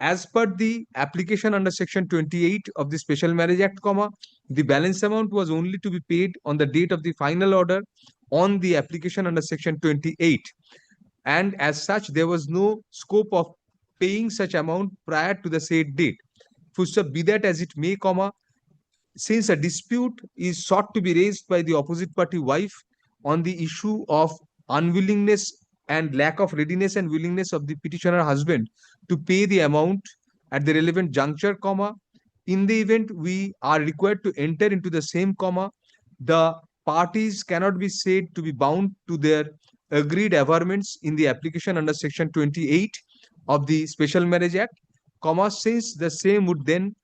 [SPEAKER 1] as per the application under section 28 of the Special Marriage Act, comma, the balance amount was only to be paid on the date of the final order on the application under section 28. And as such, there was no scope of paying such amount prior to the said date. Full stop. Be that as it may, comma, since a dispute is sought to be raised by the opposite party wife on the issue of unwillingness and lack of readiness and willingness of the petitioner husband to pay the amount at the relevant juncture, comma, in the event we are required to enter into the same, comma, the parties cannot be said to be bound to their agreed averments in the application under section 28 of the Special Marriage Act, comma, since the same would then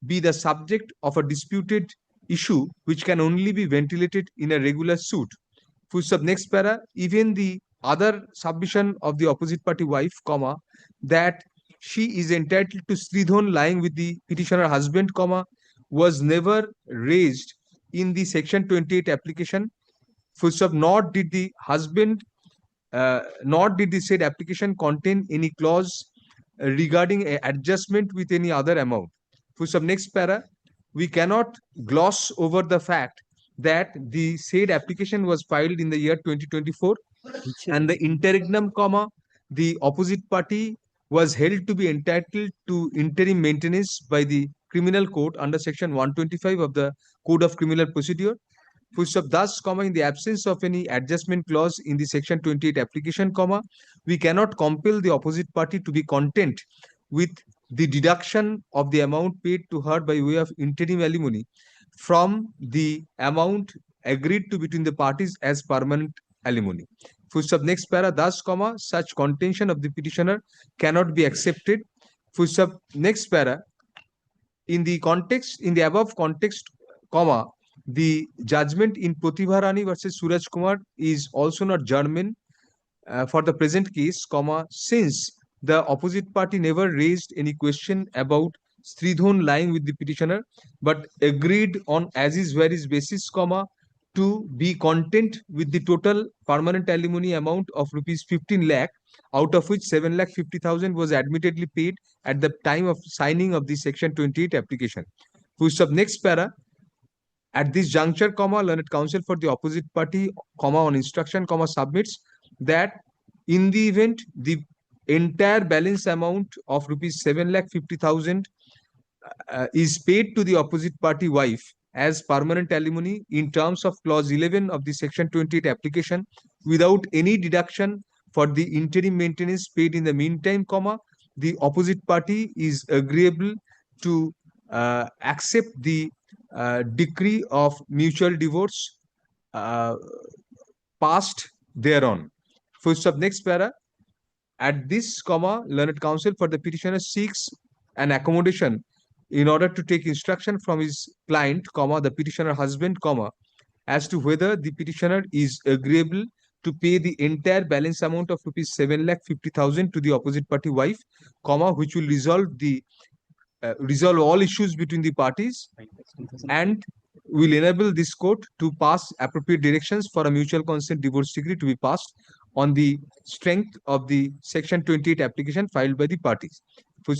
[SPEAKER 1] be the subject of a disputed issue which can only be ventilated in a regular suit. Full stop. Next para, even the other submission of the opposite party wife, comma, that she is entitled to stridhon lying with the petitioner husband, comma, was never raised in the section 28 application. Full stop. Nor did the said application contain any clause regarding an adjustment with any other amount. Full stop. Next para, we cannot gloss over the fact that the said application was filed in the year 2024 and the interregnum, the opposite party was held to be entitled to interim maintenance by the criminal court under section 125 of the Code of Criminal Procedure. Thus, in the absence of any adjustment clause in the section 28 application, we cannot compel the opposite party to be content with the deduction of the amount paid to her by way of interim alimony from the amount agreed to between the parties as permanent alimony. Next para, thus, such contention of the petitioner cannot be accepted. Next para, in the above context, the judgment in Pratibha Rani versus Suraj Kumar is also not germane for the present case, since the opposite party never raised any question about Sridhon lying with the petitioner, but agreed on as-is where-is basis, to be content with the total permanent alimony amount of rupees 15 lakh, out of which 7,50,000 was admittedly paid at the time of signing of the section 28 application. Next para, at this juncture, learned counsel for the opposite party, on instruction, submits that in the event the entire balance amount of rupees 7,50,000 is paid to the opposite party wife as permanent alimony in terms of clause 11 of the section 28 application without any deduction for the interim maintenance paid in the meantime, the opposite party is agreeable to accept the decree of mutual divorce passed thereon. Next para, at this, learned counsel for the petitioner seeks an accommodation in order to take instruction from his client, the petitioner husband, as to whether the petitioner is agreeable to pay the entire balance amount of rupees 7,50,000 to the opposite party wife, which will resolve all issues between the parties and will enable this court to pass appropriate directions for a mutual consent divorce decree to be passed on the strength of the section 28 application filed by the parties.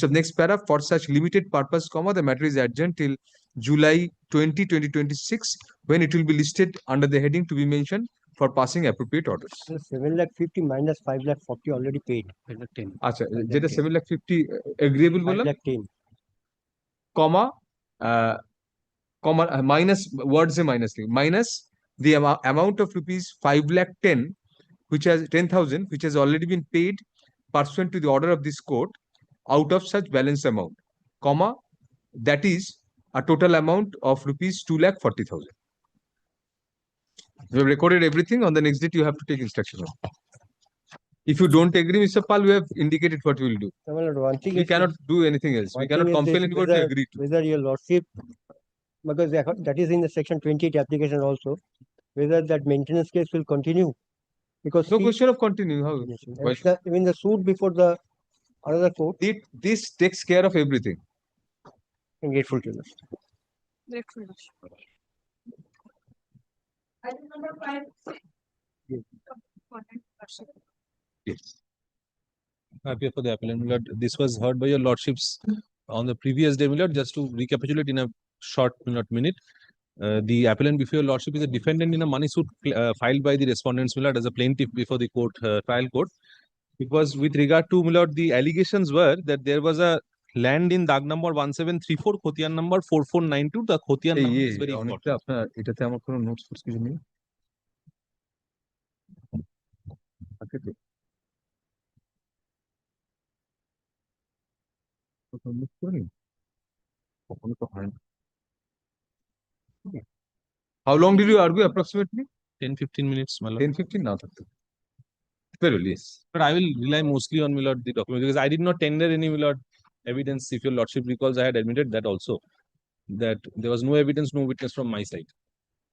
[SPEAKER 1] Next para, for such limited purpose, the matter is adjourned till July 20, 2026, when it will be listed under the heading to be mentioned for passing appropriate orders.
[SPEAKER 18] 7,50,000 minus 5,40,000 already paid.
[SPEAKER 1] 5,10,000. Acha, jeta 7,50,000 agreeable bola?
[SPEAKER 18] 5,10,000.
[SPEAKER 1] Minus words minus the amount of rupees 5,10,000, which has 10,000, which has already been paid pursuant to the order of this court out of such balance amount, that is a total amount of rupees 2,40,000. We have recorded everything. On the next date, you have to take instruction. If you don't agree, Mr. Pal, we have indicated what we will do. We cannot do anything else. We cannot compel anybody to agree to.
[SPEAKER 18] Whether your lordship, because that is in the section 28 application also, whether that maintenance case will continue. Because
[SPEAKER 1] no question of continuing. How?
[SPEAKER 18] Even the suit before the another court.
[SPEAKER 1] This takes care of everything.
[SPEAKER 18] I'm grateful to you.
[SPEAKER 19] Grateful. Item number 5.
[SPEAKER 1] Yes.
[SPEAKER 7] Happy for the appellant, my lord. This was heard by your lordships on the previous day, my lord. Just to recapitulate in a short minute. The appellant before your lordship is a defendant in a money suit filed by the respondents, my lord, as a plaintiff before the court, trial court. It was with regard to, my lord, the allegations were that there was a land in Dag number 1734, Khotian number 4492. The Khotian number is very important.
[SPEAKER 1] এটাতে আমার কোনো notes force কিছু নেই। আছে তো? তো note করে নিন। কখনো তো হয় না। How long did you argue approximately?
[SPEAKER 7] 10-15 minutes, my lord.
[SPEAKER 1] 10-15 now. Very well, yes.
[SPEAKER 7] But I will rely mostly on, my lord, the document, because I did not tender any, my lord, evidence. If your lordship recalls, I had admitted that also, that there was no evidence, no witness from my side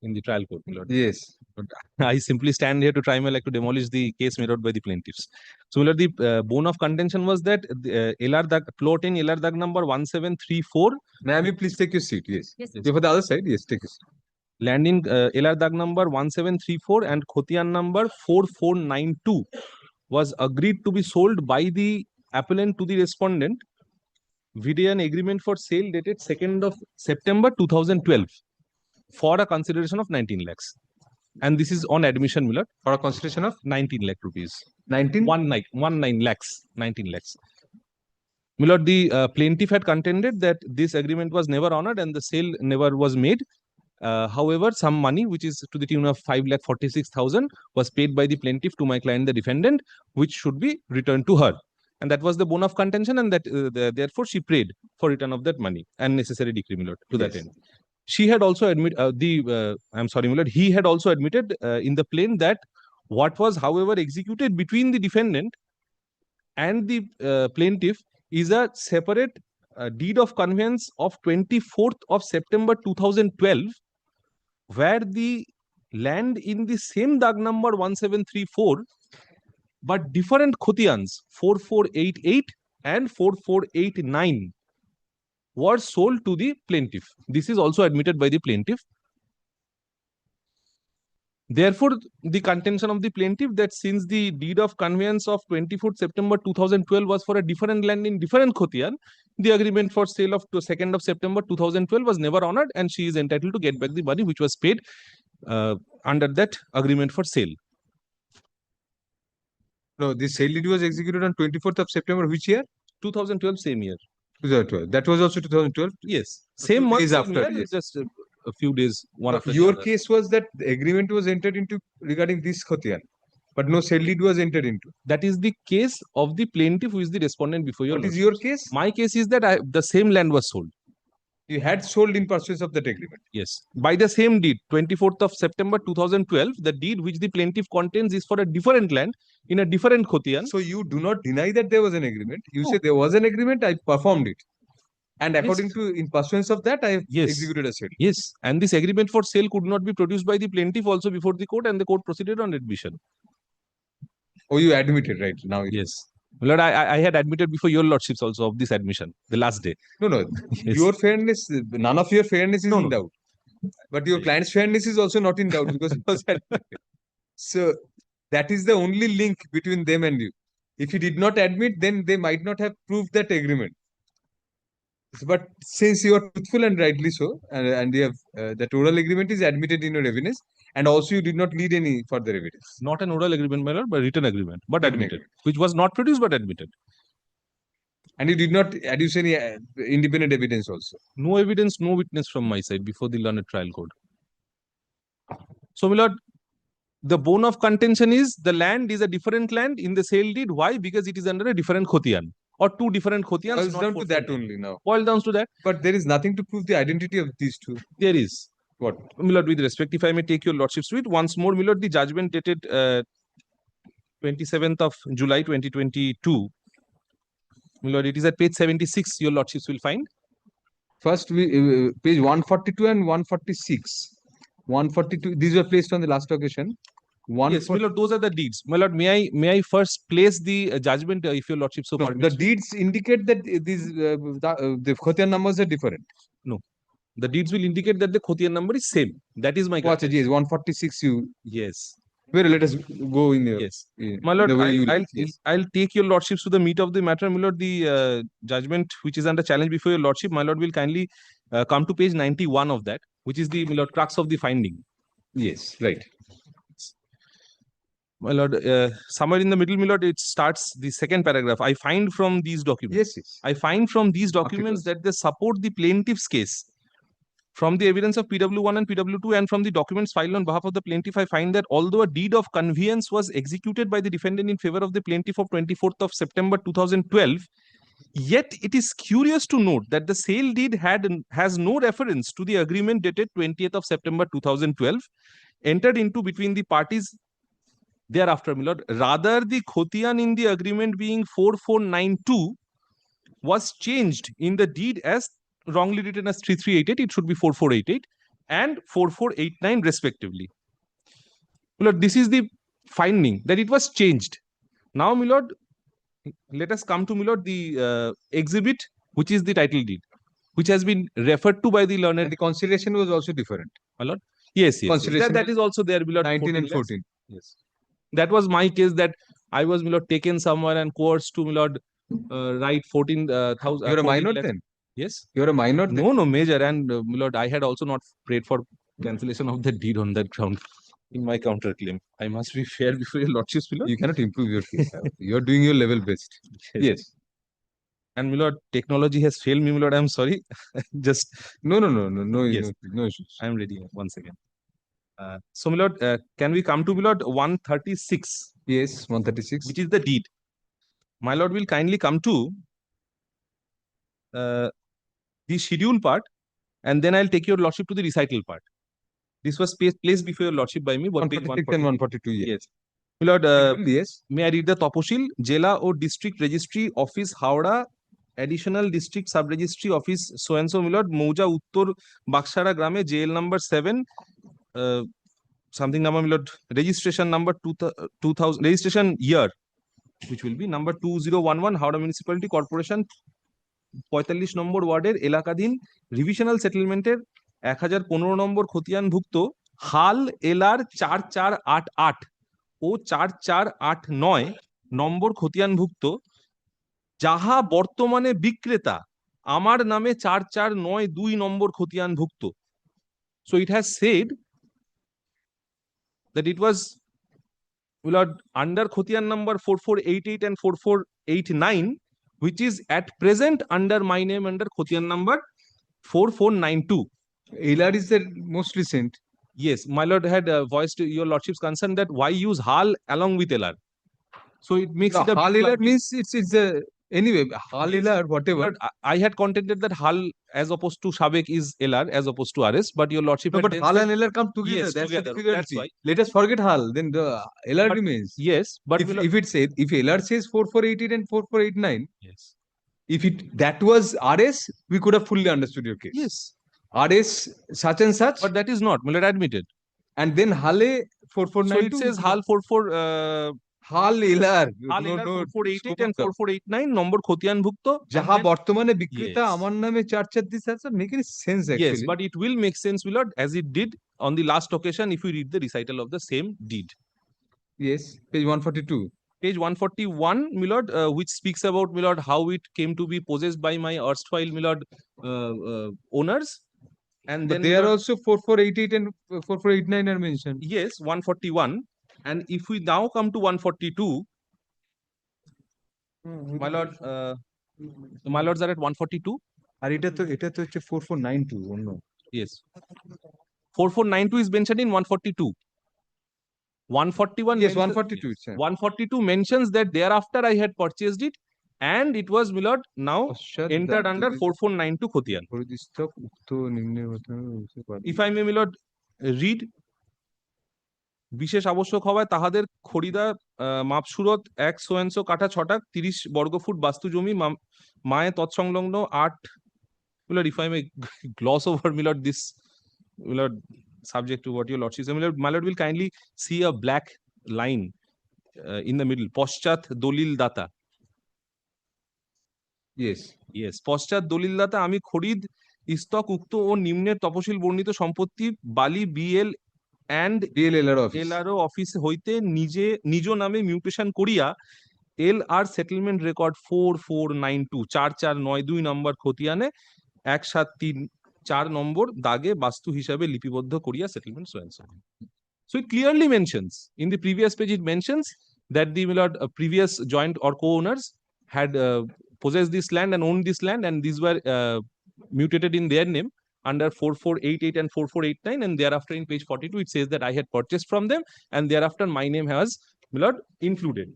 [SPEAKER 7] in the trial court, my lord.
[SPEAKER 1] Yes.
[SPEAKER 7] But I simply stand here to try my luck to demolish the case made out by the plaintiffs. So, my lord, the bone of contention was that LR Dag, plot in LR Dag number 1734.
[SPEAKER 1] Ma'am, you please take your seat. Yes. Yes. For the other side, yes, take your seat.
[SPEAKER 7] Land in LR Dag number 1734 and Khotian number 4492 was agreed to be sold by the appellant to the respondent via an agreement for sale dated 2nd of September 2012. for a consideration of 19 lakhs. And this is on admission, Milord,
[SPEAKER 1] For a consideration of
[SPEAKER 7] 19 lakh rupees.
[SPEAKER 1] 19?
[SPEAKER 7] 19 lakhs, 19 lakhs. Milord, the plaintiff had contended that this agreement was never honored and the sale never was made. However, some money, which is to the tune of 5,46,000, was paid by the plaintiff to my client, the defendant, which should be returned to her. And that was the bone of contention, and that therefore she prayed for return of that money and necessary decree, Milord, to that end. She had also admitted, I'm sorry, Milord, he had also admitted in the plain that what was, however, executed between the defendant and the plaintiff is a separate deed of conveyance of 24th of September 2012, where the land in the same dag number 1734, but different khotiyans 4488 and 4489 were sold to the plaintiff. This is also admitted by the plaintiff. Therefore, the contention of the plaintiff that since the deed of conveyance of 24th September 2012 was for a different land in different khotiyan, the agreement for sale of 2nd of September 2012 was never honored, and she is entitled to get back the money which was paid under that agreement for sale.
[SPEAKER 1] No, this sale deed was executed on 24th of September, which year?
[SPEAKER 7] 2012, same year.
[SPEAKER 1] 2012. That was also 2012?
[SPEAKER 7] Yes. Same month,
[SPEAKER 1] days
[SPEAKER 7] same
[SPEAKER 1] after,
[SPEAKER 7] year,
[SPEAKER 1] yes.
[SPEAKER 7] just a few days, one after the
[SPEAKER 1] Your
[SPEAKER 7] other.
[SPEAKER 1] case was that the agreement was entered into regarding this khotiyan, but no sale deed was entered into.
[SPEAKER 7] That is the case of the plaintiff who is the respondent before your
[SPEAKER 1] What is
[SPEAKER 7] lordship.
[SPEAKER 1] your case?
[SPEAKER 7] My case is that the same land was sold.
[SPEAKER 1] You had sold in pursuance of that agreement.
[SPEAKER 7] Yes. By the same deed, 24th of September 2012, the deed which the plaintiff contains is for a different land in a different khotiyan.
[SPEAKER 1] So you do not deny that there was an agreement. You say there was an agreement, I performed it. And according to, in pursuance of that, I have executed a sale.
[SPEAKER 7] Yes. And this agreement for sale could not be produced by the plaintiff also before the court, and the court proceeded on admission.
[SPEAKER 1] Oh, you admitted right now.
[SPEAKER 7] Yes. Lord, I had admitted before your lordships also of this admission, the last day.
[SPEAKER 1] No.
[SPEAKER 7] Yes.
[SPEAKER 1] Your fairness, none of your fairness is in doubt. But your client's fairness is also not in doubt because it was admitted. So that is the only link between them and you. If you did not admit, then they might not have proved that agreement. But since you are truthful and rightly so, and you have that oral agreement is admitted in your evidence, and also you did not need any further evidence.
[SPEAKER 7] Not an oral agreement, my lord, but written agreement, but admitted, which was not produced but admitted.
[SPEAKER 1] And you did not adduce any independent evidence also.
[SPEAKER 7] No evidence, no witness from my side before the learned trial court. So, my lord, the bone of contention is the land is a different land in the sale deed. Why? Because it is under a different khotiyan or two different khotiyans.
[SPEAKER 1] Boils down to that only now.
[SPEAKER 7] Boils down to that.
[SPEAKER 1] But there is nothing to prove the identity of these two.
[SPEAKER 7] There is.
[SPEAKER 1] What?
[SPEAKER 7] My lord, with respect, if I may take your lordship's to it once more, my lord, the judgment dated 27th of July 2022. My lord, it is at page 76. Your lordships will find.
[SPEAKER 1] First, we page 142 and 146. 142. These were placed on the last occasion.
[SPEAKER 7] Yes, my lord, those are the deeds. My lord, may I first place the judgment if your lordship so permits?
[SPEAKER 1] The deeds indicate that these the khotiyan numbers are different.
[SPEAKER 7] No, the deeds will indicate that the khotiyan number is same. That is my.
[SPEAKER 1] Watch it. Yes, 146.
[SPEAKER 7] Yes.
[SPEAKER 1] Well, let us go in there.
[SPEAKER 7] Yes, my lord, I'll take your lordships to the meat of the matter. My lord, the judgment which is under challenge before your lordship, my lord, will kindly come to page 91 of that, which is the, my lord, crux of the finding.
[SPEAKER 1] Yes, right.
[SPEAKER 7] My lord, somewhere in the middle, my lord, it starts the second paragraph. I find from these documents.
[SPEAKER 1] Yes.
[SPEAKER 7] I find from these documents that they support the plaintiff's case. From the evidence of PW1 and PW2 and from the documents filed on behalf of the plaintiff, I find that although a deed of conveyance was executed by the defendant in favor of the plaintiff of 24th of September 2012, yet it is curious to note that the sale deed has no reference to the agreement dated 20th of September 2012, entered into between the parties thereafter, my lord. Rather, the khotiyan in the agreement being 4492 was changed in the deed as wrongly written as 3388, it should be 4488 and 4489 respectively. My lord, this is the finding that it was changed. Now, my lord, let us come to, my lord, the exhibit, which is the title deed, which has been referred to by the learned.
[SPEAKER 1] And the consideration was also different.
[SPEAKER 7] My lord, yes. That is also there, my lord.
[SPEAKER 1] 19 and 14.
[SPEAKER 7] Yes. That was my case, that I was, my lord, taken somewhere and coerced to, my lord, write 14,000.
[SPEAKER 1] You're a minor then?
[SPEAKER 7] Yes.
[SPEAKER 1] You're a minor?
[SPEAKER 7] No, major. And my lord, I had also not prayed for cancellation of the deed on that ground in my counterclaim. I must be fair before your lordships, my lord.
[SPEAKER 1] You cannot improve your case. You are doing your level best. Yes.
[SPEAKER 7] And my lord, technology has failed me, my lord. I'm sorry. Just
[SPEAKER 1] No,
[SPEAKER 7] Yes.
[SPEAKER 1] no issues.
[SPEAKER 7] I'm ready once again. So, my lord, can we come to my lord 136,
[SPEAKER 1] Yes, 136.
[SPEAKER 7] which is the deed? My lord will kindly come to the schedule part, and then I'll take your lordship to the recital part. This was placed before your lordship by me. What page
[SPEAKER 1] 146 and 142, yes.
[SPEAKER 7] Yes. My lord,
[SPEAKER 1] Yes.
[SPEAKER 7] may I read the Toposhil? Jela or District Registry Office, Howrah, Additional District Sub Registry Office, so and so, my lord, Mouja Uttor Bakshara Grame, jail number 7, something number, my lord, registration number 2000, registration year, which will be number 2011, Howrah Municipality Corporation, 45 নম্বর ওয়ার্ডের এলাকাধীন revisional সেটেলমেন্টের 1015 নম্বর খতিয়ানভুক্ত হাল LR 4488 ও 4489 নম্বর খতিয়ানভুক্ত যাহা বর্তমানে বিক্রেতা আমার নামে 4492 নম্বর খতিয়ানভুক্ত. So it has said that it was under খতিয়ান number 4488 and 4489, which is at present under my name under khutian number 4492.
[SPEAKER 1] LR is the most recent.
[SPEAKER 7] Yes, my lord had voiced your lordship's concern that why use HAL along with LR. So it makes it a
[SPEAKER 1] HAL LR means it's a anyway HAL LR whatever.
[SPEAKER 7] Lord, I had contended that HAL as opposed to Shabek is LR as opposed to RS, but your lordship
[SPEAKER 1] No,
[SPEAKER 7] had
[SPEAKER 1] but
[SPEAKER 7] then
[SPEAKER 1] HAL
[SPEAKER 7] said-
[SPEAKER 1] and LR come together.
[SPEAKER 7] Yes,
[SPEAKER 1] That's
[SPEAKER 7] together.
[SPEAKER 1] the difficulty.
[SPEAKER 7] That's why.
[SPEAKER 1] Let us forget HAL, then the LR
[SPEAKER 7] But-
[SPEAKER 1] remains.
[SPEAKER 7] Yes, but
[SPEAKER 1] if it said if LR says 4488 and 4489,
[SPEAKER 7] yes,
[SPEAKER 1] if it that was RS, we could have fully understood your case.
[SPEAKER 7] yes,
[SPEAKER 1] RS such and such,
[SPEAKER 7] but that is not, my lord, admitted.
[SPEAKER 1] and then HALE
[SPEAKER 7] So
[SPEAKER 1] 4492.
[SPEAKER 7] it says HAL 44
[SPEAKER 1] HAL LR.
[SPEAKER 7] HAL
[SPEAKER 1] No,
[SPEAKER 7] LR
[SPEAKER 1] no,
[SPEAKER 7] 4488 and
[SPEAKER 1] scope of
[SPEAKER 7] 4489 নম্বর খতিয়ানভুক্ত
[SPEAKER 1] যাহা বর্তমানে বিক্রেতা
[SPEAKER 7] Yes.
[SPEAKER 1] আমার নামে 44 this does not make any sense
[SPEAKER 7] Yes,
[SPEAKER 1] actually.
[SPEAKER 7] but it will make sense, my lord, as it did on the last occasion if you read the recital of the same deed.
[SPEAKER 1] Yes, page 142.
[SPEAKER 7] Page 141, my lord, which speaks about, my lord, how it came to be possessed by my erstwhile, my lord, owners. And
[SPEAKER 1] But
[SPEAKER 7] then
[SPEAKER 1] they
[SPEAKER 7] my
[SPEAKER 1] are
[SPEAKER 7] lord,
[SPEAKER 1] also 4488 and 4489 are mentioned.
[SPEAKER 7] yes, 141. And if we now come to 142, my lord, my lords are at 142.
[SPEAKER 1] আর এটা তো হচ্ছে 4492 অন্য.
[SPEAKER 7] Yes. 4492 is mentioned in 142. 141
[SPEAKER 1] Yes,
[SPEAKER 7] mentions-
[SPEAKER 1] 142 it's
[SPEAKER 7] 142 mentions that thereafter I had purchased it and it was, my lord, now entered under 4492 খতিয়ান.
[SPEAKER 1] পরিদৃষ্টক উক্ত নিম্নের
[SPEAKER 7] If I may, my lord, read, বিশেষ আবশ্যক হওয়ায় তাহাদের খরিদা মাপসুরত 1 সোয়েন্সো কাঠা 6 টাক 30 বর্গফুট বাস্তু জমি মায়ে তৎসংলগ্ন 8, my lord, if I may gloss over, my lord, this, my lord, subject to what your lordship said, my lord will kindly see a black line in the middle, পশ্চাৎ দলিল দাতা.
[SPEAKER 1] Yes.
[SPEAKER 7] Yes, পশ্চাৎ দলিল দাতা আমি খরিদ ইস্তক উক্ত ও নিম্নের তপশিল বর্ণিত সম্পত্তি বালি বিএল and LRO অফিস হইতে নিজ নামে মিউটেশন করিয়া LR সেটেলমেন্ট রেকর্ড 4492 4492 নম্বর খতিয়ানে 1734 নম্বর দাগে বাস্তু হিসাবে লিপিবদ্ধ করিয়া settlement so and so. So it clearly mentions in the previous page, it mentions that the previous joint or co-owners had possessed this land and owned this land, and these were mutated in their name under 4488 and 4489, and thereafter in page 42 it says that I had purchased from them, and thereafter my name has, my lord, included.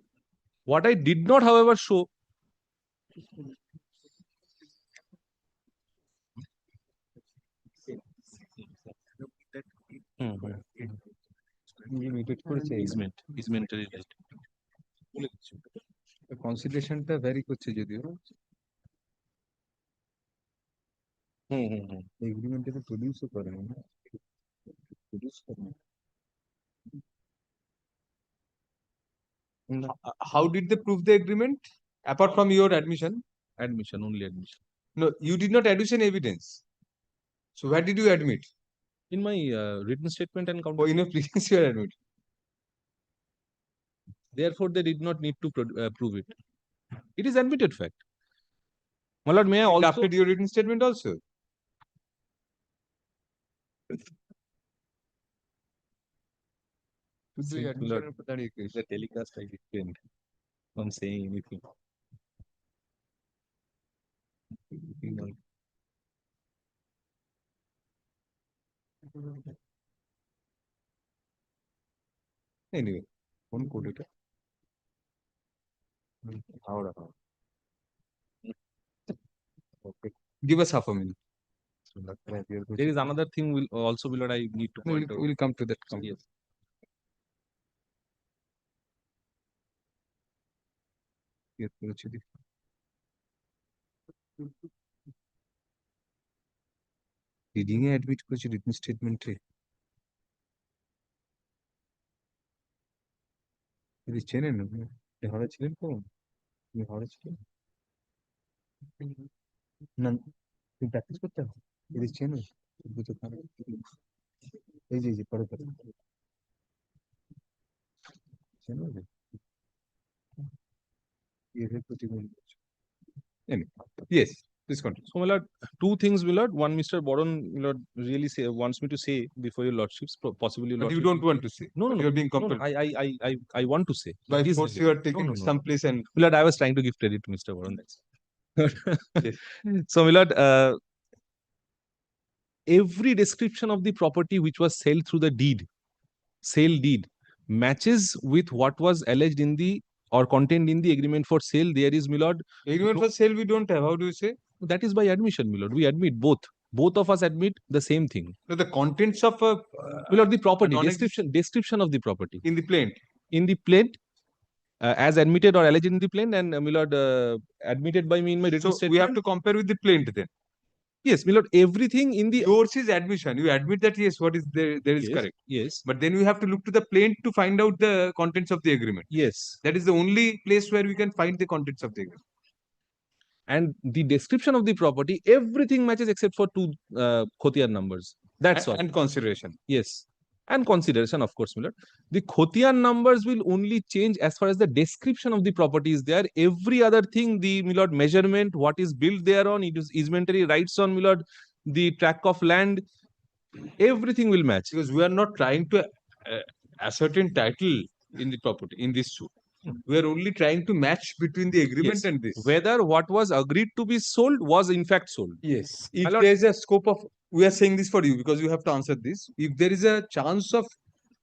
[SPEAKER 7] What I did not, however, show easement right.
[SPEAKER 1] কনসিডারেশনটা vary করছে যদিও এগ্রিমেন্টে তো প্রডিউসও করে না produce করে না how did they prove the agreement apart from your admission
[SPEAKER 7] Only admission.
[SPEAKER 1] no you did not adduce any evidence so where did you admit
[SPEAKER 7] In my written statement and
[SPEAKER 1] or in a previous year admit
[SPEAKER 7] therefore they did not need to prove it. It is admitted fact. My lord, may I also
[SPEAKER 1] after your written statement also The telecast I explained. I'm saying anything. Anyway, one code it. Okay. Give us half a minute.
[SPEAKER 7] There is another thing will also will I need to point out.
[SPEAKER 1] We'll come to that.
[SPEAKER 7] Yes.
[SPEAKER 1] Yes, Ruchidi. Reading A admit করেছে written statement এ ఇది চেনেন হাওড়া ছিলেন তো তুমি হাওড়া ছিলেন না তুমি practice করতে হবে ఇది চেনেন বুঝতে পারো এই যে পরে পরে চেনেন এর প্রতিবন্ধক yes please continue.
[SPEAKER 7] So, my lord, two things, my lord. One, Mr. Boron, my lord, really wants me to say before your lordships, possibly your
[SPEAKER 1] But you
[SPEAKER 7] lordship.
[SPEAKER 1] don't want to say.
[SPEAKER 7] No, no, no.
[SPEAKER 1] You're being
[SPEAKER 7] No, no,
[SPEAKER 1] compelled.
[SPEAKER 7] I want to say.
[SPEAKER 1] By
[SPEAKER 7] Please
[SPEAKER 1] force
[SPEAKER 7] listen.
[SPEAKER 1] you are taken someplace and
[SPEAKER 7] My lord, I was trying to give credit to Mr. Boron. That's
[SPEAKER 1] yes.
[SPEAKER 7] So, my lord, every description of the property which was sold through the sale deed, matches with what was alleged in the or contained in the agreement for sale. There is, my lord,
[SPEAKER 1] agreement for sale we don't have. How do you say?
[SPEAKER 7] that is by admission, my lord. We admit both. Both of us admit the same thing.
[SPEAKER 1] No, the contents of a
[SPEAKER 7] My lord, the property
[SPEAKER 1] non-exist-
[SPEAKER 7] description of the property
[SPEAKER 1] in the plaint.
[SPEAKER 7] in the plaint, as admitted or alleged in the plaint, and my lord, admitted by me in my written
[SPEAKER 1] So
[SPEAKER 7] statement.
[SPEAKER 1] we have to compare with the plaint then.
[SPEAKER 7] Yes, my lord, everything in the
[SPEAKER 1] Yours is admission. You admit that yes, what is there is
[SPEAKER 7] Yes,
[SPEAKER 1] correct.
[SPEAKER 7] Yes.
[SPEAKER 1] But then we have to look to the plaint to find out the contents of the agreement.
[SPEAKER 7] Yes.
[SPEAKER 1] That is the only place where we can find the contents of the agreement.
[SPEAKER 7] And the description of the property, everything matches except for two Khotiyan numbers. That's all.
[SPEAKER 1] And consideration.
[SPEAKER 7] Yes. And consideration, of course, my lord. The Khotiyan numbers will only change as far as the description of the property is there. Every other thing, the my lord, measurement, what is built thereon, it is easementary rights on, my lord, the tract of land, everything will match.
[SPEAKER 1] Because we are not trying to ascertain title in the property in this suit. We are only trying to match between the agreement
[SPEAKER 7] Yes.
[SPEAKER 1] and this.
[SPEAKER 7] Whether what was agreed to be sold was in fact sold.
[SPEAKER 1] Yes. If
[SPEAKER 7] My lord-
[SPEAKER 1] there is a scope of, we are saying this for you because you have to answer this. If there is a chance of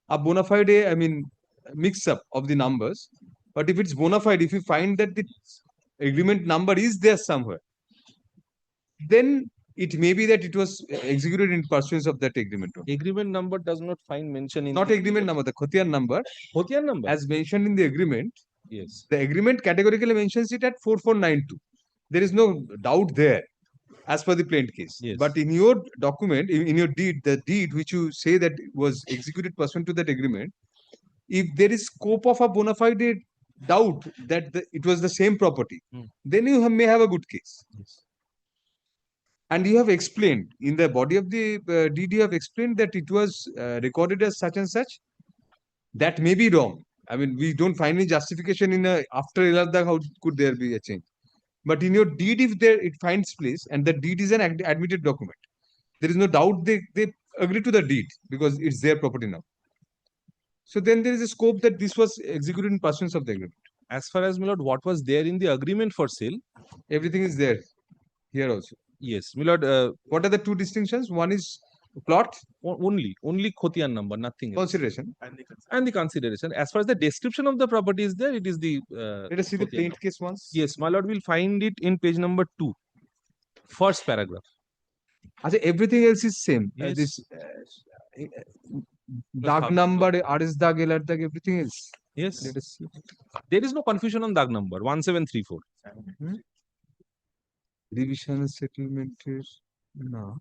[SPEAKER 1] a bona fide, I mean, mix up of the numbers, but if it's bona fide, if you find that the agreement number is there somewhere, then it may be that it was executed in pursuance of that agreement.
[SPEAKER 7] Agreement number does not find mention in
[SPEAKER 1] Not
[SPEAKER 7] the
[SPEAKER 1] agreement number, the Khotiyan number,
[SPEAKER 7] Khotiyan number.
[SPEAKER 1] as mentioned in the agreement.
[SPEAKER 7] Yes.
[SPEAKER 1] The agreement categorically mentions it at 4492. There is no doubt there as per the plaint case.
[SPEAKER 7] Yes.
[SPEAKER 1] But in your document, in your deed, the deed which you say that was executed pursuant to that agreement, if there is scope of a bona fide doubt that it was the same property, then you may have a good case.
[SPEAKER 7] Yes.
[SPEAKER 1] And you have explained in the body of the deed, you have explained that it was recorded as such and such. That may be wrong. I mean, we don't find any justification in after Ilarda, how could there be a change? But in your deed, if there it finds place and the deed is an admitted document, there is no doubt they agree to the deed because it's their property now. So then there is a scope that this was executed in pursuance of the agreement.
[SPEAKER 7] As far as, my lord, what was there in the agreement for sale,
[SPEAKER 1] Everything is there here also.
[SPEAKER 7] yes, my lord,
[SPEAKER 1] What are the two distinctions? One is plot,
[SPEAKER 7] only Khotiyan number, nothing else.
[SPEAKER 1] consideration.
[SPEAKER 7] And the consideration. As far as the description of the property is there, it is the
[SPEAKER 1] Let us see the
[SPEAKER 7] Khotiyan
[SPEAKER 1] plaint
[SPEAKER 7] number.
[SPEAKER 1] case once.
[SPEAKER 7] Yes, my lord, will find it in page number 2, first paragraph.
[SPEAKER 1] Achha, everything else is same.
[SPEAKER 7] Yes.
[SPEAKER 1] This dark number, RS dag, LR dag, everything else.
[SPEAKER 7] Yes.
[SPEAKER 1] Let us see.
[SPEAKER 7] There is no confusion on dag number 1734.
[SPEAKER 1] Revision settlement is no.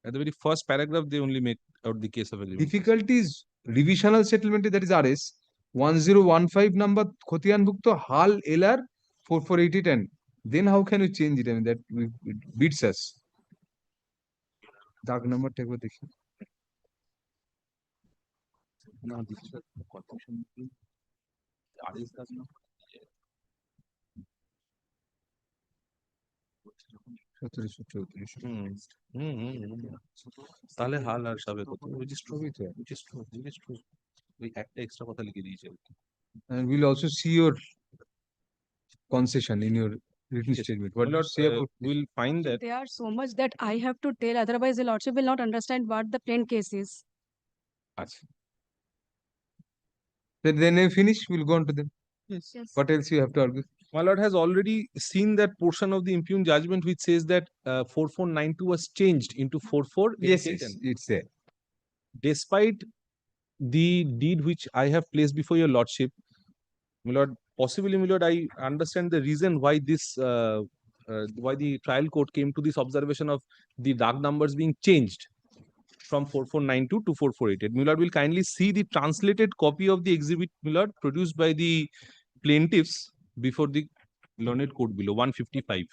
[SPEAKER 7] At the very first paragraph, they only make out the case of agreement.
[SPEAKER 1] Difficulties revisional settlement, that is RS 1015 number Khotiyan Bhukto Hal LR 448010. Then how can you change it? I mean, that it beats us. Dark number take a dekhi.
[SPEAKER 7] Now, this is the confusion between RS does not. তাহলে হাল আর সাবে কত ওই একটা extra কথা লিখে দিয়েছে
[SPEAKER 1] And we'll also see your concession in your written statement. What do you say about
[SPEAKER 15] We'll find that.
[SPEAKER 19] There are so much that I have to tell, otherwise the lordship will not understand what the plain case is.
[SPEAKER 1] Achha. Then they finish, we'll go on to them.
[SPEAKER 15] Yes.
[SPEAKER 1] What else you have to argue?
[SPEAKER 7] My lord has already seen that portion of the impugned judgment which says that 4492 was changed into 4488.
[SPEAKER 1] Yes, it's there.
[SPEAKER 7] Despite the deed which I have placed before your lordship, my lord, possibly, my lord, I understand the reason why this, why the trial court came to this observation of the dark numbers being changed from 4492 to 4488. My lord will kindly see the translated copy of the exhibit, my lord, produced by the plaintiffs before the learned court below 155.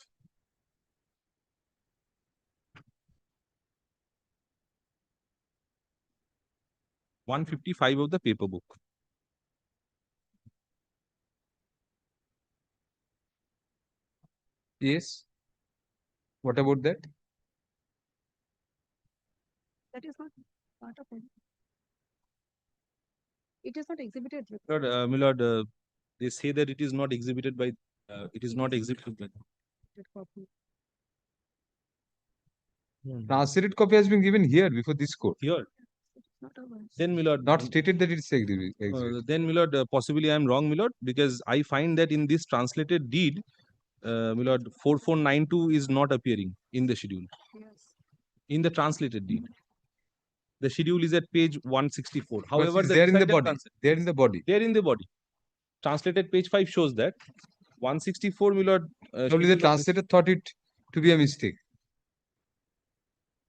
[SPEAKER 7] (155) of the paper book.
[SPEAKER 1] Yes. What about that?
[SPEAKER 19] That is not part of it. It is not exhibited.
[SPEAKER 7] Lord, my lord, they say that it is not exhibited by, it is not exhibited by.
[SPEAKER 1] Translated copy has been given here before this court.
[SPEAKER 7] Here. Then, my lord,
[SPEAKER 1] Not stated that it's exhibit.
[SPEAKER 7] then, my lord, possibly I am wrong, my lord, because I find that in this translated deed, my lord, 4492 is not appearing in the schedule.
[SPEAKER 19] Yes.
[SPEAKER 7] In the translated deed. The schedule is at page 164. However,
[SPEAKER 1] it's there in the
[SPEAKER 7] recited
[SPEAKER 1] body. There in the body.
[SPEAKER 7] There in the body. Translated page 5 shows that. 164, my lord.
[SPEAKER 1] Probably the translator thought it to be a mistake.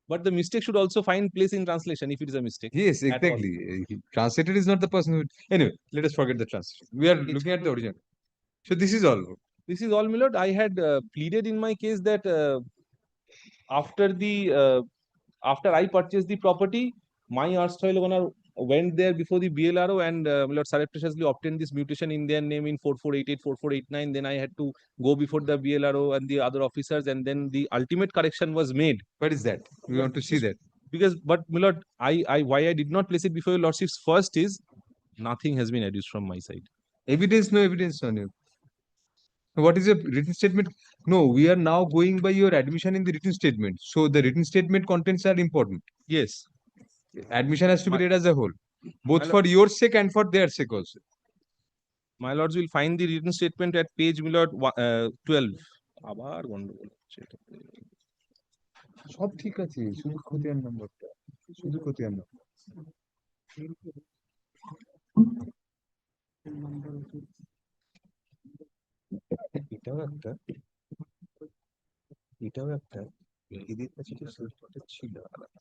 [SPEAKER 7] But the mistake should also find place in translation if it is a mistake.
[SPEAKER 1] Yes, exactly. Translator is not the person who. Anyway, let us forget the translation. We are looking at the original. So this is all.
[SPEAKER 7] This is all, my lord. I had pleaded in my case that after I purchased the property, my erstwhile owner went there before the BLRO and my lord surreptitiously obtained this mutation in their name in 4488, 4489. Then I had to go before the BLRO and the other officers, and then the ultimate correction was made.
[SPEAKER 1] What is that? We want to see that.
[SPEAKER 7] Because, but my lord, why I did not place it before your lordships first is nothing has been adduced from my side.
[SPEAKER 1] Evidence, no evidence on you. What is your written statement? No, we are now going by your admission in the written statement. So the written statement contents are important.
[SPEAKER 7] Yes.
[SPEAKER 1] Admission has to be read as a whole, both for your sake and for their sake also.
[SPEAKER 7] My lords will find the written statement at page, my lord, 12.
[SPEAKER 1] সব ঠিক আছে, শুধু খতিয়ান নম্বরটা, শুধু খতিয়ান নম্বর। এটাও একটা, এদের কাছে যে সেলফটা ছিল আলাদা,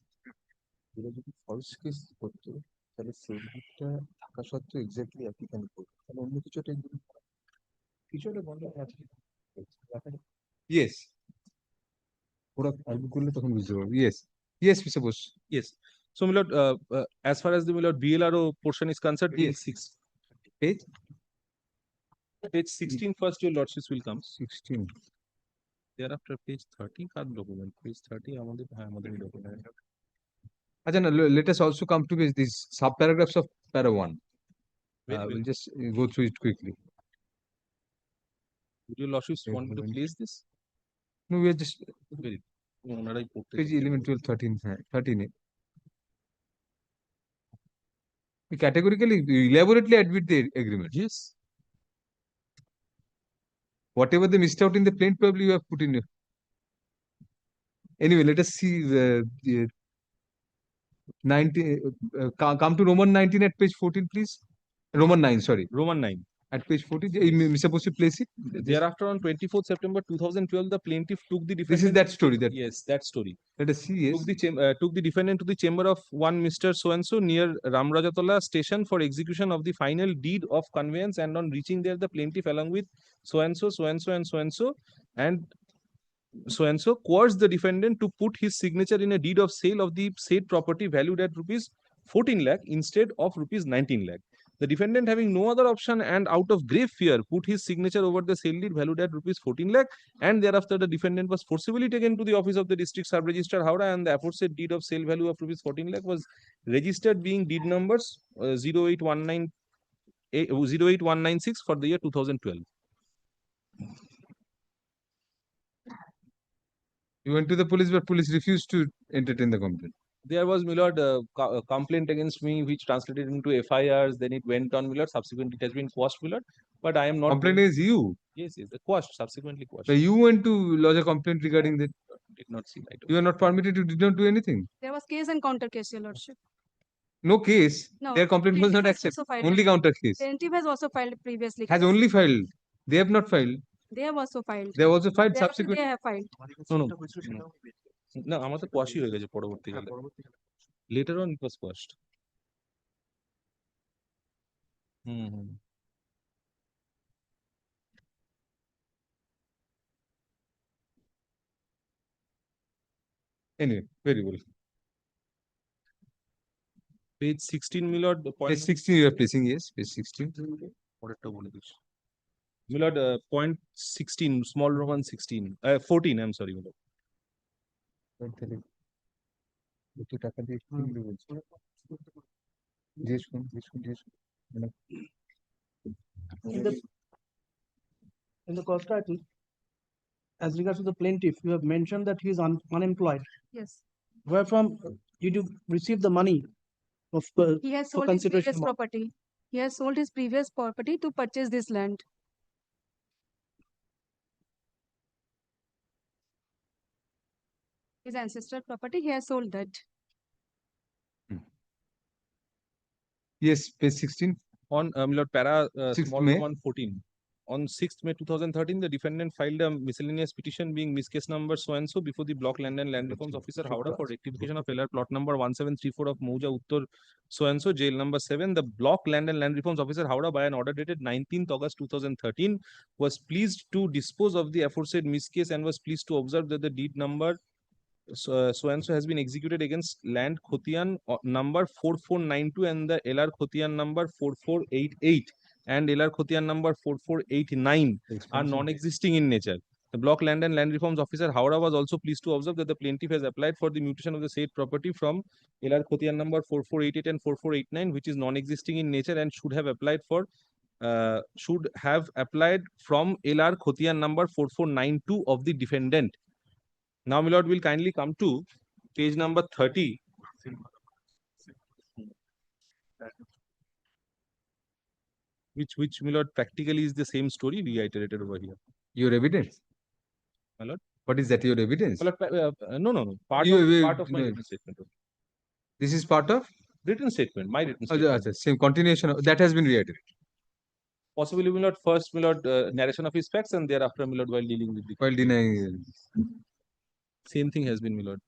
[SPEAKER 1] এরা যদি ফলস কেস করতো তাহলে সেলফটা থাকা সত্ত্বেও এক্স্যাক্টলি একই কেন করতো, তাহলে অন্য কিছু একটা বন্ধ আছে। ইয়েস, ওরা আর্গু করলে তখন বুঝতে পারবো। Yes, yes, Mr. Bose.
[SPEAKER 7] Yes. So, my lord, as far as the, my lord, BLRO portion is concerned,
[SPEAKER 1] Yes.
[SPEAKER 7] 6. Page 16 first, your lordships will come.
[SPEAKER 1] 16.
[SPEAKER 7] Thereafter, page 30, card document. Page 30, আমাদের document.
[SPEAKER 1] Ajahn, let us also come to these sub-paragraphs of para 1. We'll just go through it quickly.
[SPEAKER 7] Would your lordships want me to place this?
[SPEAKER 1] No, we are just
[SPEAKER 7] Very.
[SPEAKER 1] page 11, 12, 13, 13. We categorically, elaborately admit the agreement.
[SPEAKER 7] Yes.
[SPEAKER 1] Whatever they missed out in the plain, probably you have put in. Anyway, let us see the 19. Come to Roman 19 at page 14, please. Roman 9, sorry.
[SPEAKER 7] Roman 9.
[SPEAKER 1] At page 14, Mr. Bose, place it.
[SPEAKER 7] Thereafter, on 24th September 2012, the plaintiff took the defendant.
[SPEAKER 1] This is that story.
[SPEAKER 7] Yes, that story.
[SPEAKER 1] Let us see. Yes.
[SPEAKER 7] Took the defendant to the chamber of one Mr. So-and-so near Ramrajatola station for execution of the final deed of conveyance, and on reaching there, the plaintiff along with so-and-so, so-and-so, and so-and-so, and so-and-so coerced the defendant to put his signature in a deed of sale of the said property valued at rupees 14 lakh instead of rupees 19 lakh. The defendant, having no other option and out of grave fear, put his signature over the sale deed valued at rupees 14 lakh, and thereafter the defendant was forcibly taken to the office of the district sub-registrar Howrah, and the aforesaid deed of sale value of rupees 14 lakh was registered, being deed numbers 08196 for the year 2012.
[SPEAKER 1] You went to the police, but police refused to entertain the complaint.
[SPEAKER 7] There was, my lord, a complaint against me, which translated into FIRs. Then it went on, my lord. Subsequently, it has been quashed, my lord. But I am not.
[SPEAKER 1] Complaint is you.
[SPEAKER 7] Yes, yes, quashed, subsequently quashed.
[SPEAKER 1] So you went to lodge a complaint regarding that.
[SPEAKER 7] Did not see light.
[SPEAKER 1] You are not permitted. You did not do anything.
[SPEAKER 19] There was case and counter case, Your Lordship.
[SPEAKER 1] No case.
[SPEAKER 19] No,
[SPEAKER 1] Their complaint was not
[SPEAKER 19] plaintiff has
[SPEAKER 1] accepted.
[SPEAKER 19] also filed
[SPEAKER 1] Only
[SPEAKER 19] it.
[SPEAKER 1] counter case.
[SPEAKER 19] Plaintiff has also filed previously.
[SPEAKER 1] Has
[SPEAKER 19] case.
[SPEAKER 1] only filed. They have not filed.
[SPEAKER 19] They have also filed.
[SPEAKER 1] They have also filed
[SPEAKER 19] Thereafter
[SPEAKER 1] subsequent.
[SPEAKER 19] They have filed.
[SPEAKER 7] No, no. No, আমাদের quashi হয়ে গেছে পরবর্তীকালে. Later on, it was quashed.
[SPEAKER 1] Anyway, very well.
[SPEAKER 7] Page 16, my lord.
[SPEAKER 1] Page 16 you are placing, yes. Page 16.
[SPEAKER 7] My lord, point 16, small Roman 16. 14, I'm sorry, my lord.
[SPEAKER 21] In the cost title, as regards to the plaintiff, you have mentioned that he is unemployed.
[SPEAKER 19] Yes.
[SPEAKER 21] Where from did you receive the money of
[SPEAKER 19] He has
[SPEAKER 21] for
[SPEAKER 19] sold his
[SPEAKER 21] consideration?
[SPEAKER 19] previous property. He has sold his previous property to purchase this land. His ancestral property, he has sold that.
[SPEAKER 1] Yes, page 16.
[SPEAKER 7] On my lord, para
[SPEAKER 1] 6th
[SPEAKER 7] small
[SPEAKER 1] May.
[SPEAKER 7] Roman 14. On 6th May 2013, the defendant filed a miscellaneous petition being miss case number so and so before the Block Land and Land Reforms Officer Howrah for rectification of LR plot number 1734 of Mauja Uttar so and so, jail number 7. The Block Land and Land Reforms Officer Howrah, by an order dated 19th August 2013, was pleased to dispose of the aforesaid miss case and was pleased to observe that the deed number so and so has been executed against land Khotian number 4492 and the LR Khotian number 4488 and LR Khotian number 4489 are non-existing in nature. The Block Land and Land Reforms Officer Howrah was also pleased to observe that the plaintiff has applied for the mutation of the said property from LR Khotian number 4488 and 4489, which is non-existing in nature, and should have applied from LR Khotian number 4492 of the defendant. Now, my lord, will kindly come to page number 30. Which, my lord, practically is the same story reiterated over here.
[SPEAKER 1] Your evidence?
[SPEAKER 7] My lord?
[SPEAKER 1] What is that, your evidence?
[SPEAKER 7] My lord, no. Part of my written statement.
[SPEAKER 1] This is part of?
[SPEAKER 7] Written statement, my written statement.
[SPEAKER 1] Same continuation of, that has been reiterated.
[SPEAKER 7] Possibly, my lord, first, my lord, narration of his facts, and thereafter, my lord, while dealing with the...
[SPEAKER 1] While denying...
[SPEAKER 7] Same thing has been, my lord.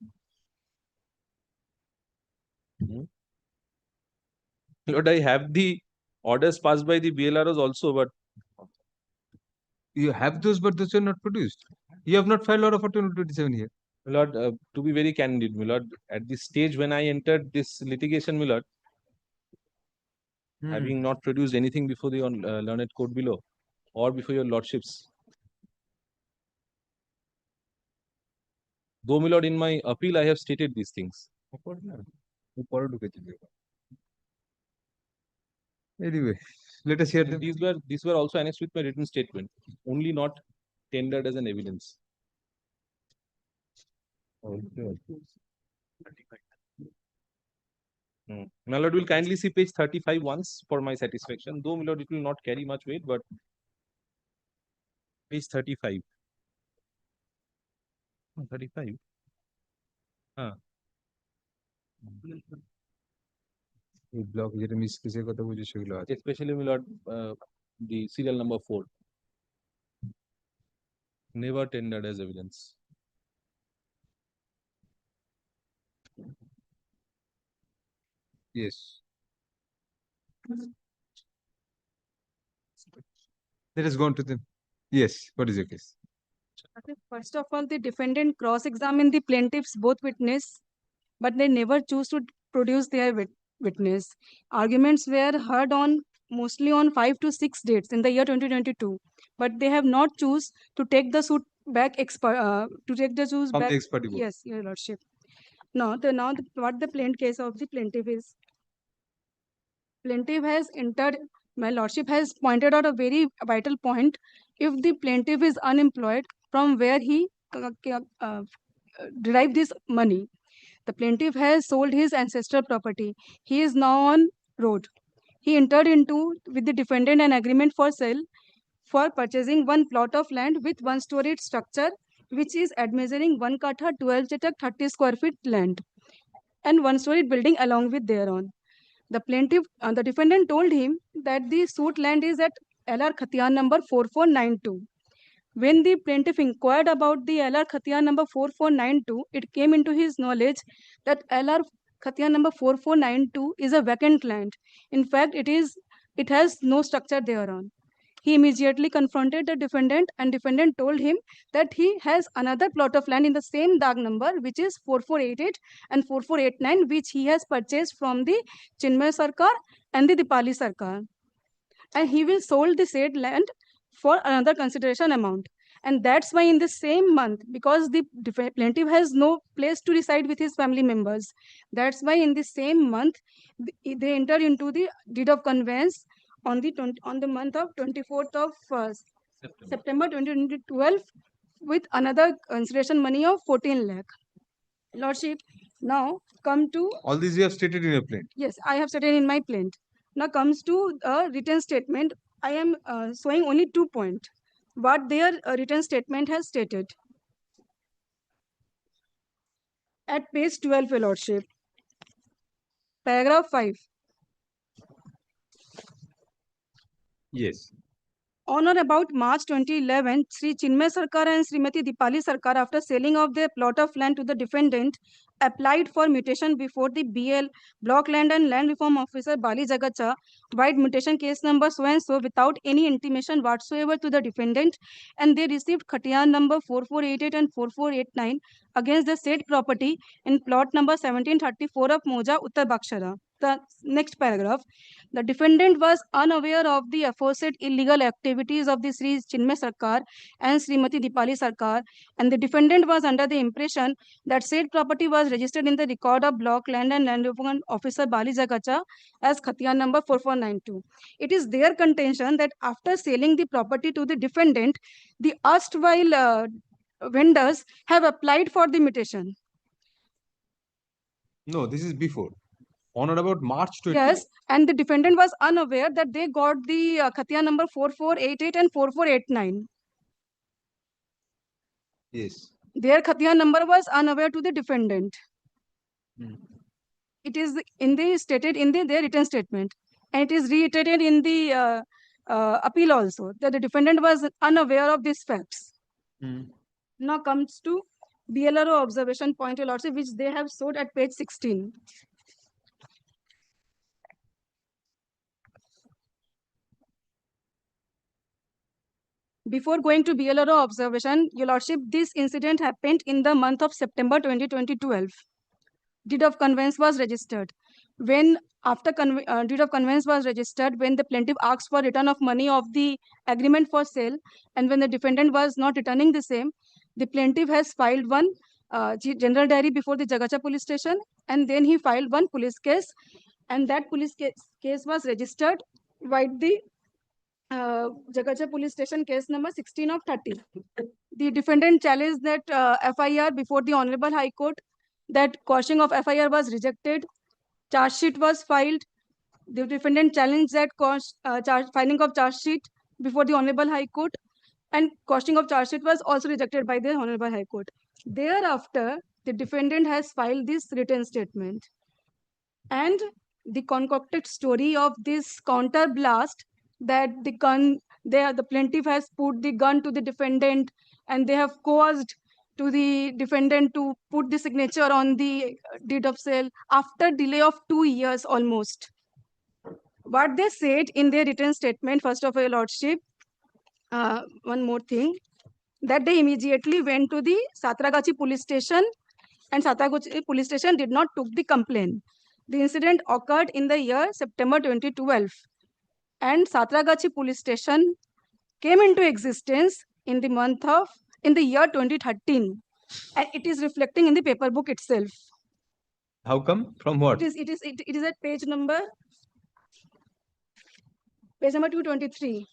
[SPEAKER 7] Lord, I have the orders passed by the BLROs also, but...
[SPEAKER 1] You have those, but those are not produced. You have not filed order for 2027 here.
[SPEAKER 7] My lord, to be very candid, my lord, at this stage when I entered this litigation, my lord, having not produced anything before the learned court below or before your lordships. Though, my lord, in my appeal, I have stated these things.
[SPEAKER 1] Anyway, let us hear them.
[SPEAKER 7] These were also annexed with my written statement, only not tendered as an evidence. My lord, will kindly see page 35 once for my satisfaction. Though, my lord, it will not carry much weight, but page 35. 35. Especially, my lord, the serial number 4. Never tendered as evidence.
[SPEAKER 1] Yes. Let us go on to them. Yes, what is your case?
[SPEAKER 19] First of all, the defendant cross-examined the plaintiff's both witness, but they never choose to produce their witness. Arguments were heard on mostly on 5 to 6 dates in the year 2022, but they have not choose to take the suit back to take the suit
[SPEAKER 1] From
[SPEAKER 19] back.
[SPEAKER 1] the expertise.
[SPEAKER 19] Yes, Your Lordship. What the plaintiff case of the plaintiff is, plaintiff has entered, my lordship has pointed out a very vital point. If the plaintiff is unemployed, from where he derive this money? The plaintiff has sold his ancestral property. He is now on road. He entered into with the defendant an agreement for sale for purchasing one plot of land with one-story structure, which is measuring 1 katha 12 chatak 30 square feet land and one-story building along with thereon. The defendant told him that the suit land is at LR Khatiyan number 4492. When the plaintiff inquired about the LR Khatiyan number 4492, it came into his knowledge that LR Khatiyan number 4492 is a vacant land. In fact, it has no structure thereon. He immediately confronted the defendant, and defendant told him that he has another plot of land in the same dag number, which is 4488 and 4489, which he has purchased from the Chinmay Sarkar and the Dipali Sarkar. And he will sold the said land for another consideration amount. And that's why in the same month, because the plaintiff has no place to reside with his family members, that's why in the same month, they enter into the deed of conveyance on the month of 24th of September 2012 with another consideration money of 14 lakh. Lordship, now come to...
[SPEAKER 1] All these you have stated in your plaint.
[SPEAKER 19] Yes, I have stated in my plaint. Now comes to a written statement. I am showing only 2 points. What their written statement has stated. At page 12, Your Lordship. Paragraph 5.
[SPEAKER 1] Yes.
[SPEAKER 19] On or about March 2011, Sri Chinmay Sarkar and Srimati Dipali Sarkar, after selling of their plot of land to the defendant, applied for mutation before the BL, Block Land and Land Reform Officer Bali Jagacha, wide mutation case number so and so without any intimation whatsoever to the defendant, and they received Khatiyan number 4488 and 4489 against the said property in plot number 1734 of Moja, Uttar Bakshara. The next paragraph. The defendant was unaware of the aforesaid illegal activities of the Sri Chinmay Sarkar and Srimati Dipali Sarkar, and the defendant was under the impression that said property was registered in the record of Block Land and Land Reform Officer Bali Jagacha as Khatiyan number 4492. It is their contention that after selling the property to the defendant, the erstwhile vendors have applied for the mutation.
[SPEAKER 1] No, this is before. On or about March 20.
[SPEAKER 19] Yes, and the defendant was unaware that they got the Khatiyan number 4488 and 4489.
[SPEAKER 1] Yes.
[SPEAKER 19] Their Khatiyan number was unaware to the defendant. It is stated in their written statement, and it is reiterated in the appeal also that the defendant was unaware of these facts. Now comes to BLRO observation point, Your Lordship, which they have showed at page 16. Before going to BLRO observation, Your Lordship, this incident happened in the month of September 2012. Deed of conveyance was registered. When after deed of conveyance was registered, when the plaintiff asked for return of money of the agreement for sale, and when the defendant was not returning the same, the plaintiff has filed one general diary before the Jagacha police station, and then he filed one police case, and that police case was registered by the Jagacha police station case number 16 of 30. The defendant challenged that FIR before the Honorable High Court. That quashing of FIR was rejected. Charge sheet was filed. The defendant challenged that filing of charge sheet before the Honorable High Court, and quashing of charge sheet was also rejected by the Honorable High Court. Thereafter, the defendant has filed this written statement. And the concocted story of this counter blast, that the plaintiff has put the gun to the defendant, and they have caused to the defendant to put the signature on the deed of sale after delay of 2 years almost. What they said in their written statement, first of all, Your Lordship, one more thing, that they immediately went to the Satragachi police station, and Satragachi police station did not took the complaint. The incident occurred in the year September 2012. and Satragachi police station came into existence in the year 2013, and it is reflecting in the paper book itself.
[SPEAKER 1] How come? From what?
[SPEAKER 19] It is at page number 223.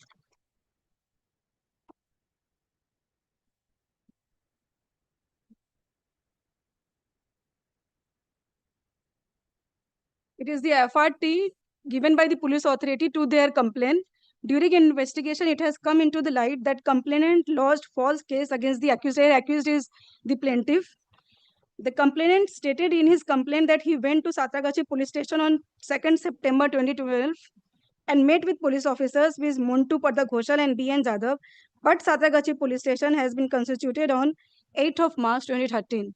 [SPEAKER 19] It is the FRT given by the police authority to their complaint. During investigation, it has come into the light that complainant lodged false case against the accused. Accused is the plaintiff. The complainant stated in his complaint that he went to Satragachi police station on 2nd September 2012 and met with police officers with Montu Padda Ghoshal and B.N. Jadhav, but Satragachi police station has been constituted on 8th of March 2013.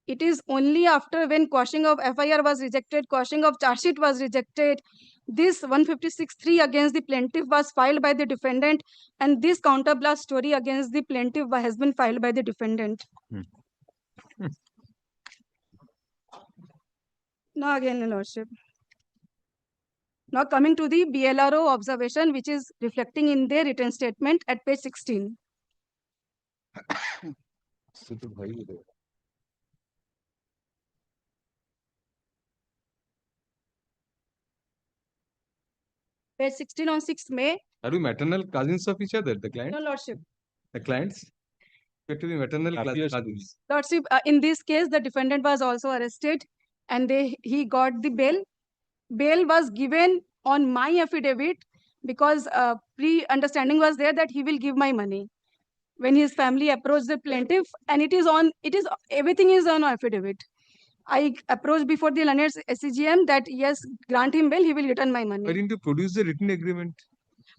[SPEAKER 19] It is only after when quashing of FIR was rejected, quashing of charge sheet was rejected, this 156(3) against the plaintiff was filed by the defendant, and this counterblast story against the plaintiff has been filed by the defendant. Now again, Your Lordship. Now coming to the BLRO observation, which is reflecting in their written statement at page 16. Page 16 on 6th May.
[SPEAKER 1] Are you maternal cousins of each other, the clients?
[SPEAKER 19] No, Lordship.
[SPEAKER 1] The clients? You have to be maternal cousins.
[SPEAKER 19] Lordship, in this case, the defendant was also arrested and he got the bail. Bail was given on my affidavit because pre-understanding was there that he will give my money. When his family approached the plaintiff, and everything is on affidavit. I approached before the learned SCGM that yes, grant him bail, he will return my money.
[SPEAKER 1] Why didn't you produce the written agreement?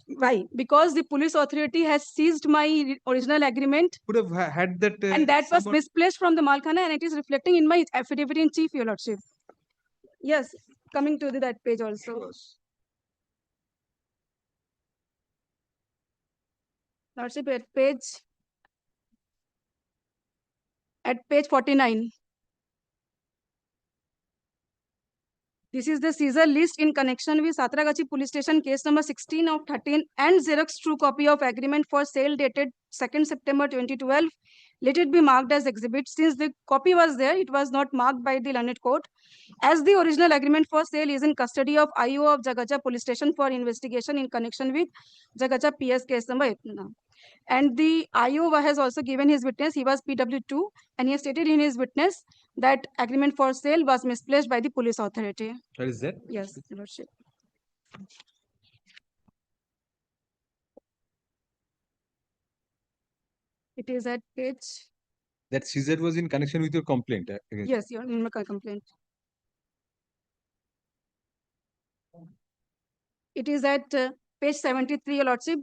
[SPEAKER 19] Why? Because the police authority has seized my original agreement.
[SPEAKER 1] Could have had that.
[SPEAKER 19] And that was misplaced from the Malkhana, and it is reflecting in my affidavit in chief, Your Lordship. Yes, coming to that page also. Lordship, at page 49. This is the seizure list in connection with Satragachi police station case number 16 of 13 and Xerox true copy of agreement for sale dated 2nd September 2012. Let it be marked as exhibit. Since the copy was there, it was not marked by the learned court. As the original agreement for sale is in custody of IO of Jagacha police station for investigation in connection with Jagacha PS case number 8. And the IO has also given his witness. He was PW2 and he stated in his witness that agreement for sale was misplaced by the police authority.
[SPEAKER 1] What is that?
[SPEAKER 19] Yes, Your Lordship. It is at page.
[SPEAKER 1] That seizure was in connection with your complaint.
[SPEAKER 19] Yes, your complaint. It is at page 73, Your Lordship.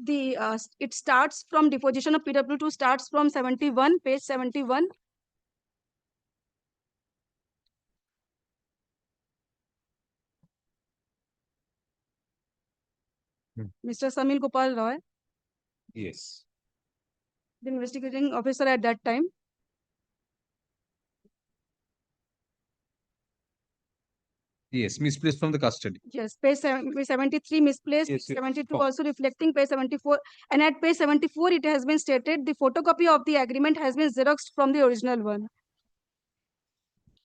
[SPEAKER 19] It starts from deposition of PW2 starts from 71, page 71. Mr. Samil Gopal Roy.
[SPEAKER 1] Yes.
[SPEAKER 19] The investigating officer at that time.
[SPEAKER 1] Yes, misplaced from the custody.
[SPEAKER 19] Yes, page 73 misplaced,
[SPEAKER 1] yes,
[SPEAKER 19] 72 also reflecting page 74. And at page 74, it has been stated the photocopy of the agreement has been xeroxed from the original one.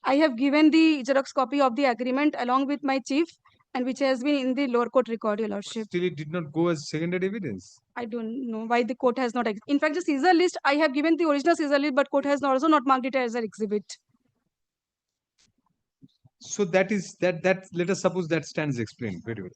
[SPEAKER 19] I have given the xerox copy of the agreement along with my chief, and which has been in the lower court record, Your Lordship.
[SPEAKER 1] Still, it did not go as secondary evidence.
[SPEAKER 19] I don't know why the court has not. In fact, the seizure list, I have given the original seizure list, but court has also not marked it as an exhibit.
[SPEAKER 1] So that is that let us suppose that stands explained very well.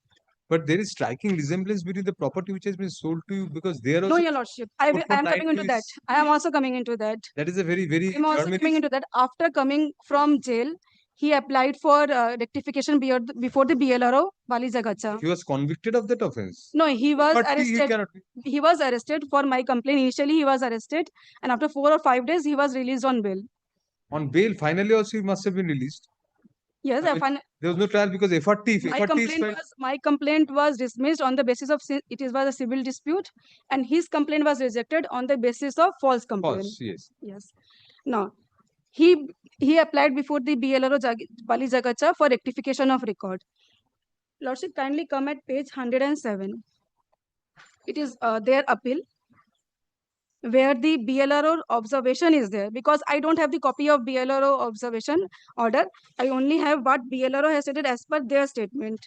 [SPEAKER 1] But there is striking resemblance between the property which has been sold to you because there also.
[SPEAKER 19] No, Your Lordship. I am coming into that. I am also coming into that.
[SPEAKER 1] That is a very, very.
[SPEAKER 19] I am also coming into that. After coming from jail, he applied for rectification before the BLRO, Bali Jagacha.
[SPEAKER 1] He was convicted of that offense.
[SPEAKER 19] No, he was arrested. He was arrested for my complaint. Initially, he was arrested, and after 4 or 5 days, he was released on bail.
[SPEAKER 1] On bail, finally, also he must have been released.
[SPEAKER 19] Yes,
[SPEAKER 1] there was no trial because
[SPEAKER 19] my complaint was dismissed on the basis of it was a civil dispute, and his complaint was rejected on the basis of false complaint.
[SPEAKER 1] False, yes.
[SPEAKER 19] Yes. Now, he applied before the BLRO Bali Jagacha for rectification of record. Lordship, kindly come at page 107. It is their appeal where the BLRO observation is there, because I don't have the copy of BLRO observation order. I only have what BLRO has stated as per their statement.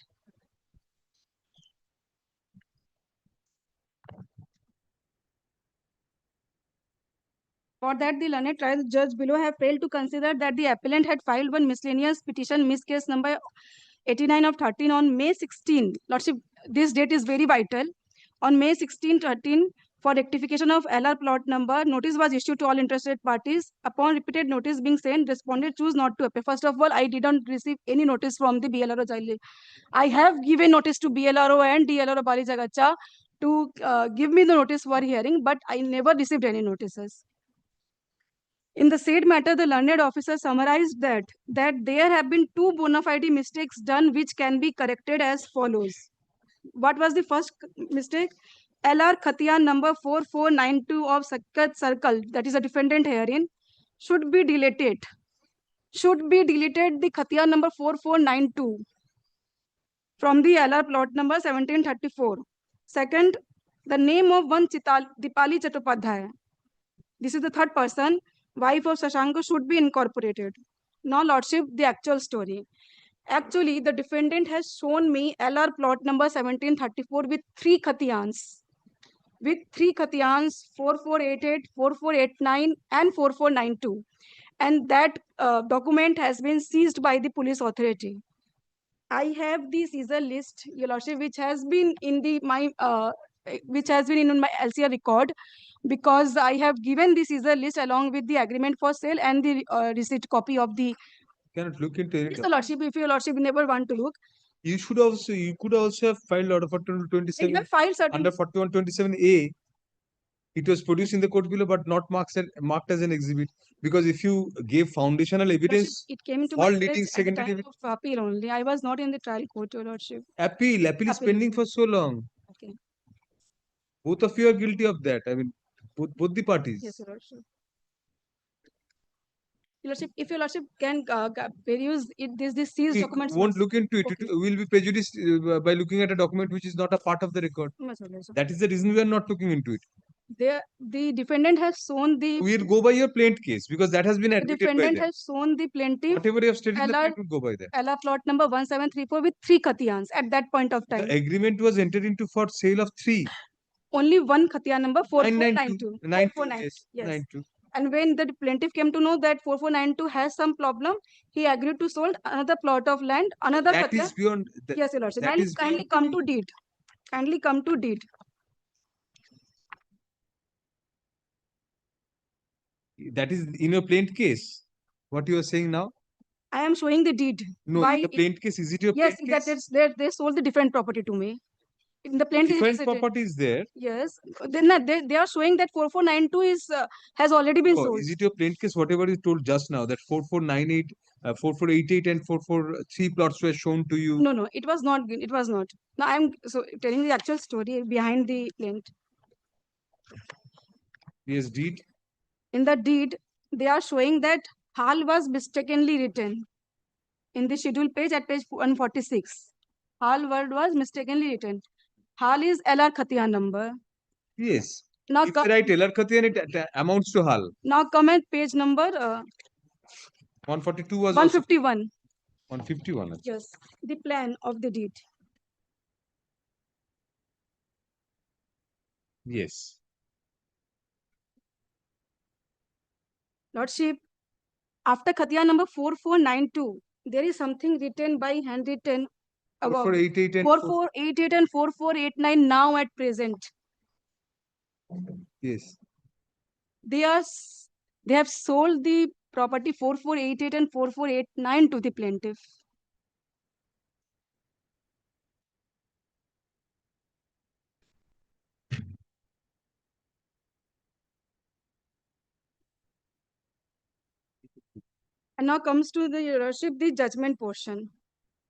[SPEAKER 19] For that, the learned trial judge below have failed to consider that the appellant had filed one miscellaneous petition, miss case number 89 of 13 on May 16. Lordship, this date is very vital. On May 16, 13, for rectification of LR plot number, notice was issued to all interested parties. Upon repeated notice being sent, respondent choose not to appear. First of all, I didn't receive any notice from the BLRO Jaili. I have given notice to BLRO and DLRO Bali Jagacha to give me the notice for hearing, but I never received any notices. In the said matter, the learned officer summarized that there have been two bona fide mistakes done which can be corrected as follows. What was the first mistake? LR Khatiyan number 4492 of Sakat Circle, that is a defendant herein, should be deleted. Should be deleted the Khatiyan number 4492 from the LR plot number 1734. Second, the name of one Dipali Chattopadhyay. This is the third person, wife of Shashanka, should be incorporated. Now, Lordship, the actual story. Actually, the defendant has shown me LR plot number 1734 with three Khatiyans. With three Khatiyans, 4488, 4489, and 4492. And that document has been seized by the police authority. I have the seizure list, Your Lordship, which has been in my LCR record, because I have given the seizure list along with the agreement for sale and the receipt copy of the.
[SPEAKER 1] Cannot look into it.
[SPEAKER 19] Yes, Your Lordship, if Your Lordship never want to look.
[SPEAKER 1] You could also have filed order 4127 under 4127A. It was produced in the court below, but not marked as an exhibit, because if you gave foundational evidence,
[SPEAKER 19] it came into
[SPEAKER 1] all
[SPEAKER 19] my
[SPEAKER 1] leading
[SPEAKER 19] place at the
[SPEAKER 1] secondary
[SPEAKER 19] time of appeal only. I was not in the trial court, Your Lordship.
[SPEAKER 1] appeal is pending for so long.
[SPEAKER 19] Okay.
[SPEAKER 1] Both of you are guilty of that. I mean, both the parties.
[SPEAKER 19] Yes, Your Lordship. Your Lordship, if Your Lordship can peruse it, this seized
[SPEAKER 1] We
[SPEAKER 19] documents.
[SPEAKER 1] won't look into it.
[SPEAKER 19] Okay.
[SPEAKER 1] It will be prejudiced by looking at a document which is not a part of the record. That is the reason we are not looking into it.
[SPEAKER 19] The defendant has shown the.
[SPEAKER 1] We'll go by your plaintiff case, because that has been admitted
[SPEAKER 19] The defendant
[SPEAKER 1] by them.
[SPEAKER 19] has shown the plaintiff.
[SPEAKER 1] Whatever you have stated, the plaintiff will go by that.
[SPEAKER 19] LR plot number 1734 with three Khatiyans at that point of time.
[SPEAKER 1] The agreement was entered into for sale of three.
[SPEAKER 19] Only one Khatiyan number 4492.
[SPEAKER 1] 4492.
[SPEAKER 19] Yes.
[SPEAKER 1] 92.
[SPEAKER 19] And when the plaintiff came to know that 4492 has some problem, he agreed to sold another plot of land, another
[SPEAKER 1] That
[SPEAKER 19] Khatiyan.
[SPEAKER 1] is beyond.
[SPEAKER 19] Yes, Your Lordship.
[SPEAKER 1] That is
[SPEAKER 19] Kindly come to deed. Kindly come to deed.
[SPEAKER 1] That is in your plaintiff case. What you are saying now?
[SPEAKER 19] I am showing the deed.
[SPEAKER 1] No, in the plaintiff case, is it your
[SPEAKER 19] yes,
[SPEAKER 1] plaintiff case?
[SPEAKER 19] they sold the different property to me. In the plaintiff
[SPEAKER 1] different property is there.
[SPEAKER 19] Yes, then they are showing that 4492 has already been sold.
[SPEAKER 1] Is it your plaintiff case? Whatever is told just now, that 4498, 4488, and 443 plots were shown to you.
[SPEAKER 19] No, it was not. It was not. Now I am telling the actual story behind the plaint.
[SPEAKER 1] Yes, deed.
[SPEAKER 19] In the deed, they are showing that HAL was mistakenly written. In the schedule page at page 146, HAL word was mistakenly written. HAL is LR Khatiyan number.
[SPEAKER 1] Yes.
[SPEAKER 19] Now
[SPEAKER 1] if write LR Khatiyan, it amounts to HAL.
[SPEAKER 19] Now come at page number
[SPEAKER 1] 142 was
[SPEAKER 19] 151.
[SPEAKER 1] 151.
[SPEAKER 19] Yes, the plan of the deed.
[SPEAKER 1] Yes.
[SPEAKER 19] Lordship, after Khatiyan number 4492, there is something written by handwritten about 4488 and 4489 now at present.
[SPEAKER 1] Yes.
[SPEAKER 19] They have sold the property 4488 and 4489 to the plaintiff. And now comes to the Lordship, the judgment portion.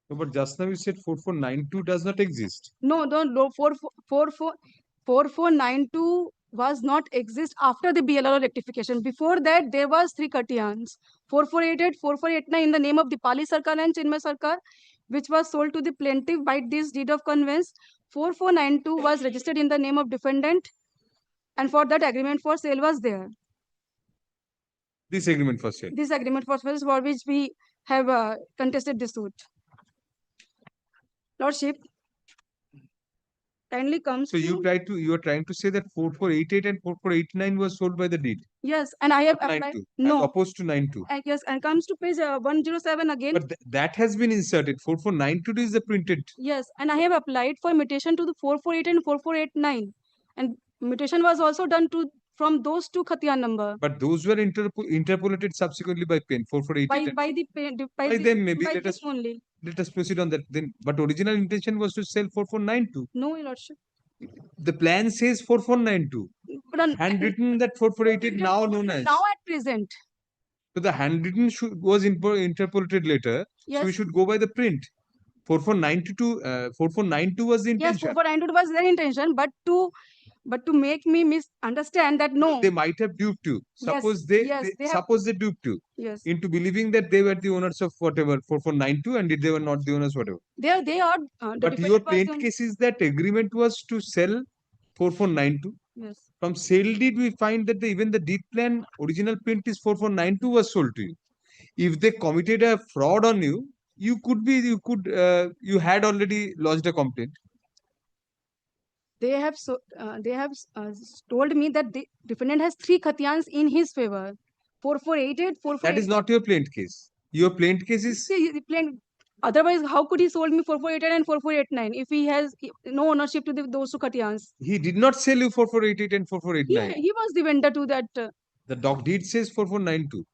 [SPEAKER 1] No, but just now you said 4492 does not exist.
[SPEAKER 19] No, 4492 was not exist after the BLRO rectification. Before that, there was 3 Katyans, 4488, 4489 in the name of Dipali Sarkar and Chinmay Sarkar, which was sold to the plaintiff by this deed of conveyance. 4492 was registered in the name of defendant, and for that agreement for sale was there.
[SPEAKER 1] This agreement for sale.
[SPEAKER 19] This agreement for sale for which we have contested the suit. Lordship, kindly comes.
[SPEAKER 1] So you are trying to say that 4488 and 4489 was sold by the deed.
[SPEAKER 19] Yes, and I have
[SPEAKER 1] Not
[SPEAKER 19] applied.
[SPEAKER 1] 92,
[SPEAKER 19] No.
[SPEAKER 1] as opposed to 92.
[SPEAKER 19] Yes, and comes to page 107 again.
[SPEAKER 1] But that has been inserted. 4492 is the printed.
[SPEAKER 19] Yes, and I have applied for mutation to the 448 and 4489, and mutation was also done to from those 2 Khatyan number.
[SPEAKER 1] But those were interpolated subsequently by pen 4488. By them maybe. Let us proceed on that then. But original intention was to sell 4492.
[SPEAKER 19] No, Your Lordship.
[SPEAKER 1] The plan says 4492.
[SPEAKER 19] But
[SPEAKER 1] handwritten that 4488 now known as.
[SPEAKER 19] Now at present.
[SPEAKER 1] So the handwritten was interpolated later.
[SPEAKER 19] Yes.
[SPEAKER 1] So we should go by the print. 4492 was the intention.
[SPEAKER 19] Yes, 4492 was their intention, but to make me misunderstand that no.
[SPEAKER 1] They might have duped you. Suppose they duped you.
[SPEAKER 19] Yes.
[SPEAKER 1] Into believing that they were the owners of whatever 4492 and they were not the owners whatever.
[SPEAKER 19] They are.
[SPEAKER 1] But your plaint case is that agreement was to sell 4492.
[SPEAKER 19] Yes.
[SPEAKER 1] From sale deed we find that even the deed plan original print is 4492 was sold to you. If they committed a fraud on you, you had already lodged a complaint.
[SPEAKER 19] They have told me that the defendant has 3 Khatyans in his favor. 4488, 4488.
[SPEAKER 1] That is not your plaint case. Your plaint case is.
[SPEAKER 19] The plaint. Otherwise, how could he sold me 4488 and 4489 if he has no ownership to those 2 Khatyans?
[SPEAKER 1] He did not sell you 4488 and 4489.
[SPEAKER 19] He was the vendor to that.
[SPEAKER 1] The doc deed says 4492.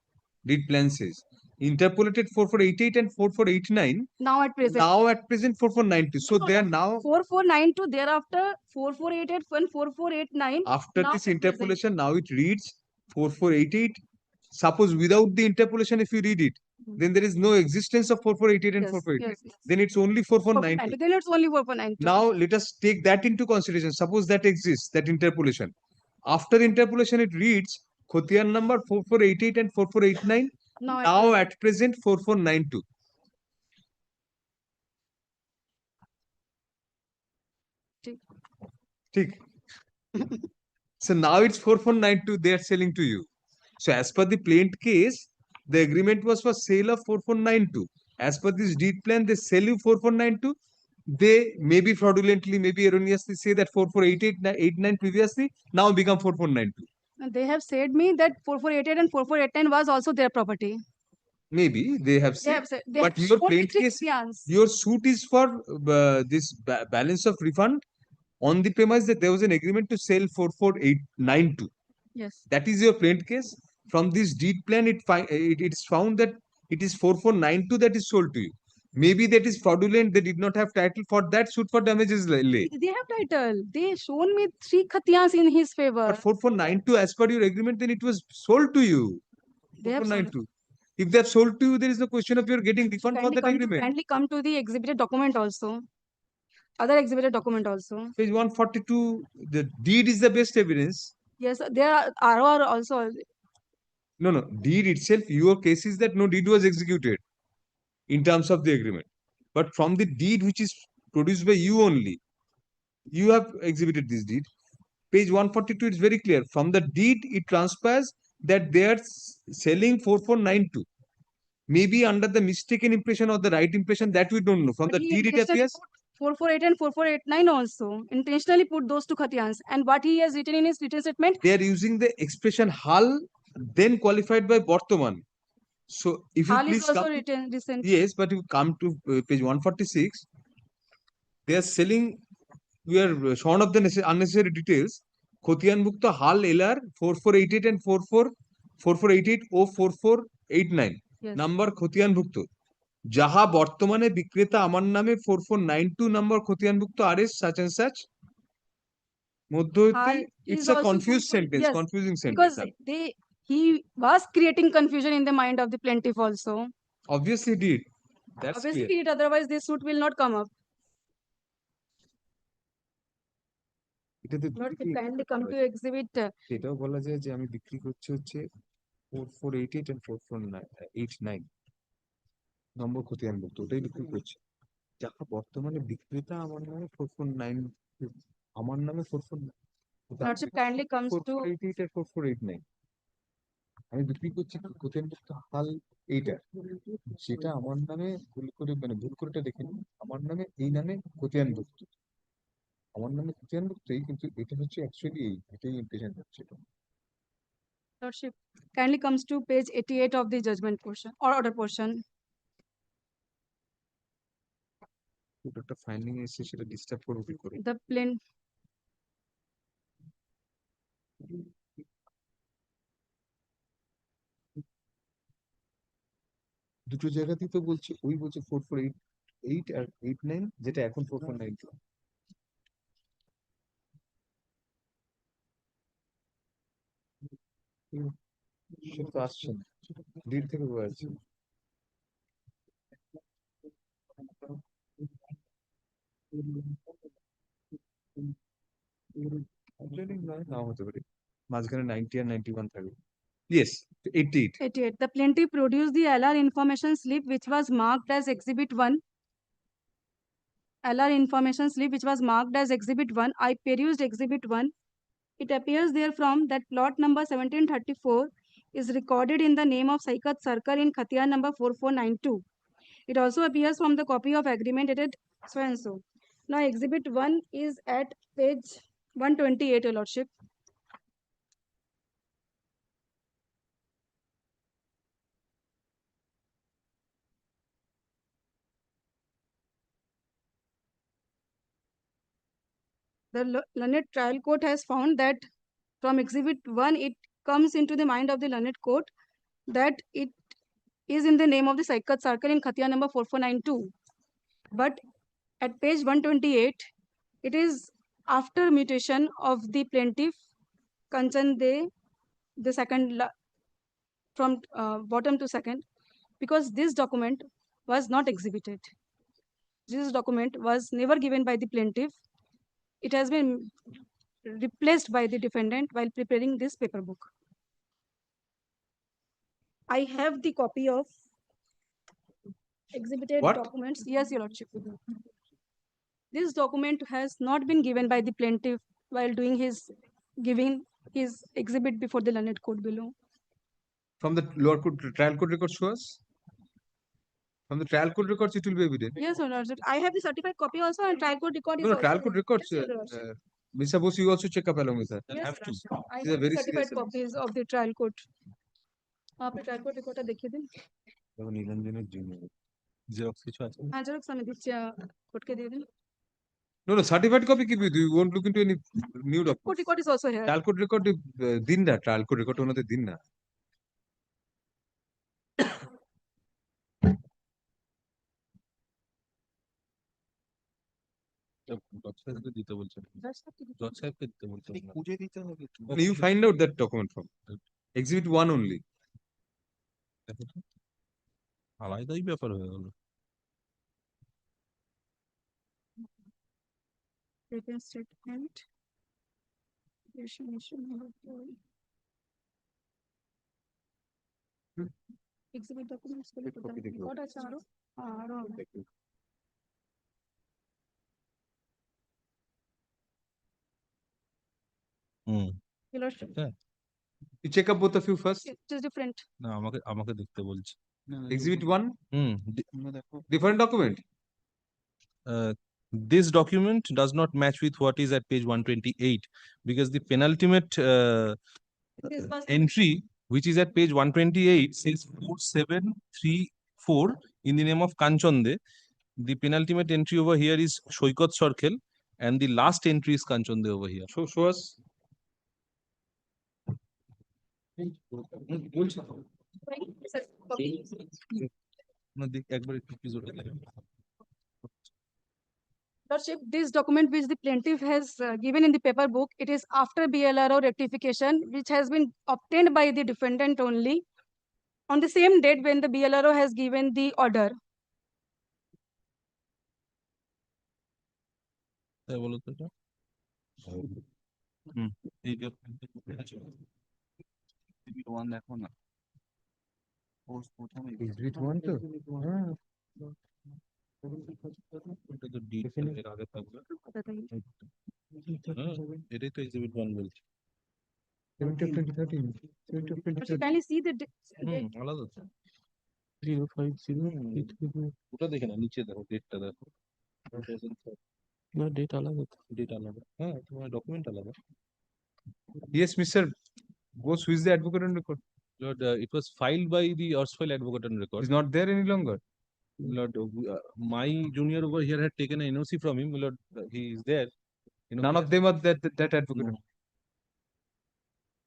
[SPEAKER 1] Deed plan says. Interpolated 4488 and 4489.
[SPEAKER 19] Now at present.
[SPEAKER 1] 4492. So they are now.
[SPEAKER 19] 4492. Thereafter 4488 and 4489.
[SPEAKER 1] After this interpolation, now it reads 4488. Suppose without the interpolation, if you read it, then there is no existence of 4488 and 4488.
[SPEAKER 19] Yes.
[SPEAKER 1] Then it's only 4492.
[SPEAKER 19] Then it's only 4492.
[SPEAKER 1] Now let us take that into consideration. Suppose that exists, that interpolation. After interpolation, it reads Khotiyan number 4488 and 4489. Now at present 4492. Tick. So now it's 4492 they are selling to you. So as per the plaint case, the agreement was for sale of 4492. As per this deed plan, they sell you 4492. They maybe fraudulently, maybe erroneously say that 448889 previously now become 4492.
[SPEAKER 19] They have said me that 4488 and 4489 was also their property.
[SPEAKER 1] Maybe they have said.
[SPEAKER 19] They
[SPEAKER 1] but
[SPEAKER 19] have
[SPEAKER 1] your
[SPEAKER 19] shown
[SPEAKER 1] plaint case, your suit is for this balance of refund on the premise that there was an agreement to sell 4489.
[SPEAKER 19] Yes.
[SPEAKER 1] That is your plaint case. From this deed plan, it is found that it is 4492 that is sold to you. Maybe that is fraudulent. They did not have title for that suit for damages lay.
[SPEAKER 19] They have title. They shown me 3 Khatyans in his favor.
[SPEAKER 1] But 4492, as per your agreement, then it was sold to you.
[SPEAKER 19] They have sold.
[SPEAKER 1] If they have sold to you, there is no question of your getting refund for that agreement.
[SPEAKER 19] Kindly come to the exhibited document also. Other exhibited document also.
[SPEAKER 1] Page 142, the deed is the best evidence.
[SPEAKER 19] Yes, there are ROR also.
[SPEAKER 1] No. Deed itself, your case is that no deed was executed in terms of the agreement. But from the deed which is produced by you only, you have exhibited this deed. Page 142, it's very clear. From the deed, it transpires that they are selling 4492. Maybe under the mistaken impression or the right impression, that we don't know. From the deed, it appears.
[SPEAKER 19] 448 and 4489 also intentionally put those 2 Khatyans. And what he has written in his written statement.
[SPEAKER 1] They are using the expression Hal, then qualified by Bortoman. So if you please come.
[SPEAKER 19] Written recently.
[SPEAKER 1] Yes, but you come to page 146. They are selling. We are shorn of the unnecessary details. Khotiyan Bukta Hal LR 4488 and 4488 04489.
[SPEAKER 19] Yes.
[SPEAKER 1] Number Khotiyan Bukta. যাহা বর্তমানে বিক্রেতা আমার নামে 4492 number খতিয়ানভুক্ত RS such and such মধ্যবর্তী it's a confused sentence.
[SPEAKER 19] Yes,
[SPEAKER 1] confusing sentence
[SPEAKER 19] because he was creating confusion in the mind of the plaintiff also.
[SPEAKER 1] Obviously did. That's
[SPEAKER 19] obviously
[SPEAKER 1] clear.
[SPEAKER 19] did, otherwise this suit will not come up. Lordship, kindly come to exhibit.
[SPEAKER 1] এটাও বলা যায় যে আমি বিক্রি করছি হচ্ছে 4488 and 4489 নম্বর খতিয়ানভুক্ত ওটাই বিক্রি করছি। যাহা বর্তমানে বিক্রেতা আমার নামে 449, আমার নামে 449,
[SPEAKER 19] Lordship, kindly comes to
[SPEAKER 1] 4488 আর 4489 আমি বিক্রি করছি খতিয়ানভুক্ত হাল এইটা, সেটা আমার নামে ভুল করে মানে ভুল করেটা দেখে নিন, আমার নামে এই নামে খতিয়ানভুক্ত, আমার নামে খতিয়ানভুক্তই, কিন্তু এটা হচ্ছে অ্যাকচুয়ালি এটাই ইমপ্লিকেশন হচ্ছে।
[SPEAKER 19] Lordship, kindly comes to page 88 of the judgment portion or order portion.
[SPEAKER 1] একটা ফাইন্ডিং এসে সেটা ডিস্টার্ব করবে কি করে?
[SPEAKER 19] The plain
[SPEAKER 1] দুটো জায়গাতেই তো বলছে, ওই বলছে 4488 আর 89, যেটা এখন 4492। সে তো আসছে না, দিন থেকে বলছে নাও হতে পারে, মাঝখানে 90 আর 91 থাকবে। Yes, 88.
[SPEAKER 19] 88. The plaintiff produced the LR information slip which was marked as Exhibit 1. LR information slip which was marked as Exhibit 1. I perused Exhibit 1. It appears therefrom that plot number 1734 is recorded in the name of Saikat Sarkar in Khatia number 4492. It also appears from the copy of agreement dated so and so. Now Exhibit 1 is at page 128, Your Lordship. The learned trial court has found that from Exhibit 1, it comes into the mind of the learned court that it is in the name of the Saikat Sarkar in Khatia number 4492. But at page 128, it is after mutation of the plaintiff Kanchan De, the second from bottom to second, because this document was not exhibited. This document was never given by the plaintiff. It has been replaced by the defendant while preparing this paper book. I have the copy of exhibited documents. Yes, Your Lordship. This document has not been given by the plaintiff while giving his exhibit before the learned court below.
[SPEAKER 1] From the lower court, trial court records to us? From the trial court records, it will be evident.
[SPEAKER 19] Yes, Your Lordship. I have the certified copy also, and trial court record is
[SPEAKER 1] No,
[SPEAKER 19] also
[SPEAKER 1] trial court
[SPEAKER 19] there.
[SPEAKER 1] records.
[SPEAKER 19] Yes, Your Lordship.
[SPEAKER 1] Mr. Bose, you also check up along with that.
[SPEAKER 19] Yes,
[SPEAKER 1] Have to.
[SPEAKER 19] Your Lordship. I
[SPEAKER 1] These are
[SPEAKER 19] have
[SPEAKER 1] very
[SPEAKER 19] certified
[SPEAKER 1] serious.
[SPEAKER 19] copies of the trial court. আপনি trial court রেকর্ডটা দেখিয়ে দিন।
[SPEAKER 1] দেখো নীলাঞ্জনের junior xerox কিছু আছে?
[SPEAKER 19] হ্যাঁ, xerox আমি দিচ্ছি, কোর্টকে দিয়ে দিন।
[SPEAKER 1] No, no, certified copy keep with you. You won't look into any new
[SPEAKER 19] Court
[SPEAKER 1] documents.
[SPEAKER 19] record is also here.
[SPEAKER 1] Trial court record din na, trial court record ওনাদের দিন না।
[SPEAKER 7] দিতে বলছেন জজ সাহেবকে দিতে বলছেন
[SPEAKER 1] খুঁজে দিতে হবে। You find out that document from Exhibit 1 only.
[SPEAKER 7] আলাদাই ব্যাপার হয়ে গেল।
[SPEAKER 19] Written statement. Exhibit documents গুলো কোথায়? Record আছে আরো? আরো। Your Lordship.
[SPEAKER 1] You check up both of you first.
[SPEAKER 19] It is different.
[SPEAKER 7] না আমাকে দেখতে বলছে।
[SPEAKER 1] Exhibit 1. Different document.
[SPEAKER 7] This document does not match with what is at page 128 because the penultimate entry which is at page 128 says 4734 in the name of Kanchonde. The penultimate entry over here is Shoikot Sarkel and the last entry is Kanchonde over here.
[SPEAKER 1] Show us.
[SPEAKER 19] Lordship, this document which the plaintiff has given in the paper book, it is after BLRO rectification, which has been obtained by the defendant only on the same date when the BLRO has given the order.
[SPEAKER 1] Exhibit 1 তো? হ্যাঁ।
[SPEAKER 7] এটাই তো exhibit 1 বলছি।
[SPEAKER 1] 70 of 2013. 70 of 2013.
[SPEAKER 19] Kindly see the
[SPEAKER 7] আলাদা তো। 050 ওটা দেখে না, নিচে দেখো, ডেটটা দেখো। না, ডেট আলাদা তো, ডেট আলাদা। হ্যাঁ, তোমার ডকুমেন্ট আলাদা।
[SPEAKER 1] Yes, Mr. Ghosh, who is the advocate on record?
[SPEAKER 7] Lord, it was filed by the erstwhile advocate on record.
[SPEAKER 1] He's not there any longer.
[SPEAKER 7] Lord, my junior over here had taken an NOC from him. Lord, he is there.
[SPEAKER 1] None of them are that advocate.
[SPEAKER 7] No.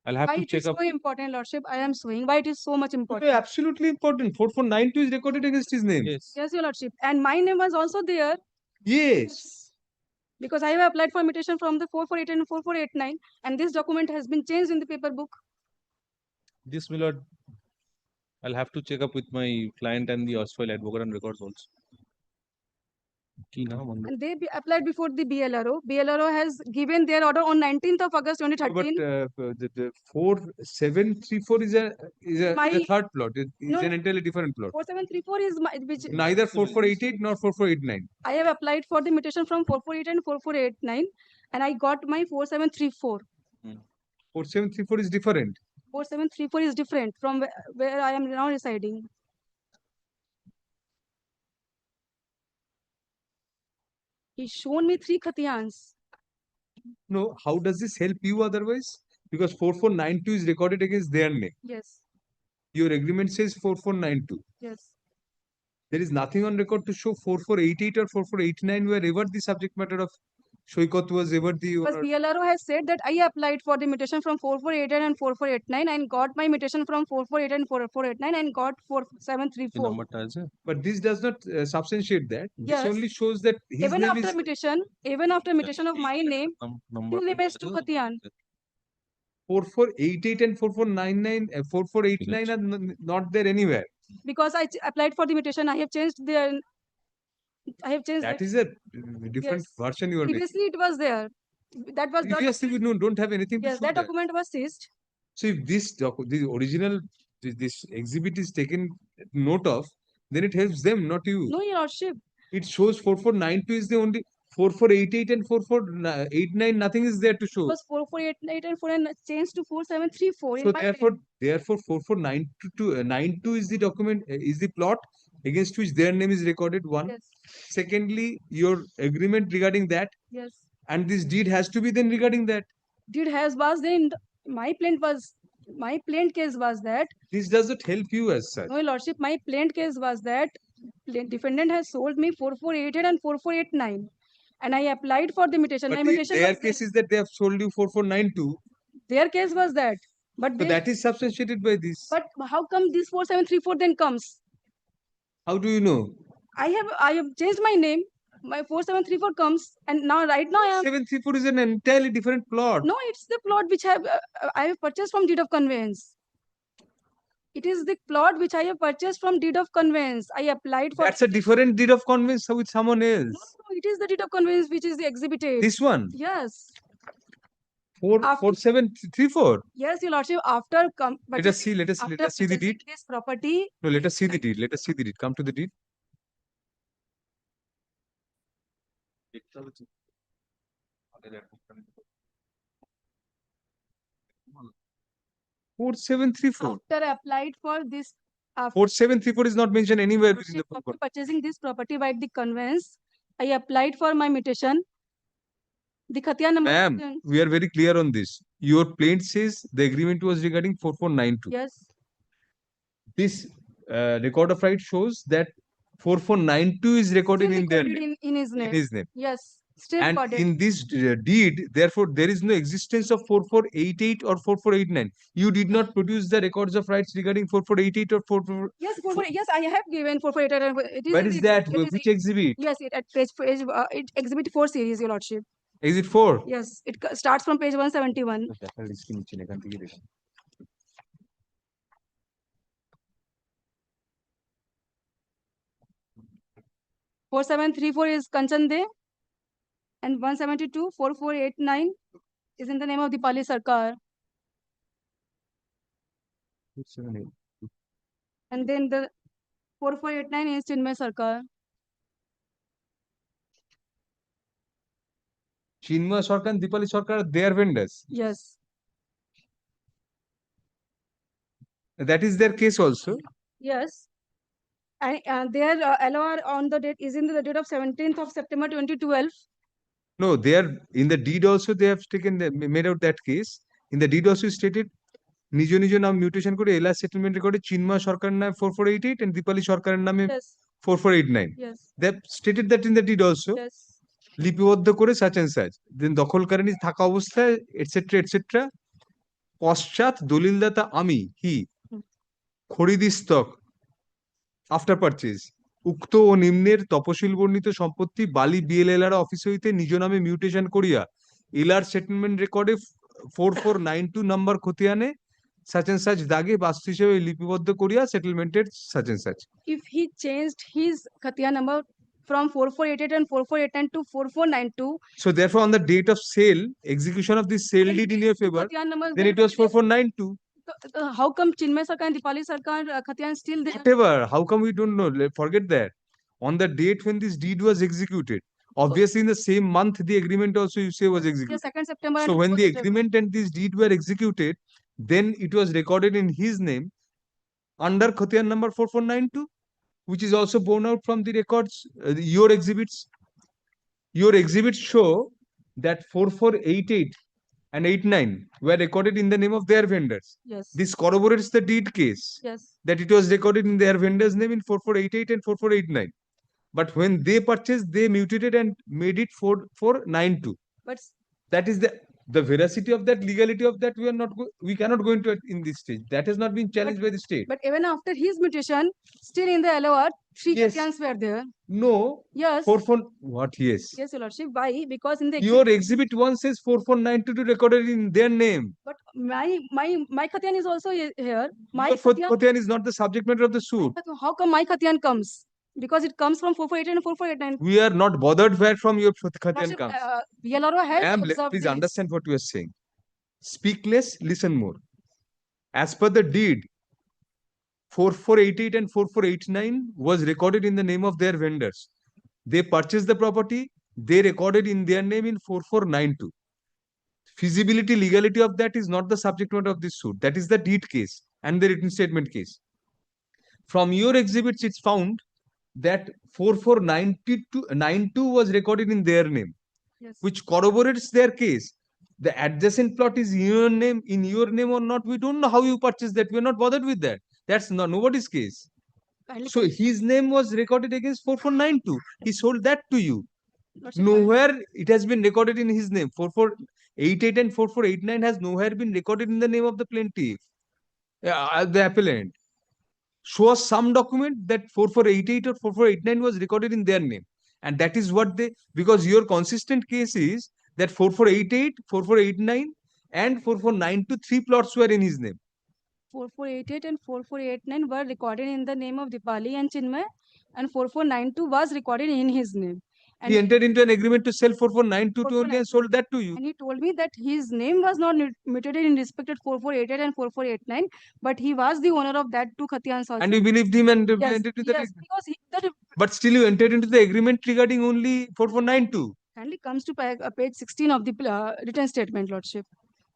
[SPEAKER 7] I'll have
[SPEAKER 19] why
[SPEAKER 7] to
[SPEAKER 19] it
[SPEAKER 7] check
[SPEAKER 19] is
[SPEAKER 7] up.
[SPEAKER 19] so important, Lordship. I am suing. Why it is so much
[SPEAKER 1] Okay,
[SPEAKER 19] important?
[SPEAKER 1] absolutely important. 4492 is recorded against his name.
[SPEAKER 7] Yes.
[SPEAKER 19] Yes, Your Lordship. And my name was also there
[SPEAKER 1] Yes.
[SPEAKER 19] because I have applied for mutation from the 448 and 4489, and this document has been changed in the paper book.
[SPEAKER 7] This, my lord, I'll have to check up with my client and the erstwhile advocate on records also.
[SPEAKER 19] And they applied before the BLRO. BLRO has given their order on 19th of August
[SPEAKER 1] But
[SPEAKER 19] 2013.
[SPEAKER 1] the 4734 is a
[SPEAKER 19] My-
[SPEAKER 1] third plot. It is
[SPEAKER 19] No,
[SPEAKER 1] an entirely different plot.
[SPEAKER 19] 4734 is my, which
[SPEAKER 1] Neither 4488 nor 4489.
[SPEAKER 19] I have applied for the mutation from 448 and 4489, and I got my 4734.
[SPEAKER 1] 4734 is different.
[SPEAKER 19] 4734 is different from where I am now residing. He's shown me 3 khatyans.
[SPEAKER 1] No, how does this help you otherwise? Because 4492 is recorded against their name.
[SPEAKER 19] Yes,
[SPEAKER 1] Your agreement says 4492.
[SPEAKER 19] yes.
[SPEAKER 1] There is nothing on record to show 4488 or 4489 wherever the subject matter of Shoikot was ever the
[SPEAKER 19] Because
[SPEAKER 1] owner.
[SPEAKER 19] BLRO has said that I applied for the mutation from 4488 and 4489 and got my mutation from 448 and 4489 and got 4734.
[SPEAKER 1] But this does not substantiate that. This
[SPEAKER 19] Yes.
[SPEAKER 1] only shows that his
[SPEAKER 19] Even
[SPEAKER 1] name
[SPEAKER 19] after
[SPEAKER 1] is
[SPEAKER 19] mutation, of my name, still remains 2 khatyan.
[SPEAKER 1] 4488 and 4499, 4489 are not there anywhere.
[SPEAKER 19] Because I applied for the mutation, I have changed the. I have changed
[SPEAKER 1] That
[SPEAKER 19] it.
[SPEAKER 1] is a different
[SPEAKER 19] Yes.
[SPEAKER 1] version you are making.
[SPEAKER 19] Previously, it was there. That was
[SPEAKER 1] Previously, we don't have anything to
[SPEAKER 19] yes,
[SPEAKER 1] show
[SPEAKER 19] that
[SPEAKER 1] that.
[SPEAKER 19] document was seized.
[SPEAKER 1] So if the original this exhibit is taken note of, then it helps them, not you.
[SPEAKER 19] No, Your Lordship.
[SPEAKER 1] It shows 4492 is the only 4488 and 4489. Nothing is there to show.
[SPEAKER 19] Because 4488 and 4 changed to 4734.
[SPEAKER 1] So therefore 4492 is the document, is the plot against which their name is recorded. One.
[SPEAKER 19] Yes.
[SPEAKER 1] Secondly, your agreement regarding that,
[SPEAKER 19] Yes.
[SPEAKER 1] and this deed has to be then regarding that.
[SPEAKER 19] Deed was then my plaint case was that.
[SPEAKER 1] This does not help you as such.
[SPEAKER 19] No, Your Lordship, my plaint case was that defendant has sold me 4488 and 4489, and I applied for the mutation.
[SPEAKER 1] But
[SPEAKER 19] My mutation
[SPEAKER 1] their
[SPEAKER 19] was
[SPEAKER 1] case is that they have sold you 4492.
[SPEAKER 19] their case was that. But
[SPEAKER 1] So that is substantiated by this.
[SPEAKER 19] But how come this 4734 then comes?
[SPEAKER 1] How do you know?
[SPEAKER 19] I have changed my name. My 4734 comes, and now right now I am
[SPEAKER 1] 734 is an entirely different plot.
[SPEAKER 19] no, it's the plot which I have purchased from deed of conveyance. It is the plot which I have purchased from deed of conveyance. I applied for.
[SPEAKER 1] That's a different deed of conveyance with someone else.
[SPEAKER 19] No, it is the deed of conveyance which is the exhibited.
[SPEAKER 1] This one?
[SPEAKER 19] Yes.
[SPEAKER 1] 4734.
[SPEAKER 19] Yes, Your Lordship. After
[SPEAKER 1] Let us see the deed.
[SPEAKER 19] This property.
[SPEAKER 1] No, let us see the deed. Let us see the deed. Come to the deed. Four seven three four.
[SPEAKER 19] After applied for this.
[SPEAKER 1] 4734 is not mentioned anywhere within the
[SPEAKER 19] After purchasing this property by the conveyance, I applied for my mutation. The khatya number.
[SPEAKER 1] Ma'am, we are very clear on this. Your plaint says the agreement was regarding 4492.
[SPEAKER 19] Yes.
[SPEAKER 1] This record of right shows that 4492 is recorded in their name.
[SPEAKER 19] In his name.
[SPEAKER 1] In his name.
[SPEAKER 19] Yes. Still
[SPEAKER 1] And
[SPEAKER 19] recorded.
[SPEAKER 1] in this deed, therefore, there is no existence of 4488 or 4489. You did not produce the records of rights regarding 4488 or 44.
[SPEAKER 19] Yes, yes, I have given 448. It is
[SPEAKER 1] Where is that? Which exhibit?
[SPEAKER 19] Yes, at page it exhibit 4 series, Your Lordship.
[SPEAKER 1] Exhibit 4?
[SPEAKER 19] Yes, it starts from page 171. 4734 is Kanchan De, and 172 4489 is in the name of Dipali Sarkar. And then the 4489 is Chinmay Sarkar.
[SPEAKER 1] Chinmay Sarkar and Dipali Sarkar, they are vendors.
[SPEAKER 19] Yes.
[SPEAKER 1] That is their case also.
[SPEAKER 19] Yes. And their LOR on the date is in the date of 17th of September 2012.
[SPEAKER 1] No, they are in the deed also. They have made out that case. In the deed also stated, nijo naam mutation kore LR settlement recorded Chinmay Sarkar naam 4488 and Dipali Sarkar naam 4489.
[SPEAKER 19] Yes.
[SPEAKER 1] They have stated that in the deed also.
[SPEAKER 19] Yes.
[SPEAKER 1] লিপিবদ্ধ করে such and such. Then দখলকারী থাকা অবস্থায় etc. পশ্চাৎ দলিলদাতা আমি হি খরিদিস্তক after purchase উক্ত ও নিম্নের তপশিল বর্ণিত সম্পত্তি বালি বিএলএলআর অফিস হইতে নিজ নামে মিউটেশন করিয়া এলআর সেটেলমেন্ট রেকর্ডে 4492 নাম্বার খতিয়ানে such and such দাগে বাস্তু হিসেবে লিপিবদ্ধ করিয়া সেটেলমেন্টের such and such.
[SPEAKER 19] If he changed his Khatiya number from 4488 and 4489 to 4492.
[SPEAKER 1] So therefore on the date of sale, execution of this sale deed in your favor, then it was 4492.
[SPEAKER 19] How come Chinmay Sarkar and Dipali Sarkar Khatiyan still there?
[SPEAKER 1] Whatever, how come we don't know? Forget that. On the date when this deed was executed, obviously in the same month, the agreement also you say was executed.
[SPEAKER 19] 2nd September.
[SPEAKER 1] So when the agreement and this deed were executed, then it was recorded in his name under Khatiyan number 4492, which is also borne out from the records, your exhibits. Your exhibits show that 4488 and 89 were recorded in the name of their vendors.
[SPEAKER 19] Yes.
[SPEAKER 1] This corroborates the deed case.
[SPEAKER 19] Yes.
[SPEAKER 1] That it was recorded in their vendors' name in 4488 and 4489. But when they purchased, they mutated and made it 4492.
[SPEAKER 19] But
[SPEAKER 1] that is the veracity of that, legality of that, we cannot go into it in this stage. That has not been challenged by the state.
[SPEAKER 19] But even after his mutation, still in the LOR, 3 Khatyans were there.
[SPEAKER 1] No.
[SPEAKER 19] Yes.
[SPEAKER 1] What? Yes.
[SPEAKER 19] Yes, Your Lordship. Why? Because in the
[SPEAKER 1] your exhibit 1 says 4492 recorded in their name.
[SPEAKER 19] But my Khatyan is also here. My
[SPEAKER 1] Khatiyan is not the subject matter of the suit.
[SPEAKER 19] How come my Khatyan comes? Because it comes from 448 and 4489.
[SPEAKER 1] We are not bothered where from your Khatiyan comes.
[SPEAKER 19] BLRO has
[SPEAKER 1] Please understand what you are saying. Speak less, listen more. As per the deed, 4488 and 4489 was recorded in the name of their vendors. They purchased the property, they recorded in their name in 4492. Feasibility, legality of that is not the subject matter of this suit. That is the deed case and the written statement case. From your exhibits, it's found that 4492 was recorded in their name,
[SPEAKER 19] yes,
[SPEAKER 1] which corroborates their case. The adjacent plot is in your name or not, we don't know how you purchased that. We're not bothered with that. That's not nobody's case. So his name was recorded against 4492. He sold that to you. Nowhere it has been recorded in his name. 4488 and 4489 has nowhere been recorded in the name of the plaintiff, the appellant. Show us some document that 4488 or 4489 was recorded in their name. And that is what because your consistent case is that 4488, 4489 and 4492, 3 plots were in his name.
[SPEAKER 19] 4488 and 4489 were recorded in the name of Dipali and Chinmay, and 4492 was recorded in his name. And
[SPEAKER 1] he entered into an agreement to sell 4492 to only and sold that to you.
[SPEAKER 19] And he told me that his name was not mutated in respect of 4488 and 4489, but he was the owner of that 2 Khatyans also.
[SPEAKER 1] And you believed him and
[SPEAKER 19] yes,
[SPEAKER 1] entered into that
[SPEAKER 19] agreement. Because
[SPEAKER 1] but still you entered into the agreement regarding only 4492.
[SPEAKER 19] Kindly comes to page 16 of the written statement, Lordship.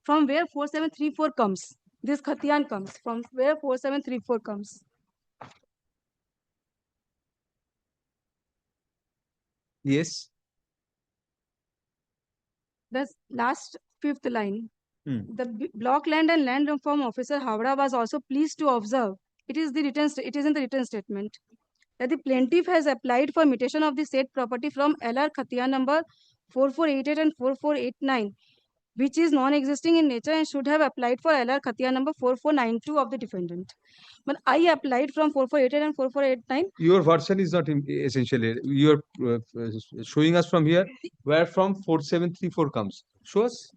[SPEAKER 19] From where 4734 comes? This Khatyan comes. From where 4734 comes?
[SPEAKER 1] Yes.
[SPEAKER 19] The last 5th line. The block land and land reform officer Howrah was also pleased to observe. It is in the written statement that the plaintiff has applied for mutation of the said property from LR Khatyan number 4488 and 4489, which is non-existing in nature and should have applied for LR Khatyan number 4492 of the defendant. But I applied from 4488 and 4489.
[SPEAKER 1] Your version is not essentially. You're showing us from here where from 4734 comes. Show us.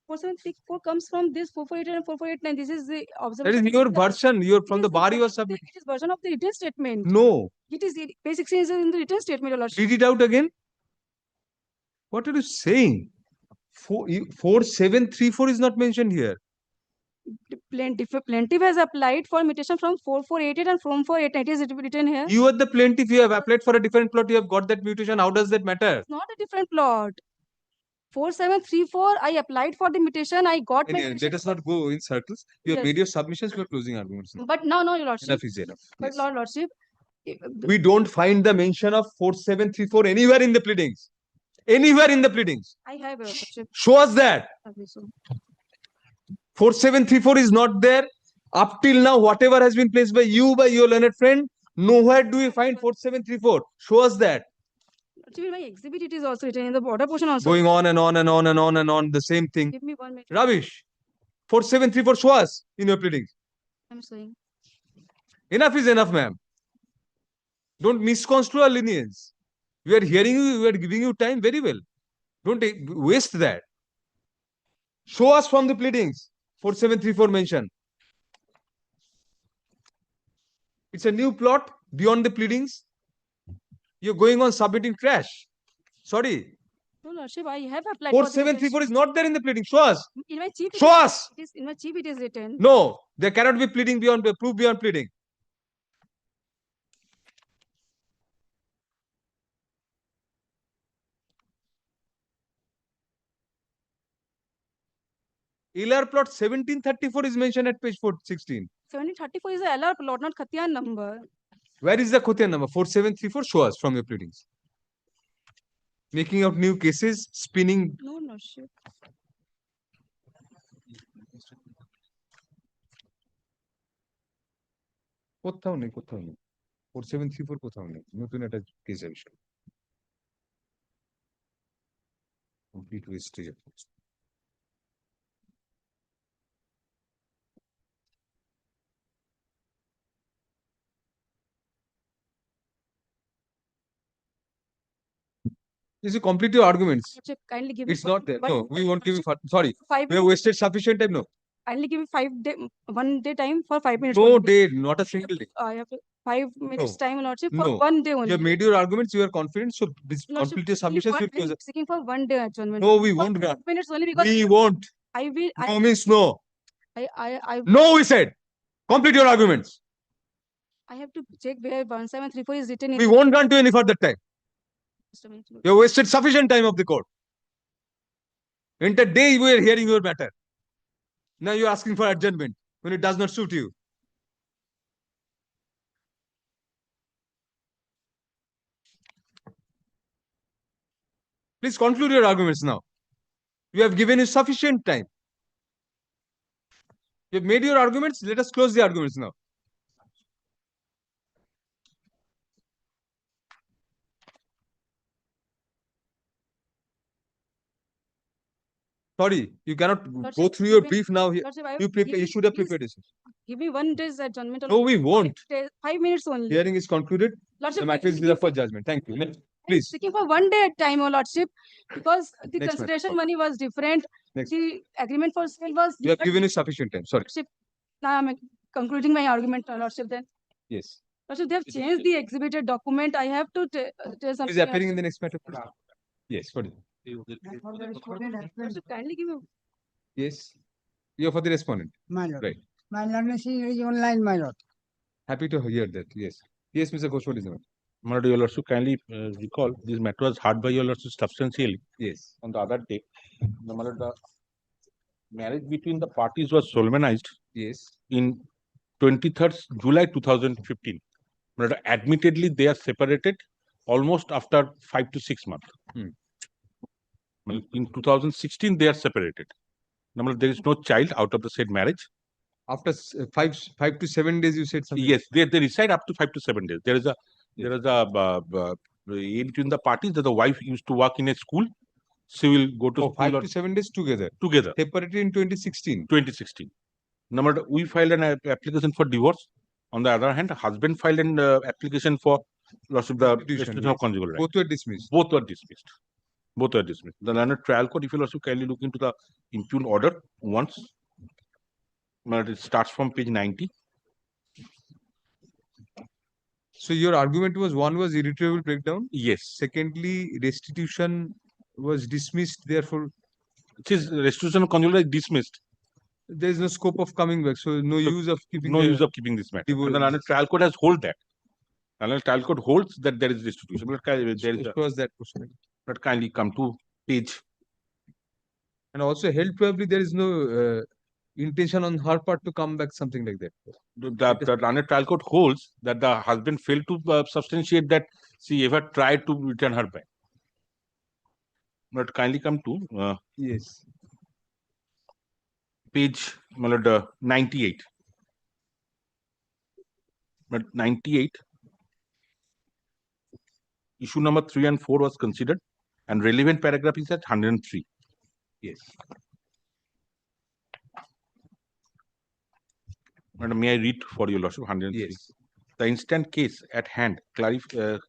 [SPEAKER 19] 4734 comes from this 4488 and 4489. This is the observation.
[SPEAKER 1] That is your version. You're from the bar you are submitting.
[SPEAKER 19] It is version of the written statement.
[SPEAKER 1] No.
[SPEAKER 19] It is page 16 is in the written statement.
[SPEAKER 1] Read it out again. What are you saying? 4734 is not mentioned here.
[SPEAKER 19] Plaintiff has applied for mutation from 4488 and from 488 is it written here?
[SPEAKER 1] You are the plaintiff. You have applied for a different plot. You have got that mutation. How does that matter?
[SPEAKER 19] It's not a different plot. 4734, I applied for the mutation. I got my
[SPEAKER 1] Anyway,
[SPEAKER 19] mutation.
[SPEAKER 1] let us not go in circles. You have
[SPEAKER 19] Yes.
[SPEAKER 1] made your submissions. You are closing arguments. Now.
[SPEAKER 19] But no, your lordship.
[SPEAKER 1] Enough is enough.
[SPEAKER 19] But
[SPEAKER 1] Yes.
[SPEAKER 19] lordship.
[SPEAKER 1] We don't find the mention of 4734 anywhere in the pleadings. Anywhere in the pleadings.
[SPEAKER 19] I have your lordship.
[SPEAKER 1] Show us that.
[SPEAKER 19] Okay, so
[SPEAKER 1] 4734 is not there. Up till now, whatever has been placed by you, by your learned friend, nowhere do we find 4734. Show us that.
[SPEAKER 19] Lordship, in my exhibit, it is also written in the border portion also.
[SPEAKER 1] Going on and on and on and on and on, the same thing.
[SPEAKER 19] Give me 1 minute.
[SPEAKER 1] Rubbish. 4734, show us in your pleadings.
[SPEAKER 19] I'm saying.
[SPEAKER 1] Enough is enough, ma'am. Don't misconstrue our lenience. We are hearing you, we are giving you time very well. Don't waste that. Show us from the pleadings. 4734 mention. It's a new plot beyond the pleadings. You're going on submitting trash. Sorry.
[SPEAKER 19] No, lordship, I have applied.
[SPEAKER 1] 4734 is not there in the pleading. Show us.
[SPEAKER 19] In my chief.
[SPEAKER 1] Show us.
[SPEAKER 19] It is in my chief. It is written.
[SPEAKER 1] No, there cannot be pleading beyond proof beyond pleading. LR plot 1734 is mentioned at page 416.
[SPEAKER 19] 1734 is a LR plot, not Khatian number.
[SPEAKER 1] Where is the Khotian number? 4734. Show us from your pleadings. Making out new cases, spinning.
[SPEAKER 19] No, no, shit.
[SPEAKER 1] কোথাও নেই 4734 কোথাও নেই নতুন একটা case আবিষ্কার complete wastage This is complete your arguments.
[SPEAKER 19] Kindly give
[SPEAKER 1] It's
[SPEAKER 19] me
[SPEAKER 1] not there. No, we won't give you. Sorry,
[SPEAKER 19] 5
[SPEAKER 1] we have wasted sufficient time. No.
[SPEAKER 19] Kindly give me 1 day time for 5 minutes.
[SPEAKER 1] No day, not a single day.
[SPEAKER 19] I have 5 minutes
[SPEAKER 1] No.
[SPEAKER 19] time, lordship, for
[SPEAKER 1] No.
[SPEAKER 19] 1 day only.
[SPEAKER 1] You have made your arguments. You are confident. So this
[SPEAKER 19] Lordship,
[SPEAKER 1] complete your submissions.
[SPEAKER 19] I'm
[SPEAKER 1] We'll close.
[SPEAKER 19] seeking for 1 day adjournment.
[SPEAKER 1] No, we
[SPEAKER 19] For
[SPEAKER 1] won't
[SPEAKER 19] 5
[SPEAKER 1] grant.
[SPEAKER 19] minutes only because
[SPEAKER 1] We won't.
[SPEAKER 19] I will.
[SPEAKER 1] No means no.
[SPEAKER 19] I
[SPEAKER 1] No, we said. Complete your arguments.
[SPEAKER 19] I have to check where 1734 is written in.
[SPEAKER 1] We won't grant you any further time.
[SPEAKER 19] Just a minute.
[SPEAKER 1] You have wasted sufficient time of the court. Entire day we are hearing your matter. Now you are asking for adjournment when it does not suit you. Please conclude your arguments now. We have given you sufficient time. You have made your arguments. Let us close the arguments now. Sorry, you cannot go through your brief now here. You should have prepared this.
[SPEAKER 19] Give me 1 day's adjournment.
[SPEAKER 1] No, we won't.
[SPEAKER 19] 5 minutes only.
[SPEAKER 1] Hearing is concluded.
[SPEAKER 19] Lordship,
[SPEAKER 1] The matter is reserved for judgment. Thank you. Next, please.
[SPEAKER 19] Seeking for 1 day at time, lordship, because the
[SPEAKER 1] Next
[SPEAKER 19] consideration
[SPEAKER 1] matter.
[SPEAKER 19] money was different.
[SPEAKER 1] Next.
[SPEAKER 19] The agreement for sale was
[SPEAKER 1] You have
[SPEAKER 19] different.
[SPEAKER 1] given you sufficient time. Sorry.
[SPEAKER 19] Lordship, now I'm concluding my argument, lordship. Then,
[SPEAKER 1] Yes.
[SPEAKER 19] lordship, they have changed the exhibited document. I have to tell something.
[SPEAKER 1] Is appearing in the next matter. Yes. What is
[SPEAKER 19] Lordship, kindly give me.
[SPEAKER 1] Yes. You are for the respondent.
[SPEAKER 4] My lord.
[SPEAKER 1] Right.
[SPEAKER 4] My lord, is online, my lord.
[SPEAKER 1] Happy to hear that. Yes. Yes, Mr. Ghosh, what is the matter?
[SPEAKER 22] My lord, your lordship, kindly recall this matter was heard by your lordship substantially.
[SPEAKER 1] Yes.
[SPEAKER 22] On the other day, my lord, the marriage between the parties was solemnized.
[SPEAKER 1] Yes.
[SPEAKER 22] In 23rd July 2015. My lord, admittedly, they are separated almost after 5 to 6 months. Well, in 2016, they are separated. Now, there is no child out of the said marriage.
[SPEAKER 1] After 5 to 7 days, you said something.
[SPEAKER 22] Yes, they reside up to 5 to 7 days. There is a between the parties that the wife used to work in a school. She will go to school
[SPEAKER 1] 5 to 7 days together. Separated in 2016.
[SPEAKER 22] 2016. Number we filed an application for divorce. On the other hand, husband filed an application for loss of the restitution of conjugal right.
[SPEAKER 1] Both were dismissed.
[SPEAKER 22] Both were dismissed. Both were dismissed. The learned trial court, if you also kindly look into the impugned order once. It starts from page 90.
[SPEAKER 1] So your argument was one was irretrievable breakdown.
[SPEAKER 22] Yes.
[SPEAKER 1] Secondly, restitution was dismissed. Therefore,
[SPEAKER 22] His restitution of conjugal is dismissed.
[SPEAKER 1] There is no scope of coming back, so no use of keeping.
[SPEAKER 22] No use of keeping this matter. And the learned trial court has hold that. The learned trial court holds that there is restitution. But there is
[SPEAKER 1] was that question.
[SPEAKER 22] But kindly come to page.
[SPEAKER 1] And also held probably there is no intention on her part to come back, something like that.
[SPEAKER 22] The learned trial court holds that the husband failed to substantiate that she ever tried to return her back. But kindly come to
[SPEAKER 1] yes,
[SPEAKER 22] page 98. But 98, issue number 3 and 4 was considered, and relevant paragraph is at 103.
[SPEAKER 1] Yes.
[SPEAKER 22] Madam, may I read for your lordship 103?
[SPEAKER 1] Yes.
[SPEAKER 22] The instant case at hand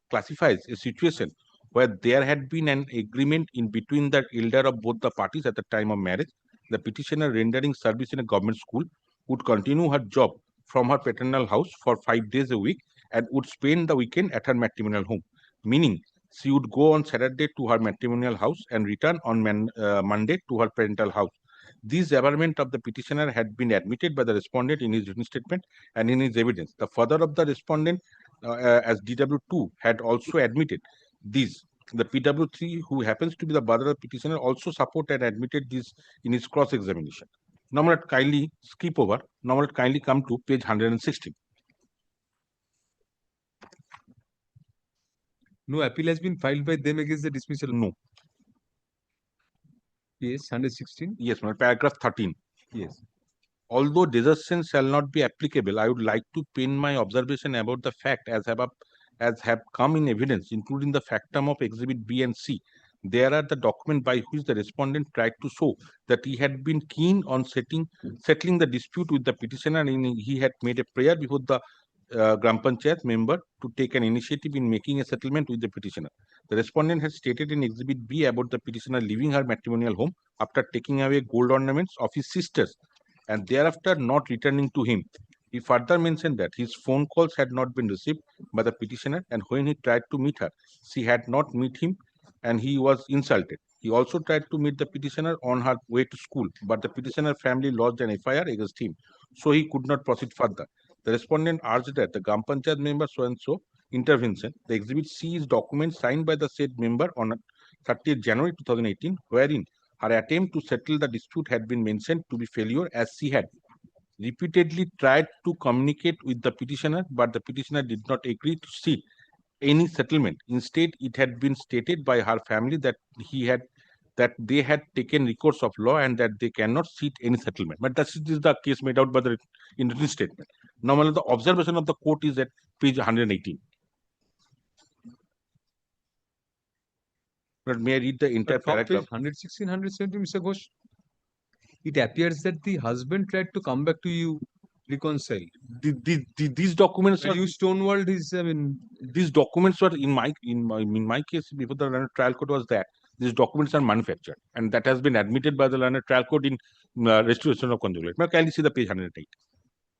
[SPEAKER 22] classifies a situation where there had been an agreement in between the elder of both the parties at the time of marriage. The petitioner rendering service in a government school would continue her job from her paternal house for 5 days a week and would spend the weekend at her matrimonial home, meaning she would go on Saturday to her matrimonial house and return on Monday to her parental house. This averment of the petitioner had been admitted by the respondent in his written statement and in his evidence. The father of the respondent, as DW2, had also admitted this. The PW3, who happens to be the brother of the petitioner, also supported and admitted this in his cross-examination. Now, let kindly skip over. Now, let kindly come to page 116.
[SPEAKER 1] No appeal has been filed by them against the dismissal.
[SPEAKER 22] No.
[SPEAKER 1] Yes, 116.
[SPEAKER 22] Yes, paragraph 13.
[SPEAKER 1] Yes.
[SPEAKER 22] Although desertion shall not be applicable, I would like to pin my observation about the fact as have come in evidence, including the factum of exhibit B and C. There are the document by which the respondent tried to show that he had been keen on settling the dispute with the petitioner, and he had made a prayer before the Gram Panchayat member to take an initiative in making a settlement with the petitioner. The respondent had stated in exhibit B about the petitioner leaving her matrimonial home after taking away gold ornaments of his sisters and thereafter not returning to him. He further mentioned that his phone calls had not been received by the petitioner, and when he tried to meet her, she had not met him and he was insulted. He also tried to meet the petitioner on her way to school, but the petitioner family lodged an FIR against him, so he could not proceed further. The respondent urged that the Gram Panchayat member so-and-so intervention. The exhibit C is document signed by the said member on 30th January 2018, wherein her attempt to settle the dispute had been mentioned to be failure, as she had repeatedly tried to communicate with the petitioner, but the petitioner did not agree to seek any settlement. Instead, it had been stated by her family that they had taken recourse of law and that they cannot seek any settlement. But this is the case made out by the in written statement. Normally, the observation of the court is at page 118. But may I read the entire paragraph?
[SPEAKER 1] 116, 117, Mr. Ghosh. It appears that the husband tried to come back to you, reconcile.
[SPEAKER 22] These documents
[SPEAKER 1] are you stonewalled his. I mean,
[SPEAKER 22] these documents were in my case before the learned trial court was that these documents are manufactured, and that has been admitted by the learned trial court in restitution of conjugal. Now, can you see the page 108?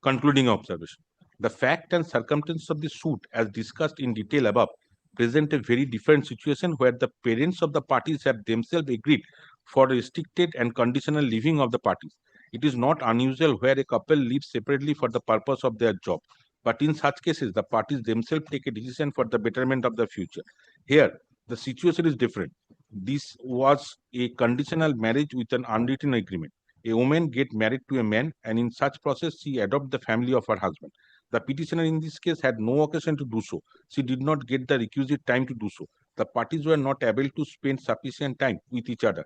[SPEAKER 22] Concluding observation: the fact and circumstances of the suit, as discussed in detail above, present a very different situation where the parents of the parties have themselves agreed for restricted and conditional living of the parties. It is not unusual where a couple lives separately for the purpose of their job, but in such cases, the parties themselves take a decision for the betterment of the future. Here, the situation is different. This was a conditional marriage with an unwritten agreement. A woman gets married to a man, and in such process, she adopts the family of her husband. The petitioner in this case had no occasion to do so. She did not get the requisite time to do so. The parties were not able to spend sufficient time with each other.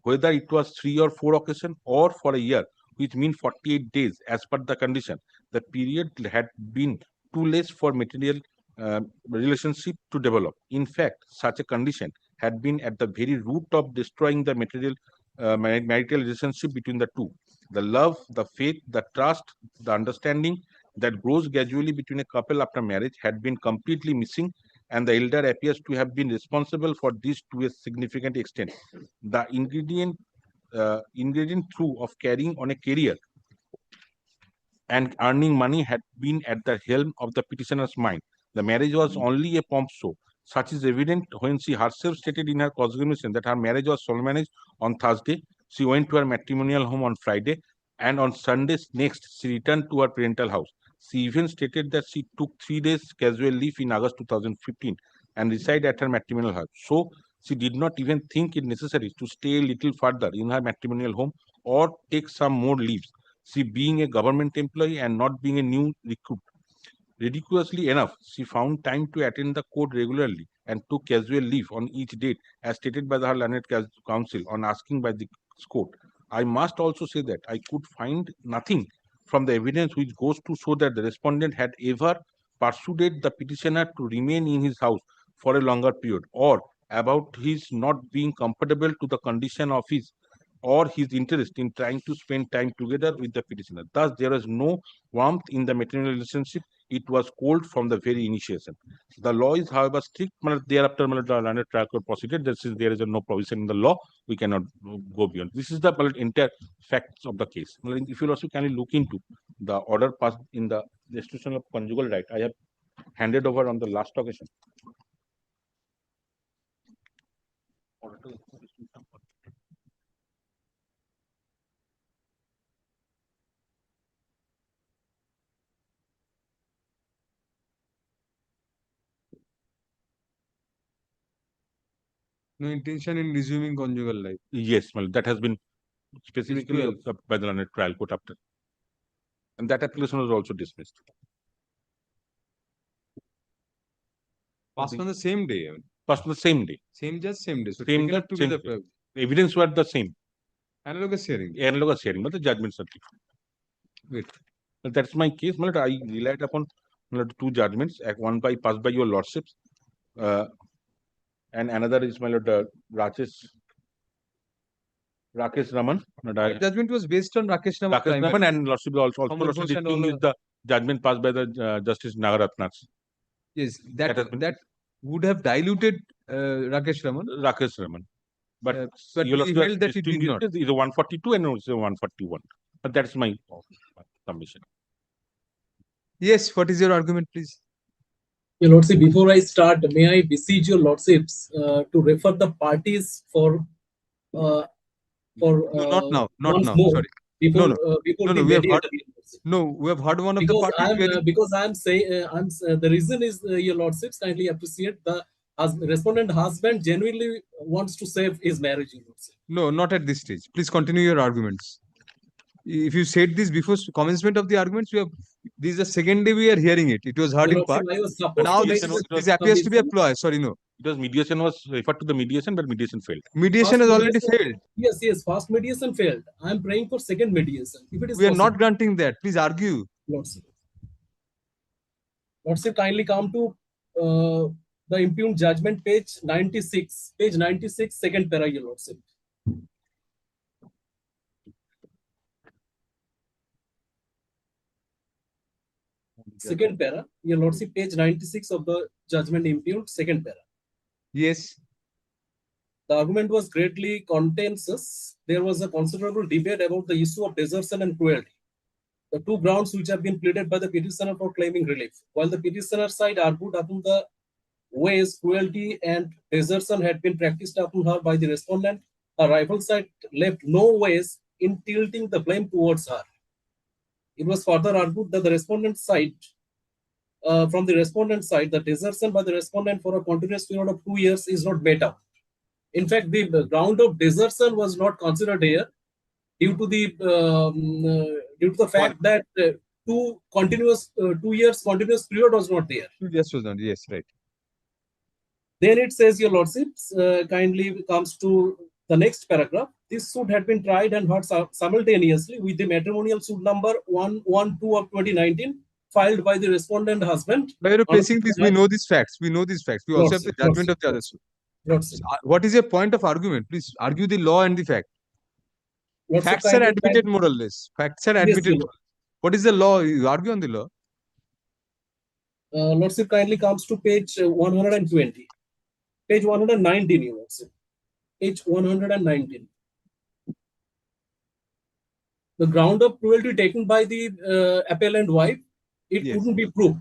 [SPEAKER 22] Whether it was 3 or 4 occasions or for a year, which means 48 days as per the condition, the period had been too less for material relationship to develop. In fact, such a condition had been at the very root of destroying the marital relationship between the two. The love, the faith, the trust, the understanding that grows gradually between a couple after marriage had been completely missing, and the elder appears to have been responsible for this to a significant extent. The ingredient through of carrying on a career and earning money had been at the helm of the petitioner's mind. The marriage was only a pomp show. Such is evident when she herself stated in her cross-examination that her marriage was solemnized on Thursday, She went to her matrimonial home on Friday, and on Sundays next, she returned to her parental house. She even stated that she took 3 days casual leave in August 2015 and resided at her matrimonial house. So, she did not even think it necessary to stay a little further in her matrimonial home or take some more leaves. She, being a government employee and not being a new recruit, ridiculously enough, she found time to attend the court regularly and took casual leave on each date, as stated by the Learned Counsel on asking by the court. I must also say that I could find nothing from the evidence which goes to show that the respondent had ever persuaded the petitioner to remain in his house for a longer period, or about his not being comfortable to the condition of his or his interest in trying to spend time together with the petitioner. Thus, there is no warmth in the matrimonial relationship. It was cold from the very initiation. The law is, however, strict. Thereafter, the learned trial court proceeded. There is no provision in the law. We cannot go beyond. This is the entire facts of the case. If you also kindly look into the order passed in the restitution of conjugal right, I have handed over on the last occasion.
[SPEAKER 1] No intention in resuming conjugal life.
[SPEAKER 22] Yes, well, that has been specifically observed by the learned trial court after. And that application was also dismissed.
[SPEAKER 1] Passed on the same day.
[SPEAKER 22] Passed on the same day.
[SPEAKER 1] Same judge, same day. So
[SPEAKER 22] Same
[SPEAKER 1] taken up
[SPEAKER 22] judge,
[SPEAKER 1] together.
[SPEAKER 22] same day. The evidence were the same.
[SPEAKER 1] Analogous hearing.
[SPEAKER 22] Analogous hearing, but the judgment certificate.
[SPEAKER 1] Wait.
[SPEAKER 22] Well, that's my case. Well, I relied upon two judgments. One passed by your lordships, and another is my lord Rakesh Raman.
[SPEAKER 1] The judgment was based on Rakesh Raman.
[SPEAKER 22] Rakesh Raman and lordship also disputing is the judgment passed by the Justice Nagaratnam.
[SPEAKER 1] Yes, that would have diluted Rakesh Raman.
[SPEAKER 22] Rakesh Raman. But
[SPEAKER 1] you held that it did not.
[SPEAKER 22] Is a 142 and also 141. But that's my submission.
[SPEAKER 1] Yes, what is your argument, please?
[SPEAKER 2] Your Lordship, before I start, may I beseech your Lordships to refer the parties for
[SPEAKER 1] no, not now, not now.
[SPEAKER 2] More,
[SPEAKER 1] sorry.
[SPEAKER 2] Before,
[SPEAKER 1] no.
[SPEAKER 2] Before
[SPEAKER 1] no,
[SPEAKER 2] the
[SPEAKER 1] we have heard,
[SPEAKER 2] no,
[SPEAKER 1] we have heard one of
[SPEAKER 2] because
[SPEAKER 1] the parties.
[SPEAKER 2] Because I'm saying, the reason is your Lordships kindly appreciate the respondent husband genuinely wants to save his marriage.
[SPEAKER 1] No, not at this stage. Please continue your arguments. If you said this before commencement of the arguments, this is the second day we are hearing it. It was heard in part. Now this appears to be a ploy. Sorry, no.
[SPEAKER 22] Because mediation was referred to the mediation, but mediation failed.
[SPEAKER 1] Mediation has already failed.
[SPEAKER 2] Yes, first mediation failed. I am praying for second mediation. If it is
[SPEAKER 1] we are not granting that. Please argue.
[SPEAKER 2] Lordship, kindly come to the impugned judgment, page 96. Page 96, second para, your Lordship. Second para, your Lordship, page 96 of the judgment impugned, second para.
[SPEAKER 1] Yes.
[SPEAKER 2] The argument was greatly contentious. There was a considerable debate about the issue of desertion and cruelty, the two grounds which have been pleaded by the petitioner for claiming relief. While the petitioner side argued upon the ways cruelty and desertion had been practiced upon her by the respondent, her rival side left no ways in tilting the blame towards her. It was further argued that the respondent side, from the respondent side, the desertion by the respondent for a continuous period of 2 years is not met out. In fact, the ground of desertion was not considered here due to the fact that 2 years continuous period was not there.
[SPEAKER 1] 2 years was not. Yes, right.
[SPEAKER 2] Then it says, your Lordships, kindly comes to the next paragraph. This suit had been tried and heard simultaneously with the matrimonial suit number 112 of 2019 filed by the respondent husband.
[SPEAKER 1] By replacing this, we know these facts. We know these facts. We also have the judgment of the other suit. What is your point of argument? Please argue the law and the fact. Facts are admitted more or less. Facts are admitted. What is the law? You argue on the law.
[SPEAKER 2] Lordship, kindly comes to page 120. Page 119, you Lordship. Page 119. The ground of cruelty taken by the appellant wife, it couldn't be proved.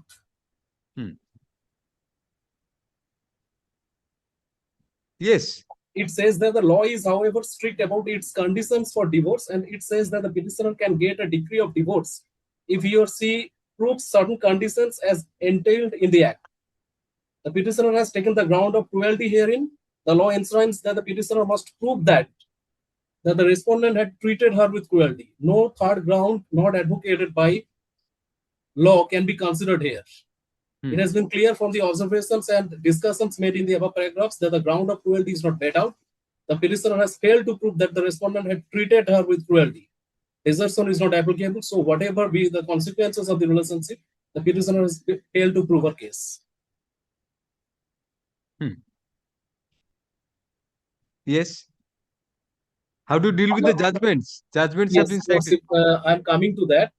[SPEAKER 1] Yes.
[SPEAKER 2] it says that the law is, however, strict about its conditions for divorce, and it says that the petitioner can get a decree of divorce if he or she proves certain conditions as entailed in the act. The petitioner has taken the ground of cruelty herein. The law enshrines that the petitioner must prove that the respondent had treated her with cruelty. No third ground not advocated by law can be considered here. It has been clear from the observations and discussions made in the above paragraphs that the ground of cruelty is not met out. The petitioner has failed to prove that the respondent had treated her with cruelty. Desertion is not applicable, so whatever be the consequences of the relationship, the petitioner has failed to prove her case.
[SPEAKER 1] Yes. How to deal with the judgments? Judgments have been
[SPEAKER 2] Yes,
[SPEAKER 1] cited.
[SPEAKER 2] Lordship, I'm coming to that.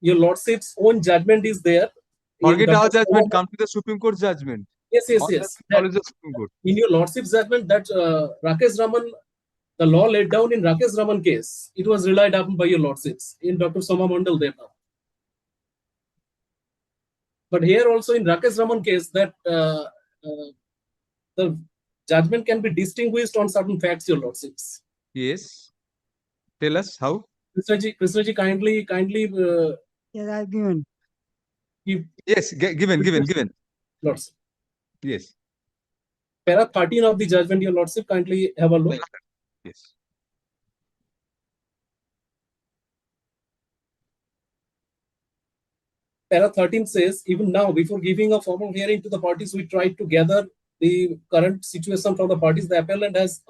[SPEAKER 2] Your Lordship's own judgment is there.
[SPEAKER 1] Forget our judgment, come to the Supreme Court judgment.
[SPEAKER 2] Yes.
[SPEAKER 1] All judgment follows the Supreme Court.
[SPEAKER 2] In your Lordship's judgment, that Rakesh Raman, the law laid down in Rakesh Raman case, it was relied upon by your Lordships in Dr. HON'BLE there now. But here also in Rakesh Raman case, that the judgment can be distinguished on certain facts, your Lordships.
[SPEAKER 1] Yes. Tell us how.
[SPEAKER 2] Krishnaji, kindly.
[SPEAKER 4] Yes, I've given.
[SPEAKER 1] Yes, given.
[SPEAKER 2] Lordship.
[SPEAKER 1] Yes.
[SPEAKER 2] Para 13 of the judgment, your Lordship, kindly have a look.
[SPEAKER 1] Yes.
[SPEAKER 2] Para 13 says, even now, before giving a formal hearing to the parties, we tried to gather the current situation from the parties. The appellant has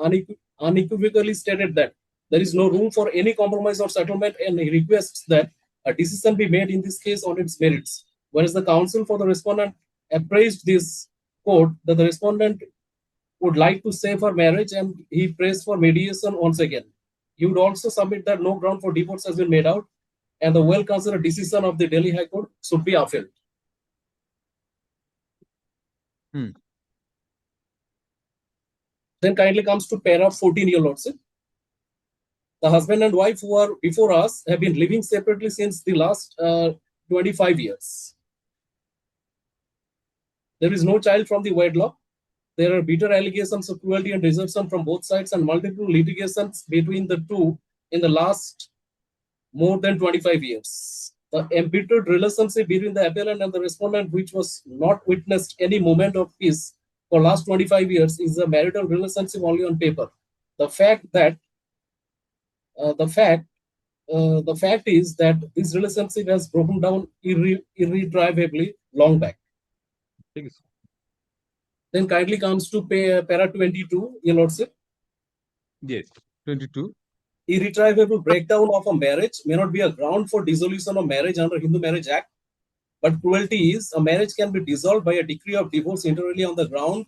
[SPEAKER 2] unequivocally stated that there is no room for any compromise or settlement, and he requests that a decision be made in this case on its merits. Whereas the counsel for the respondent appraised this court that the respondent would like to save her marriage, and he prays for mediation once again. He would also submit that no ground for divorce has been made out, and the well-considered decision of the Delhi High Court should be upheld. Then kindly comes to para 14, your Lordship. The husband and wife who are before us have been living separately since the last 25 years. There is no child from the wedlock. There are bitter allegations of cruelty and desertion from both sides, and multiple litigations between the two in the last more than 25 years. The embittered relationship between the appellant and the respondent, which was not witnessed any moment of peace for last 25 years, is a marital relationship only on paper. The fact is that this relationship has broken down irretrievably long back. Then kindly comes to para 22, your Lordship.
[SPEAKER 1] Yes, 22.
[SPEAKER 2] Irretrievable breakdown of a marriage may not be a ground for dissolution of marriage under Hindu Marriage Act, but cruelty is. A marriage can be dissolved by a decree of divorce inter alia on the ground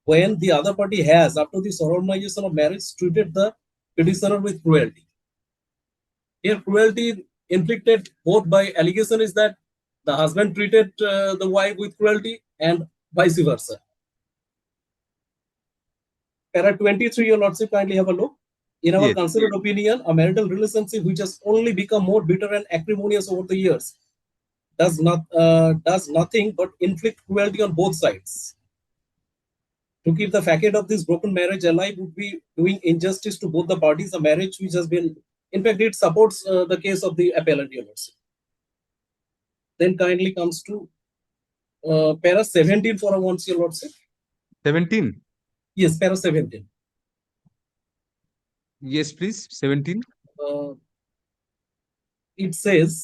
[SPEAKER 2] when the other party has, after the solemnization of marriage, treated the petitioner with cruelty. Here, cruelty inflicted both by allegation is that the husband treated the wife with cruelty and vice versa. Para 23, your Lordship, kindly have a look. In our considered opinion, a marital relationship which has only become more bitter and acrimonious over the years does nothing but inflict cruelty on both sides. To keep the facade of this broken marriage alive would be doing injustice to both the parties. A marriage which has been, in fact, it supports the case of the appellant, your Lordship. Then kindly comes to para 17 for a once, your Lordship.
[SPEAKER 1] 17.
[SPEAKER 2] Yes, para 17.
[SPEAKER 1] Yes, please. 17.
[SPEAKER 2] It says,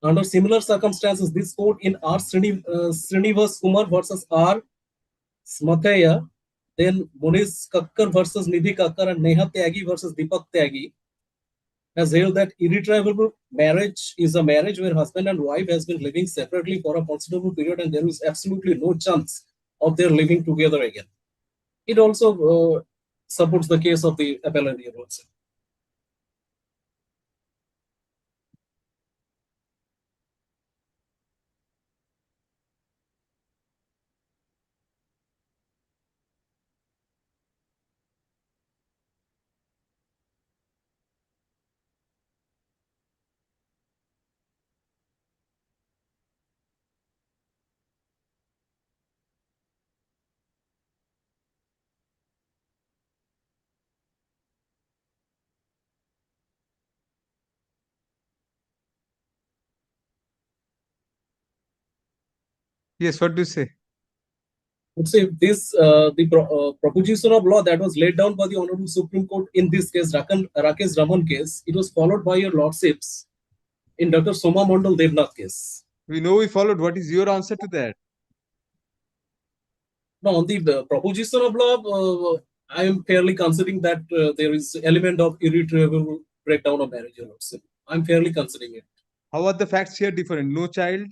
[SPEAKER 2] under similar circumstances, this court in R. Srinivas Kumar versus R. Smathaya, then Munish Kakkar versus Nidhi Kakkar, and Neha Tyagi versus Deepak Tyagi, has held that irretrievable marriage is a marriage where husband and wife has been living separately for a considerable period, and there is absolutely no chance of their living together again. It also supports the case of the appellant here also.
[SPEAKER 1] Yes, what do you say?
[SPEAKER 2] Let's say this proposition of law that was laid down by the Honorable Supreme Court in this case, Rakesh Raman case, it was followed by your lordships in Dr. Soma Mondal Devnath case.
[SPEAKER 1] We know we followed. What is your answer to that?
[SPEAKER 2] No, on the proposition of law, I am fairly considering that there is element of irretrievable breakdown of marriage. I'm fairly considering it.
[SPEAKER 1] How are the facts here different? No child,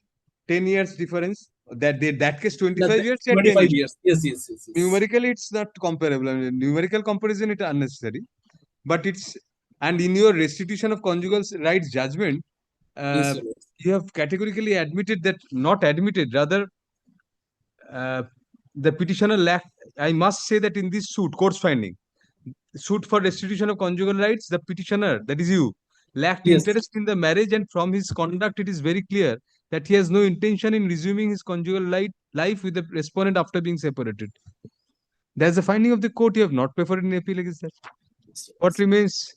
[SPEAKER 1] 10 years difference. That case 25 years.
[SPEAKER 2] 25 years. Yes.
[SPEAKER 1] Numerically, it's not comparable. I mean, numerical comparison is unnecessary. But it's, and in your restitution of conjugal rights judgment,
[SPEAKER 2] Yes,
[SPEAKER 1] you have categorically admitted that, not admitted, rather the petitioner lacked, I must say that in this suit, court's finding, suit for restitution of conjugal rights, the petitioner, that is you, lacked interest in the marriage, and from his conduct it is very clear that he has no intention in resuming his conjugal life with the respondent after being separated. There's a finding of the court. You have not preferred an appeal against that. What remains?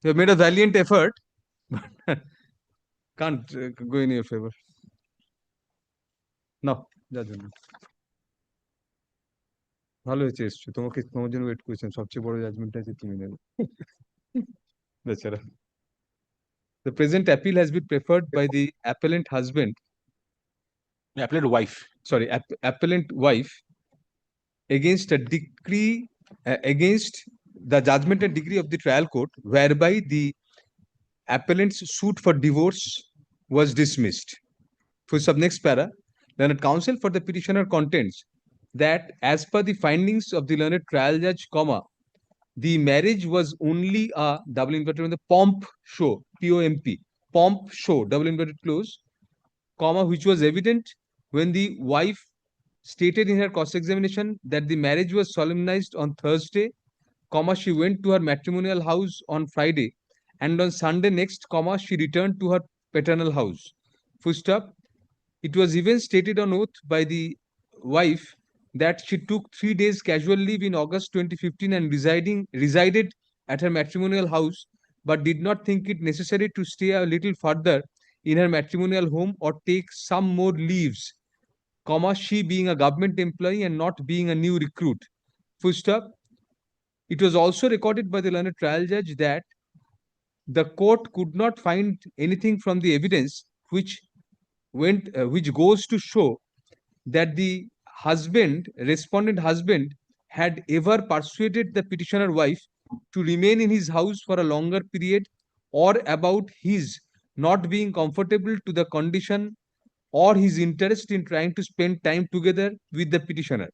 [SPEAKER 1] You have made a valiant effort, but can't go in your favor. No, judgment. ভালো হয়েছে এসছো, তোমার জন্য wait করেছেন, সবচেয়ে বড় জাজমেন্টটা আছে তুমি নেবে বেচারা। The present appeal has been preferred by the appellant husband,
[SPEAKER 22] appellant wife,
[SPEAKER 1] sorry, appellant wife against a decree, against the judgment and decree of the trial court, whereby the appellant's suit for divorce was dismissed. For sub next para, learned counsel for the petitioner contends that as per the findings of the learned trial judge, comma, the marriage was only a double inverted on the pomp show, POMP, pomp show, double inverted close, comma, which was evident when the wife stated in her cross-examination that the marriage was solemnized on Thursday, comma, she went to her matrimonial house on Friday, and on Sunday next, comma, she returned to her paternal house. Full stop. It was even stated on oath by the wife that she took 3 days casual leave in August 2015 and resided at her matrimonial house, but did not think it necessary to stay a little further in her matrimonial home or take some more leaves, comma, she being a government employee and not being a new recruit. Full stop. It was also recorded by the learned trial judge that the court could not find anything from the evidence which goes to show that the respondent husband, had ever persuaded the petitioner wife to remain in his house for a longer period, or about his not being comfortable to the condition or his interest in trying to spend time together with the petitioner.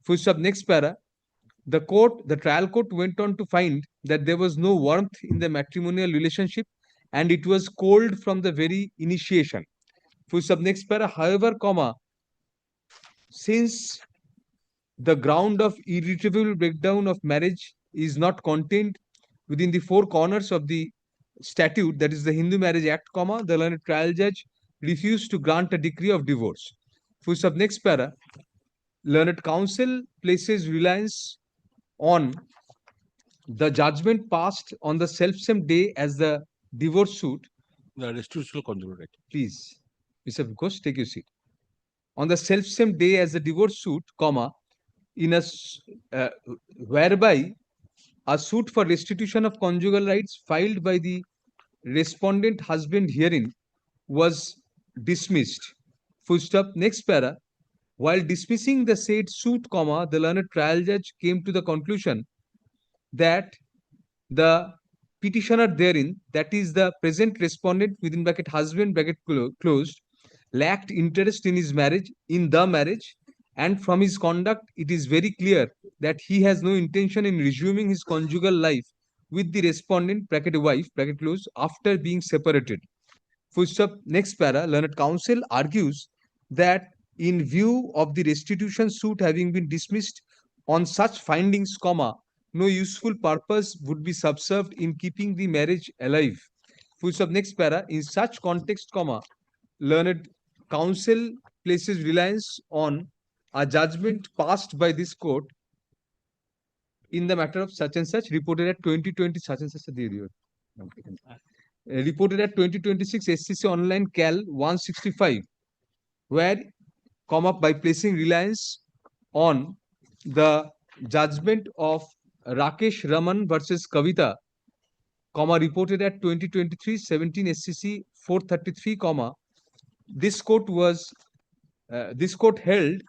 [SPEAKER 1] Full stop. Next para. The trial court went on to find that there was no warmth in the matrimonial relationship and it was cold from the very initiation. Full stop. Next para. However, comma, since the ground of irretrievable breakdown of marriage is not contained within the four corners of the statute, that is the Hindu Marriage Act, comma, the learned trial judge refused to grant a decree of divorce. Full stop. Next para. Learned counsel places reliance on the judgment passed on the self-same day as the divorce suit.
[SPEAKER 22] The restitution of conjugal right.
[SPEAKER 1] Please, Mr. Ghosh, take your seat. On the self-same day as the divorce suit, comma, in a whereby a suit for restitution of conjugal rights filed by the respondent husband herein was dismissed. Full stop. Next para. While dismissing the said suit, comma, the learned trial judge came to the conclusion that the petitioner therein, that is the present respondent within bracket husband bracket closed, lacked interest in his marriage, in the marriage, and from his conduct it is very clear that he has no intention in resuming his conjugal life with the respondent bracket wife bracket close after being separated. Full stop. Next para. Learned counsel argues that in view of the restitution suit having been dismissed on such findings, comma, no useful purpose would be subserved in keeping the marriage alive. Full stop. Next para. In such context, comma, learned counsel places reliance on a judgment passed by this court in the matter of such and such, reported at 2020 such and such a reported at 2026 SCC online Cal 165, where, comma, by placing reliance on the judgment of Rakesh Raman versus Kavita, comma, reported at 2023 17 SCC 433, comma, this court held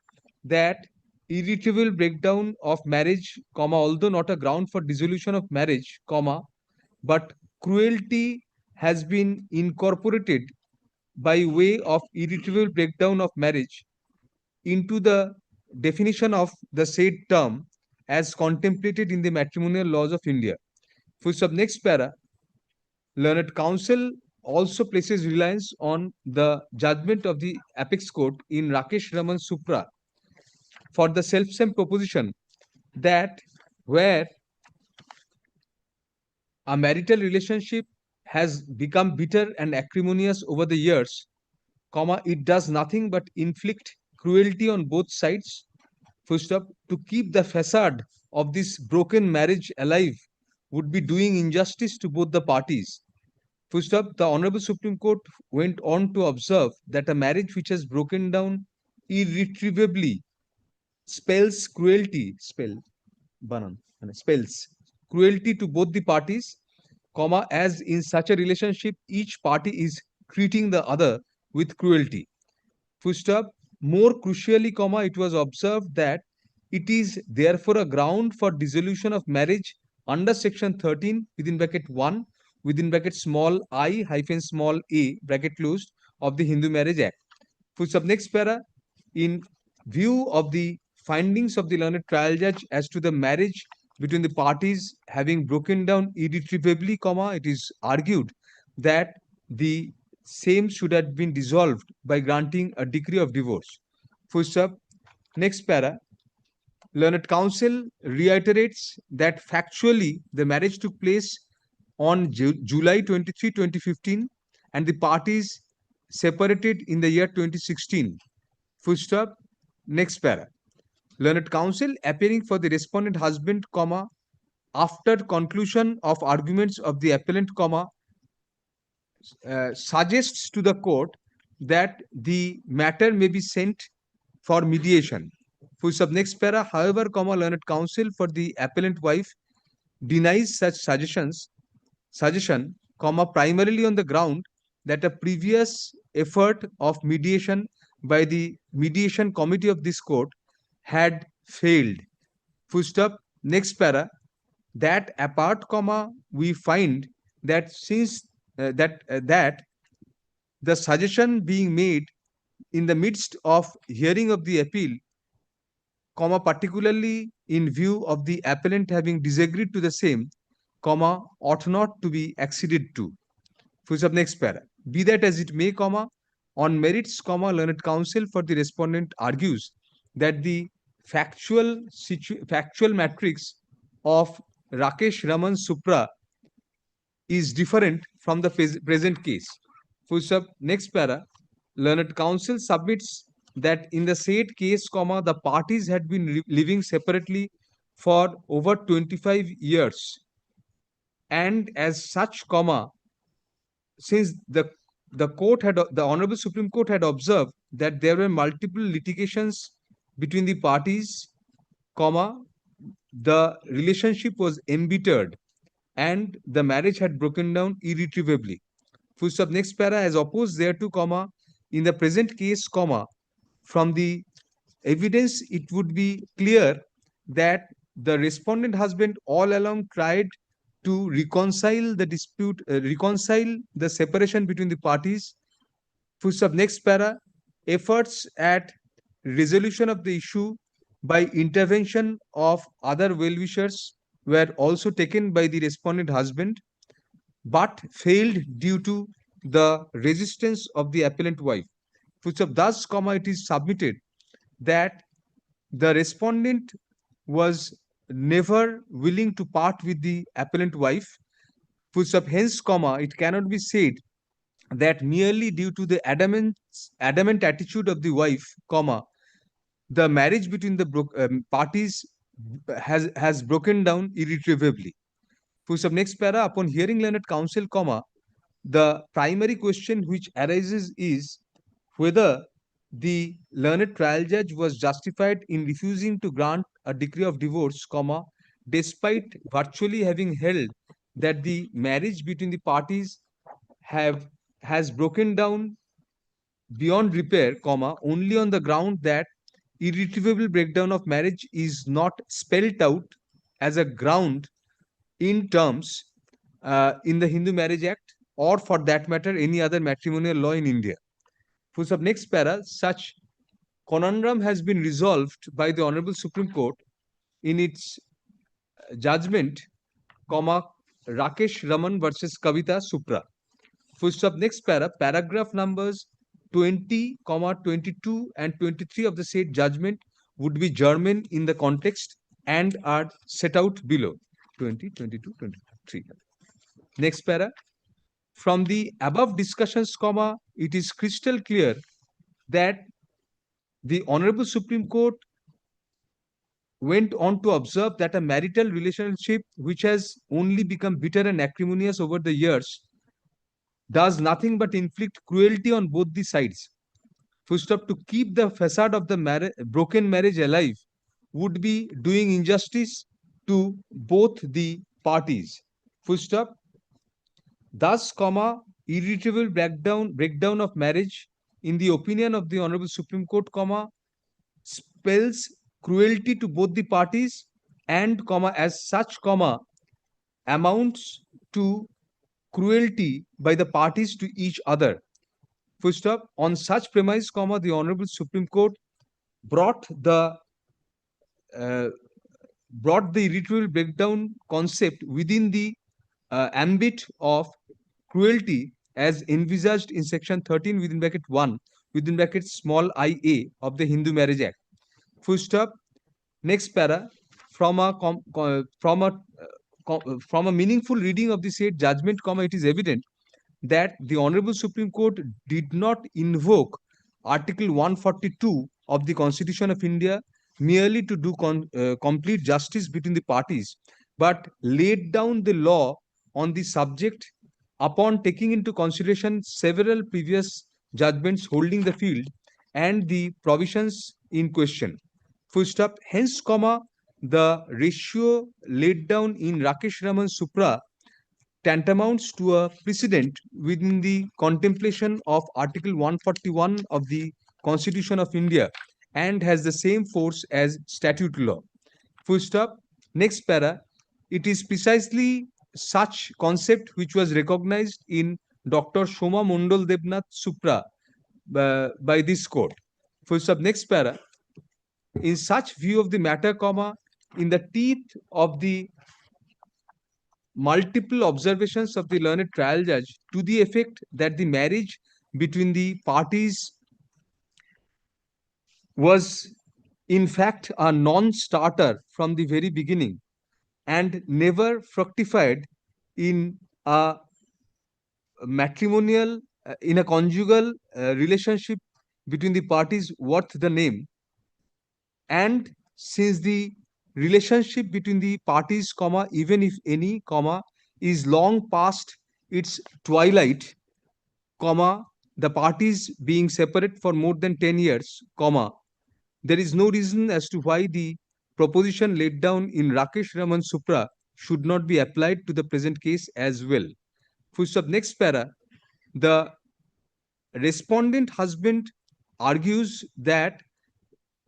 [SPEAKER 1] that irretrievable breakdown of marriage, comma, although not a ground for dissolution of marriage, comma, but cruelty has been incorporated by way of irretrievable breakdown of marriage into the definition of the said term as contemplated in the matrimonial laws of India. Full stop. Next para. Learned Counsel also places reliance on the judgment of the Apex Court in Rakesh Raman Supra for the self-same proposition that where a marital relationship has become bitter and acrimonious over the years, comma, it does nothing but inflict cruelty on both sides, full stop, to keep the facade of this broken marriage alive would be doing injustice to both the parties. Full stop. The Honorable Supreme Court went on to observe that a marriage which has broken down irretrievably spells cruelty, spells cruelty to both the parties, comma, as in such a relationship, each party is treating the other with cruelty. Full stop. More crucially, comma, it was observed that it is therefore a ground for dissolution of marriage under section 13 within bracket 1 within bracket small I hyphen small a bracket closed of the Hindu Marriage Act. Full stop. Next para. In view of the findings of the learned trial judge as to the marriage between the parties having broken down irretrievably, comma, it is argued that the same should have been dissolved by granting a decree of divorce. Full stop. Next para. Learned Counsel reiterates that factually the marriage took place on July 23, 2015 and the parties separated in the year 2016. Full stop. Next para. Learned Counsel appearing for the respondent husband, comma, after conclusion of arguments of the appellant, comma, suggests to the court that the matter may be sent for mediation. Full stop. Next para. However, comma, Learned Counsel for the appellant wife denies such suggestion, comma, primarily on the ground that a previous effort of mediation by the mediation committee of this court had failed. Full stop. Next para. That apart, comma, we find that since that the suggestion being made in the midst of hearing of the appeal, comma, particularly in view of the appellant having disagreed to the same, comma, ought not to be acceded to. Full stop. Next para. Be that as it may, comma, on merits, comma, Learned Counsel for the respondent argues that the factual matrix of Rakesh Raman Supra is different from the present case. Full stop. Next para. Learned Counsel submits that in the said case, comma, the parties had been living separately for over 25 years. And as such, comma, since the Honorable Supreme Court had observed that there were multiple litigations between the parties, comma, the relationship was embittered and the marriage had broken down irretrievably. Full stop. Next para. As opposed thereto, comma, in the present case, comma, from the evidence it would be clear that the respondent husband all along tried to reconcile the dispute, reconcile the separation between the parties. Full stop. Next para. Efforts at resolution of the issue by intervention of other well-wishers were also taken by the respondent husband, but failed due to the resistance of the appellant wife. Full stop. Thus, comma, it is submitted that the respondent was never willing to part with the appellant wife. Full stop. Hence, comma, it cannot be said that merely due to the adamant attitude of the wife, comma, the marriage between the parties has broken down irretrievably. Full stop. Next para. Upon hearing Learned Counsel, comma, the primary question which arises is whether the learned trial judge was justified in refusing to grant a decree of divorce, comma, despite virtually having held that the marriage between the parties has broken down beyond repair, comma, only on the ground that irretrievable breakdown of marriage is not spelled out as a ground in terms in the Hindu Marriage Act, or for that matter any other matrimonial law in India. For sub next para, such conundrum has been resolved by the Honorable Supreme Court in its judgment, comma, Rakesh Raman versus Kavita Supra. Full stop. Next paragraph numbers 20, 22 and 23 of the said judgment would be German in the context and are set out below. 20, 22, 23. Next para. From the above discussions, comma, it is crystal clear that the Honorable Supreme Court went on to observe that a marital relationship which has only become bitter and acrimonious over the years does nothing but inflict cruelty on both the sides. First up, to keep the facade of the broken marriage alive would be doing injustice to both the parties. Full stop. Thus, comma, irretrievable breakdown of marriage, in the opinion of the Honorable Supreme Court, comma, spells cruelty to both the parties and, comma, as such, comma, amounts to cruelty by the parties to each other. Full stop. On such premise, comma, the Honorable Supreme Court brought the irretrievable breakdown concept within the ambit of cruelty as envisaged in section 13 within bracket 1 within bracket small ia of the Hindu Marriage Act. Full stop. Next para. From a meaningful reading of the said judgment, comma, it is evident that the Honorable Supreme Court did not invoke Article 142 of the Constitution of India merely to do complete justice between the parties, but laid down the law on the subject upon taking into consideration several previous judgments holding the field and the provisions in question. Full stop. Hence, comma, the ratio laid down in Rakesh Raman Supra tantamounts to a precedent within the contemplation of Article 141 of the Constitution of India and has the same force as statute law. Full stop. Next para. It is precisely such concept which was recognized in Dr. Shoma Mondal Debnath Supra by this court. Full stop. Next para. In such view of the matter, comma, in the teeth of the multiple observations of the learned trial judge to the effect that the marriage between the parties was in fact a non-starter from the very beginning and never fructified in a matrimonial, in a conjugal relationship between the parties worth the name. And since the relationship between the parties, comma, even if any, comma, is long past its twilight, comma, the parties being separate for more than 10 years, comma, there is no reason as to why the proposition laid down in Rakesh Raman Supra should not be applied to the present case as well. Full stop. Next para. The respondent husband argues that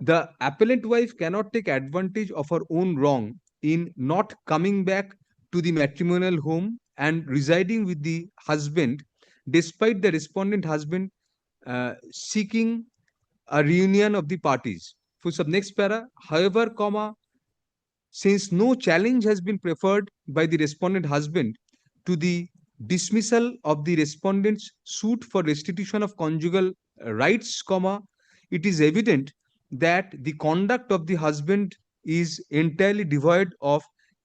[SPEAKER 1] the appellant wife cannot take advantage of her own wrong in not coming back to the matrimonial home and residing with the husband, despite the respondent husband seeking a reunion of the parties. Full stop. Next para. However, comma, since no challenge has been preferred by the respondent husband to the dismissal of the respondent's suit for restitution of conjugal rights, comma, it is evident that the conduct of the husband is entirely devoid of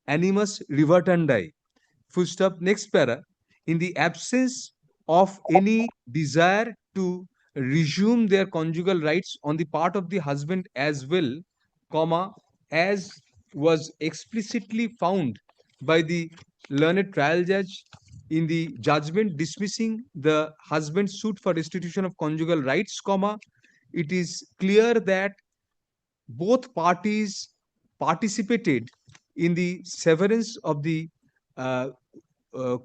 [SPEAKER 1] animus revertandi. Full stop. Next para. In the absence of any desire to resume their conjugal rights on the part of the husband as well, comma, as was explicitly found by the learned trial judge in the judgment dismissing the husband's suit for restitution of conjugal rights, comma, it is clear that both parties participated in the severance of the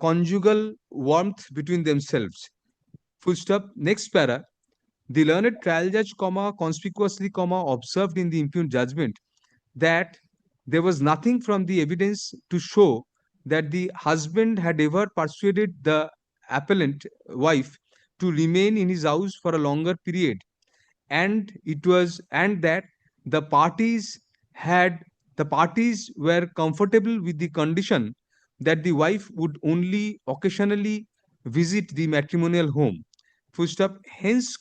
[SPEAKER 1] conjugal warmth between themselves. Full stop. Next para. The learned trial judge, conspicuously, observed in the impugned judgment that there was nothing from the evidence to show that the husband had ever persuaded the appellant wife to remain in his house for a longer period, and that the parties had the parties were comfortable with the condition that the wife would only occasionally visit the matrimonial home. Full stop. Hence,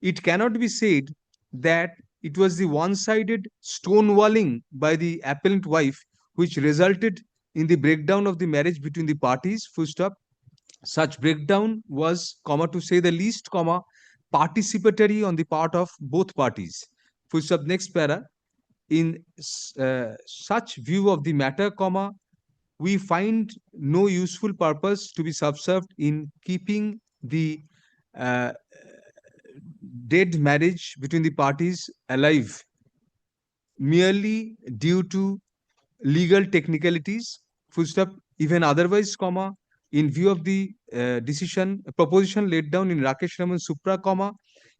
[SPEAKER 1] it cannot be said that it was the one-sided stonewalling by the appellant wife which resulted in the breakdown of the marriage between the parties. Full stop. Such breakdown was, to say the least, participatory on the part of both parties. Full stop. Next para. In such view of the matter, we find no useful purpose to be subserved in keeping the dead marriage between the parties alive merely due to legal technicalities. Full stop. Even otherwise, in view of the proposition laid down in Rakesh Raman Supra,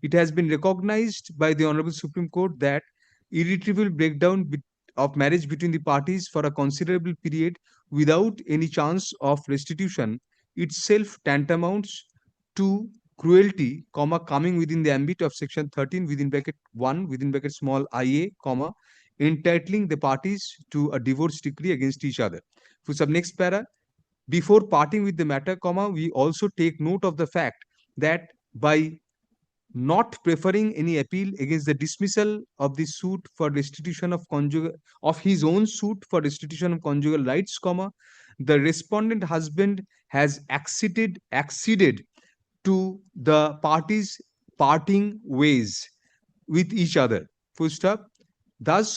[SPEAKER 1] it has been recognized by the Honorable Supreme Court that irretrievable breakdown of marriage between the parties for a considerable period without any chance of restitution itself tantamounts to cruelty, coming within the ambit of section 13 within bracket 1 within bracket small ia, entitling the parties to a divorce decree against each other. For sub next para, before parting with the matter, we also take note of the fact that by not preferring any appeal against the dismissal of the suit for restitution of his own suit for restitution of conjugal rights, the respondent husband has acceded to the parties parting ways with each other. Full stop. Thus,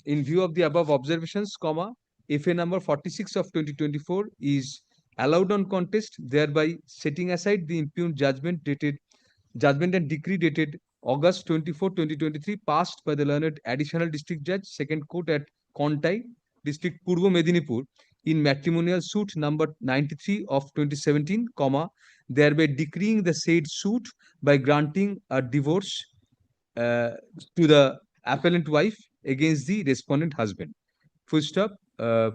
[SPEAKER 1] in view of the above observations, FA number 46 of 2024 is allowed on contest, thereby setting aside the impugned judgment and decree dated August 24, 2023, passed by the learned Additional District Judge, Second Court at Kontai, District Purbo Medinipur, in matrimonial suit number 93 of 2017, thereby decreeing the said suit by granting a divorce to the appellant wife against the respondent husband. Full stop. A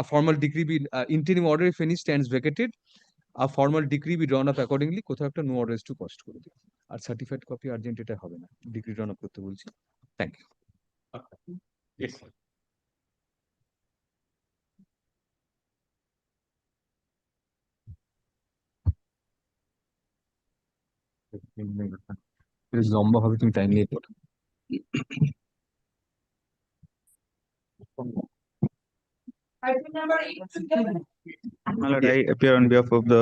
[SPEAKER 1] formal decree interim order, if any, stands vacated. A formal decree be drawn up accordingly. কোথাও একটা no orders to post করে দিই। আর certified copy urgent এটা হবে না। Decree drawn up করতে বলছি। Thank you.
[SPEAKER 22] Yes.
[SPEAKER 1] লম্বা হবে, তুমি টাইম নিয়ে পড়ো।
[SPEAKER 3] My lord, I appear on behalf of the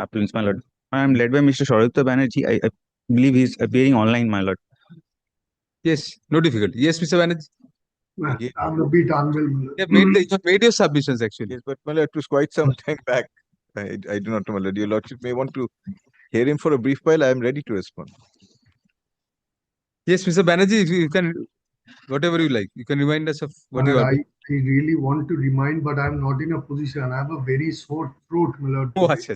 [SPEAKER 3] applicants, my lord. I am led by Mr. Shaurya Banerjee. I believe he is appearing online, my lord.
[SPEAKER 1] Yes, no difficulty. Yes, Mr. Banerjee.
[SPEAKER 5] I'm a bit unwell.
[SPEAKER 1] You have made your submissions actually.
[SPEAKER 23] Yes, but my lord, it was quite some time back. I do not know, my lord. Your lordship may want to hear him for a brief while. I am ready to respond.
[SPEAKER 1] Yes, Mr. Banerjee, if you can, whatever you like, you can remind us of what you are.
[SPEAKER 5] I really want to remind, but I'm not in a position. I have a very sore throat, my lord.
[SPEAKER 1] Oh, achha.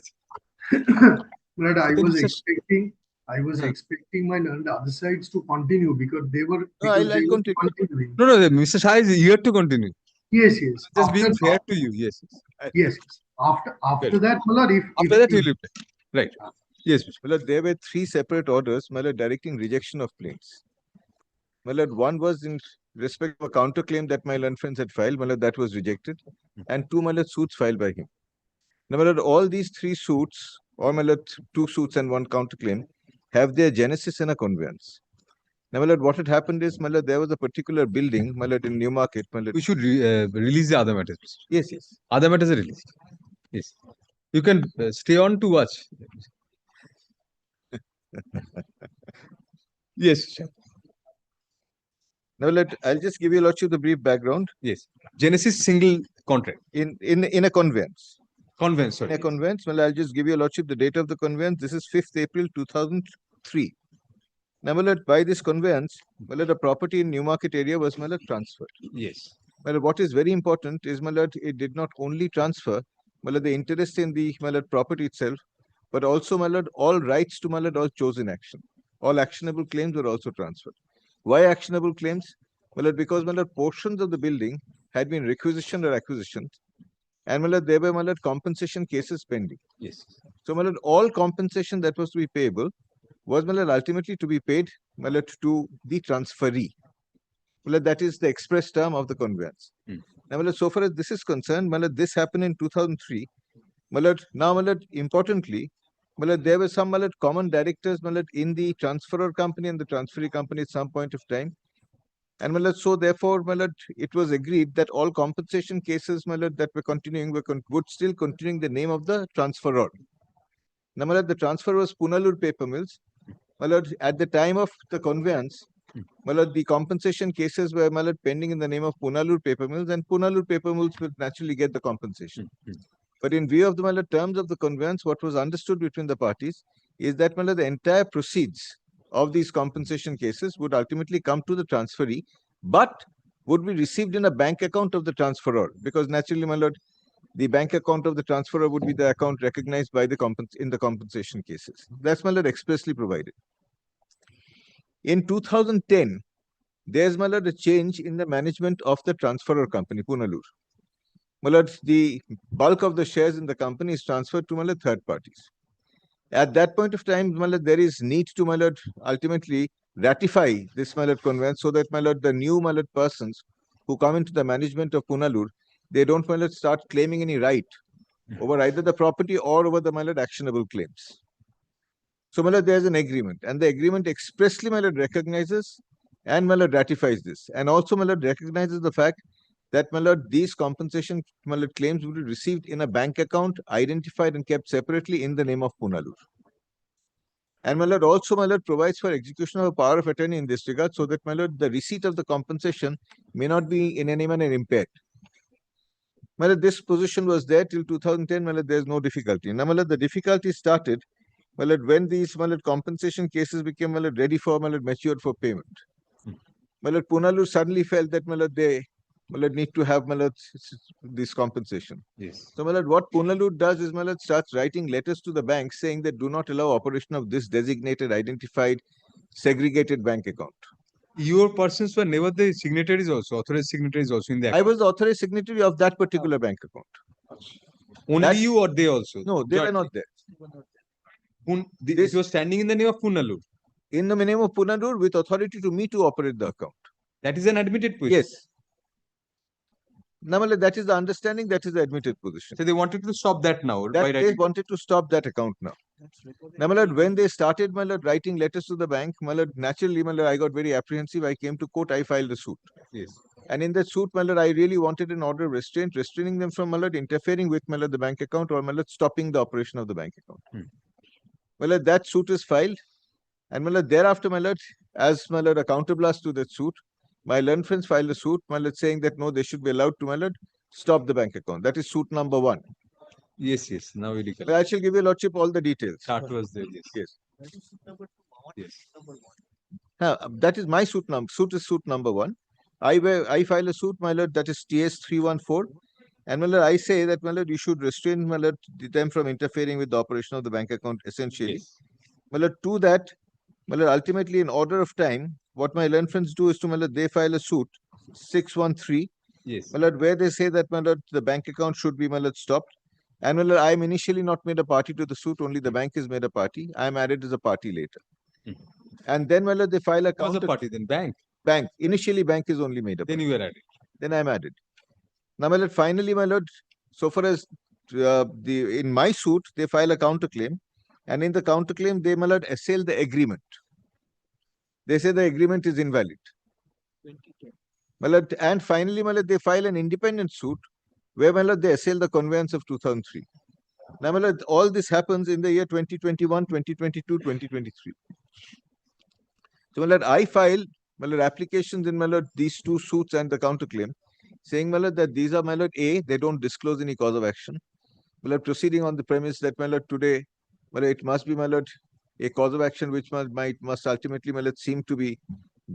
[SPEAKER 5] But I was expecting my the other sides to continue because they were continuing.
[SPEAKER 1] No, Mr. Shah is here to continue.
[SPEAKER 5] Yes.
[SPEAKER 1] Just being fair to you, yes.
[SPEAKER 5] Yes. After that, my lord,
[SPEAKER 1] after that, you will reply. Right. Yes,
[SPEAKER 23] my lord, there were 3 separate orders, my lord, directing rejection of claims. My lord, one was in respect of a counterclaim that my learned friends had filed, my lord, that was rejected, and 2, my lord, suits filed by him. Now, my lord, all these 3 suits, or my lord, 2 suits and 1 counterclaim, have their genesis in a conveyance. Now, my lord, what had happened is, my lord, there was a particular building, my lord, in Newmarket, my lord.
[SPEAKER 1] We should release the other matters.
[SPEAKER 23] Yes.
[SPEAKER 1] Other matters are released. Yes. You can stay on to watch. Yes.
[SPEAKER 23] Now, I'll just give you lordship the brief background.
[SPEAKER 1] Yes. Genesis single contract.
[SPEAKER 23] In a conveyance.
[SPEAKER 1] Conveyance, sorry.
[SPEAKER 23] A conveyance. Well, I'll just give your lordship the date of the conveyance. This is 5th April 2003. Now, my lord, by this conveyance, my lord, the property in Newmarket area was, my lord, transferred.
[SPEAKER 1] Yes.
[SPEAKER 23] My lord, what is very important is, my lord, it did not only transfer, my lord, the interest in the, my lord, property itself, but also, my lord, all rights to, my lord, all chosen action. All actionable claims were also transferred. Why actionable claims? My lord, because, my lord, portions of the building had been requisitioned or acquisitioned, and, my lord, there were, my lord, compensation cases pending.
[SPEAKER 1] Yes.
[SPEAKER 23] So, my lord, all compensation that was to be payable was, my lord, ultimately to be paid, my lord, to the transferee. Well, that is the express term of the conveyance. Now, well, so far as this is concerned, well, this happened in 2003. Well, now, well, importantly, well, there were some, well, common directors, well, in the transferor company and the transferee company at some point of time. And, well, so therefore, well, it was agreed that all compensation cases, well, that were continuing would still continuing the name of the transferor. Now, well, the transfer was Punalur Paper Mills. Well, at the time of the conveyance, well, the compensation cases were, well, pending in the name of Punalur Paper Mills, and Punalur Paper Mills will naturally get the compensation. But in view of the, well, terms of the conveyance, what was understood between the parties is that, well, the entire proceeds of these compensation cases would ultimately come to the transferee, but would be received in a bank account of the transferor, because naturally, well, the bank account of the transferor would be the account recognized by the in the compensation cases. That's, well, expressly provided. In 2010, there's, my lord, a change in the management of the transferor company, Punalur. My lord, the bulk of the shares in the company is transferred to, my lord, third parties. At that point of time, my lord, there is need to, my lord, ultimately ratify this, my lord, conveyance, so that, my lord, the new, my lord, persons who come into the management of Punalur, they don't, my lord, start claiming any right over either the property or over the, my lord, actionable claims. So, my lord, there's an agreement, and the agreement expressly, my lord, recognizes and, my lord, ratifies this, and also, my lord, recognizes the fact that, my lord, these compensation, my lord, claims will be received in a bank account, identified and kept separately in the name of Punalur. And, my lord, also, my lord, provides for execution of a power of attorney in this regard, so that, my lord, the receipt of the compensation may not be in any manner impaired. My lord, this position was there till 2010. My lord, there's no difficulty. Now, my lord, the difficulty started, my lord, when these, my lord, compensation cases became, my lord, ready for, my lord, matured for payment. My lord, Punalur suddenly felt that, my lord, they, my lord, need to have, my lord, this compensation.
[SPEAKER 1] Yes.
[SPEAKER 23] So, my lord, what Punalur does is, my lord, starts writing letters to the bank saying that do not allow operation of this designated, identified, segregated bank account.
[SPEAKER 1] Your persons were never the signatories also, authorized signatories also in the account.
[SPEAKER 23] I was the authorized signatory of that particular bank account.
[SPEAKER 1] Only you or they also?
[SPEAKER 23] No, they were not there.
[SPEAKER 1] This was standing in the name of Punalur?
[SPEAKER 23] In the name of Punalur with authority to me to operate the account.
[SPEAKER 1] That is an admitted position?
[SPEAKER 23] Yes. Namala, that is the understanding, that is the admitted position.
[SPEAKER 1] So they wanted to stop that now?
[SPEAKER 23] That they wanted to stop that account now. Namala, when they started, my lord, writing letters to the bank, my lord, naturally, my lord, I got very apprehensive. I came to court, I filed a suit.
[SPEAKER 1] Yes.
[SPEAKER 23] And in that suit, my lord, I really wanted an order of restraint, restraining them from, my lord, interfering with, my lord, the bank account, or, my lord, stopping the operation of the bank account. My lord, that suit is filed. And, my lord, thereafter, my lord, as, my lord, a counterblast to that suit, my learned friends filed a suit, my lord, saying that no, they should be allowed to, my lord, stop the bank account. That is suit number 1.
[SPEAKER 1] Yes, yes. Now we recollect.
[SPEAKER 23] I shall give you, lordship, all the details.
[SPEAKER 1] Chart was there, yes.
[SPEAKER 23] Yes.
[SPEAKER 1] Yes.
[SPEAKER 23] That is my suit number. Suit is suit number 1. I file a suit, my lord, that is TS 314. And, my lord, I say that, my lord, you should restrain, my lord, them from interfering with the operation of the bank account, essentially. Yes. My lord, to that, my lord, ultimately, in order of time, what my learned friends do is to, my lord, they file a suit 613.
[SPEAKER 1] Yes.
[SPEAKER 23] My lord, where they say that, my lord, the bank account should be, my lord, stopped. And, my lord, I am initially not made a party to the suit, only the bank is made a party. I am added as a party later. And then, my lord, they file a counter.
[SPEAKER 1] Who was the party then? Bank?
[SPEAKER 23] Bank. Initially, bank is only made a
[SPEAKER 1] Then
[SPEAKER 23] party.
[SPEAKER 1] you were added.
[SPEAKER 23] Then I am added. Now, my lord, finally, my lord, so far as in my suit, they file a counterclaim. And in the counterclaim, they, my lord, assail the agreement. They say the agreement is invalid. My lord, and finally, my lord, they file an independent suit where, my lord, they assail the conveyance of 2003. Now, my lord, all this happens in the year 2021, 2022, 2023. So, my lord, I file, my lord, applications in, my lord, these two suits and the counterclaim, saying, my lord, that these are, my lord, A, they don't disclose any cause of action. my lord, proceeding on the premise that, my lord, today, my lord, it must be, my lord, a cause of action which must ultimately, my lord, seem to be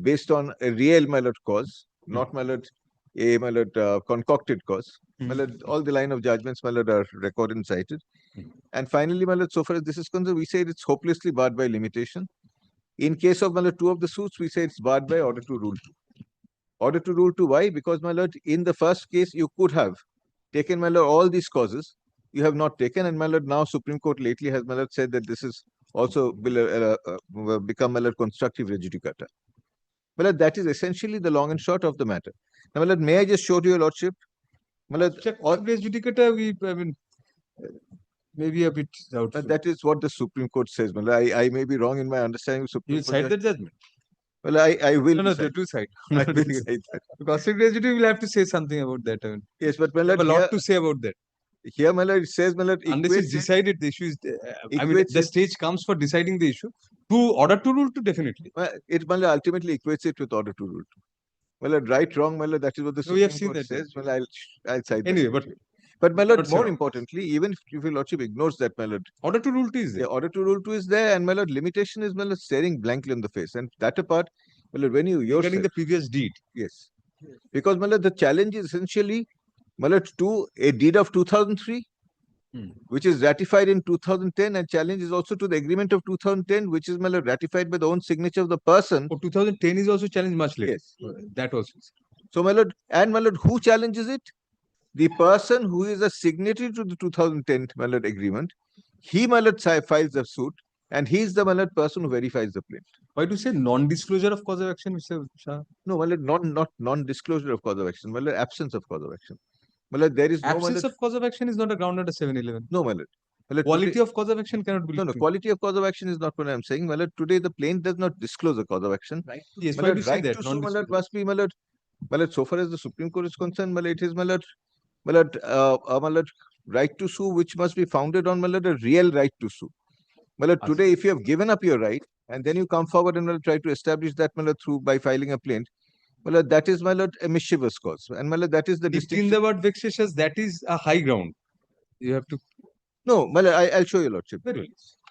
[SPEAKER 23] based on a real, my lord, cause, not, my lord, a, my lord, concocted cause. My lord, all the line of judgments, my lord, are recorded and cited. And finally, my lord, so far as this is concerned, we say it's hopelessly barred by limitation. In case of, my lord, two of the suits, we say it's barred by order to rule 2. Order to rule 2, why? Because, my lord, in the first case, you could have taken, my lord, all these causes. You have not taken, and, my lord, now Supreme Court lately has, my lord, said that this is also become, my lord, constructive res judicata. My lord, that is essentially the long and short of the matter. Now, my lord, may I just show to your lordship? My lord,
[SPEAKER 1] res judicata, I mean, maybe a bit doubtful.
[SPEAKER 23] But that is what the Supreme Court says. Well, I may be wrong in my understanding of Supreme
[SPEAKER 1] You
[SPEAKER 23] Court.
[SPEAKER 1] cite the judgment.
[SPEAKER 23] Well, I will.
[SPEAKER 1] No, the two side.
[SPEAKER 23] I will cite that.
[SPEAKER 1] Because you will have to say something about that. I mean,
[SPEAKER 23] yes, but
[SPEAKER 1] you have a lot to say about that.
[SPEAKER 23] Here, my lord, it says, my lord,
[SPEAKER 1] unless it's decided, the issue is. I mean, the stage comes for deciding the issue. To order to rule 2, definitely.
[SPEAKER 23] Well, it, my lord, ultimately equates it with order to rule 2. Well, lord, right, wrong, my lord, that is what the Supreme Court says. Well, I'll cite
[SPEAKER 1] anyway,
[SPEAKER 23] that. But my lord, more importantly, even if your lordship ignores that, my lord,
[SPEAKER 1] order to rule 2 is there.
[SPEAKER 23] Yeah, order to rule 2 is there, and my lord, limitation is, my lord, staring blankly in the face. And that apart, my lord, when you yourself,
[SPEAKER 1] regarding the previous deed,
[SPEAKER 23] yes, because, my lord, the challenge is essentially, my lord, to a deed of 2003, which is ratified in 2010, and challenge is also to the agreement of 2010, which is, my lord, ratified by the own signature of the person.
[SPEAKER 1] For 2010 is also challenged much later.
[SPEAKER 23] Yes,
[SPEAKER 1] that also.
[SPEAKER 23] So, my lord, and my lord, who challenges it? The person who is a signatory to the 2010, my lord, agreement. He, my lord, files the suit, and he is the, my lord, person who verifies the plaint.
[SPEAKER 1] Why do you say non-disclosure of cause of action, Mr. Shah?
[SPEAKER 23] No, my lord, not non-disclosure of cause of action, my lord, absence of cause of action. My lord, there is no,
[SPEAKER 1] absence of cause of action is not a ground under 711.
[SPEAKER 23] No, my lord.
[SPEAKER 1] Quality of cause of action cannot be.
[SPEAKER 23] No, quality of cause of action is not what I am saying. My lord, today the plaint does not disclose the cause of action.
[SPEAKER 1] Right. Yes,
[SPEAKER 23] my
[SPEAKER 1] why
[SPEAKER 23] lord,
[SPEAKER 1] do you say
[SPEAKER 23] right
[SPEAKER 1] that?
[SPEAKER 23] To sue, my lord, must be, my lord, so far as the Supreme Court is concerned, my lord, it is, my lord, right to sue, which must be founded on, my lord, a real right to sue. My lord, today, if you have given up your right, and then you come forward and, my lord, try to establish that, my lord, by filing a plaint, my lord, that is, my lord, a mischievous cause. And, my lord, that is the distinction.
[SPEAKER 1] In the word vexatious, that is a high ground. You have to.
[SPEAKER 23] No, my lord, I'll show you, lordship. Now,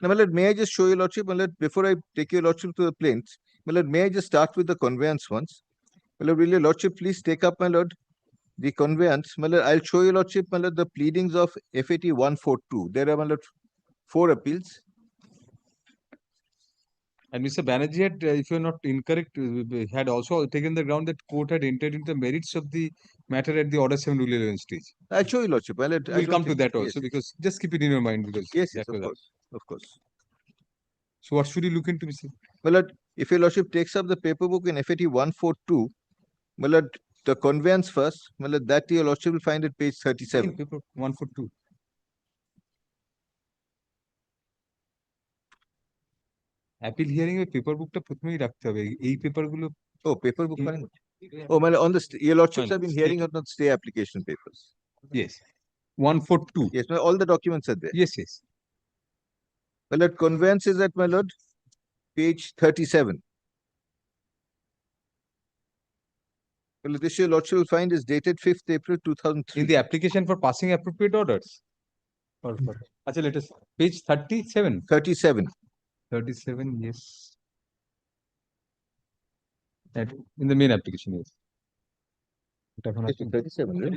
[SPEAKER 23] my lord, may I just show you, lordship, my lord, before I take your lordship to the plaints, my lord, may I just start with the conveyance once? My lord, will your lordship please take up, my lord, the conveyance? My lord, I'll show you, lordship, my lord, the pleadings of FAT 142. There are, my lord, 4 appeals.
[SPEAKER 1] And Mr. Banerjee had, if you're not incorrect, had also taken the ground that court had entered into the merits of the matter at the order 7 rule 11 stage.
[SPEAKER 23] I'll show you, lordship. We'll
[SPEAKER 1] come to that also, because just keep it in your mind, because
[SPEAKER 23] yes,
[SPEAKER 1] that
[SPEAKER 23] of course, of course.
[SPEAKER 1] So what should you look into, Mr.
[SPEAKER 23] Well, lord, if your lordship takes up the paper book in FAT 142, well, lord, the conveyance first, well, lord, that your lordship will find at page 37.
[SPEAKER 1] Paper 142. Appeal hearing এর paper বুকটা প্রথমেই রাখতে হবে এই paper গুলো
[SPEAKER 23] paper book oh my on the your lordships have been hearing on the stay application papers.
[SPEAKER 1] Yes, 142.
[SPEAKER 23] Yes, all the documents are there.
[SPEAKER 1] Yes, yes.
[SPEAKER 23] Well, that conveyance is at, my lord, page 37. Well, this your lordship will find is dated 5th April 2003.
[SPEAKER 1] In the application for passing appropriate orders. Achha, let us page 37.
[SPEAKER 23] 37.
[SPEAKER 1] 37, yes. In the main application, yes.
[SPEAKER 23] 37, right?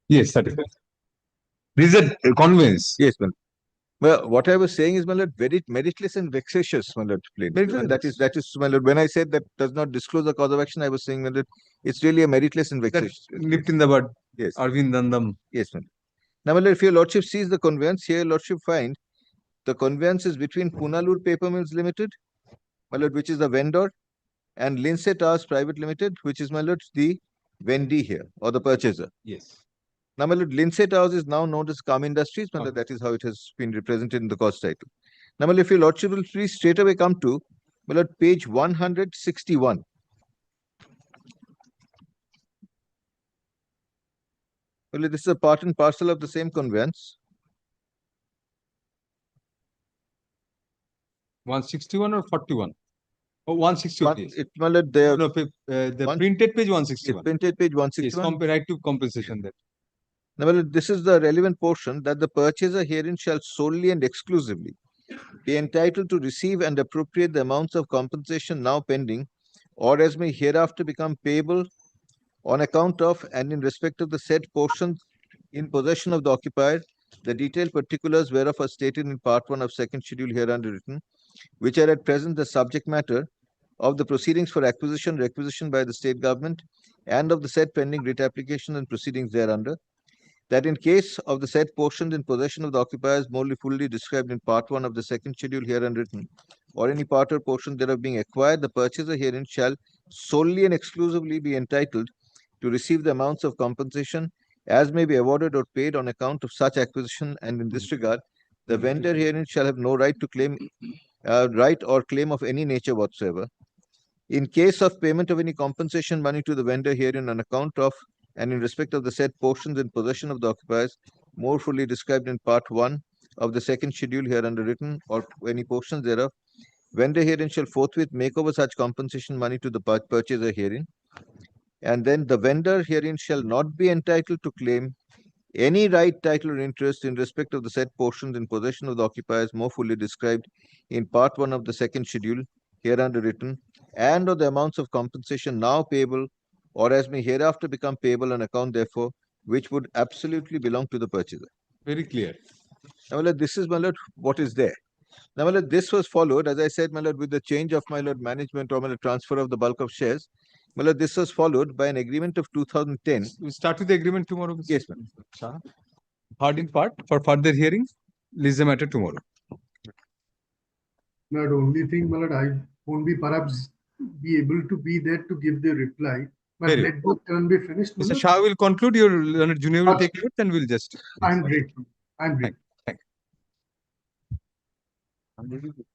[SPEAKER 1] Yes, 37. This is a conveyance.
[SPEAKER 23] Yes, ma'am. Well, what I was saying is, my lord, very meritless and vexatious, my lord, plain. And that is, my lord, when I said that does not disclose the cause of action, I was saying, my lord, it's really a meritless and vexatious.
[SPEAKER 1] Nipped in the bud.
[SPEAKER 23] Yes.
[SPEAKER 1] Arvind Dandam.
[SPEAKER 23] Yes, ma'am. Now, my lord, if your lordship sees the conveyance, here, lordship find the conveyance is between Punalur Paper Mills Limited, my lord, which is the vendor, and Lindsay Towers Private Limited, which is, my lord, the vendee here, or the purchaser.
[SPEAKER 1] Yes.
[SPEAKER 23] Now, my lord, Lindsay Towers is now known as Calm Industries, my lord, that is how it has been represented in the cause title. Now, my lord, if your lordship will please straight away come to, my lord, page 161. Well, this is a part and parcel of the same conveyance.
[SPEAKER 1] 161 or 41? Oh, 160 rupees.
[SPEAKER 23] It, my lord, they
[SPEAKER 1] No, the
[SPEAKER 23] one-
[SPEAKER 1] printed page 161.
[SPEAKER 23] printed page
[SPEAKER 1] Yes,
[SPEAKER 23] 161.
[SPEAKER 1] right to compensation there.
[SPEAKER 23] Now, my lord, this is the relevant portion that the purchaser herein shall solely and exclusively be entitled to receive and appropriate the amounts of compensation now pending or as may hereafter become payable on account of and in respect of the said portions in possession of the occupier, the detailed particulars whereof are stated in part 1 of second schedule hereunder written, which are at present the subject matter of the proceedings for acquisition, requisition by the state government, and of the said pending writ application and proceedings thereunder, that in case of the said portions in possession of the occupiers more fully described in part 1 of the second schedule herein written, or any part or portion thereof being acquired, the purchaser herein shall solely and exclusively be entitled to receive the amounts of compensation as may be awarded or paid on account of such acquisition, and in this regard, the vendor herein shall have no right to claim right or claim of any nature whatsoever. In case of payment of any compensation money to the vendor herein on account of and in respect of the said portions in possession of the occupiers more fully described in part 1 of the second schedule hereunder written, or any portions thereof, vendor herein shall forthwith make over such compensation money to the purchaser herein, and then the vendor herein shall not be entitled to claim any right, title, or interest in respect of the said portions in possession of the occupiers more fully described in part 1 of the second schedule hereunder written, and of the amounts of compensation now payable or as may hereafter become payable on account therefore, which would absolutely belong to the purchaser.
[SPEAKER 1] Very clear.
[SPEAKER 23] Now, my lord, this is, my lord, what is there. Now, my lord, this was followed, as I said, my lord, with the change of, my lord, management or, my lord, transfer of the bulk of shares. My lord, this was followed by an agreement of 2010.
[SPEAKER 1] We start with the agreement tomorrow.
[SPEAKER 23] Yes, ma'am.
[SPEAKER 1] Part in part for further hearing. List the matter tomorrow.
[SPEAKER 5] Now, the only thing, my lord, I won't be perhaps be able to be there to give the reply. But
[SPEAKER 1] Very
[SPEAKER 5] let both turn be finished.
[SPEAKER 1] Mr. Shah will conclude. Your learned junior will take it, and we'll just.
[SPEAKER 5] I'm grateful. I'm grateful.
[SPEAKER 1] Thank you.